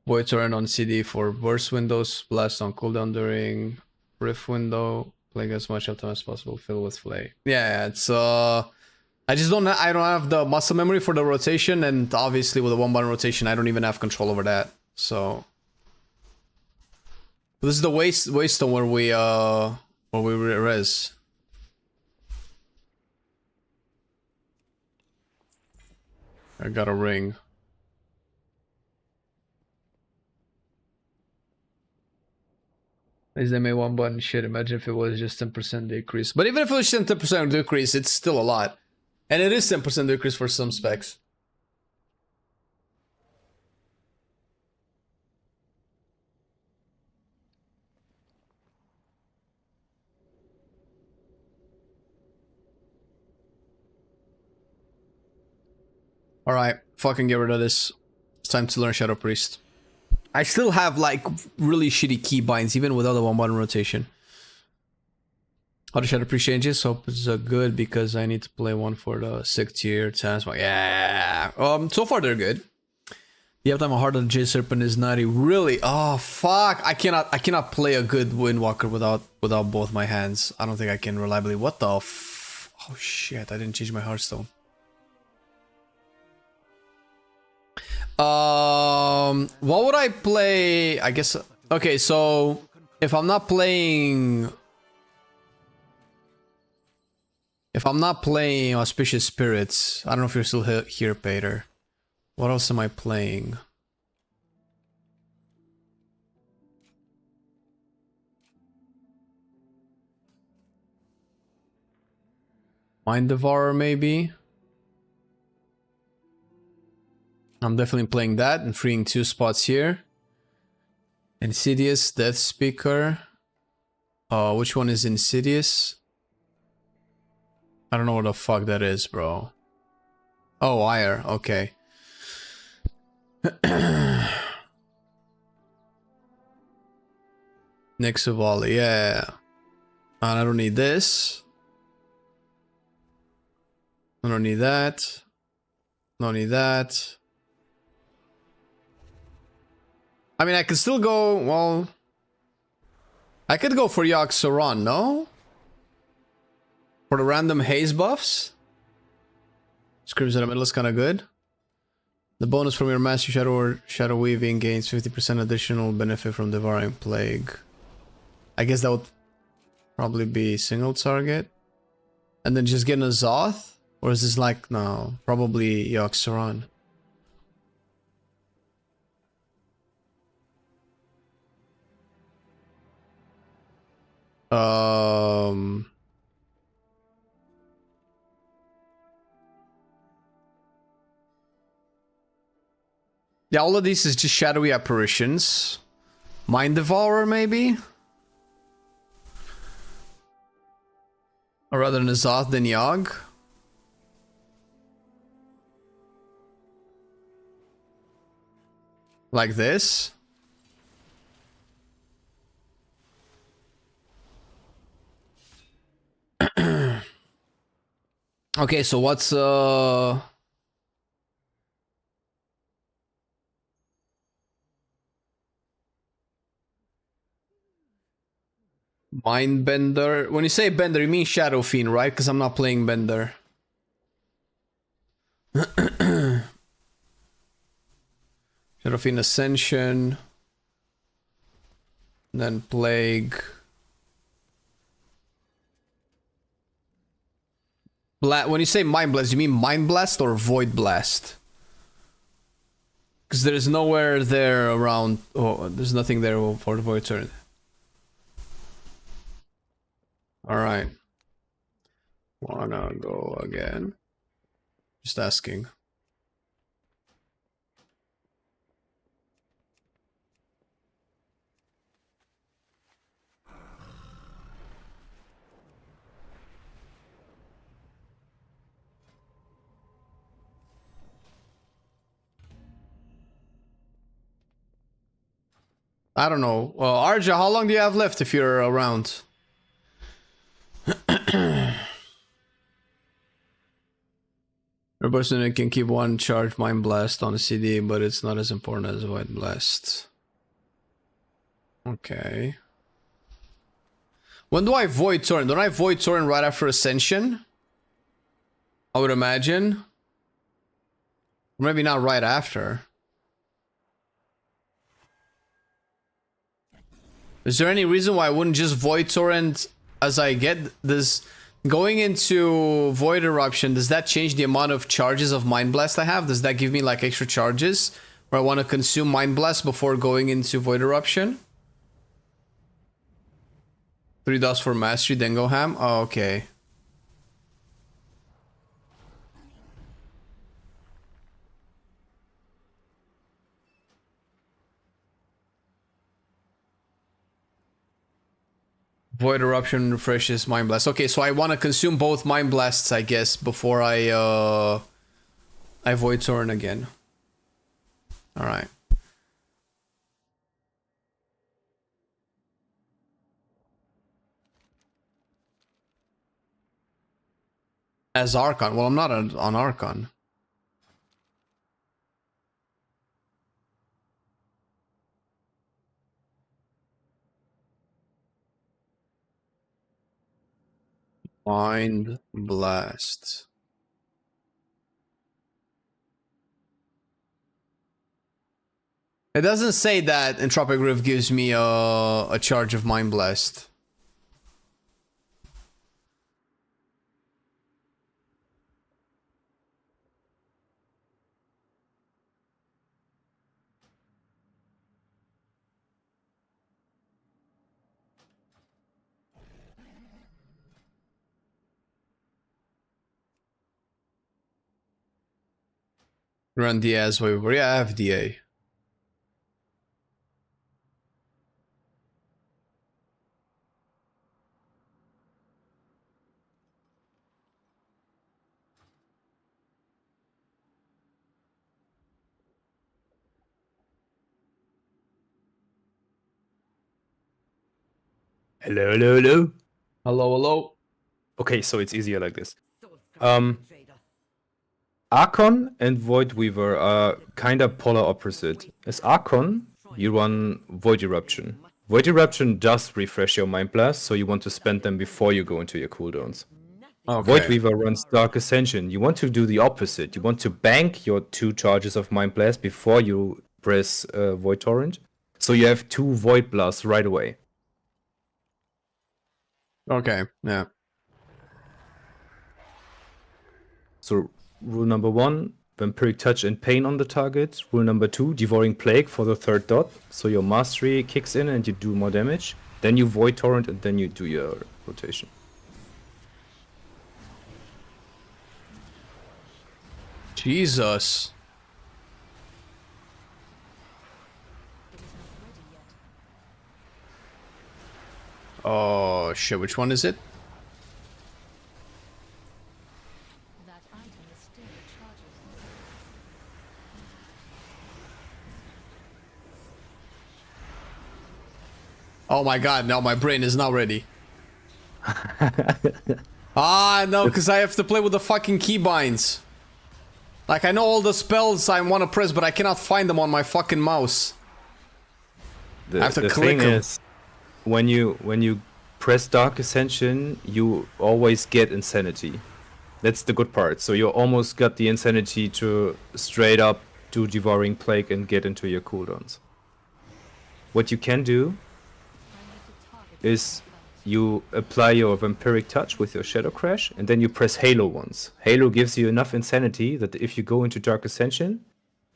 Void turn on CD for burst windows. Blast on cooldown during rift window. Plague as much of time as possible. Fill with Flay. Yeah, it's I just don't have the muscle memory for the rotation, and obviously with a one button rotation I don't even have control over that. So this is the waystone where we res. I got a ring. Is they made one button shit. Imagine if it was just 10% decrease. But even if it was just 10% decrease, it's still a lot. And it is 10% decrease for some specs. Alright, fucking get rid of this. It's time to learn Shadow Priest. I still have like really shitty keybinds even without the one button rotation. How do Shadow Priest changes? Hope it's good because I need to play one for the 6th tier task. Yeah. So far they're good. You have to have a heart on J Serpent is nutty. Really? Oh fuck. I cannot play a good Windwalker without both my hands. I don't think I can reliably. What the f oh shit, I didn't change my Hearthstone. What would I play? I guess okay, so if I'm not playing Auspicious Spirits, I don't know if you're still here, Peter. What else am I playing? Mind Devourer, maybe. I'm definitely playing that and freeing 2 spots here. Insidious, Death Speaker. Which one is Insidious? I don't know what the fuck that is, bro. Oh, Ire. Okay. Nixavali, yeah. And I don't need this. I don't need that. Don't need that. I mean, I could still go, well... I could go for Yogg Saron, no? For the random haze buffs? Screams in the middle is kind of good. The bonus from your Master Shadow or Shadow Weaving gains 50% additional benefit from Devouring Plague. I guess that would probably be single target. And then just getting a Zoth? Or is this like, no, probably Yogg Saron. Yeah, all of these is just shadowy apparitions. Mind Devourer, maybe? Or rather N'Zoth than Yogg. Like this. Okay, so what's Mind Bender? When you say Bender, you mean Shadow Fiend, right? Because I'm not playing Bender. Shadow Fiend Ascension. Then Plague. When you say Mind Blast, you mean Mind Blast or Void Blast? Because there's nowhere there around. Oh, there's nothing there for the Void turn. Alright. Wanna go again? Just asking. I don't know. Well, Arja, how long do you have left if you're around? A person can keep one charge Mind Blast on a CD, but it's not as important as Void Blast. Okay. When do I Void Torrent? Don't I Void Torrent right after Ascension? I would imagine. Or maybe not right after. Is there any reason why I wouldn't just Void Torrent as I get this? Going into Void Eruption, does that change the amount of charges of Mind Blast I have? Does that give me like extra charges? Or I want to consume Mind Blast before going into Void Eruption? 3 dots for Mastery, then go ham? Oh, okay. Void Eruption refreshes Mind Blast. Okay, so I want to consume both Mind Blasts, I guess, before I Void Torrent again. Alright. As Archon. Well, I'm not on Archon. Mind Blast. It doesn't say that Entropic Rift gives me a charge of Mind Blast. Run Diaz Voidweaver. Yeah, I have DA. Hello, hello, hello. Hello, hello. Okay, so it's easier like this. Archon and Voidweaver are kinda polar opposite. As Archon, you run Void Eruption. Void Eruption does refresh your Mind Blast, so you want to spend them before you go into your cooldowns. Okay. Voidweaver runs Dark Ascension. You want to do the opposite. You want to bank your 2 charges of Mind Blast before you press Void Torrent. So you have 2 Void Blasts right away. Okay, yeah. So rule number 1, Vampiric Touch and Pain on the target. Rule number 2, Devouring Plague for the 3rd dot. So your Mastery kicks in and you do more damage. Then you Void Torrent and then you do your rotation. Jesus. Oh shit, which one is it? That item is still charging. Oh my god, now my brain is not ready. Ah, no, because I have to play with the fucking keybinds. Like, I know all the spells I want to press, but I cannot find them on my fucking mouse. I have to the click thing them. is, when you press Dark Ascension, you always get Insanity. That's the good part. So you almost got the Insanity to straight up do Devouring Plague and get into your cooldowns. What you can do is you apply your Vampiric Touch with your Shadow Crash, and then you press Halo once. Halo gives you enough Insanity that if you go into Dark Ascension,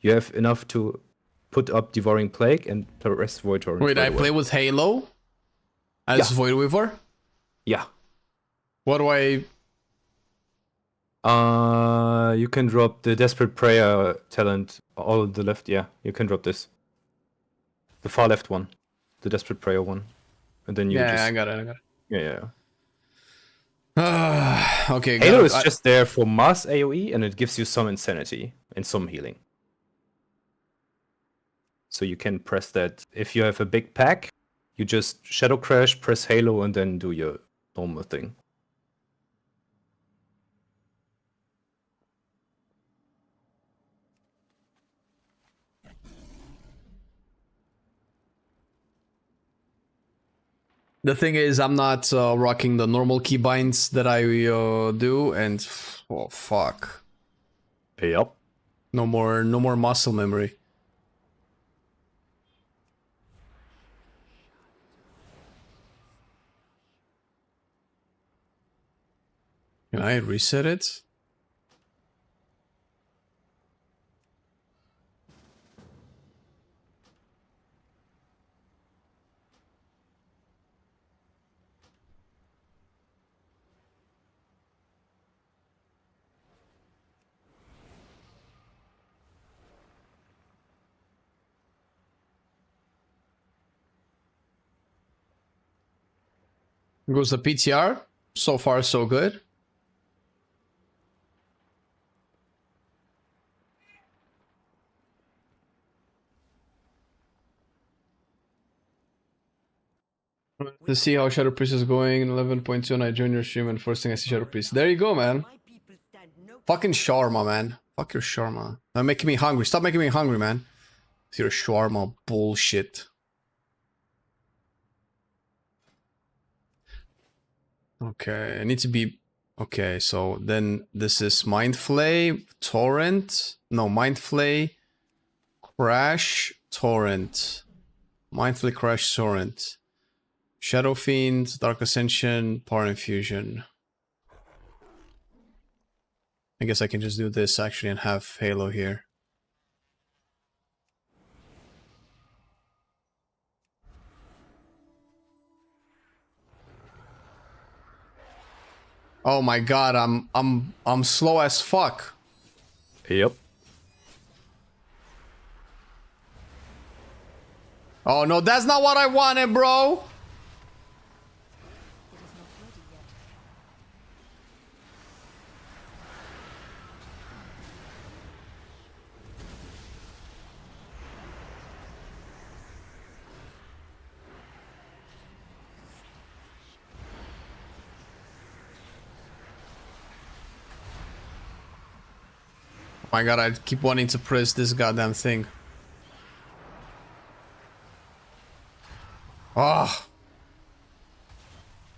you have enough to put up Devouring Plague and press Void Torrent. Wait, right I away. play with Halo? As Voidweaver? Yeah. What do I... You can drop the Desperate Prayer talent all on the left. Yeah, you can drop this. The far left one. The Desperate Prayer one. And then you Yeah, just... I got it. Yeah. Okay, Halo is just there for mass AoE, and it gives you some Insanity and some healing. So you can press that. If you have a big pack, you just Shadow Crash, press Halo, and then do your normal thing. The thing is, I'm not rocking the normal keybinds that I do, and... Oh, fuck. Yep. No more muscle memory. Can I reset it? Goes the PTR. So far, so good. To see how Shadow Priest is going in 11.2, and I join your stream, and first thing I see Shadow Priest. There you go, man. Fucking shawarma, man. Fuck your shawarma. You're making me hungry. Stop making me hungry, man. With your shawarma bullshit. Okay, I need to be... Okay, so then this is Mind Flay, Torrent. No, Mind Flay, Crash, Torrent. Mind Flay, Crash, Torrent. Shadow Fiend, Dark Ascension, Power Infusion. I guess I can just do this actually and have Halo here. Oh my god, I'm slow as fuck. Yep. Oh no, that's not what I wanted, bro. Oh my god, I keep wanting to press this goddamn thing. Oh.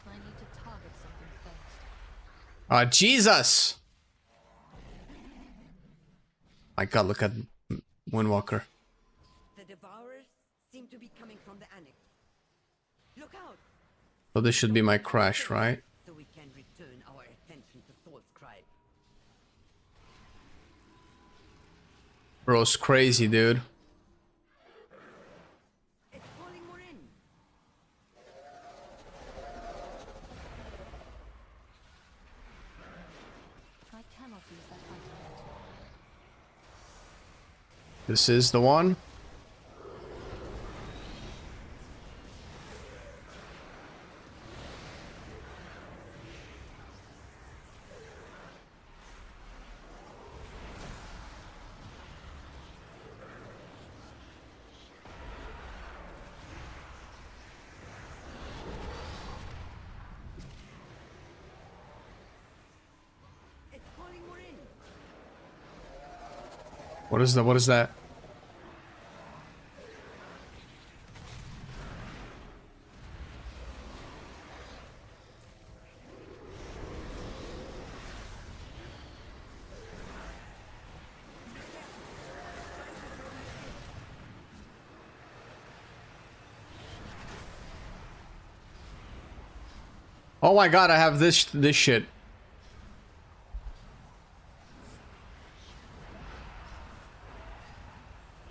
I need to target something first. Oh, Jesus! My god, look at Windwalker. The Devourers seem to be coming from the annex. Look out! So this should be my crash, right? So we can return our attention to Soul Scribe. Bro's crazy, dude. It's calling more in. I cannot use that item yet. This is the one. It's calling more in. What is that? What is that? Oh my god, I have this shit.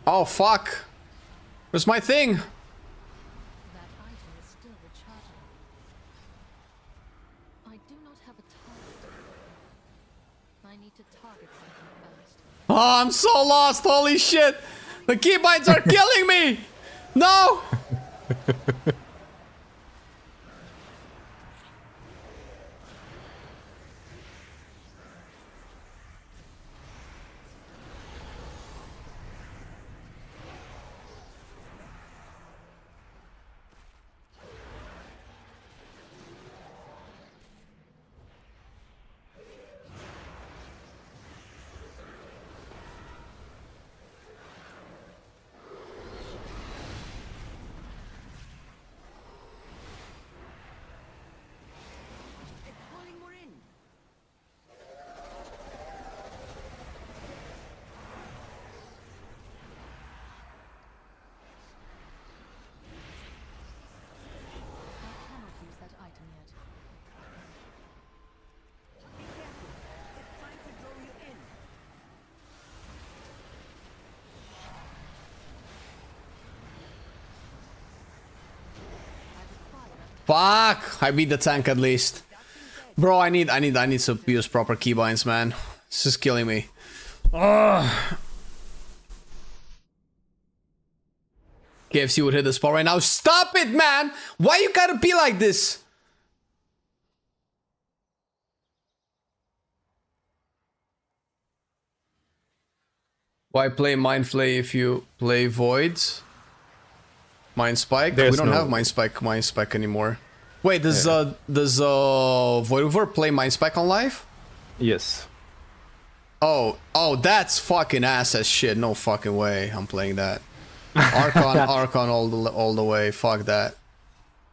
Oh fuck. Where's my thing? That item is still recharging. I do not have a target. I need to target something first. Oh, I'm so lost. Holy shit. The keybinds are killing me. No. It's calling more in. I cannot use that item yet. Be careful. It's trying to draw you in. Fuck. I beat the tank at least. Bro, I need to use proper keybinds, man. This is killing me. Ugh. KFC would hit the spot right now. Stop it, man! Why you gotta be like this? Why play Mind Flay if you play Voids? Mind Spike? We don't have Mind Spike anymore. Wait, does Voidweaver play Mind Spike on live? Yes. Oh, that's fucking ass as shit. No fucking way. I'm playing that. Archon all the way. Fuck that.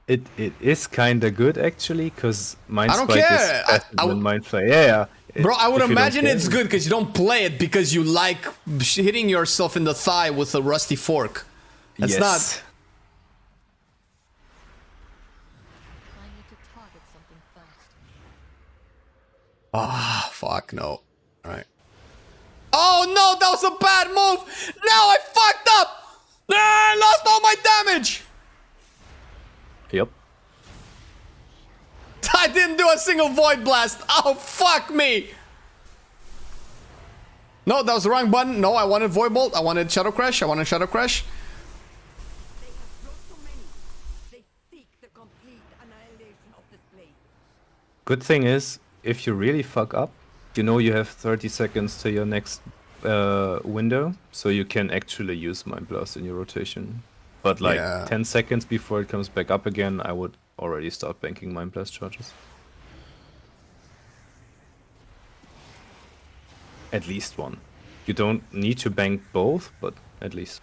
It is kind of good actually, because Mind I don't Spike care. is better than Mind Flay. Yeah. Bro, I would If you imagine don't it's care. good because you don't play it because you like hitting yourself in the thigh with a rusty fork. That's Yes. not. I need to target something first. Ah, fuck no. Alright. Oh no, that was a bad move! No, I fucked up! Ah, I lost all my damage! Yep. I didn't do a single Void Blast! Oh, fuck me! No, that was the wrong button. No, I wanted Void Bolt. I wanted Shadow Crash. Good thing is, if you really fuck up, you know you have 30 seconds to your next window, so you can actually use Mind Blast in your rotation. But like 10 seconds before it comes back up again, I would already start banking Mind Blast charges. At least one. You don't need to bank both, but at least.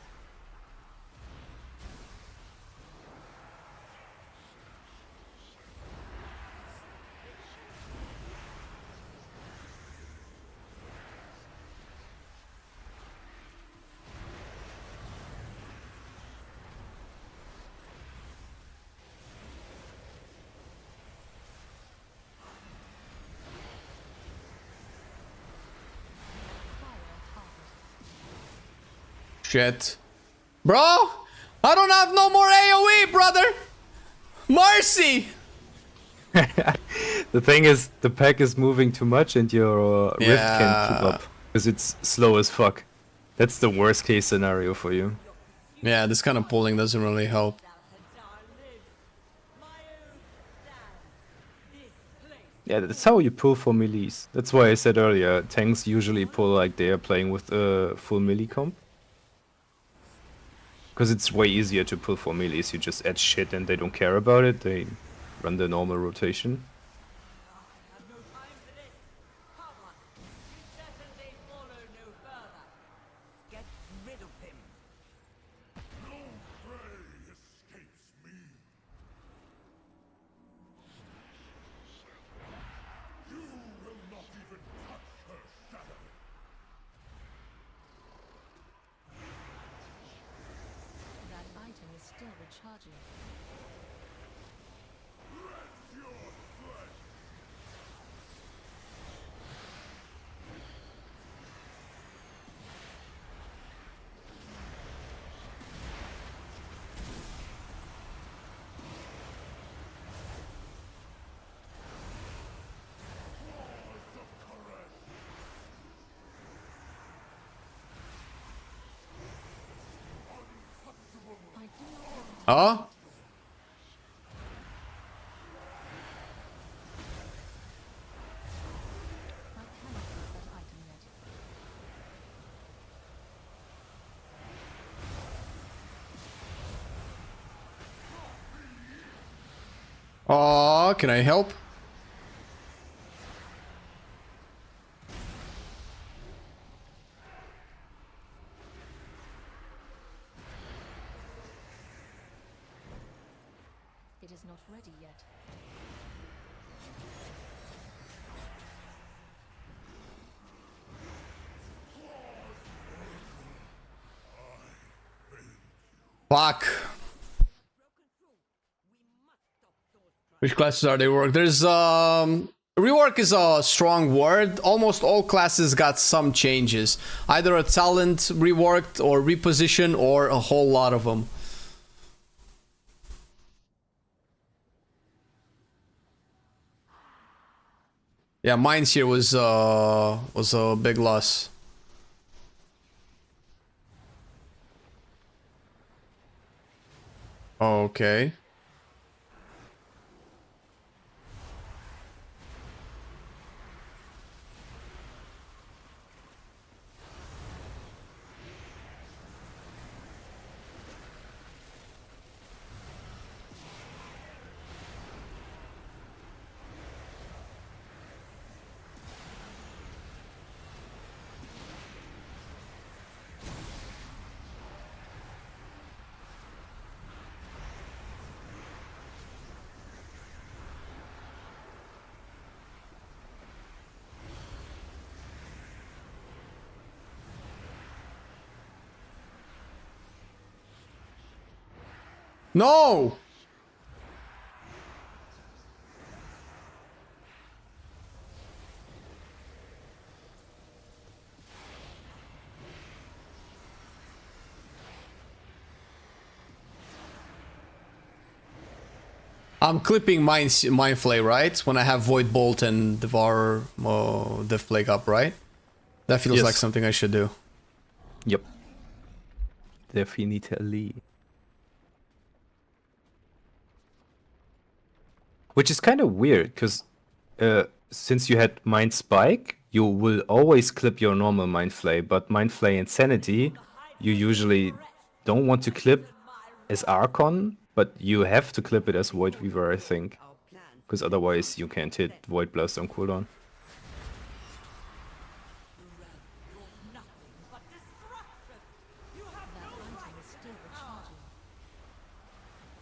Shit. Bro! I don't have no more AoE, brother! Mercy! The thing is, the pack is moving too much and your Rift can't keep up. Because it's slow as fuck. That's the worst case scenario for you. Yeah, this kind of pulling doesn't really help. Yeah, that's how you pull for melees. That's why I said earlier, tanks usually pull like they are playing with a full melee comp. Because it's way easier to pull for melees, you just add shit and they don't care about it, they run the normal rotation. Get rid of him. No prey escapes me. You will not even touch her shadow. That item is still recharging. Oh? Oh, can I help? It is not ready yet. Fuck. Which classes are they work? There's rework is a strong word. Almost all classes got some changes. Either a talent reworked or reposition or a whole lot of them. Yeah, Mines here was a big loss. Okay. No! I'm clipping Mindflay, right? When I have Void Bolt and Devour Death Plague up, right? That feels like something I should do. Yep. Definitely. Which is kind of weird, because since you had Mind Spike, you will always clip your normal Mind Flay, but Mind Flay Insanity, you usually don't want to clip as Archon, but you have to clip it as Voidweaver, I think. Because otherwise you can't hit Void Blast on cooldown.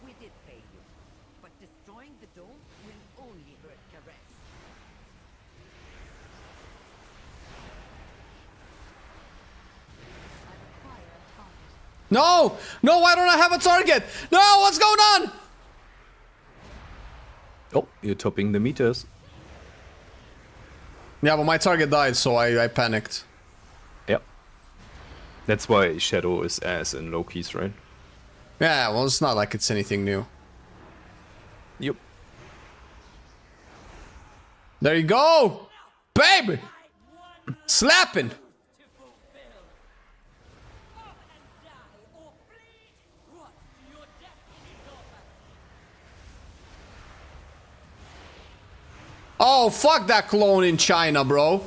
We did pay you, but destroying the dome will only hurt Karesh. No! No, why don't I have a target? No, what's going on? Oh, you're topping the meters. Yeah, but my target died, so I panicked. Yep. That's why Shadow is ass in low keys, right? Yeah, well, it's not like it's anything new. Yep. There you go! Baby! Slapping! Oh, fuck that clone in China, bro.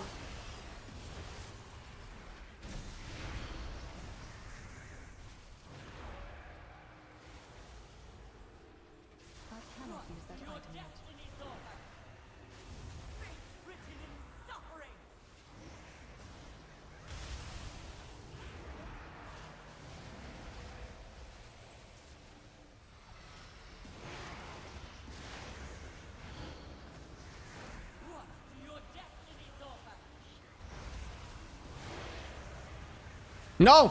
No!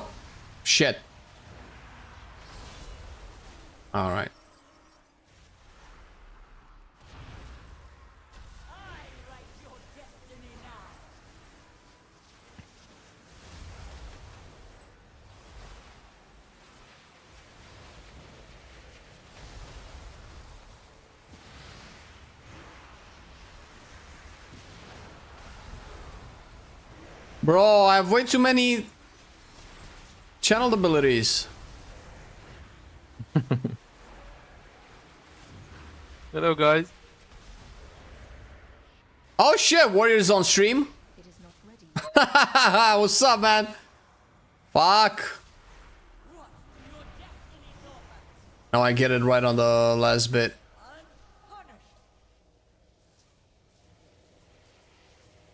Shit. Alright. Bro, I have way too many channeled abilities. Hello, guys. Oh shit, Warriors on stream? What's up, man? Fuck. Now I get it right on the last bit.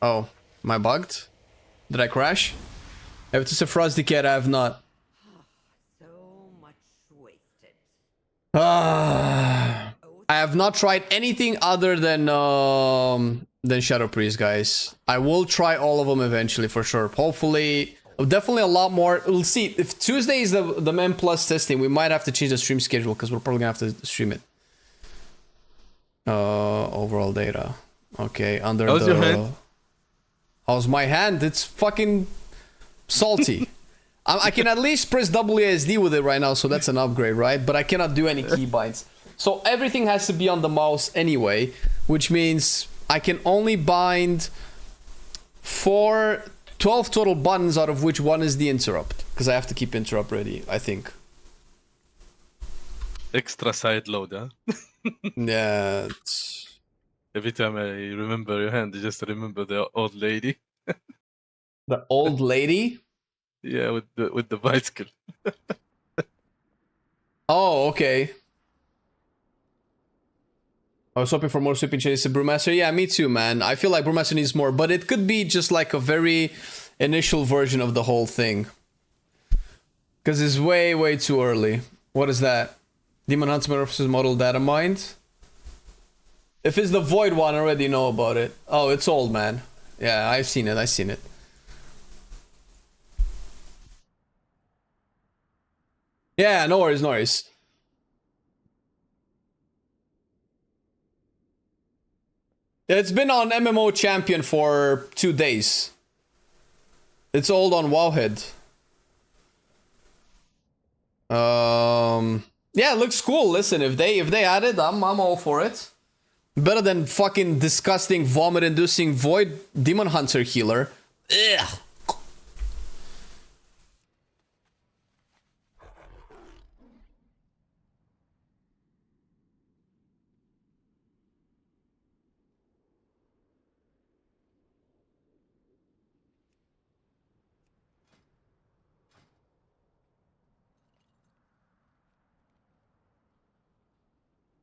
Oh, am I bugged? Did I crash? If it's a Frosty Cat, I have not. So much wasted. I have not tried anything other than Shadow Priest, guys. I will try all of them eventually for sure. Hopefully, definitely a lot more. We'll see. If Tuesday is the Men Plus testing, we might have to change the stream schedule because we're probably gonna have to stream it. Overall data. Okay, under How's your hand? How's my hand? It's fucking salty. I can at least press WASD with it right now, so that's an upgrade, right? But I cannot do any keybinds. So everything has to be on the mouse anyway, which means I can only bind 12 total buttons, out of which one is the interrupt. Because I have to keep interrupt ready, I think. Extra side load, huh? Yeah. Every time I remember your hand, I just remember the old lady. The old lady? Yeah, with the bicycle. Oh, okay. I was hoping for more sweeping changes to Brewmaster. Yeah, me too, man. I feel like Brewmaster needs more, but it could be just like a very initial version of the whole thing. Because it's way, way too early. What is that? Demon Huntsman versus Model Data Mind? If it's the Void one, I already know about it. Oh, it's old, man. Yeah, I've seen it. I've seen it. Yeah, no worries, no worries. It's been on MMO Champion for 2 days. It's old on Wowhead. Yeah, it looks cool. Listen, if they add it, I'm all for it. Better than fucking disgusting vomit-inducing Void Demon Hunter healer. Ugh.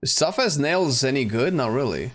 Stuff as nails any good? Not really.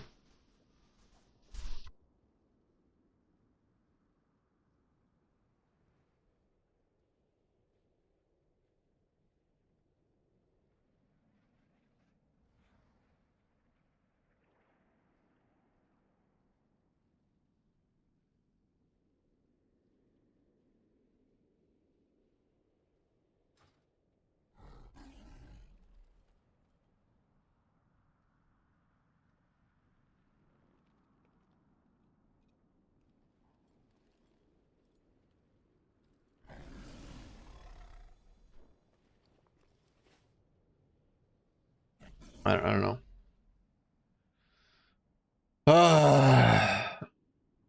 I don't know.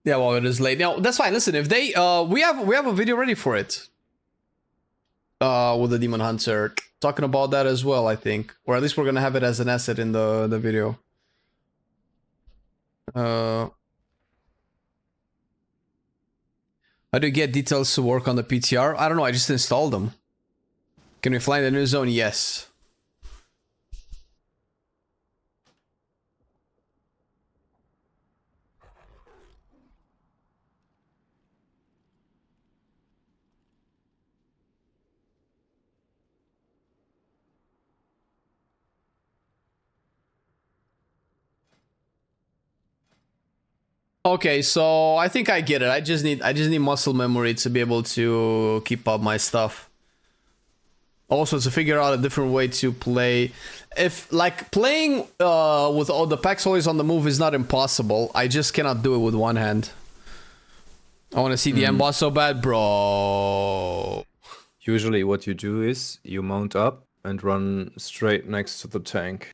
Yeah, well, it is late. No, that's fine. Listen, if they we have a video ready for it. With the Demon Hunter talking about that as well, I think, or at least we're gonna have it as an asset in the video. How do you get details to work on the PTR? I don't know. I just installed them. Can we fly in the new zone? Yes. Okay, so I think I get it. I just need muscle memory to be able to keep up my stuff. Also to figure out a different way to play. If like playing with all the packs always on the move is not impossible, I just cannot do it with one hand. I want to see the end boss so bad, bro. Usually what you do is you mount up and run straight next to the tank.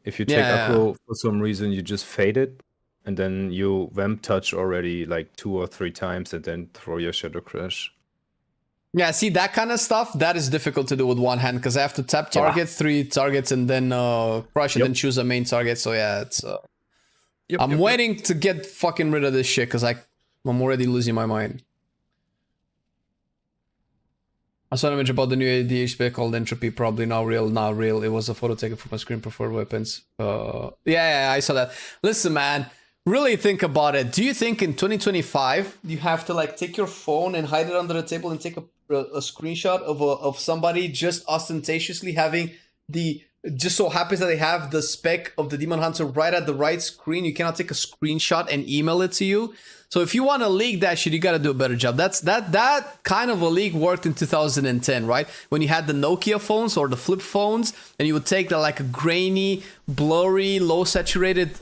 If you take aggro for some reason, you just fade it. And then you vamp touch already like 2 or 3 times and then throw your Shadow Crash. Yeah, see that kind of stuff, that is difficult to do with one hand because I have to tap target, 3 targets, and then crush it and choose a main target. So yeah, it's I'm waiting to get fucking rid of this shit because I'm already losing my mind. I saw an image about the new ADH spec called Entropy, probably not real. It was a photo taken from my screen preferred weapons. Yeah, I saw that. Listen, man. Really think about it. Do you think in 2025 you have to like take your phone and hide it under the table and take a screenshot of somebody just ostentatiously having the just so happens that they have the spec of the Demon Hunter right at the right screen? You cannot take a screenshot and email it to you. So if you want to leak that shit, you got to do a better job. That kind of a leak worked in 2010, right? When you had the Nokia phones or the flip phones, and you would take the like a grainy, blurry, low saturated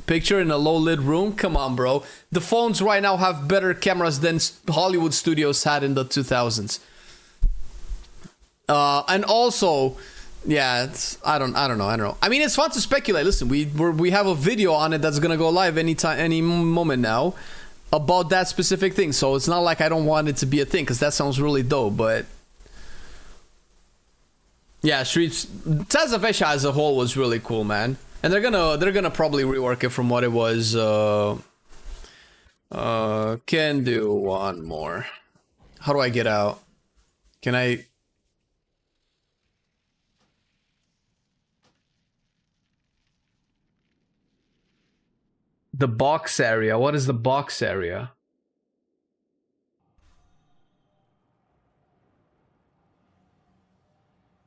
picture in a low lit room. Come on, bro. The phones right now have better cameras than Hollywood studios had in the 2000s. And also, yeah, I don't know. I mean, it's fun to speculate. Listen, we have a video on it that's gonna go live any moment now about that specific thing. So it's not like I don't want it to be a thing because that sounds really dope. But yeah, Streets Tales of Asia as a whole was really cool, man. And they're gonna probably rework it from what it was. Can do one more. How do I get out? Can I? The box area. What is the box area?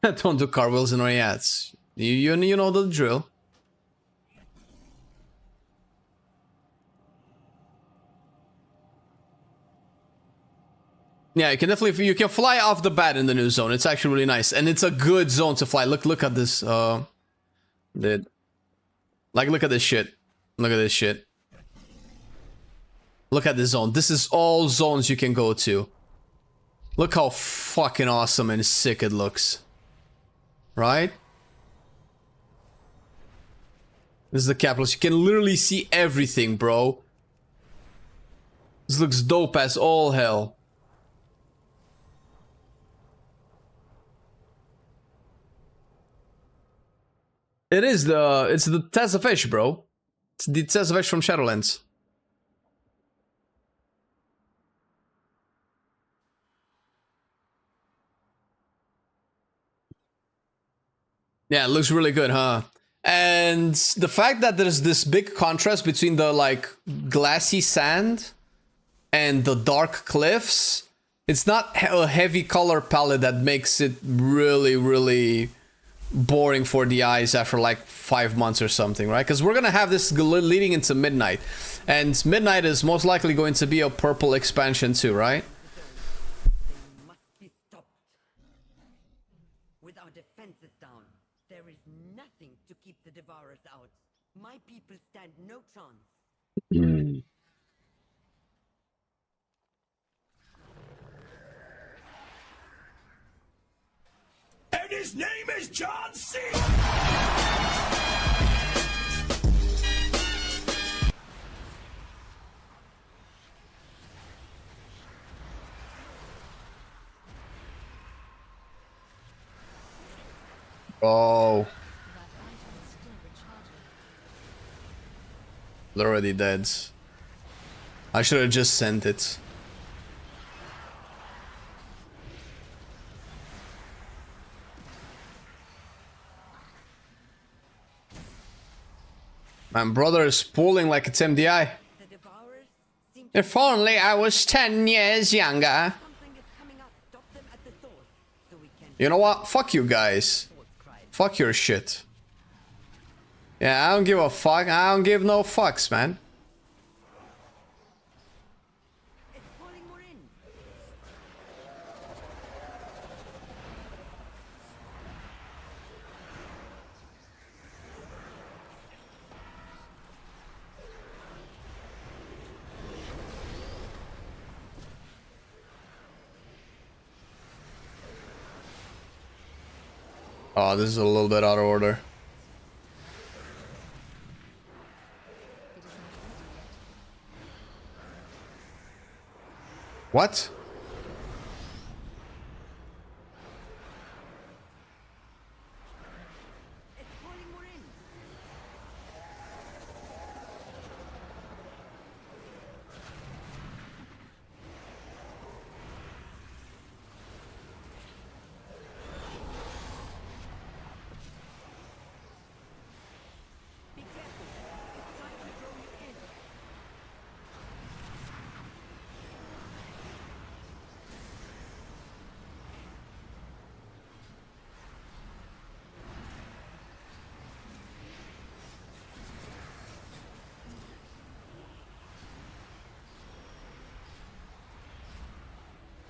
Don't do cartwheels in our ads. You know the drill. Yeah, you can definitely fly off the bat in the new zone. It's actually really nice, and it's a good zone to fly. Look at this. Look at this shit. Look at this shit. Look at this zone. This is all zones you can go to. Look how fucking awesome and sick it looks. Right? This is the capital. You can literally see everything, bro. This looks dope as all hell. It's the Tales of Fish, bro. It's the Tales of Fish from Shadowlands. Yeah, it looks really good, huh? And the fact that there's this big contrast between the like glassy sand and the dark cliffs, it's not a heavy color palette that makes it really boring for the eyes after like 5 months or something, right? Because we're gonna have this leading into Midnight, and Midnight is most likely going to be a purple expansion too, right? They must be stopped. With our defenses down, there is nothing to keep the Devourers out. My people stand no chance. And his name is John C. Oh. They're already dead. I should have just sent it. My brother is pulling like it's MDI. If only I was 10 years younger. You know what? Fuck you guys. Fuck your shit. Yeah, I don't give a fuck. I don't give no fucks, man. Oh, this is a little bit out of order. What?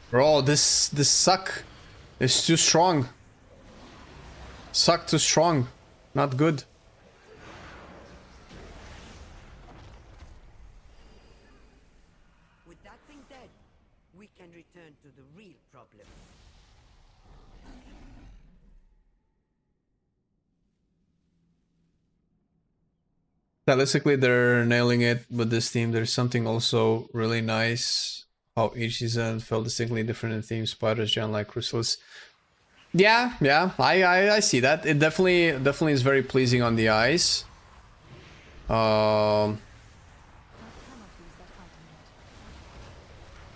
Bro, this suck is too strong. Suck too strong. Not good. With that thing dead, we can return to the real problem. Stylistically, they're nailing it with this team. There's something also really nice how each season felt distinctly different in theme. Spiders, Gen like Chrysalis. Yeah, I see that. It definitely is very pleasing on the eyes.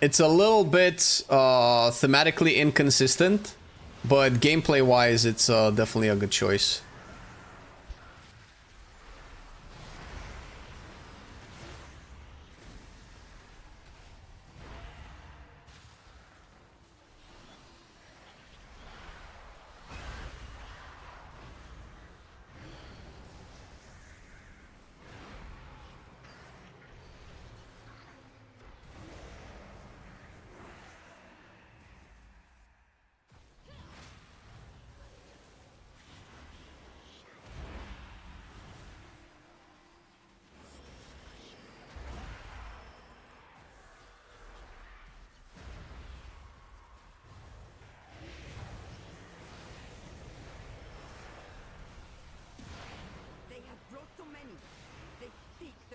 It's a little bit thematically inconsistent, but gameplay wise, it's definitely a good choice.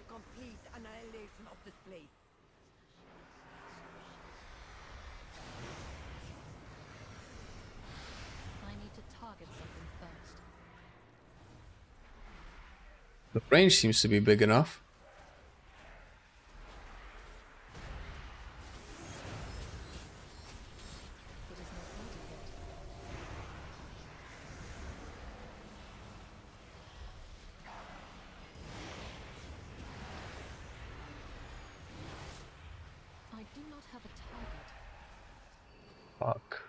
Complete annihilation of this place. I need to target something first. The range seems to be big enough. do not have a target. Fuck.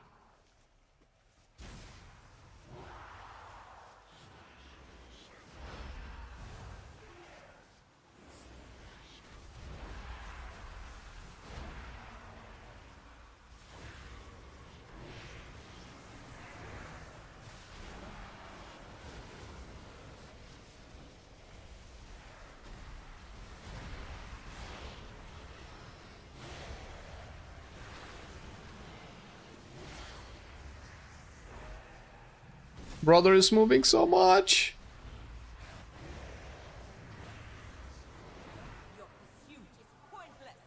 Brother is moving so much. Your pursuit is pointless.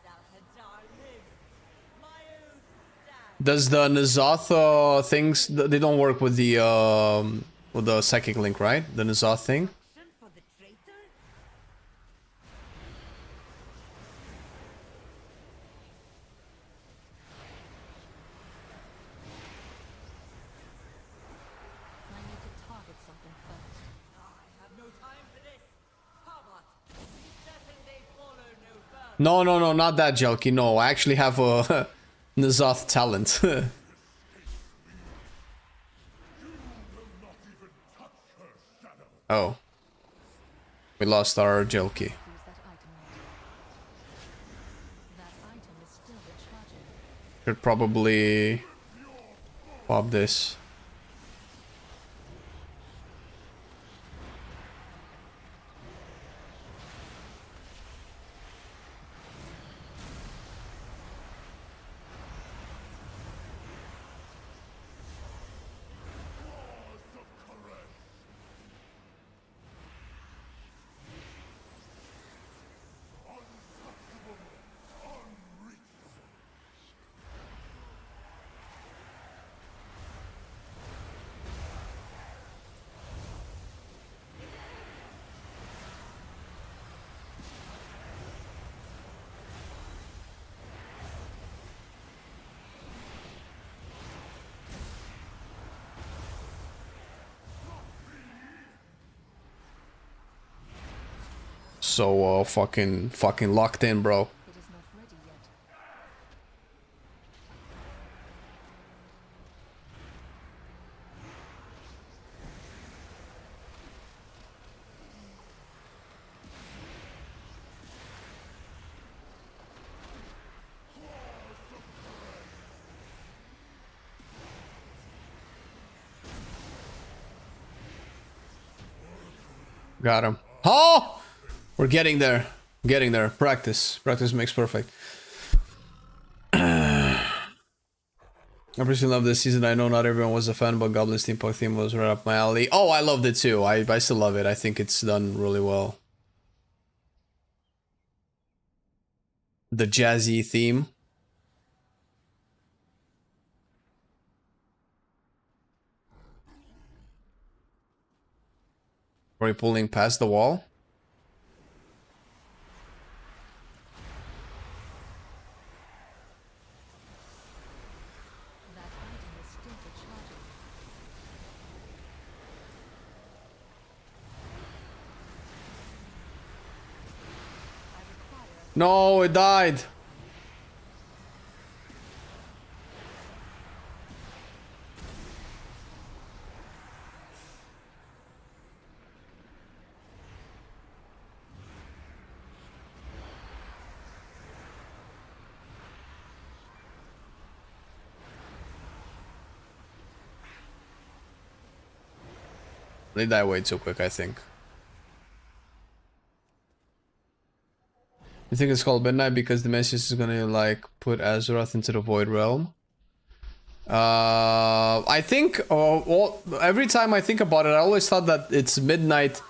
Salhadar lives. Mayu stands. Does the N'Zoth things, they don't work with the psychic link, right? The N'Zoth thing? For the traitor? I need to target something first. I have no time for this. Pavot, certain they follow no further. No, not that Jelky. No, I actually have a N'Zoth talent. Oh. We lost our Jelky. Use that item now. That item is still recharging. Should probably pop this. So fucking locked in, bro. It is not ready yet. Got him. Oh! We're getting there. Getting there. Practice. Practice makes perfect. I personally love this season. I know not everyone was a fan, but Goblin Steampunk theme was right up my alley. Oh, I loved it too. I still love it. I think it's done really well. The jazzy theme. Are we pulling past the wall? That item is still recharging. I require No, it died. They die way too quick, I think. You think it's called Midnight because the message is gonna like put Azeroth into the Void Realm? I think well, every time I think about it, I always thought that it's midnight,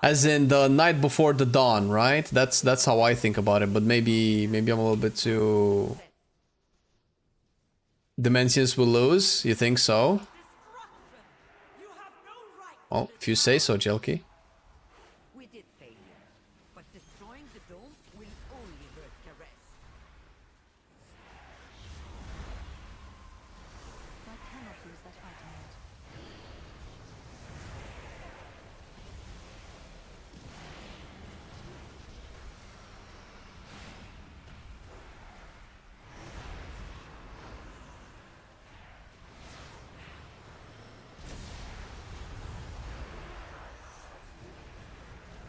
as in the night before the dawn, right? That's how I think about it. But maybe I'm a little bit too. Dimensions will lose. You think so? Well, if you say so, Jelky. We did failure, but destroying the dome will only hurt Karesh. I cannot use that item yet.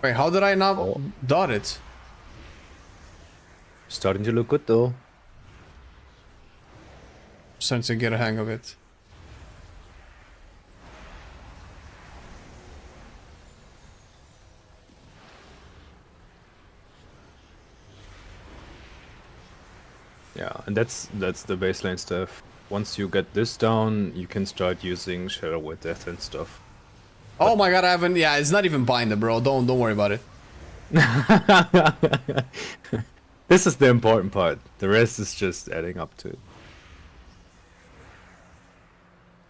Wait, how did I not dot it? Starting to look good though. Starting to get a hang of it. Yeah, and that's the baseline stuff. Once you get this down, you can start using Shadow with Death and stuff. Oh my god, I haven't. Yeah, it's not even binder, bro. Don't worry about it. This is the important part. The rest is just adding up to it.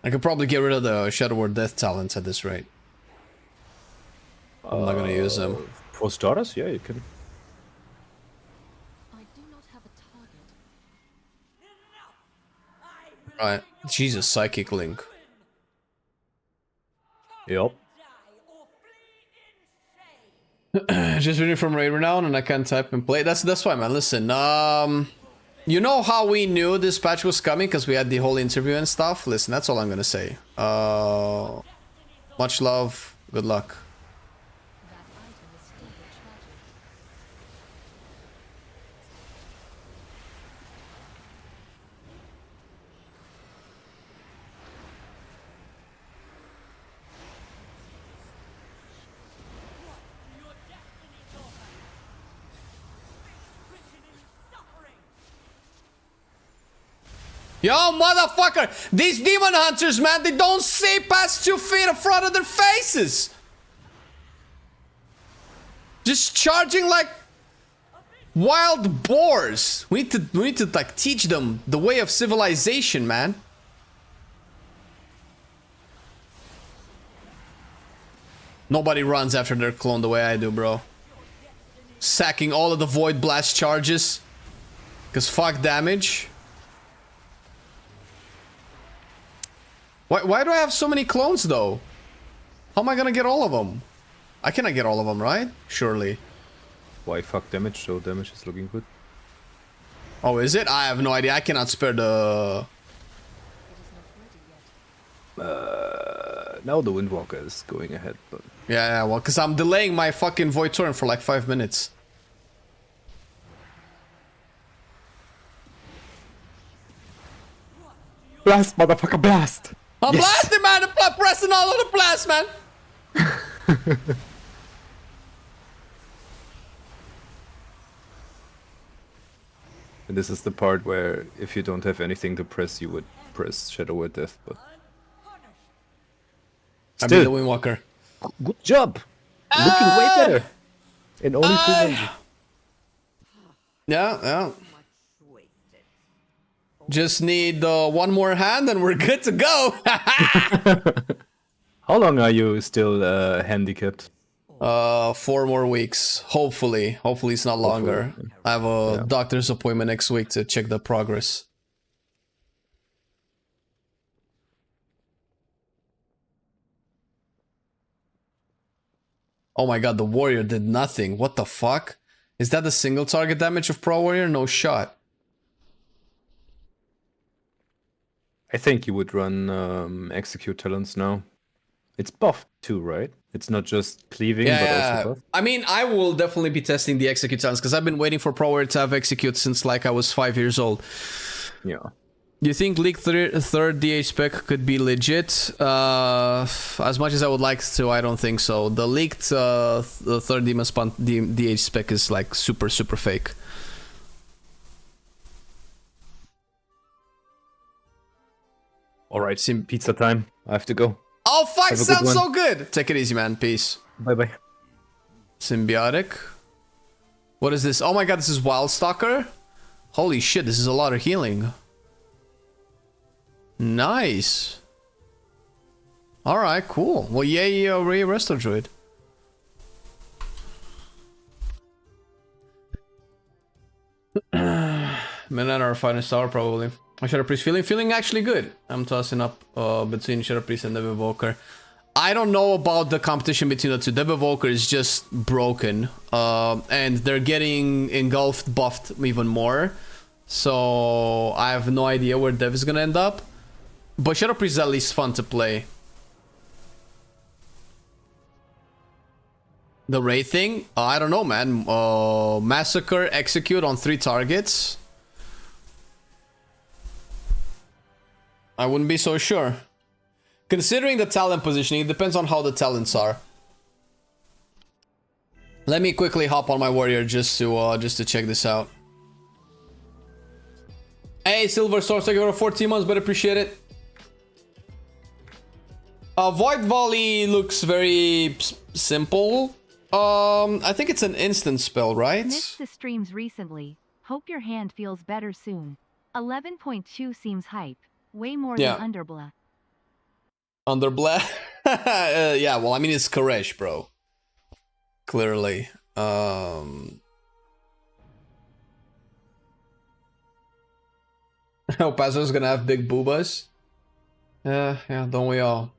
I could probably get rid of the Shadow Word Death talents at this rate. I'm not gonna use them. For starters, yeah, you can. I do not have a target. Right. Jesus, Psychic Link. Yep. Just reading from Raid Renown and I can't type and play. That's why, man. Listen, you know how we knew this patch was coming because we had the whole interview and stuff. Listen, that's all I'm gonna say. Much love. Good luck. Yo, motherfucker! These demon hunters, man, they don't see past 2 feet in front of their faces! Just charging like wild boars. We need to like teach them the way of civilization, man. Nobody runs after their clone the way I do, bro. Sacking all of the Void Blast charges. Cause fuck damage. Why do I have so many clones, though? How am I gonna get all of them? I cannot get all of them, right? Surely. Why fuck damage? So damage is looking good. Oh, is it? I have no idea. I cannot spare the... Now the Windwalker is going ahead, but... Yeah, well, because I'm delaying my fucking Void turn for like 5 minutes. Blast, motherfucker, blast! I'm blasting, man! I'm pressing all of the blast, man! And this is the part where if you don't have anything to press, you would press Shadow with Death, but... I beat the Windwalker. Good job! Looking way better! In only 2 minutes. Yeah. Just need one more hand and we're good to go! How long are you still handicapped? 4 more weeks. Hopefully. Hopefully it's not longer. I have a doctor's appointment next week to check the progress. Oh my god, the warrior did nothing. What the fuck? Is that the single target damage of Pro Warrior? No shot. I think you would run Execute Talents now. It's buffed too, right? It's not just cleaving, but also buffed. I mean, I will definitely be testing the Execute Talents because I've been waiting for Pro Warrior to have Execute since like I was 5 years old. Yeah. Do you think League 3rd DH spec could be legit? As much as I would like to, I don't think so. The leaked the 3rd Demon Spawn DH spec is like super fake. Alright, pizza time. I have to go. Oh fuck, sounds so good! Take it easy, man. Peace. Bye-bye. Symbiotic. What is this? Oh my god, this is Wild Stalker? Holy shit, this is a lot of healing. Nice. Alright, cool. Well, yay, Ray Resto Druid. Midnight or finest hour, probably. Shadow Priest feeling actually good. I'm tossing up between Shadow Priest and Devil Evoker. I don't know about the competition between the two. Devil Evoker is just broken. And they're getting engulfed, buffed even more. So I have no idea where Dev is gonna end up. But Shadow Priest is at least fun to play. The raid thing? I don't know, man. Massacre, execute on 3 targets. I wouldn't be so sure. Considering the talent positioning, it depends on how the talents are. Let me quickly hop on my warrior just to check this out. Hey, Silver Source, thank you for 14 months, but appreciate it. Void Volley looks very simple. I think it's an instant spell, right? Missed the streams recently. Hope your hand feels better soon. 11.2 seems hype. Way more than Underbla. Underbla? Yeah, well, I mean, it's Koresh, bro. Clearly. Oh, Pazo's gonna have big boobas. Yeah, don't we all?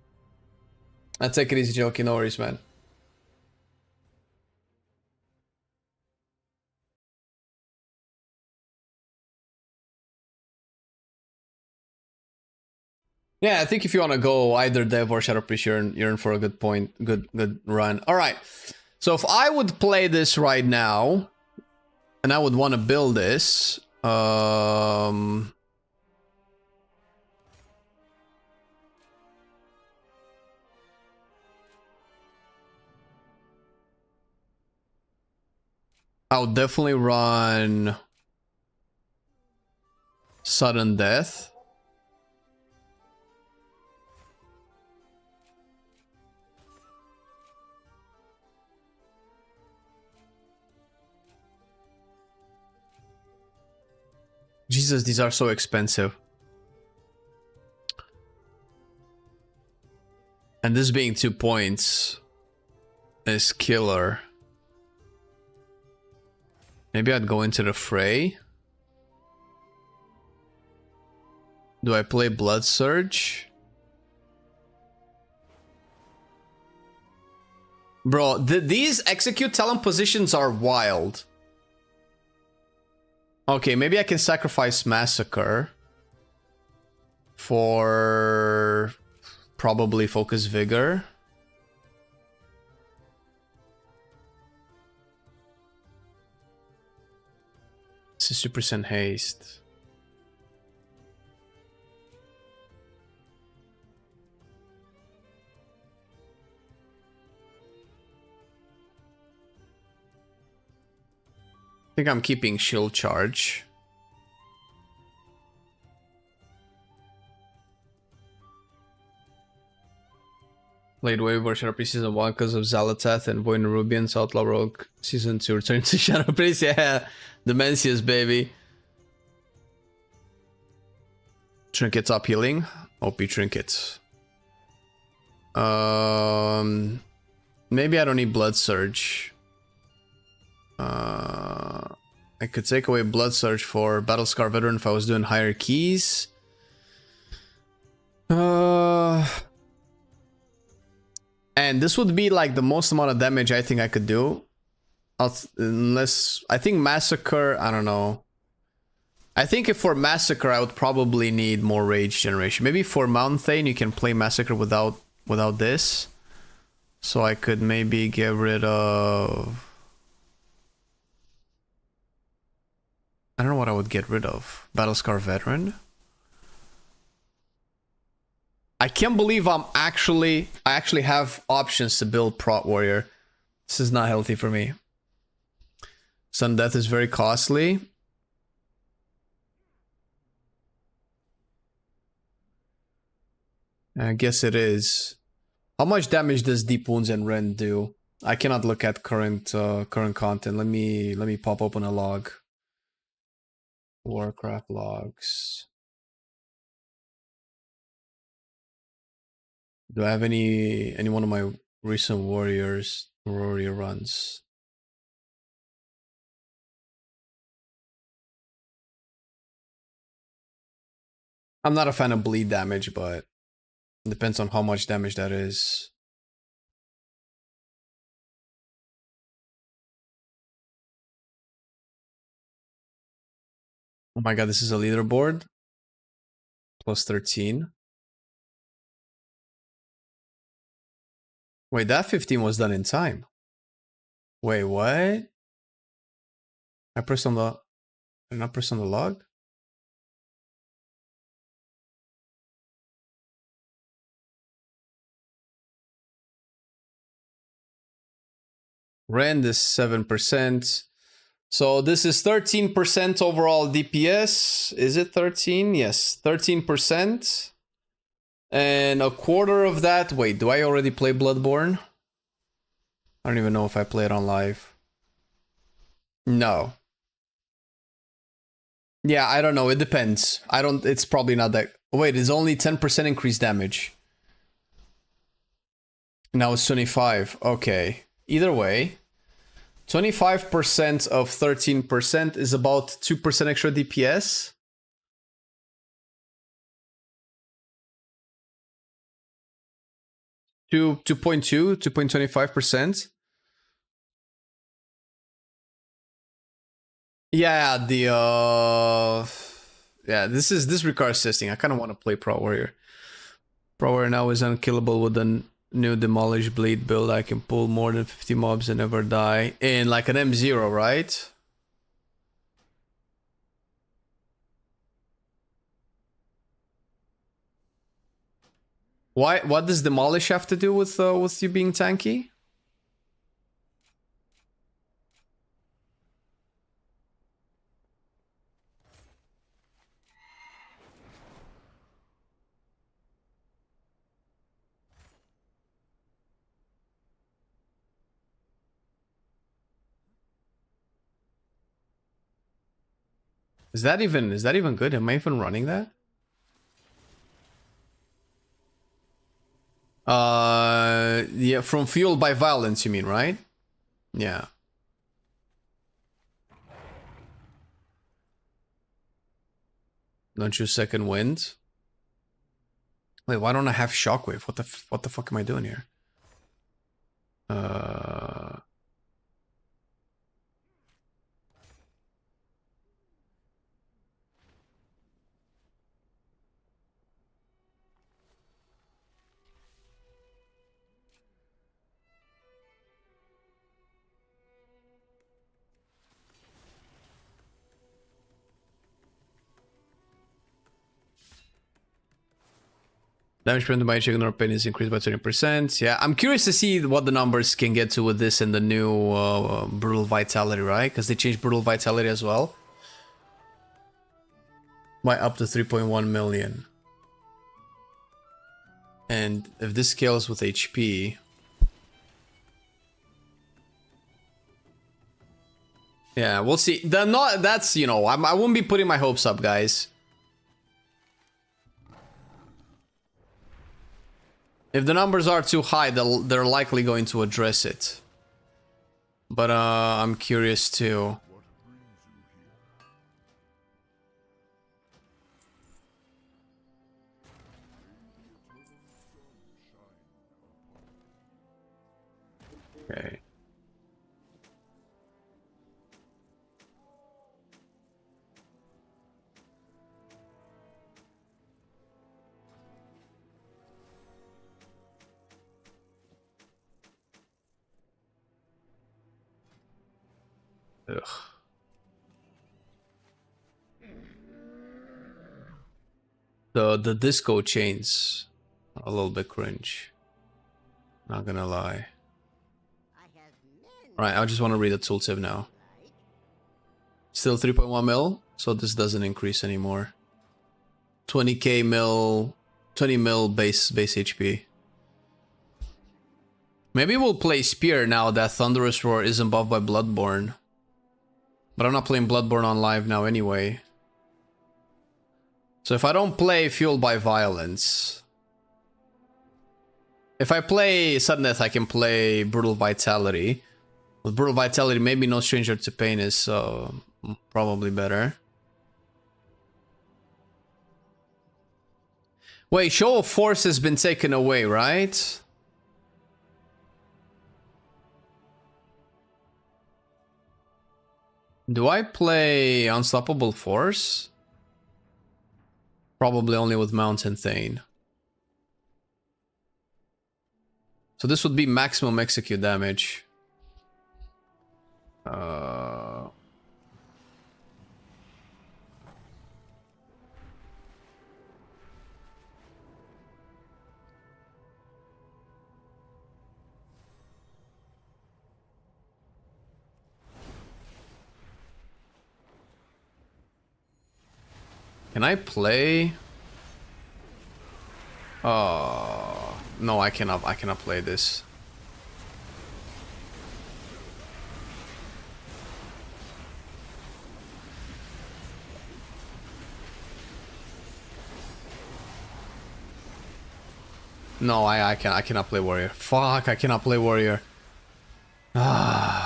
I take it easy, Jokey, no worries, man. Yeah, I think if you want to go either Dev or Shadow Priest, you're in for a good point, good run. All right, so if I would play this right now, and I would want to build this, I would definitely run Sudden Death. Jesus, these are so expensive. And this being 2 points is killer. Maybe I'd go into the fray. Do I play Blood Surge? Bro, these execute talent positions are wild. Okay, maybe I can sacrifice Massacre for probably Focus Vigor. 60% haste. I think I'm keeping Shield Charge. Played Voidweaver Shadow Priest Season 1 because of Xalatath and Void Rubians. Outlaw Rogue Season 2 return to Shadow Priest. Yeah, Demencius, baby. Trinket top healing. OP Trinket. Maybe I don't need Blood Surge. I could take away Blood Surge for Battlescar Veteran if I was doing higher keys. And this would be like the most amount of damage I think I could do. Unless, I think Massacre, I don't know. I think if for Massacre I would probably need more Rage Generation. Maybe for Mountain Thane you can play Massacre without this. So I could maybe get rid of... I don't know what I would get rid of. Battlescar Veteran? I can't believe I actually have options to build Prot Warrior. This is not healthy for me. Sun Death is very costly. I guess it is. How much damage does Deep Wounds and Rend do? I cannot look at current content. Let me pop open a log. Warcraft logs. Do I have any one of my recent warrior runs? I'm not a fan of bleed damage, but it depends on how much damage that is. Oh my god, this is a leaderboard. Plus 13. Wait, that 15 was done in time. Wait, what? I pressed on the... Did I not press on the log? Rend is 7%. So this is 13% overall DPS. Is it 13? Yes, 13%. And a quarter of that... Wait, do I already play Bloodborne? I don't even know if I play it on live. No. Yeah, I don't know. It depends. I don't... It's probably not that... Wait, it's only 10% increased damage. Now it's 25. Okay. Either way, 25% of 13% is about 2% extra DPS. To 2.25%. Yeah, this requires testing. I kind of want to play Pro Warrior. Pro Warrior now is unkillable with the new Demolish Blade build. I can pull more than 50 mobs and never die. In like an M0, right? Why? What does Demolish have to do with you being tanky? Is that even good? Am I even running that? Yeah, from Fueled by Violence, you mean, right? Yeah. Don't you second wind? Wait, why don't I have Shockwave? What the fuck am I doing here? Damage per by Chicken Pain is increased by 20%. Yeah, I'm curious to see what the numbers can get to with this and the new Brutal Vitality, right? Because they changed Brutal Vitality as well. By up to 3.1 million. And if this scales with HP... Yeah, we'll see. That's, you know, I won't be putting my hopes up, guys. If the numbers are too high, they're likely going to address it. But I'm curious too. Okay. Ugh. The disco chains a little bit cringe. Not gonna lie. Right, I just want to read the tooltip now. Still 3.1 mil, so this doesn't increase anymore. 20k mil, 20 mil base HP. Maybe we'll play Spear now that Thunderous Roar isn't buffed by Bloodborne. But I'm not playing Bloodborne on live now anyway. So if I don't play Fueled by Violence... If I play Sudden Death, I can play Brutal Vitality. With Brutal Vitality, maybe No Stranger to Pain is probably better. Wait, Show of Force has been taken away, right? Do I play Unstoppable Force? Probably only with Mountain Thane. So this would be maximum execute damage. Can I play? No, I cannot. I cannot play this. No, I cannot play warrior. Fuck, I cannot play warrior. Ah.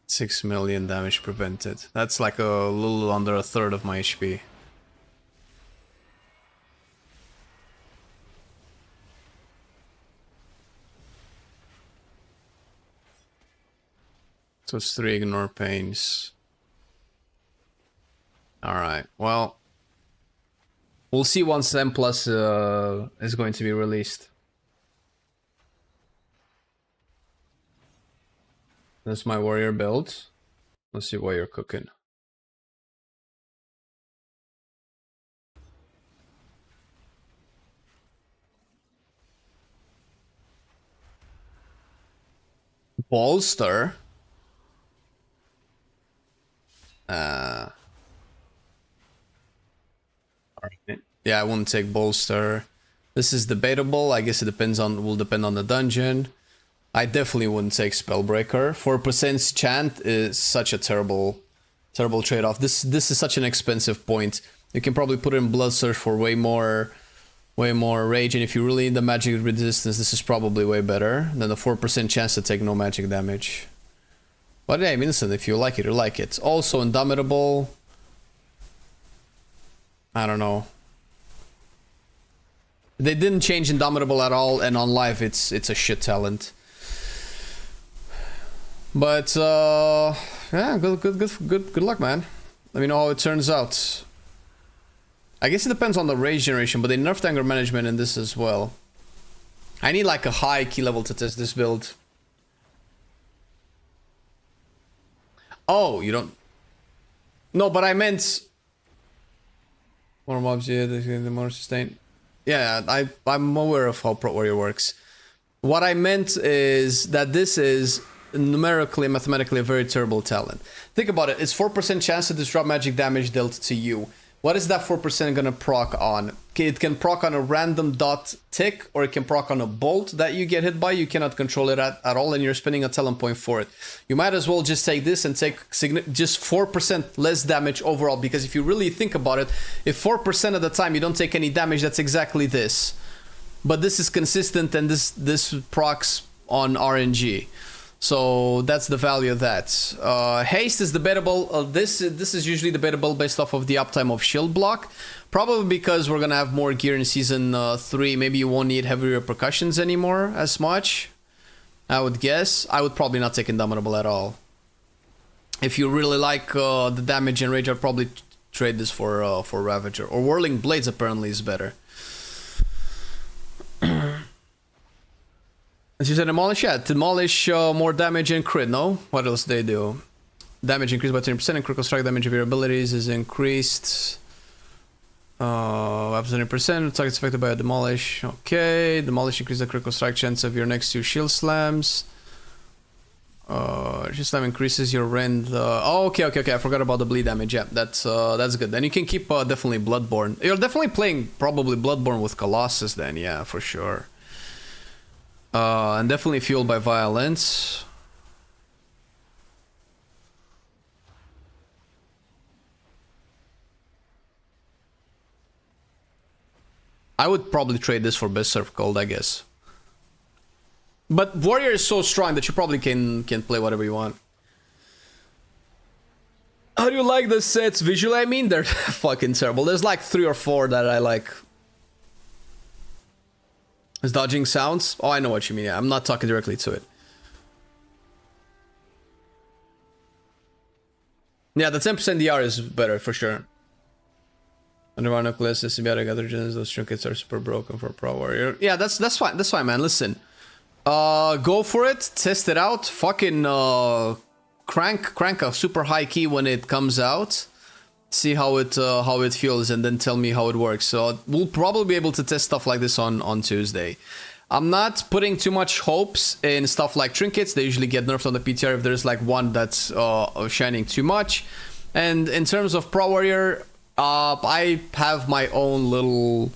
6 million damage prevented. That's like a little under a third of my HP. So it's 3 ignore pains. Alright, well. We'll see once M Plus is going to be released. That's my warrior build. Let's see what you're cooking. Bolster. Alright. Yeah, I wouldn't take bolster. This is debatable. I guess it will depend on the dungeon. I definitely wouldn't take Spellbreaker. 4% chant is such a terrible trade-off. This is such an expensive point. You can probably put it in Blood Surge for way more rage, and if you really need the magic resistance, this is probably way better than the 4% chance to take no magic damage. But yeah, I mean, listen, if you like it, you like it. Also, Indomitable. I don't know. They didn't change Indomitable at all, and on live, it's a shit talent. But yeah, good luck, man. Let me know how it turns out. I guess it depends on the rage generation, but they nerfed anger management in this as well. I need like a high key level to test this build. Oh, you don't? No, but I meant more mobs. Yeah, the more sustain. Yeah, I'm aware of how Pro Warrior works. What I meant is that this is numerically and mathematically a very terrible talent. Think about it. It's 4% chance to disrupt magic damage dealt to you. What is that 4% gonna proc on? It can proc on a random dot tick, or it can proc on a bolt that you get hit by. You cannot control it at all, and you're spending a talent point for it. You might as well just take this and take just 4% less damage overall, because if you really think about it, if 4% of the time you don't take any damage, that's exactly this. But this is consistent, and this procs on RNG. So that's the value of that. Haste is debatable. This is usually debatable based off of the uptime of shield block. Probably because we're gonna have more gear in season 3. Maybe you won't need heavy repercussions anymore as much. I would guess. I would probably not take Indomitable at all. If you really like the damage and rage, I'd probably trade this for Ravager. Or Whirling Blades apparently is better. As you said, Demolish, yeah, Demolish more damage and crit, no? What else do they do? Damage increased by 20% and critical strike damage of your abilities is increased. Up to 20%, targets affected by a Demolish. Okay, Demolish increases the critical strike chance of your next 2 shield slams. Shield slam increases your rend. Oh, okay, I forgot about the bleed damage. Yeah, that's good. Then you can keep definitely Bloodborne. You're definitely playing probably Bloodborne with Colossus then, yeah, for sure. And definitely fueled by violence. I would probably trade this for Best Surf Cold, I guess. But Warrior is so strong that you probably can play whatever you want. How do you like the sets visually? I mean, they're fucking terrible. There's like 3 or 4 that I like. Is dodging sounds? Oh, I know what you mean. Yeah, I'm not talking directly to it. Yeah, the 10% DR is better for sure. Underground Nucleus, symbiotic other gens, those trinkets are super broken for Pro Warrior. Yeah, that's fine. That's fine, man. Listen. Go for it. Test it out. Fucking crank a super high key when it comes out. See how it feels, and then tell me how it works. So we'll probably be able to test stuff like this on Tuesday. I'm not putting too much hopes in stuff like trinkets. They usually get nerfed on the PTR if there's like one that's shining too much. And in terms of Pro Warrior, I have my own little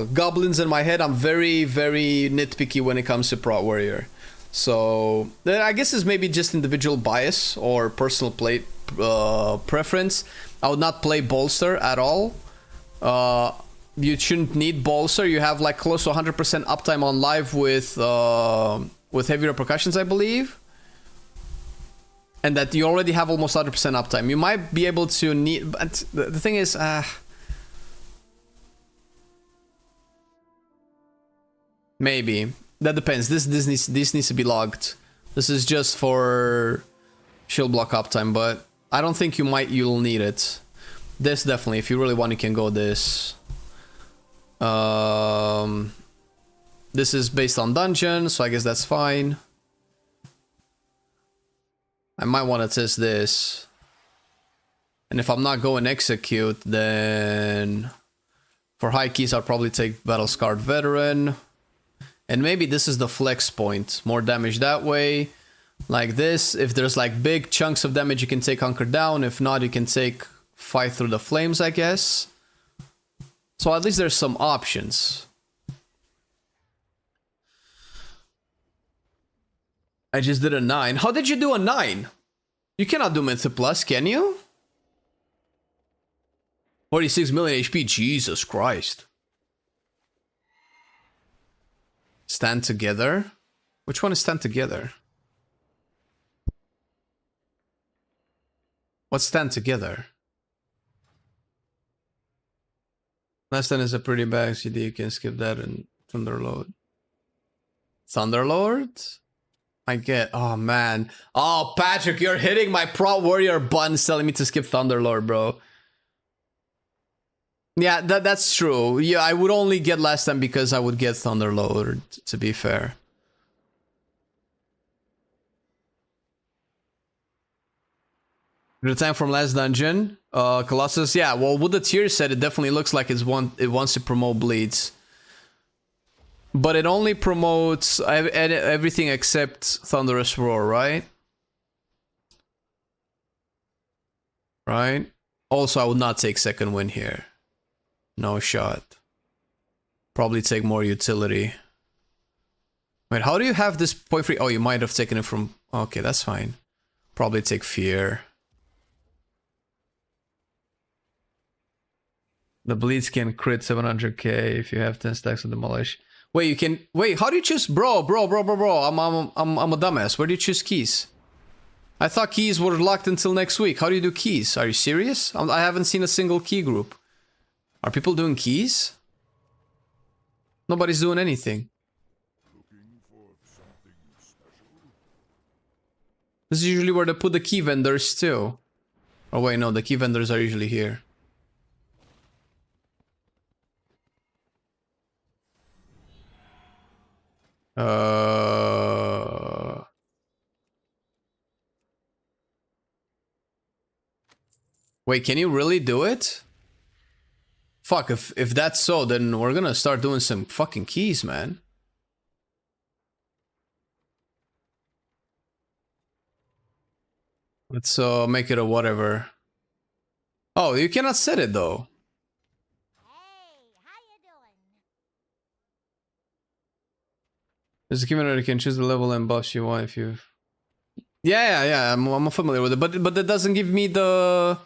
goblins in my head. I'm very, very nitpicky when it comes to Pro Warrior. So I guess it's maybe just individual bias or personal play preference. I would not play bolster at all. You shouldn't need bolster. You have like close to 100% uptime on live with heavy repercussions, I believe. And that you already have almost 100% uptime. You might be able to need, but the thing is, maybe that depends. This needs to be logged. This is just for shield block uptime, but I don't think you'll need it. This definitely, if you really want, you can go this. This is based on dungeon, so I guess that's fine. I might want to test this. And if I'm not going execute, then for high keys, I'll probably take Battle Scarred Veteran. And maybe this is the flex point. More damage that way. Like this. If there's like big chunks of damage, you can take Hunker Down. If not, you can take Fight Through the Flames, I guess. So at least there's some options. I just did a 9. How did you do a 9? You cannot do Mythic Plus, can you? 46 million HP, Jesus Christ. Stand Together? Which one is Stand Together? What's Stand Together? Last time is a pretty bad CD, you can skip that and Thunderlord. Thunderlord? I get, oh man. Oh, Patrick, you're hitting my Pro Warrior buttons telling me to skip Thunderlord, bro. Yeah, that's true. Yeah, I would only get last time because I would get Thunderlord, to be fair. The time from last dungeon, Colossus, yeah, well, with the tier set, it definitely looks like it wants to promote bleeds. But it only promotes everything except Thunderous Roar, right? Right? Also, I would not take second win here. No shot. Probably take more utility. Wait, how do you have this point free? Oh, you might have taken it from... Okay, that's fine. Probably take Fear. The bleeds can crit 700k if you have 10 stacks of Demolish. Wait, you can... Wait, how do you choose... Bro. I'm a dumbass. Where do you choose keys? I thought keys were locked until next week. How do you do keys? Are you serious? I haven't seen a single key group. Are people doing keys? Nobody's doing anything. This is usually where they put the key vendors too. Oh wait, no, the key vendors are usually here. Wait, can you really do it? Fuck, if that's so, then we're gonna start doing some fucking keys, man. Let's make it a whatever. Oh, you cannot set it though. There's a key vendor, you can choose the level and buffs you want if you... Yeah, I'm familiar with it, but that doesn't give me the...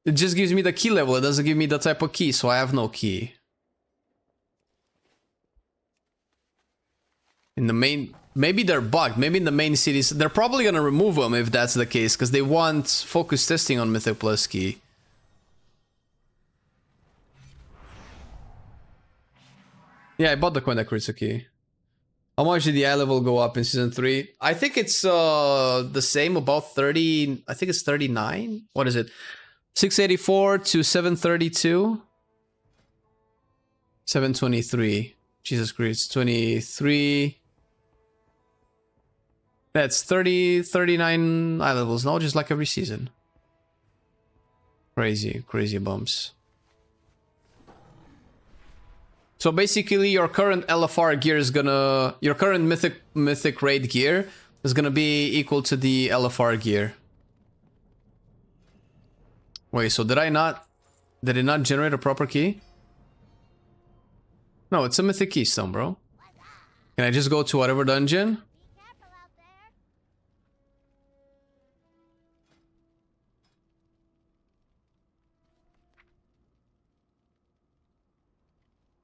It just gives me the key level, it doesn't give me the type of key, so I have no key. In the main... Maybe they're bugged, maybe in the main cities... They're probably gonna remove them if that's the case, because they want focus testing on Mythic Plus key. Yeah, I bought the coin that crits a key. How much did the eye level go up in season 3? I think it's the same, about 30... I think it's 39? What is it? 684 to 732? 723. Jesus Christ, 23. That's 30, 39 eye levels now, just like every season. Crazy, crazy bumps. So basically, your current LFR gear is gonna, your current mythic raid gear is gonna be equal to the LFR gear. Wait, so did it not generate a proper key? No, it's a mythic keystone, bro. Can I just go to whatever dungeon?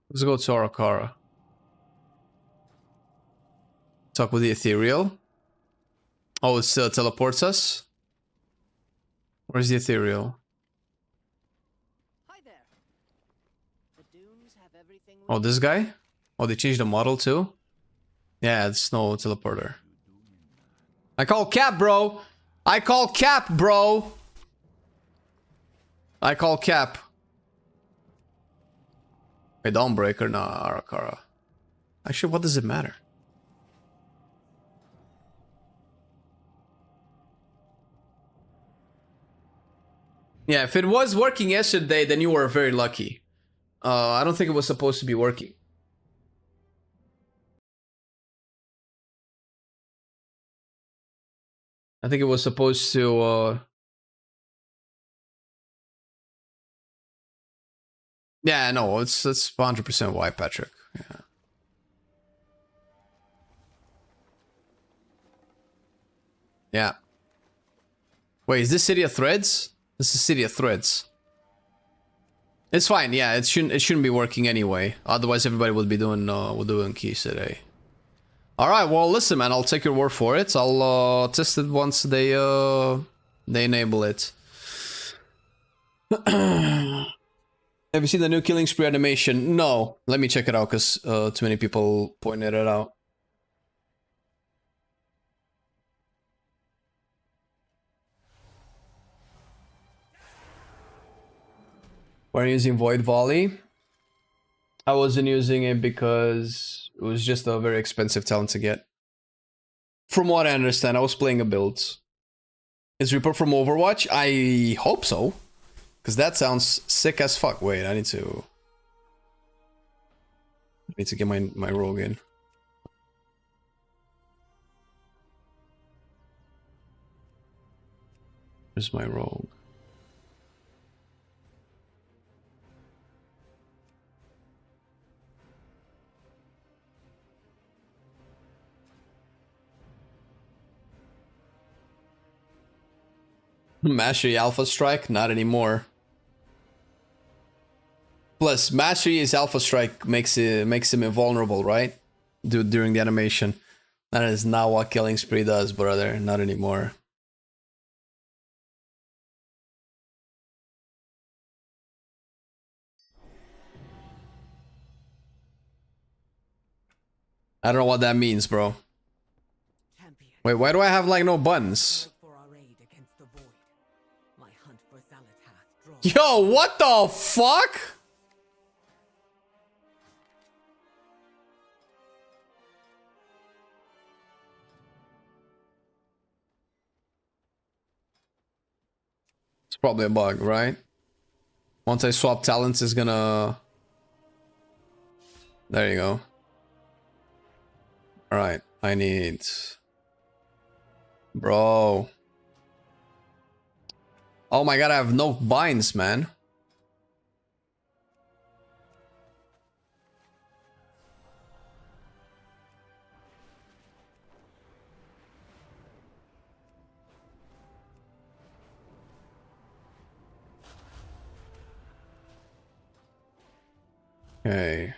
Let's go to Arakara. Talk with the ethereal. Oh, it still teleports us? Where's the ethereal? Hi there. The dunes have everything. Oh, this guy? Oh, they changed the model too? Yeah, it's no teleporter. I call cap, bro! I call cap, bro! I call cap. Wait, Dawnbreaker? Nah, Arakara. Actually, what does it matter? Yeah, if it was working yesterday, then you were very lucky. I don't think it was supposed to be working. I think it was supposed to, yeah, no, it's 100% why, Patrick. Yeah. Yeah. Wait, is this City of Threads? This is City of Threads. It's fine, yeah, it shouldn't be working anyway. Otherwise everybody would be doing keys today. Alright, well listen man, I'll take your word for it. I'll test it once they enable it. Have you seen the new Killing Spree animation? No. Let me check it out because too many people pointed it out. Why are you using Void Volley? I wasn't using it because it was just a very expensive talent to get. From what I understand, I was playing a build. Is Reaper from Overwatch? I hope so. Because that sounds sick as fuck. Wait, I need to get my rogue in. Where's my rogue? Mastery Alpha Strike? Not anymore. Plus, Mastery is Alpha Strike makes him invulnerable, right? During the animation. That is not what Killing Spree does, brother. Not anymore. I don't know what that means, bro. Wait, why do I have like no buttons? Yo, what the fuck? It's probably a bug, right? Once I swap talents, it's gonna... There you go. Alright, I need... Bro. Oh my god, I have no binds, man. Okay.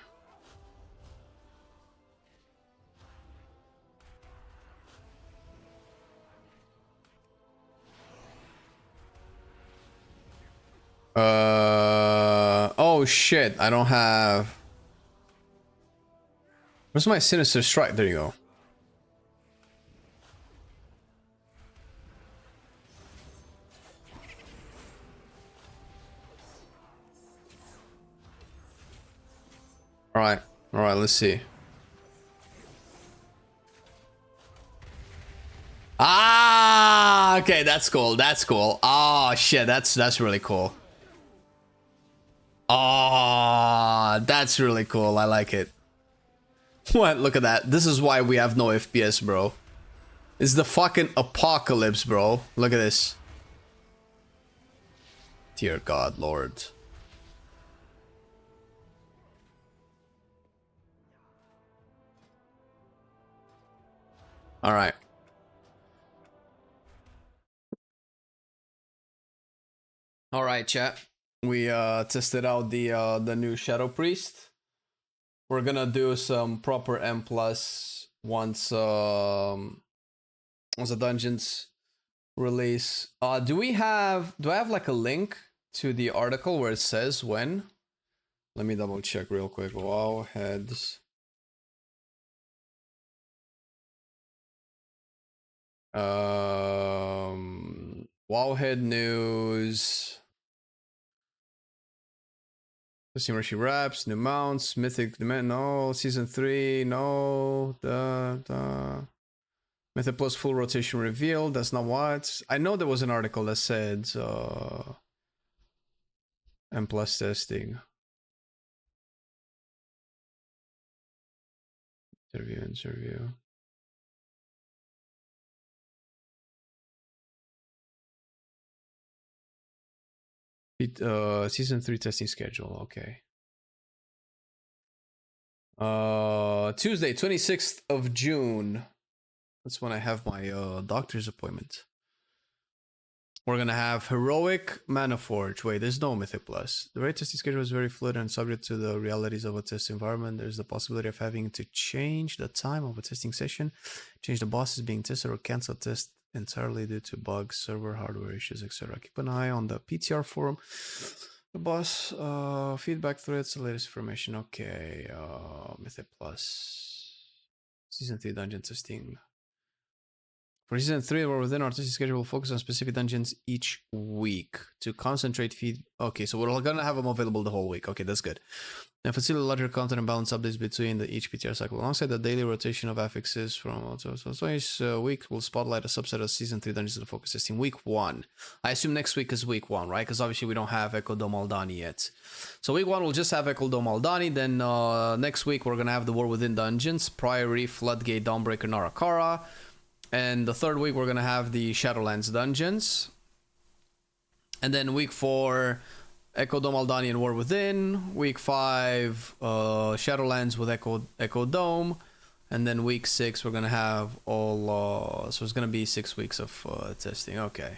Oh shit, I don't have... Where's my Sinister Strike? There you go. Alright, All right, let's see. Ah, okay, that's cool. That's cool. Oh shit, that's really cool. Oh, that's really cool. I like it. What? Look at that. This is why we have no FPS, bro. It's the fucking apocalypse, bro. Look at this. Dear God, Lord. All right. All right, chat. We tested out the new Shadow Priest. We're gonna do some proper M+ once the dungeons release. Do I have like a link to the article where it says when? Let me double check real quick. Wow, heads. Wowhead news. Let's where she raps. New mounts. Mythic demand. No. Season 3. No. Mythic plus full rotation revealed. That's not what. I know there was an article that said M+ testing. Interview. Season 3 testing schedule. Okay. Tuesday, 26th of June. That's when I have my doctor's appointment. We're gonna have Heroic Mana Forge. Wait, there's no Mythic Plus. The raid testing schedule is very fluid and subject to the realities of a test environment. There's the possibility of having to change the time of a testing session, change the bosses being tested, or cancel test entirely due to bugs, server hardware issues, etc. Keep an eye on the PTR forum, the boss feedback threads, the latest information. Okay, Mythic Plus Season 3 dungeon testing. For Season 3, we're within our testing schedule. We'll focus on specific dungeons each week to concentrate feed. Okay, so we're gonna have them available the whole week. Okay, that's good. And facilitate larger content and balance updates between each PTR cycle. Alongside the daily rotation of affixes from each week, we'll spotlight a subset of Season 3 dungeons to focus testing. Week 1. I assume next week is week 1, right? Because obviously we don't have Echo Dome Aldani yet. So week 1, we'll just have Echo Dome Aldani. Then next week, we're gonna have the War Within dungeons, Priory, Floodgate, Dawnbreaker, Narakara. And the third week, we're going to have the Shadowlands dungeons. And then week 4, Echo Dome Aldani and War Within. Week 5, Shadowlands with Echo Dome. And then week 6, we're going to have all... so it's going to be 6 weeks of testing. Okay.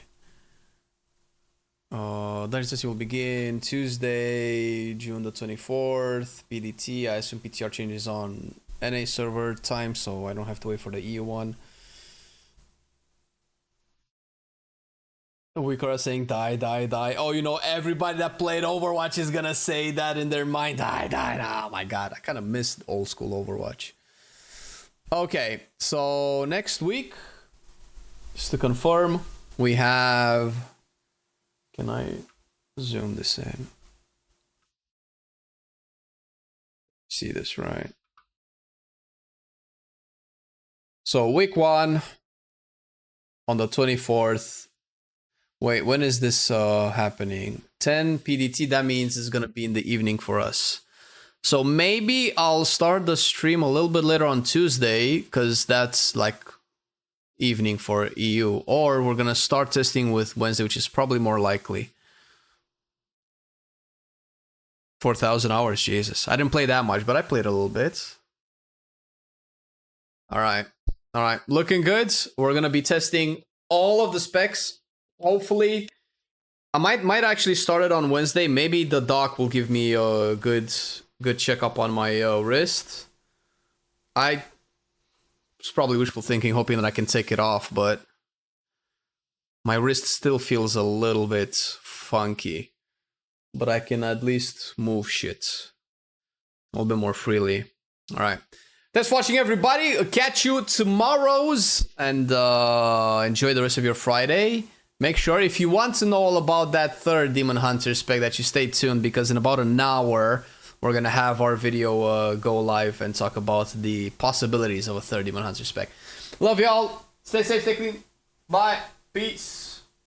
Dungeon testing will begin Tuesday, June the 24th. PDT. I assume PTR changes on NA server time, so I don't have to wait for the EU one. Wikara saying die. Oh, you know, everybody that played Overwatch is gonna say that in their mind. Die. Oh my god, I kind of missed old school Overwatch. Okay, so next week, just to confirm, we have... Can I zoom this in? See this right? So week 1 on the 24th. Wait, when is this happening? 10 PDT, that means it's gonna be in the evening for us. So maybe I'll start the stream a little bit later on Tuesday, because that's like evening for EU. Or we're gonna start testing with Wednesday, which is probably more likely. 4,000 hours, Jesus. I didn't play that much, but I played a little bit. Alright, looking good. We're gonna be testing all of the specs. Hopefully, I might actually start it on Wednesday. Maybe the doc will give me a good checkup on my wrist. I was probably wishful thinking, hoping that I can take it off, but my wrist still feels a little bit funky. But I can at least move shit a little bit more freely. All right. Thanks for watching, everybody. I'll catch you tomorrow's, and enjoy the rest of your Friday. Make sure, if you want to know all about that third Demon Hunter spec, that you stay tuned, because in about an hour, we're gonna have our video go live and talk about the possibilities of a 30 Hunter spec. Love y'all. Stay safe, stay clean. Bye. Peace.